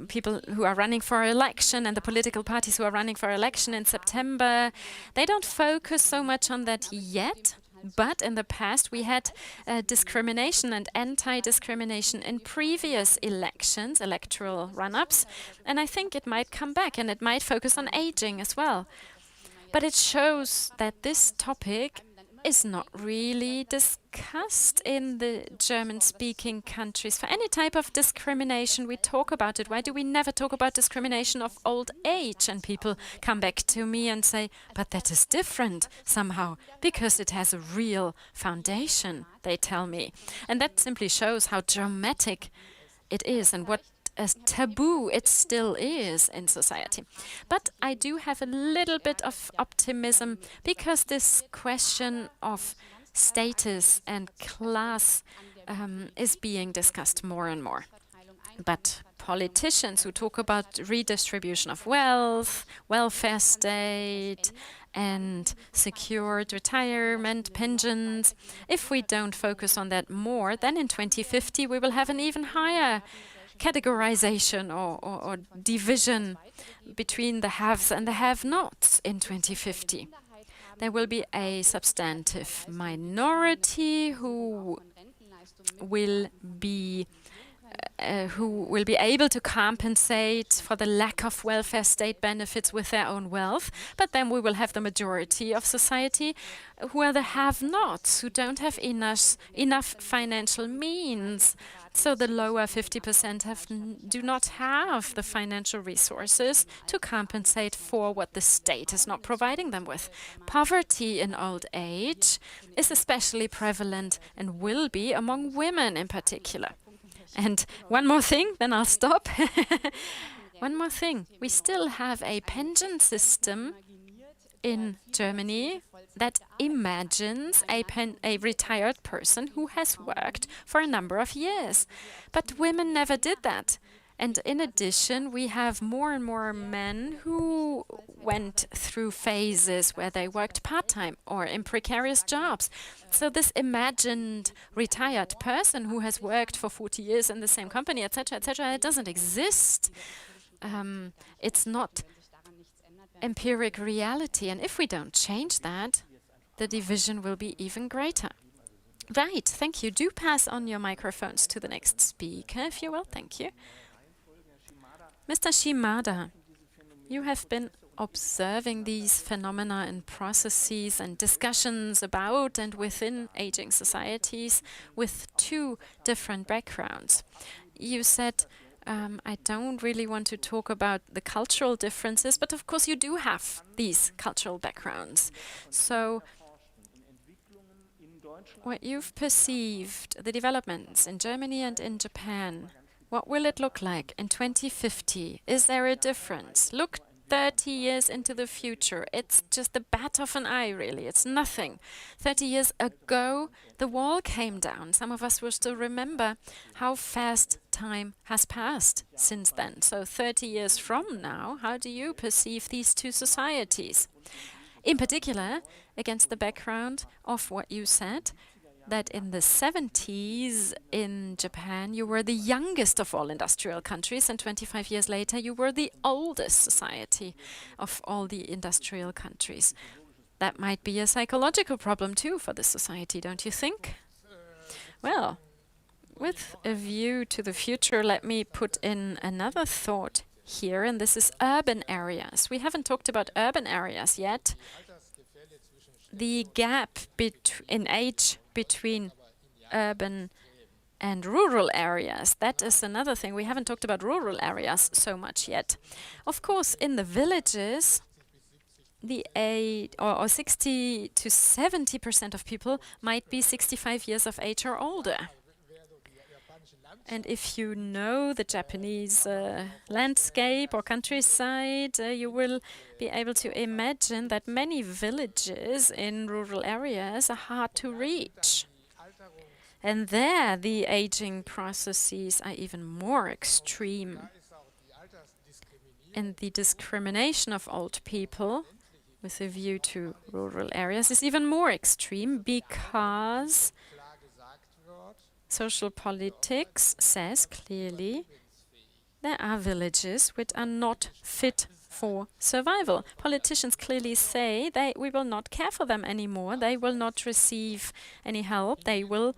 people who are running for election and the political parties who are running for election in September, they don't focus so much on that yet. But in the past, we had discrimination and anti-discrimination in previous elections, electoral run-ups, and I think it might come back and it might focus on aging as well. But it shows that this topic is not really discussed in the German-speaking countries. For any type of discrimination, we talk about it. Why do we never talk about discrimination of old age? And people come back to me and say, but that is different somehow, because it has a real foundation, they tell me. And that simply shows how dramatic it is and what a taboo it still is in society. But I do have a little bit of optimism, because this question of status and class is being discussed more and more. But politicians who talk about redistribution of wealth, welfare state, and secured retirement pensions, if we don't focus on that more, then in 2050 we will have an even higher categorization or division between the haves and the have-nots in 2050. There will be a substantive minority who will be able to compensate for the lack of welfare state benefits with their own wealth, but then we will have the majority of society who are the have-nots, who don't have enough financial means. So the lower 50% do not have the financial resources to compensate for what the state is not providing them with. Poverty in old age is especially prevalent and will be among women in particular. And one more thing, then I'll stop. One more thing. We still have a pension system in Germany that imagines a retired person who has worked for a number of years. But women never did that. And in addition, we have more and more men who went through phases where they worked part-time or in precarious jobs. So this imagined retired person who has worked for 40 years in the same company, etc., it doesn't exist. It's not empiric reality. And if we don't change that, the division will be even greater. Right, thank you. Do pass on your microphones to the next speaker, if you will. Thank you. Mr. Shimada, you have been observing these phenomena and processes and discussions about and within aging societies with two different backgrounds. You said, I don't really want to talk about the cultural differences, but of course you do have these cultural backgrounds. So what you've perceived, the developments in Germany and in Japan, what will it look like in 2050? Is there a difference? Look 30 years into the future. It's just the bat of an eye, really. It's nothing. 30 years ago, the wall came down. Some of us will still remember how fast time has passed since then. So 30 years from now, how do you perceive these two societies? In particular, against the background of what you said, that in the 70s in Japan, you were the youngest of all industrial countries, and 25 years later, you were the oldest society of all the industrial countries. That might be a psychological problem too for this society, don't you think? Well, with a view to the future, let me put in another thought here, and this is urban areas. We haven't talked about urban areas yet. The gap in age between urban and rural areas, that is another thing. We haven't talked about rural areas so much yet. Of course, in the villages, the 60 to 70% of people might be 65 years of age or older. And if you know the Japanese landscape or countryside, you will be able to imagine that many villages in rural areas are hard to reach. And there the aging processes are even more extreme. And the discrimination of old people with a view to rural areas is even more extreme because social politics says clearly there are villages which are not fit for survival. Politicians clearly say we will not care for them anymore. They will not receive any help. They will,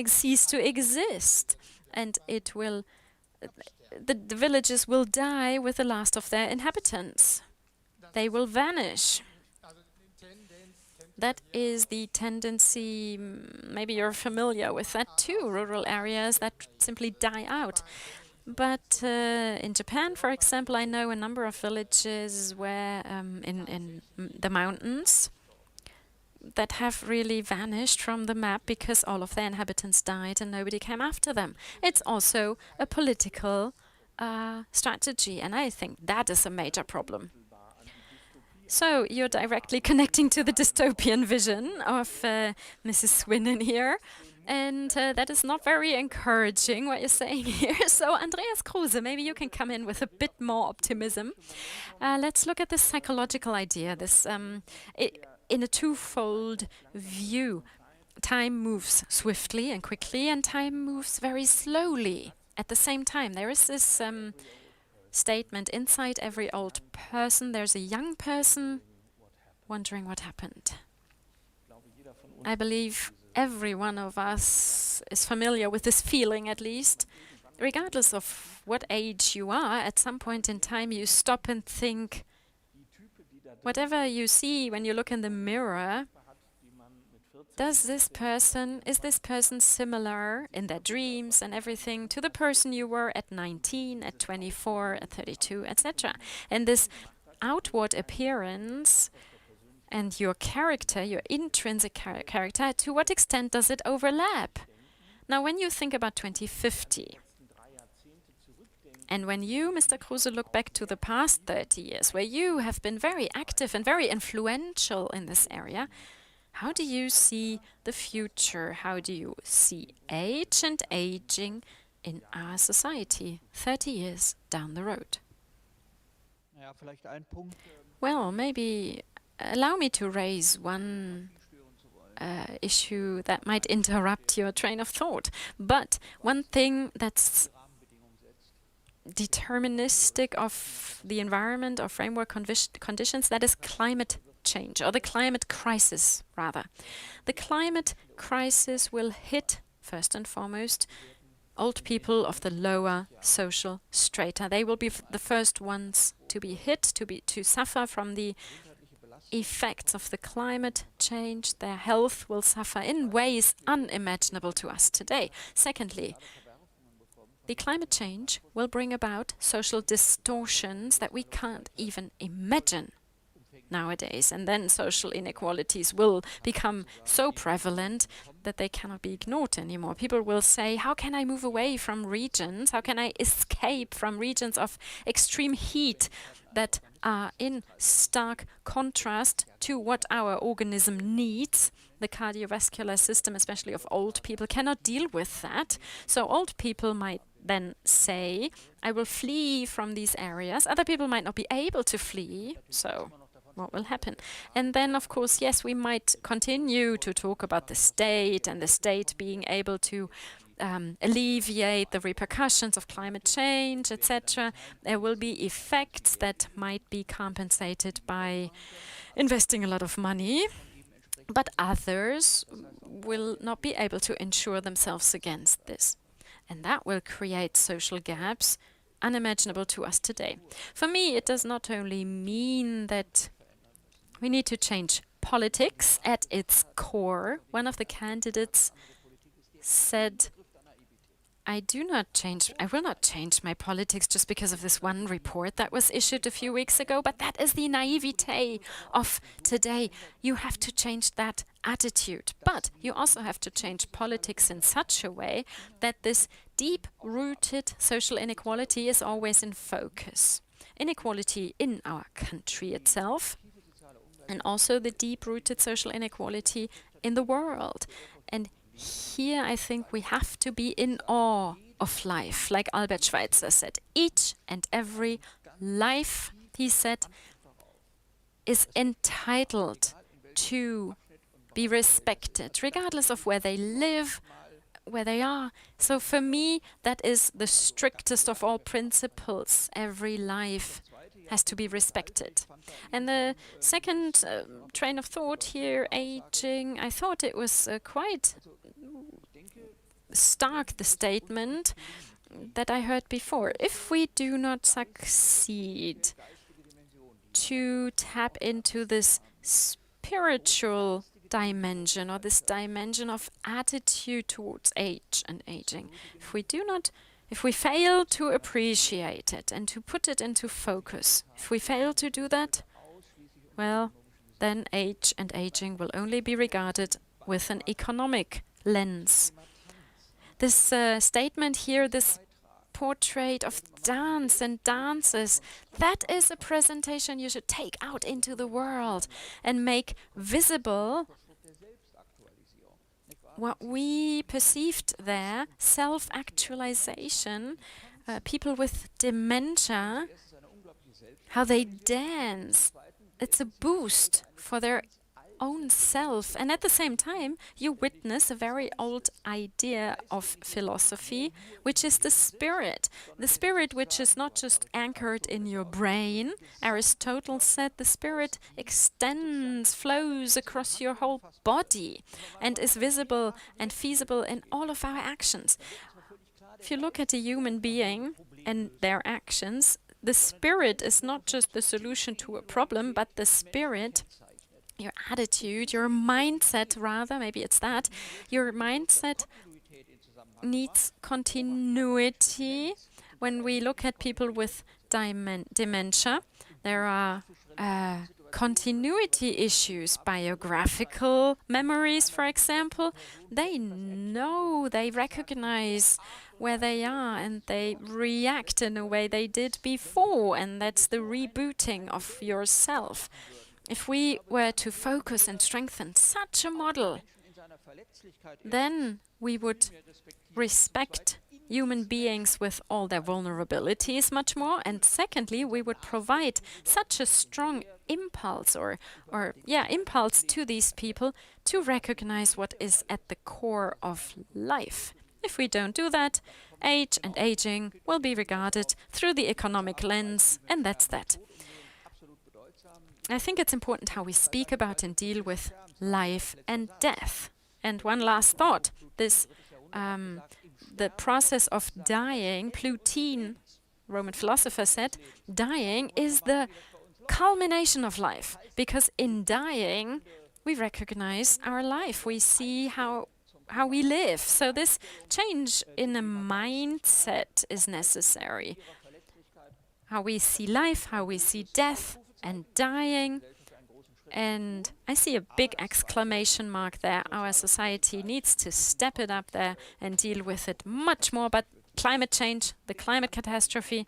cease to exist. And the villages will die with the last of their inhabitants. They will vanish. That is the tendency, maybe you're familiar with that too, rural areas that simply die out. But in Japan, for example, I know a number of villages where in the mountains that have really vanished from the map because all of their inhabitants died and nobody came after them. It's also a political strategy, and I think that is a major problem. So you're directly connecting to the dystopian vision of Mrs. Swinnen here. And that is not very encouraging, what you're saying here. So Andreas Kruse, maybe you can come in with a bit more optimism. Let's look at this psychological idea, this in a twofold view. Time moves swiftly and quickly, and time moves very slowly at the same time. There is this statement, inside every old person there's a young person wondering what happened. I believe every one of us is familiar with this feeling, at least. Regardless of what age you are, at some point in time you stop and think, whatever you see when you look in the mirror, is this person similar in their dreams and everything to the person you were at 19, at 24, at 32, etc. And this outward appearance and your character, your intrinsic character, to what extent does it overlap? Now, when you think about 2050, and when you, Mr. Kruse, look back to the past 30 years, where you have been very active and very influential in this area, how do you see the future? How do you see age and aging in our society 30 years down the road? Well, maybe allow me to raise one issue that might interrupt your train of thought. But one thing that's deterministic of the environment or framework conditions, that is climate change, or the climate crisis, rather. The climate crisis will hit, first and foremost, old people of the lower social strata. They will be the first ones to be hit, to suffer from the effects of the climate change. Their health will suffer in ways unimaginable to us today. Secondly, the climate change will bring about social distortions that we can't even imagine. nowadays. And then social inequalities will become so prevalent that they cannot be ignored anymore. People will say, how can I move away from regions? How can I escape from regions of extreme heat that are in stark contrast to what our organism needs? The cardiovascular system, especially of old people, cannot deal with that. So old people might then say, I will flee from these areas. Other people might not be able to flee, so what will happen? And then, of course, yes, we might continue to talk about the state and the state being able to alleviate the repercussions of climate change, etc. There will be effects that might be compensated by investing a lot of money, but others will not be able to insure themselves against this. And that will create social gaps unimaginable to us today. For me, it does not only mean that we need to change politics at its core. One of the candidates said, I will not change my politics just because of this one report that was issued a few weeks ago, but that is the naivete of today. You have to change that attitude, but you also have to change politics in such a way that this deep-rooted social inequality is always in focus. Inequality in our country itself, and also the deep-rooted social inequality in the world. And here I think we have to be in awe of life, like Albert Schweitzer said. Each and every life, he said, is entitled to be respected, regardless of where they live, where they are. So for me, that is the strictest of all principles. Every life has to be respected. And the second train of thought here, aging, I thought it was quite stark, the statement that I heard before. If we do not succeed to tap into this spiritual dimension, or this dimension of attitude towards age and aging, if we fail to appreciate it and to put it into focus, if we fail to do that, well, then age and aging will only be regarded with an economic lens. This statement here, this portrait of dance and dancers, that is a presentation you should take out into the world and make visible what we perceived there, self-actualization, people with dementia, how they dance. It's a boost for their own self. And at the same time, you witness a very old idea of philosophy, which is the spirit. The spirit which is not just anchored in your brain. Aristotle said the spirit extends, flows across your whole body and is visible and feasible in all of our actions. If you look at a human being and their actions, the spirit is not just the solution to a problem, but the spirit, your attitude, your mindset rather, maybe it's that, your mindset needs continuity. When we look at people with dementia, there are continuity issues, biographical memories, for example. They know, they recognize where they are and they react in a way they did before, and that's the rebooting of yourself. If we were to focus and strengthen such a model, then we would respect human beings with all their vulnerabilities much more. And secondly, we would provide such a strong impulse impulse to these people to recognize what is at the core of life. If we don't do that, age and aging will be regarded through the economic lens, and that's that. I think it's important how we speak about and deal with life and death. And one last thought, this the process of dying, Plutine, Roman philosopher, said, dying is the culmination of life, because in dying we recognize our life, we see how we live. So this change in a mindset is necessary. How we see life, how we see death and dying, And I see a big exclamation mark there. Our society needs to step it up there and deal with it much more. But climate change, the climate catastrophe,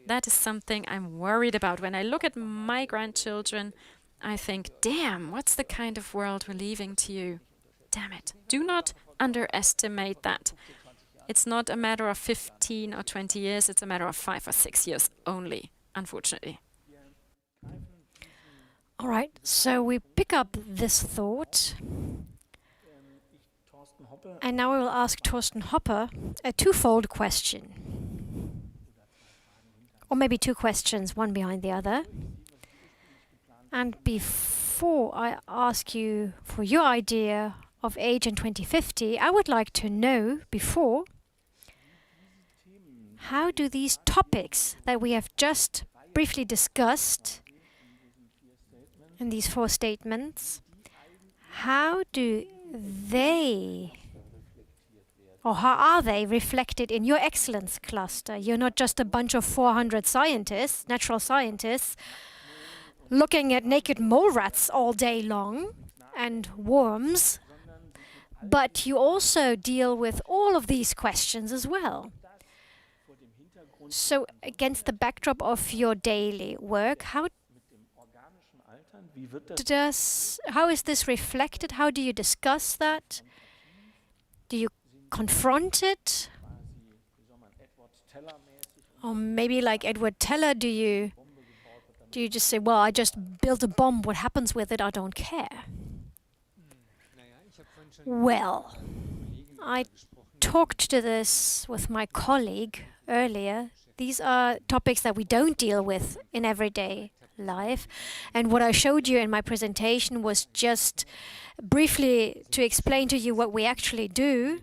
that is something I'm worried about. When I look at my grandchildren, I think, damn, what's the kind of world we're leaving to you? Damn it. Do not underestimate that. It's not a matter of 15 or 20 years, it's a matter of 5 or 6 years only, unfortunately. All right, so we pick up this thought. And now we will ask Thorsten Hoppe a twofold question. Or maybe two questions, one behind the other. And before I ask you for your idea of age in 2050, I would like to know before, how do these topics that we have just briefly discussed in these 4 statements, how do they, or how are they reflected in your excellence cluster? You're not just a bunch of 400 scientists, natural scientists, looking at naked mole rats all day long and worms, but you also deal with all of these questions as well. So against the backdrop of your daily work, how is this reflected? How do you discuss that? Do you confront it? Or maybe like Edward Teller, do you just say, well, I just built a bomb, what happens with it, I don't care? Well, I talked to this with my colleague earlier. These are topics that we don't deal with in everyday life. And what I showed you in my presentation was just briefly to explain to you what we actually do.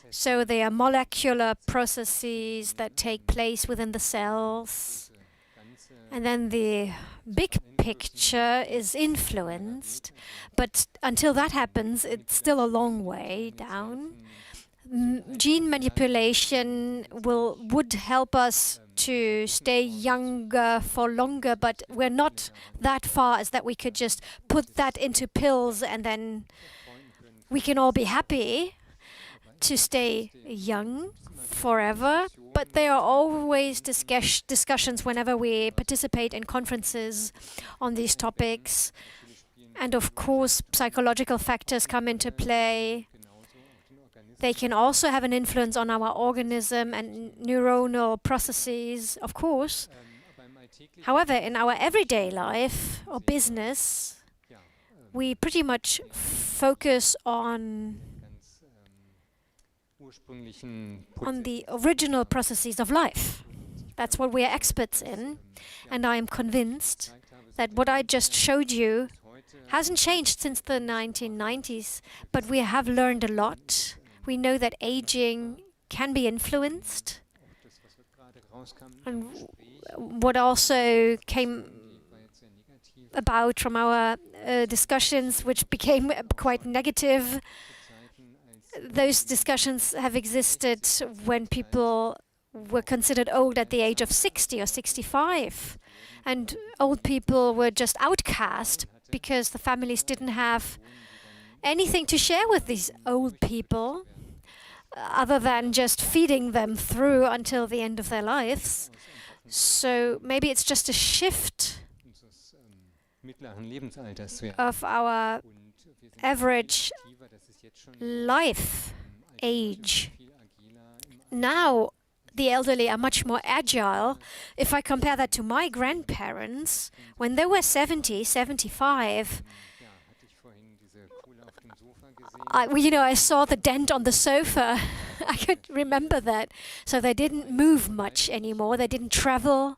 So they are molecular processes that take place within the cells. And then the big picture is influenced. But until that happens, it's still a long way down. Gene manipulation would help us to stay younger for longer, but we're not that far as that we could just put that into pills and then we can all be happy to stay young forever. But there are always discussions whenever we participate in conferences on these topics. And of course, psychological factors come into play. They can also have an influence on our organism and neuronal processes, of course. However, in our everyday life or business, we pretty much focus on the original processes of life. That's what we are experts in. And I am convinced that what I just showed you hasn't changed since the 1990s, but we have learned a lot. We know that aging can be influenced. And what also came about from our discussions, which became quite negative, those discussions have existed when people were considered old at the age of 60 or 65. And old people were just outcast because the families didn't have anything to share with these old people other than just feeding them through until the end of their lives. So maybe it's just a shift of our average life age. Now the elderly are much more agile. If I compare that to my grandparents, when they were 70, 75, I saw the dent on the sofa. I could remember that. So they didn't move much anymore. They didn't travel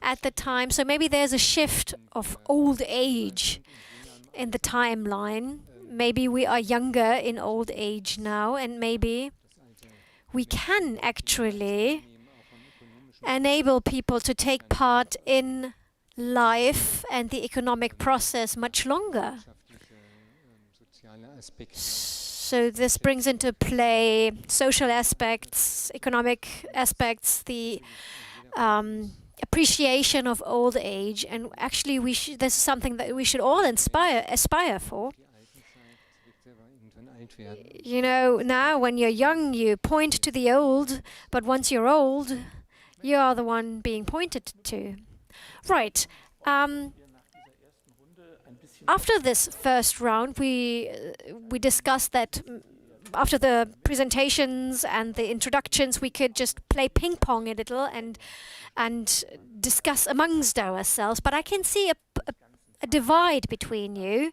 at the time. So maybe there's a shift of old age in the timeline. Maybe we are younger in old age now, and maybe we can actually enable people to take part in life and the economic process much longer. So this brings into play social aspects, economic aspects, the appreciation of old age, and actually this is something that we should all aspire for. You know, now when you're young, you point to the old, but once you're old, you are the one being pointed to. Right. After this first round, we discussed that after the presentations and the introductions, we could just play ping pong a little and discuss amongst ourselves. But I can see a divide between you,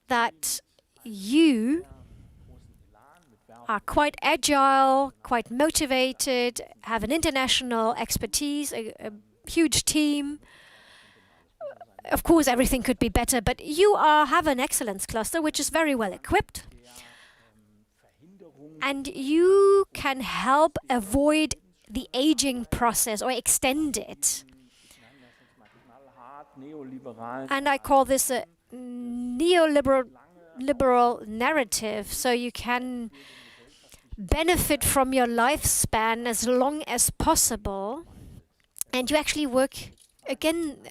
that you are quite agile, quite motivated, have an international expertise, a huge team. Of course, everything could be better, but you have an excellence cluster, which is very well equipped. And you can help avoid the aging process or extend it. And I call this a neoliberal narrative, so you can benefit from your lifespan as long as possible, and you actually work against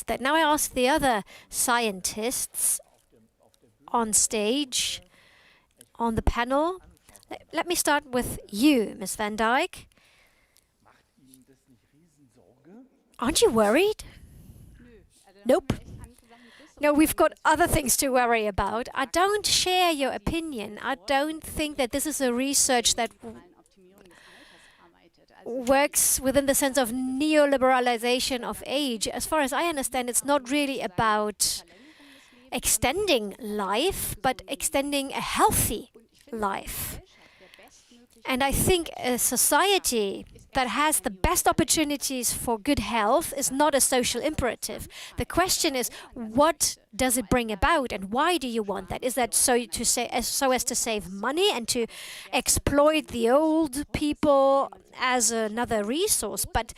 that. Now I ask the other scientists on stage, on the panel. Let me start with you, Ms. van Dyk. Aren't you worried? Nope. No, we've got other things to worry about. I don't share your opinion. I don't think that this is a research that works within the sense of neoliberalization of age. As far as I understand, it's not really about extending life, but extending a healthy life. And I think a society that has the best opportunities for good health is not a social imperative. The question is, what does it bring about, and why do you want that? Is that so as to save money and to exploit the old people as another resource? But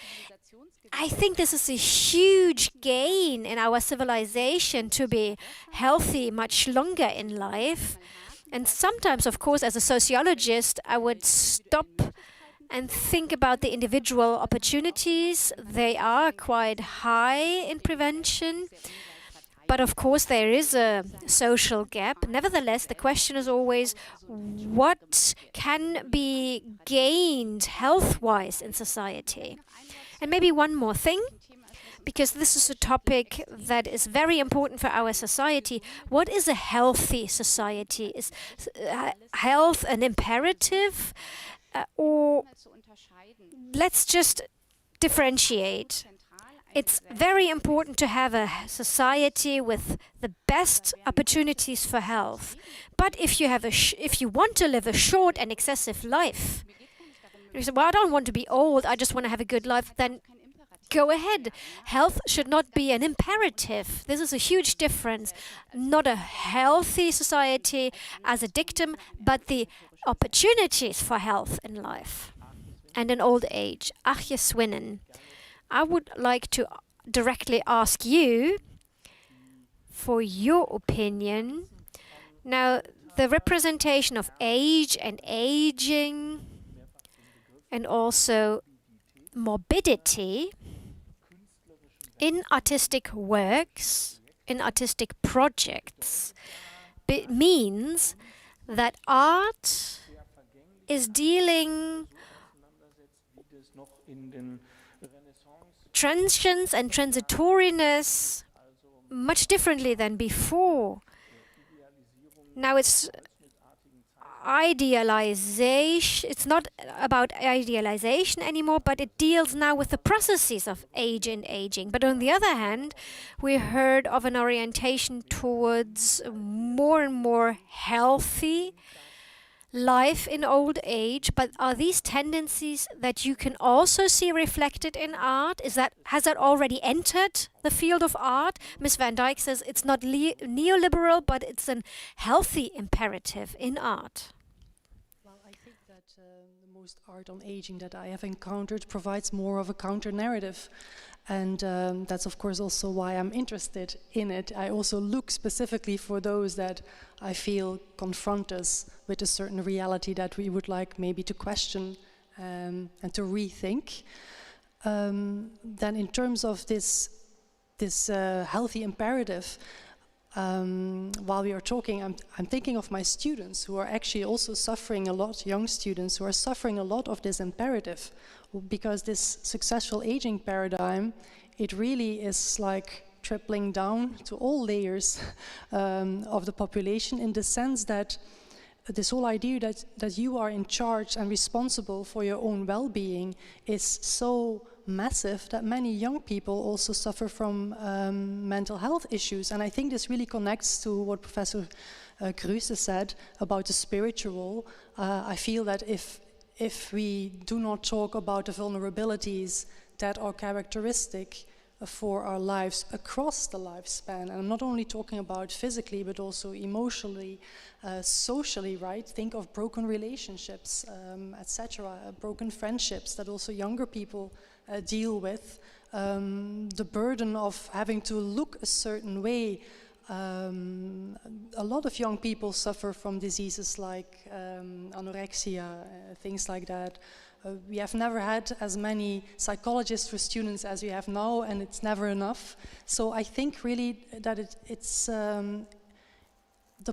I think this is a huge gain in our civilization to be healthy much longer in life. And sometimes, of course, as a sociologist, I would stop and think about the individual opportunities. They are quite high in prevention. But of course, there is a social gap. Nevertheless, the question is always, what can be gained health-wise in society? And maybe one more thing, because this is a topic that is very important for our society. What is a healthy society? Is health an imperative? Or let's just differentiate. It's very important to have a society with the best opportunities for health. But if you want to live a short and excessive life, you say, well, I don't want to be old, I just want to have a good life, then go ahead. Health should not be an imperative. This is a huge difference. Not a healthy society as a dictum, but the opportunities for health in life and in old age. Aagje Swinnen, I would like to directly ask you for your opinion. Now, the representation of age and aging and also morbidity in artistic works, in artistic projects, means that art is dealing transience and transitoriness much differently than before. Now it's idealization. It's not about idealization anymore, but it deals now with the processes of age and aging. But on the other hand, we heard of an orientation towards more and more healthy life in old age. But are these tendencies that you can also see reflected in art? Has that already entered the field of art? Ms. van Dyk says it's not neoliberal, but it's a healthy imperative in art. Well, I think that the most art on aging that I have encountered provides more of a counter-narrative. And that's, of course, also why I'm interested in it. I also look specifically for those that I feel confront us with a certain reality that we would like maybe to question and to rethink. then in terms of this healthy imperative, while we are talking, I'm thinking of my students who are actually also suffering a lot, young students who are suffering a lot of this imperative, because this successful aging paradigm, it really is like tripling down to all layers of the population, in the sense that this whole idea that you are in charge and responsible for your own well-being is so massive that many young people also suffer from mental health issues. And I think this really connects to what Professor Kruse said about the spiritual. I feel that if we do not talk about the vulnerabilities that are characteristic for our lives across the lifespan, and I'm not only talking about physically but also emotionally, socially, right? Think of broken relationships, etc., broken friendships that also younger people deal with, the burden of having to look a certain way. A lot of young people suffer from diseases like anorexia, things like that. We have never had as many psychologists for students as we have now, and it's never enough. So I think really that it's the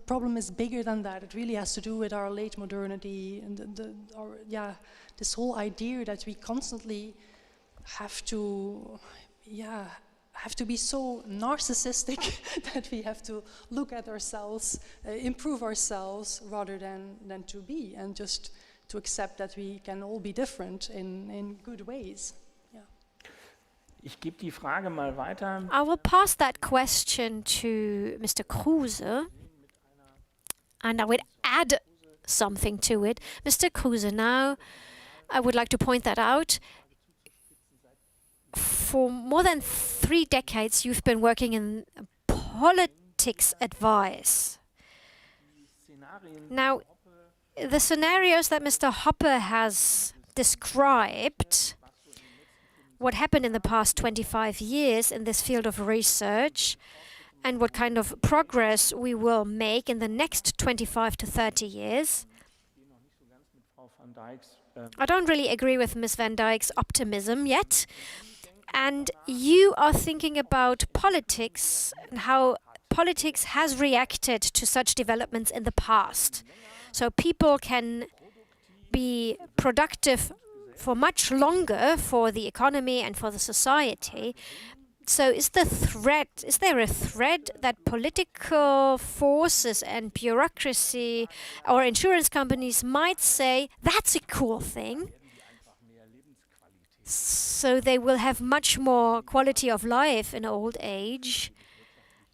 problem is bigger than that. It really has to do with our late modernity and this whole idea that we constantly have to be so narcissistic that we have to look at ourselves, improve ourselves, rather than to be, and just to accept that we can all be different in good ways. Yeah. Ich gebe die Frage mal weiter. I will pass that question to Mr. Kruse, and I would add something to it. Mr. Kruse, now I would like to point that out. For more than 3 decades, you've been working in politics advice. Now, the scenarios that Mr. Hoppe has described, what happened in the past 25 years in this field of research, and what kind of progress we will make in the next 25 to 30 years. I don't really agree with Ms. van Dyk's optimism yet. And you are thinking about politics and how politics has reacted to such developments in the past. So people can be productive for much longer for the economy and for the society. So is there a threat that political forces and bureaucracy or insurance companies might say, that's a cool thing? So they will have much more quality of life in old age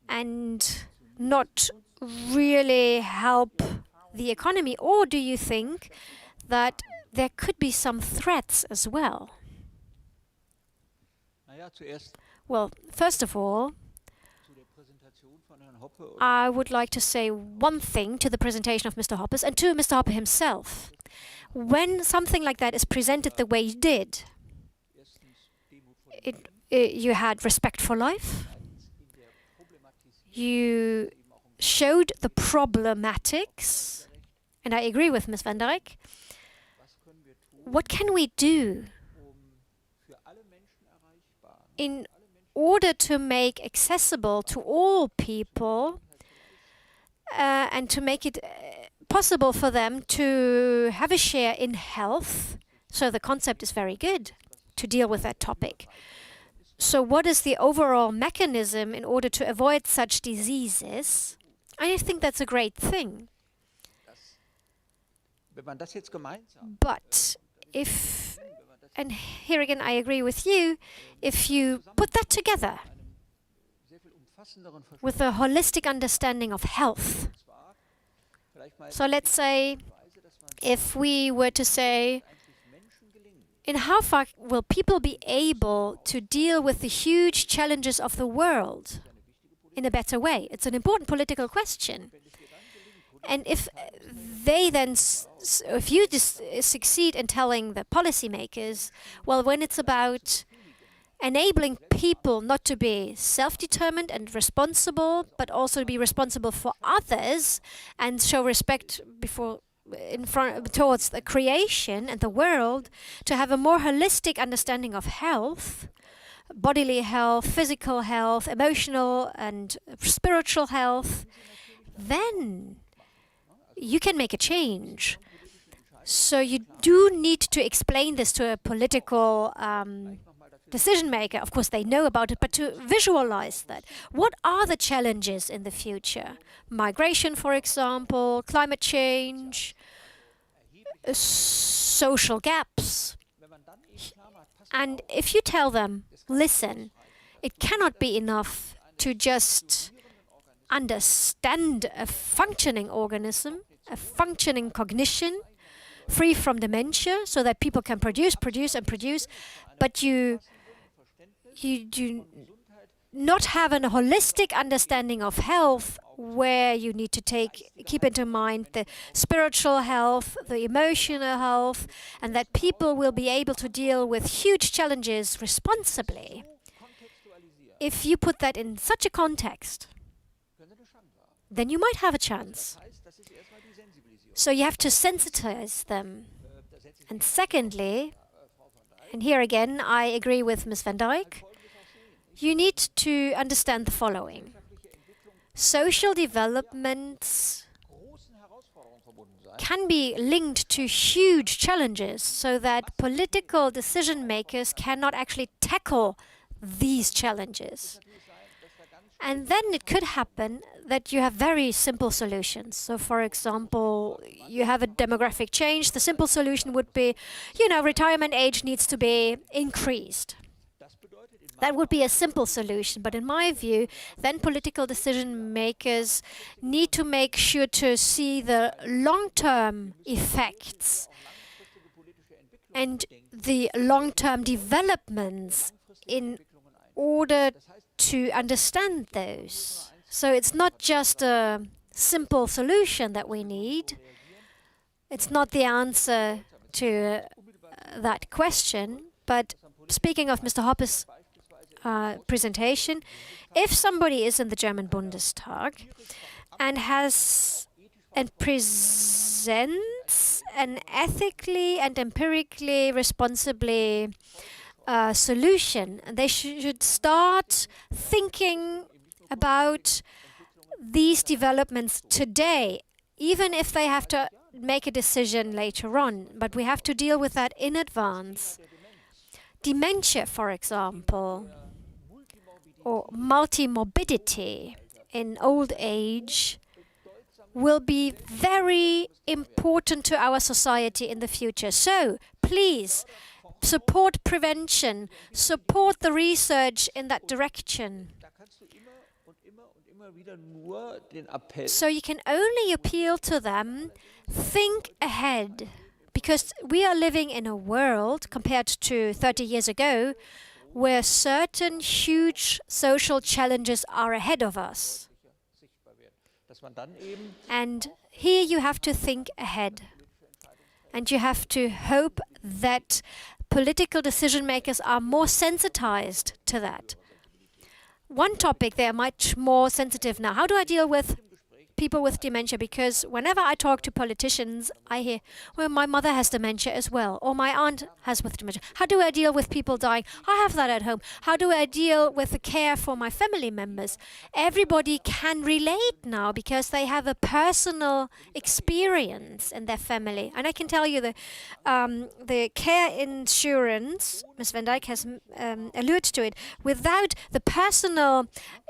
and not really help the economy? Or do you think that there could be some threats as well? Well, first of all, I would like to say one thing to the presentation of Mr. Hoppe and to Mr. Hoppe himself. When something like that is presented the way you did, you had respect for life, you showed the problematics, and I agree with Ms. van Dyk. What can we do in order to make accessible to all people and to make it possible for them to have a share in health? So the concept is very good to deal with that topic. So what is the overall mechanism in order to avoid such diseases? I think that's a great thing. But if, and here again I agree with you, if you put that together with a holistic understanding of health, so let's say, if we were to say, in how far will people be able to deal with the huge challenges of the world in a better way? It's an important political question. And if they then, if you succeed in telling the policymakers, well, when it's about enabling people not to be self-determined and responsible, but also to be responsible for others and show respect before in front towards the creation and the world, to have a more holistic understanding of health, bodily health, physical health, emotional and spiritual health, then you can make a change. So you do need to explain this to a political decision maker. Of course, they know about it, but to visualize that. What are the challenges in the future? Migration, for example, climate change, social gaps. And if you tell them, listen, it cannot be enough to just understand a functioning organism, a functioning cognition, free from dementia, so that people can produce, but you do not have a holistic understanding of health, where you need to keep into mind the spiritual health, the emotional health, and that people will be able to deal with huge challenges responsibly. If you put that in such a context, then you might have a chance. So you have to sensitize them. And secondly, and here again I agree with Ms. van Dyk, you need to understand the following. Social developments can be linked to huge challenges, so that political decision makers cannot actually tackle these challenges. And then it could happen that you have very simple solutions. So, for example, you have a demographic change. The simple solution would be, retirement age needs to be increased. That would be a simple solution. But in my view, then political decision makers need to make sure to see the long-term effects and the long-term developments in order to understand those. So it's not just a simple solution that we need. It's not the answer to that question. But speaking of Mr. Hoppe's presentation, if somebody is in the German Bundestag and presents an ethically and empirically responsibly solution, they should start thinking about these developments today, even if they have to make a decision later on. But we have to deal with that in advance. Dementia, for example, or multimorbidity in old age will be very important to our society in the future. So, please, support prevention, support the research in that direction. So you can only appeal to them, think ahead, because we are living in a world, compared to 30 years ago, where certain huge social challenges are ahead of us. And here you have to think ahead. And you have to hope that political decision makers are more sensitized to that. One topic, they are much more sensitive now. How do I deal with people with dementia? Because whenever I talk to politicians, I hear, well, my mother has dementia as well, or my aunt has with dementia. How do I deal with people dying? I have that at home. How do I deal with the care for my family members? Everybody can relate now because they have a personal experience in their family. And I can tell you the care insurance, Ms. van Dyk has alluded to it, without the personal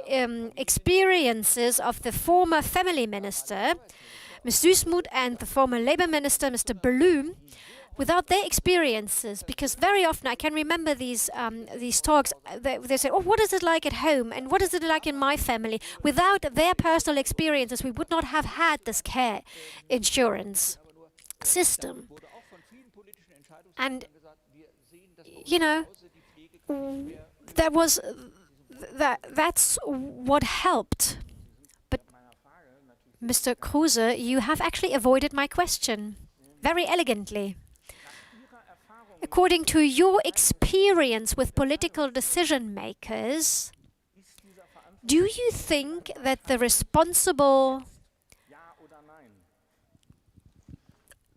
experiences of the former family minister, Ms. Duismuth, and the former Labour minister, Mr. Bloom, without their experiences, because very often I can remember these talks, they say, oh, what is it like at home, and what is it like in my family? Without their personal experiences, we would not have had this care insurance system. And, that's what helped. But Mr. Kruse, you have actually avoided my question very elegantly. According to your experience with political decision makers, do you think that the responsible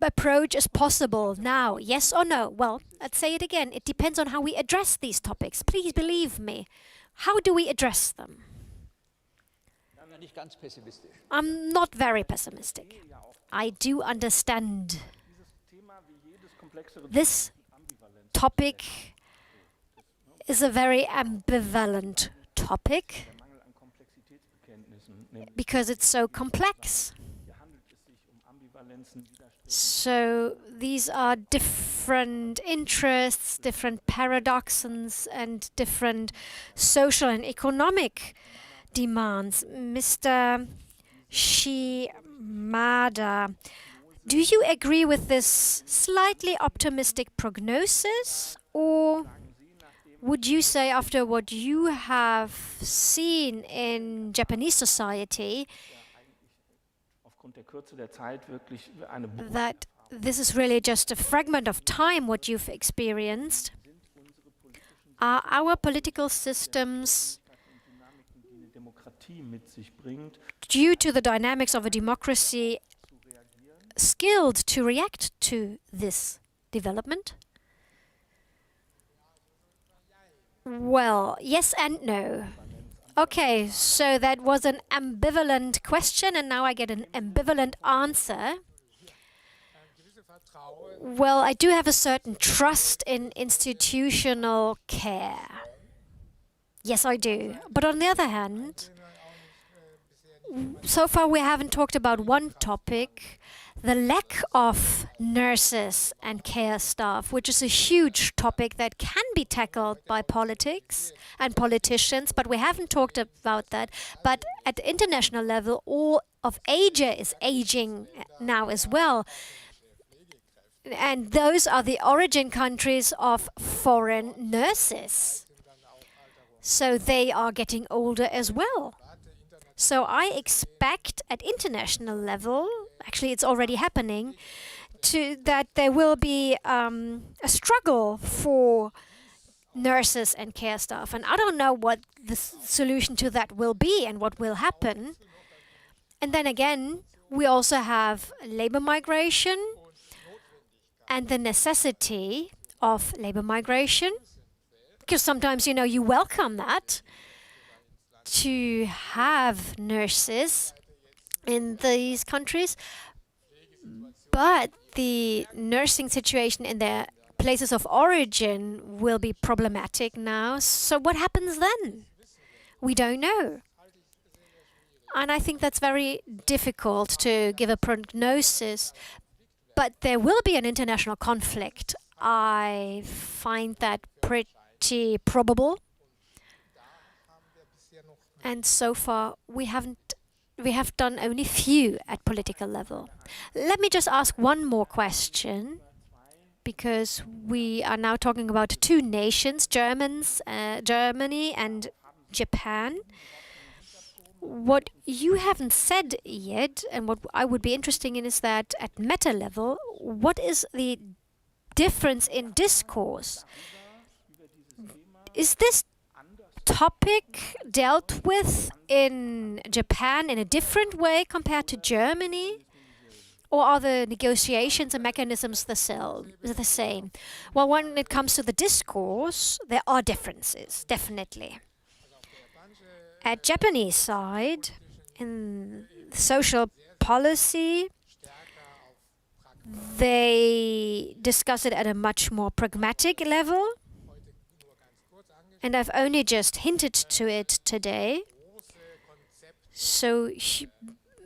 approach is possible now? Yes or no? Well, let's say it again. It depends on how we address these topics. Please believe me. How do we address them? I'm not very pessimistic. I do understand this topic is a very ambivalent topic because it's so complex. So these are different interests, different paradoxes, and different social and economic demands. Mr. Shimada, do you agree with this slightly optimistic prognosis, or would you say, after what you have seen in Japanese society, that this is really just a fragment of time, what you've experienced? Are our political systems, due to the dynamics of a democracy, skilled to react to this development? Well, yes and no. Okay, so that was an ambivalent question, and now I get an ambivalent answer. Well, I do have a certain trust in institutional care. Yes, I do. But on the other hand, so far we haven't talked about one topic, the lack of nurses and care staff, which is a huge topic that can be tackled by politics and politicians, but we haven't talked about that. But at the international level, all of Asia is aging now as well. And those are the origin countries of foreign nurses. So they are getting older as well. So I expect at international level, actually it's already happening, that there will be a struggle for nurses and care staff. And I don't know what the solution to that will be and what will happen. And then again, we also have labor migration and the necessity of labor migration, because sometimes, you welcome that, to have nurses in these countries, but the nursing situation in their places of origin will be problematic now. So what happens then? We don't know. And I think that's very difficult to give a prognosis, but there will be an international conflict. I find that pretty probable. And so far, we have done only few at political level. Let me just ask one more question, because we are now talking about two nations, Germany and Japan. What you haven't said yet, and what I would be interested in, is that at meta level, what is the difference in discourse? Is this topic dealt with in Japan in a different way compared to Germany? Or are the negotiations and mechanisms the same? Well, when it comes to the discourse, there are differences, definitely. At Japanese side, in social policy, they discuss it at a much more pragmatic level. And I've only just hinted to it today. So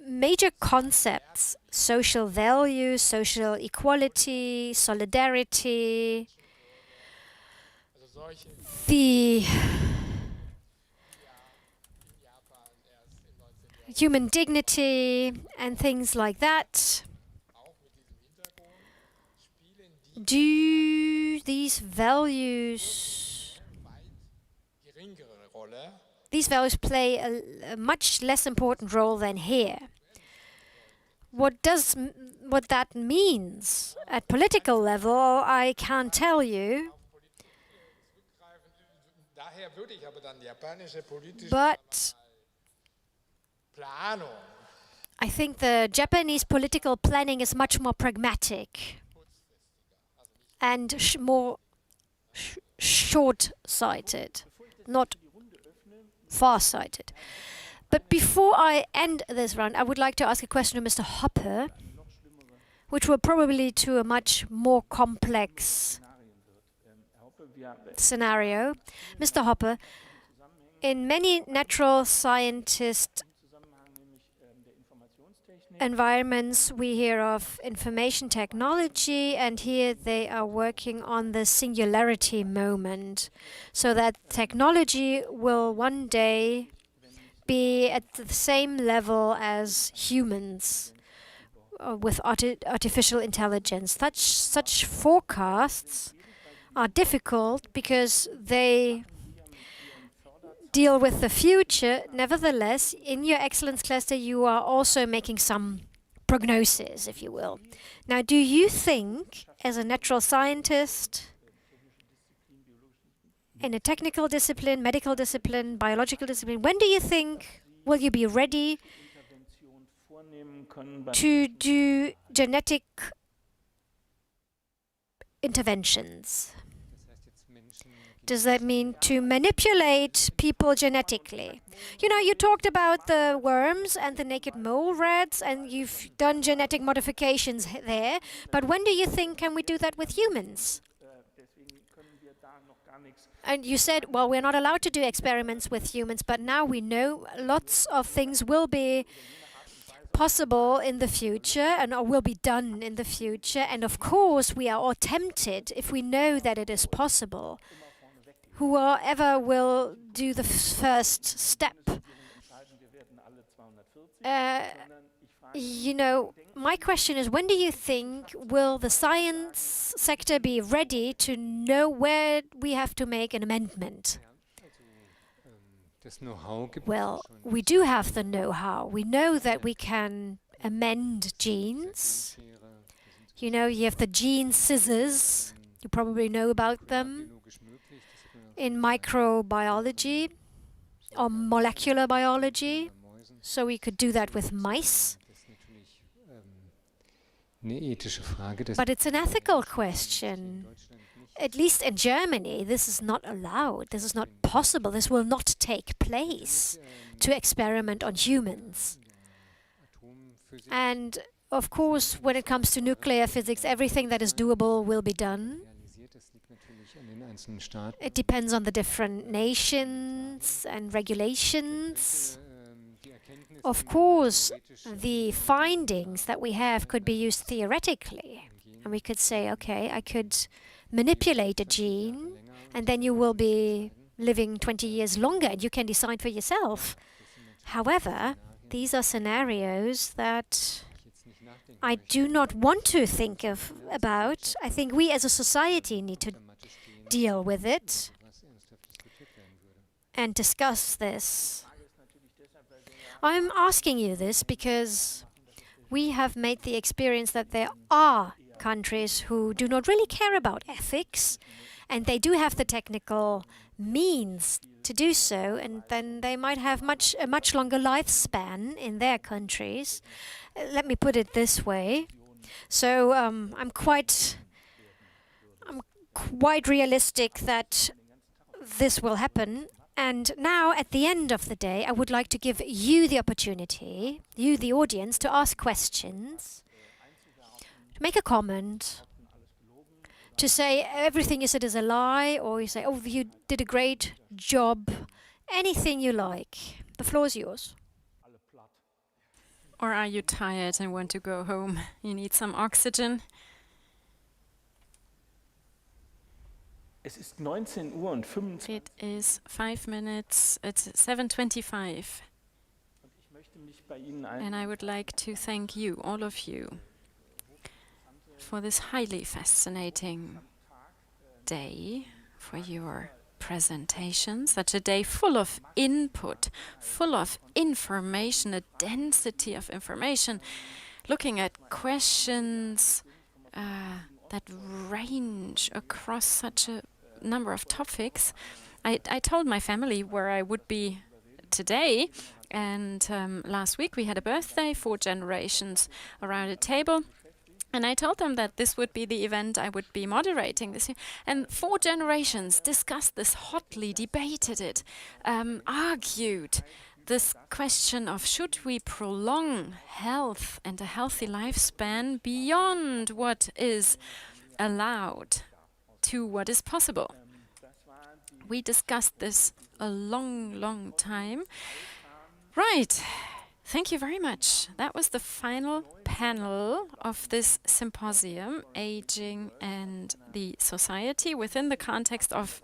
major concepts, social values, social equality, solidarity, the human dignity and things like that. Do these values play a much less important role than here? What that means at political level, I can't tell you. But I think the Japanese political planning is much more pragmatic and more short-sighted, not far-sighted. But before I end this round, I would like to ask a question to Mr. Hoppe, which will probably to a much more complex scenario. Mr. Hoppe, in many natural scientist environments, we hear of information technology, and here they are working on the singularity moment, so that technology will one day be at the same level as humans with artificial intelligence. Such forecasts are difficult because they deal with the future. Nevertheless, in your excellence cluster, you are also making some prognosis, if you will. Now, do you think, as a natural scientist, in a technical discipline, medical discipline, biological discipline, when do you think will you be ready to do genetic interventions? Does that mean to manipulate people genetically? You know, you talked about the worms and the naked mole rats, and you've done genetic modifications there. But when do you think can we do that with humans? And you said, well, we're not allowed to do experiments with humans, but now we know lots of things will be possible in the future and will be done in the future. And of course, we are all tempted, if we know that it is possible, whoever will do the first step. You know, my question is, when do you think will the science sector be ready to know where we have to make an amendment? Well, we do have the know-how. We know that we can amend genes. You know, you have the gene scissors. You probably know about them. In microbiology or molecular biology. So we could do that with mice. But it's an ethical question. At least in Germany, this is not allowed. This is not possible. This will not take place to experiment on humans. And of course, when it comes to nuclear physics, everything that is doable will be done. It depends on the different nations and regulations. Of course, the findings that we have could be used theoretically. And we could say, okay, I could manipulate a gene, and then you will be living 20 years longer, and you can decide for yourself. However, these are scenarios that I do not want to think about. I think we as a society need to deal with it and discuss this. I'm asking you this because we have made the experience that there are countries who do not really care about ethics, and they do have the technical means to do so, and then they might have a much longer lifespan in their countries. Let me put it this way. So I'm quite realistic that this will happen. And now, at the end of the day, I would like to give you the opportunity, you, the audience, to ask questions, to make a comment, to say everything you said is a lie, or you say, oh, you did a great job, anything you like. The floor is yours. Or are you tired and want to go home? You need some oxygen? Es ist 19 Uhr und 25. It is 5 minutes, it's 7:25. And I would like to thank you, all of you, for this highly fascinating day, for your presentation. Such a day full of input, full of information, a density of information, looking at questions that range across such a number of topics. I told my family where I would be today, And last week we had a birthday, 4 generations around a table. And I told them that this would be the event I would be moderating this year. And 4 generations discussed this hotly, debated it, argued this question of should we prolong health and a healthy lifespan beyond what is allowed to what is possible. We discussed this a long time. Right. Thank you very much. That was the final panel of this symposium, Aging and the Society, within the context of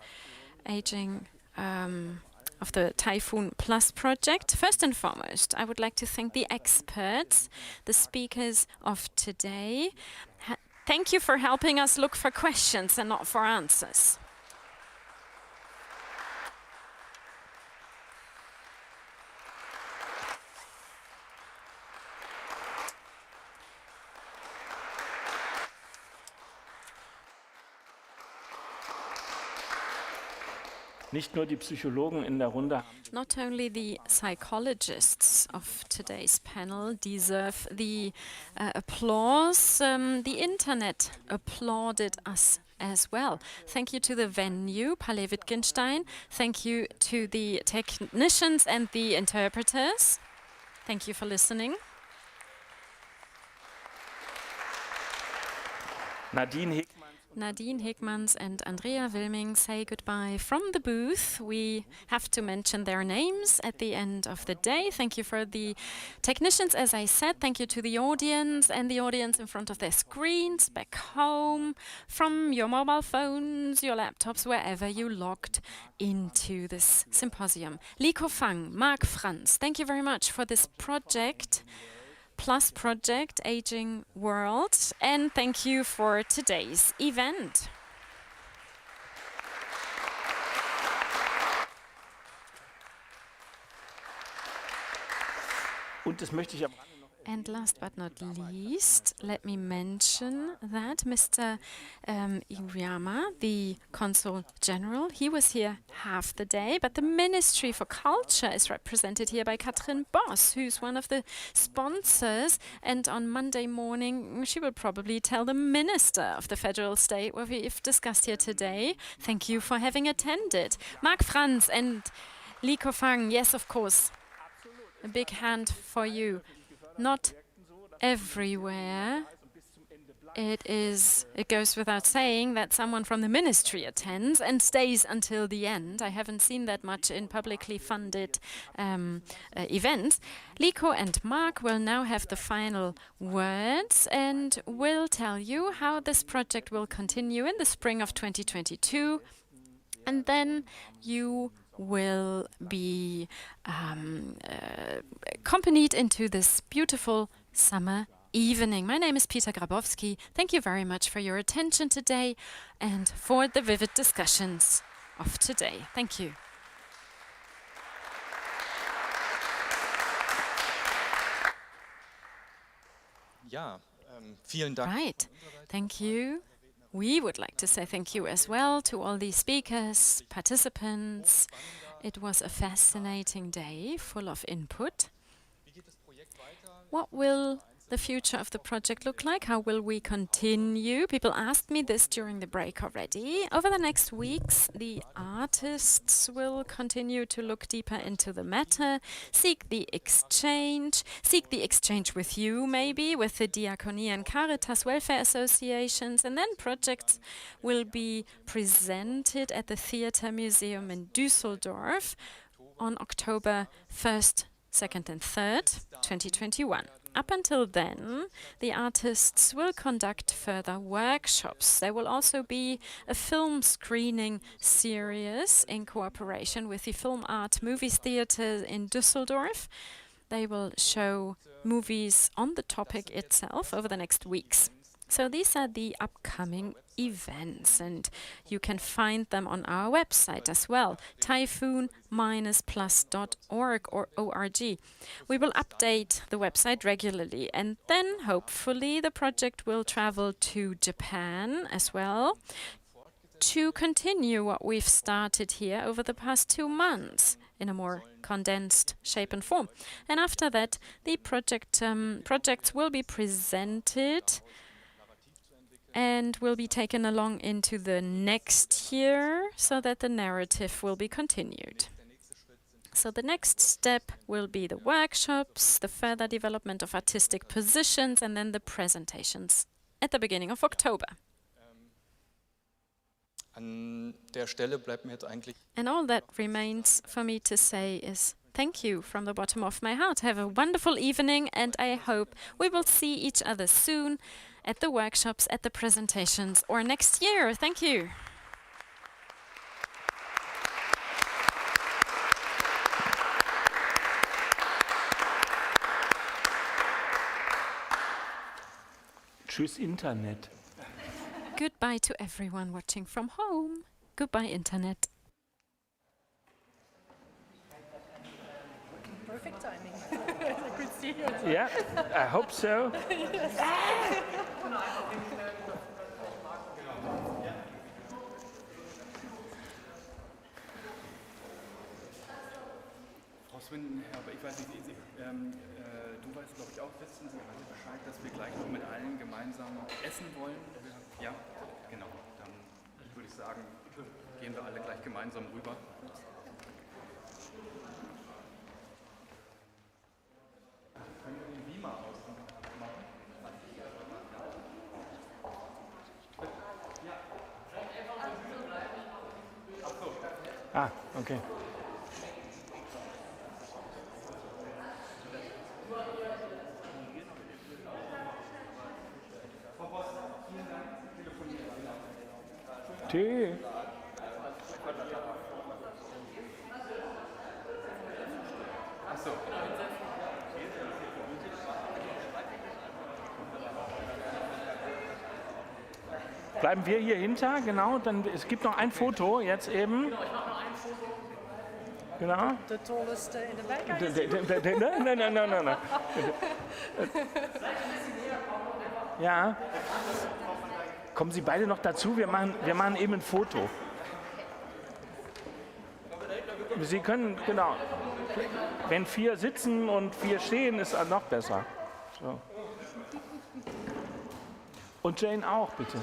aging of the Typhoon Plus project. First and foremost, I would like to thank the experts, the speakers of today. Thank you for helping us look for questions and not for answers. Not only the psychologists of today's panel deserve the applause, the internet applauded us as well. Thank you to the venue, Palais Wittgenstein. Thank you to the technicians and the interpreters. Thank you for listening. Nadine Hickmans and Andrea Wilming say goodbye from the booth. We have to mention their names at the end of the day. Thank you for the technicians, as I said. Thank you to the audience and the audience in front of their screens, back home, from your mobile phones, your laptops, wherever you logged into this symposium. Lico, Fang, Marc, Franz, thank you very much for this project. Plus project, Aging World, and thank you for today's event. And last but not least, let me mention that Mr. Iwama, the Consul General, he was here half the day, but the Ministry for Culture is represented here by Katrin Boss, who's one of the sponsors, and on Monday morning she will probably tell the Minister of the Federal State what we've discussed here today. Thank you for having attended. Marc, Franz and Lico, Fang, yes, of course. A big hand for you. Not everywhere it goes without saying that someone from the ministry attends and stays until the end. I haven't seen that much in publicly funded events. Lico and Marc will now have the final words and will tell you how this project will continue in the spring of 2022, and then you will be accompanied into this beautiful summer evening. My name is Peter Grabowski. Thank you very much for your attention today and for the vivid discussions of today. Thank you. Right. Thank you. We would like to say thank you as well to all the speakers, participants. It was a fascinating day, full of input. What will the future of the project look like? How will we continue? People asked me this during the break already. Over the next weeks, the artists will continue to look deeper into the matter, seek the exchange with you maybe, with the Diakonie and Caritas welfare associations, and then projects will be presented at the Theatre Museum in Düsseldorf on October 1st, 2nd and 3rd, 2021. Up until then, the artists will conduct further workshops. There will also be a film screening series in cooperation with the Film Art Movies Theatre in Düsseldorf. They will show movies on the topic itself over the next weeks. So these are the upcoming events, and you can find them on our website as well, typhoon-plus.org or org. We will update the website regularly, and then hopefully the project will travel to Japan as well to continue what we've started here over the past 2 months. in a more condensed shape and form. And after that, the projects will be presented and will be taken along into the next year so that the narrative will be continued. So the next step will be the workshops, the further development of artistic positions, and then the presentations at the beginning of October. An der Stelle bleibt mir jetzt eigentlich. And all that remains for me to say is thank you from the bottom of my heart. Have a wonderful evening, and I hope we will see each other soon at the workshops, at the presentations, or next year. Thank you. Tschüss, Internet. Goodbye to everyone watching from home. Goodbye, Internet. Perfect timing. I could see you. Yeah, I hope so. Frau Swinnen, aber ich weiß nicht, du weißt, glaube ich, auch, wissen Sie alle Bescheid, dass wir gleich noch mit allen gemeinsam essen wollen? Ja, genau. Dann würde ich sagen, gehen wir alle gleich gemeinsam rüber. Können wir den Beamer ausmachen? Ach so. Ah, okay. Tschüss. Achso. Bleiben wir hier hinter, genau. Dann, es gibt noch ein Foto jetzt eben. Genau, ich mache noch ein Foto. Genau. The tallest in the back. Nein. Ja. Kommen Sie beide noch dazu? Wir machen eben ein Foto. Sie können, genau. Wenn 4 sitzen und 4 stehen, ist es noch besser. So. Und Jane auch, bitte.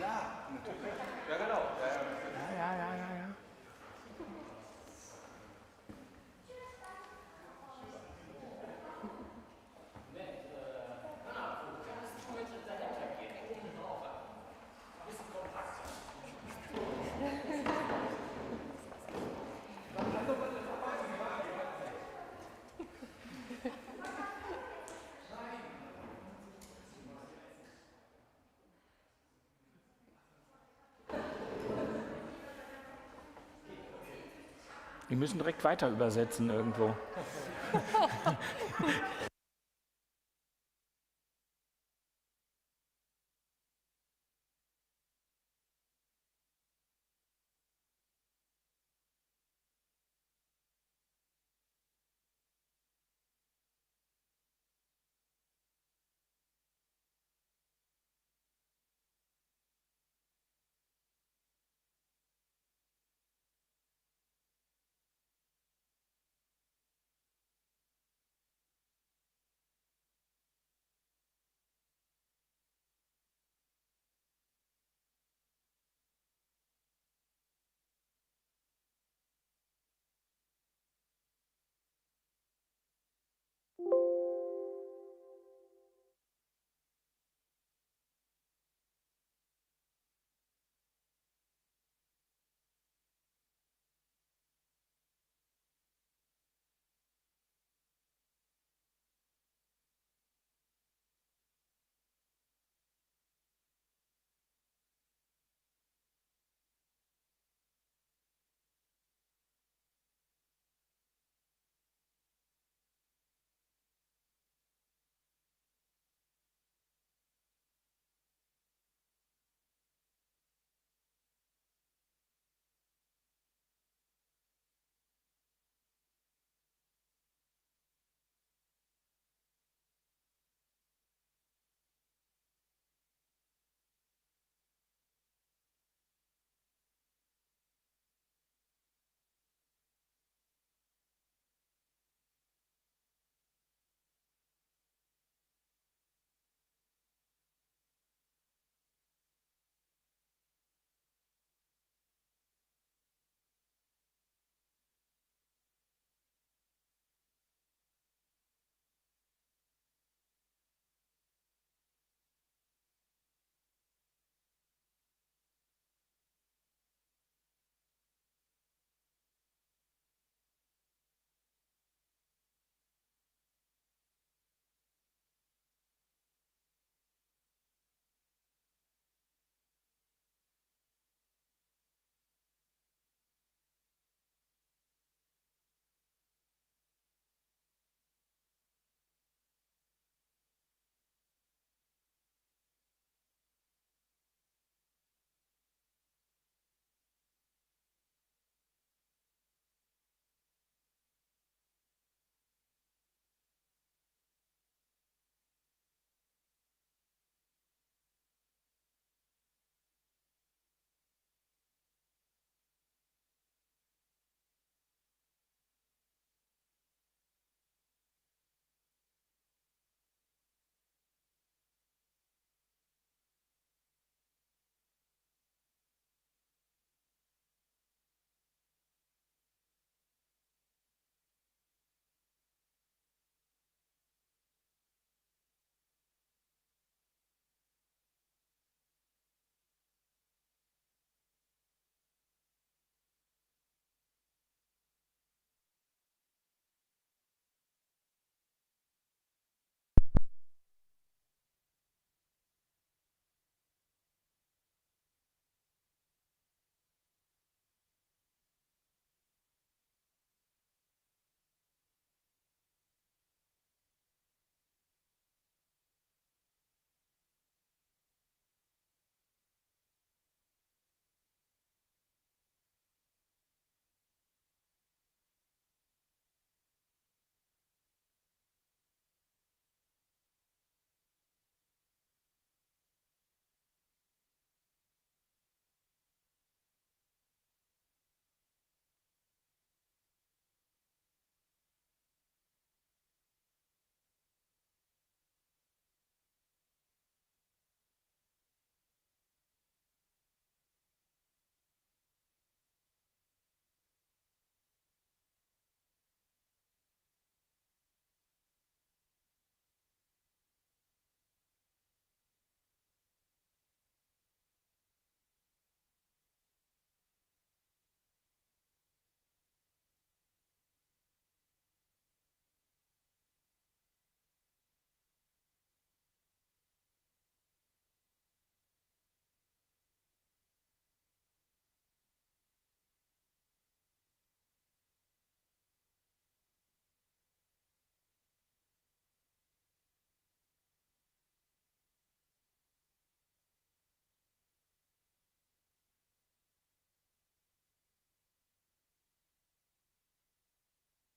Ja, natürlich. Ja, genau. Ja. Wir müssen direkt weiter übersetzen irgendwo.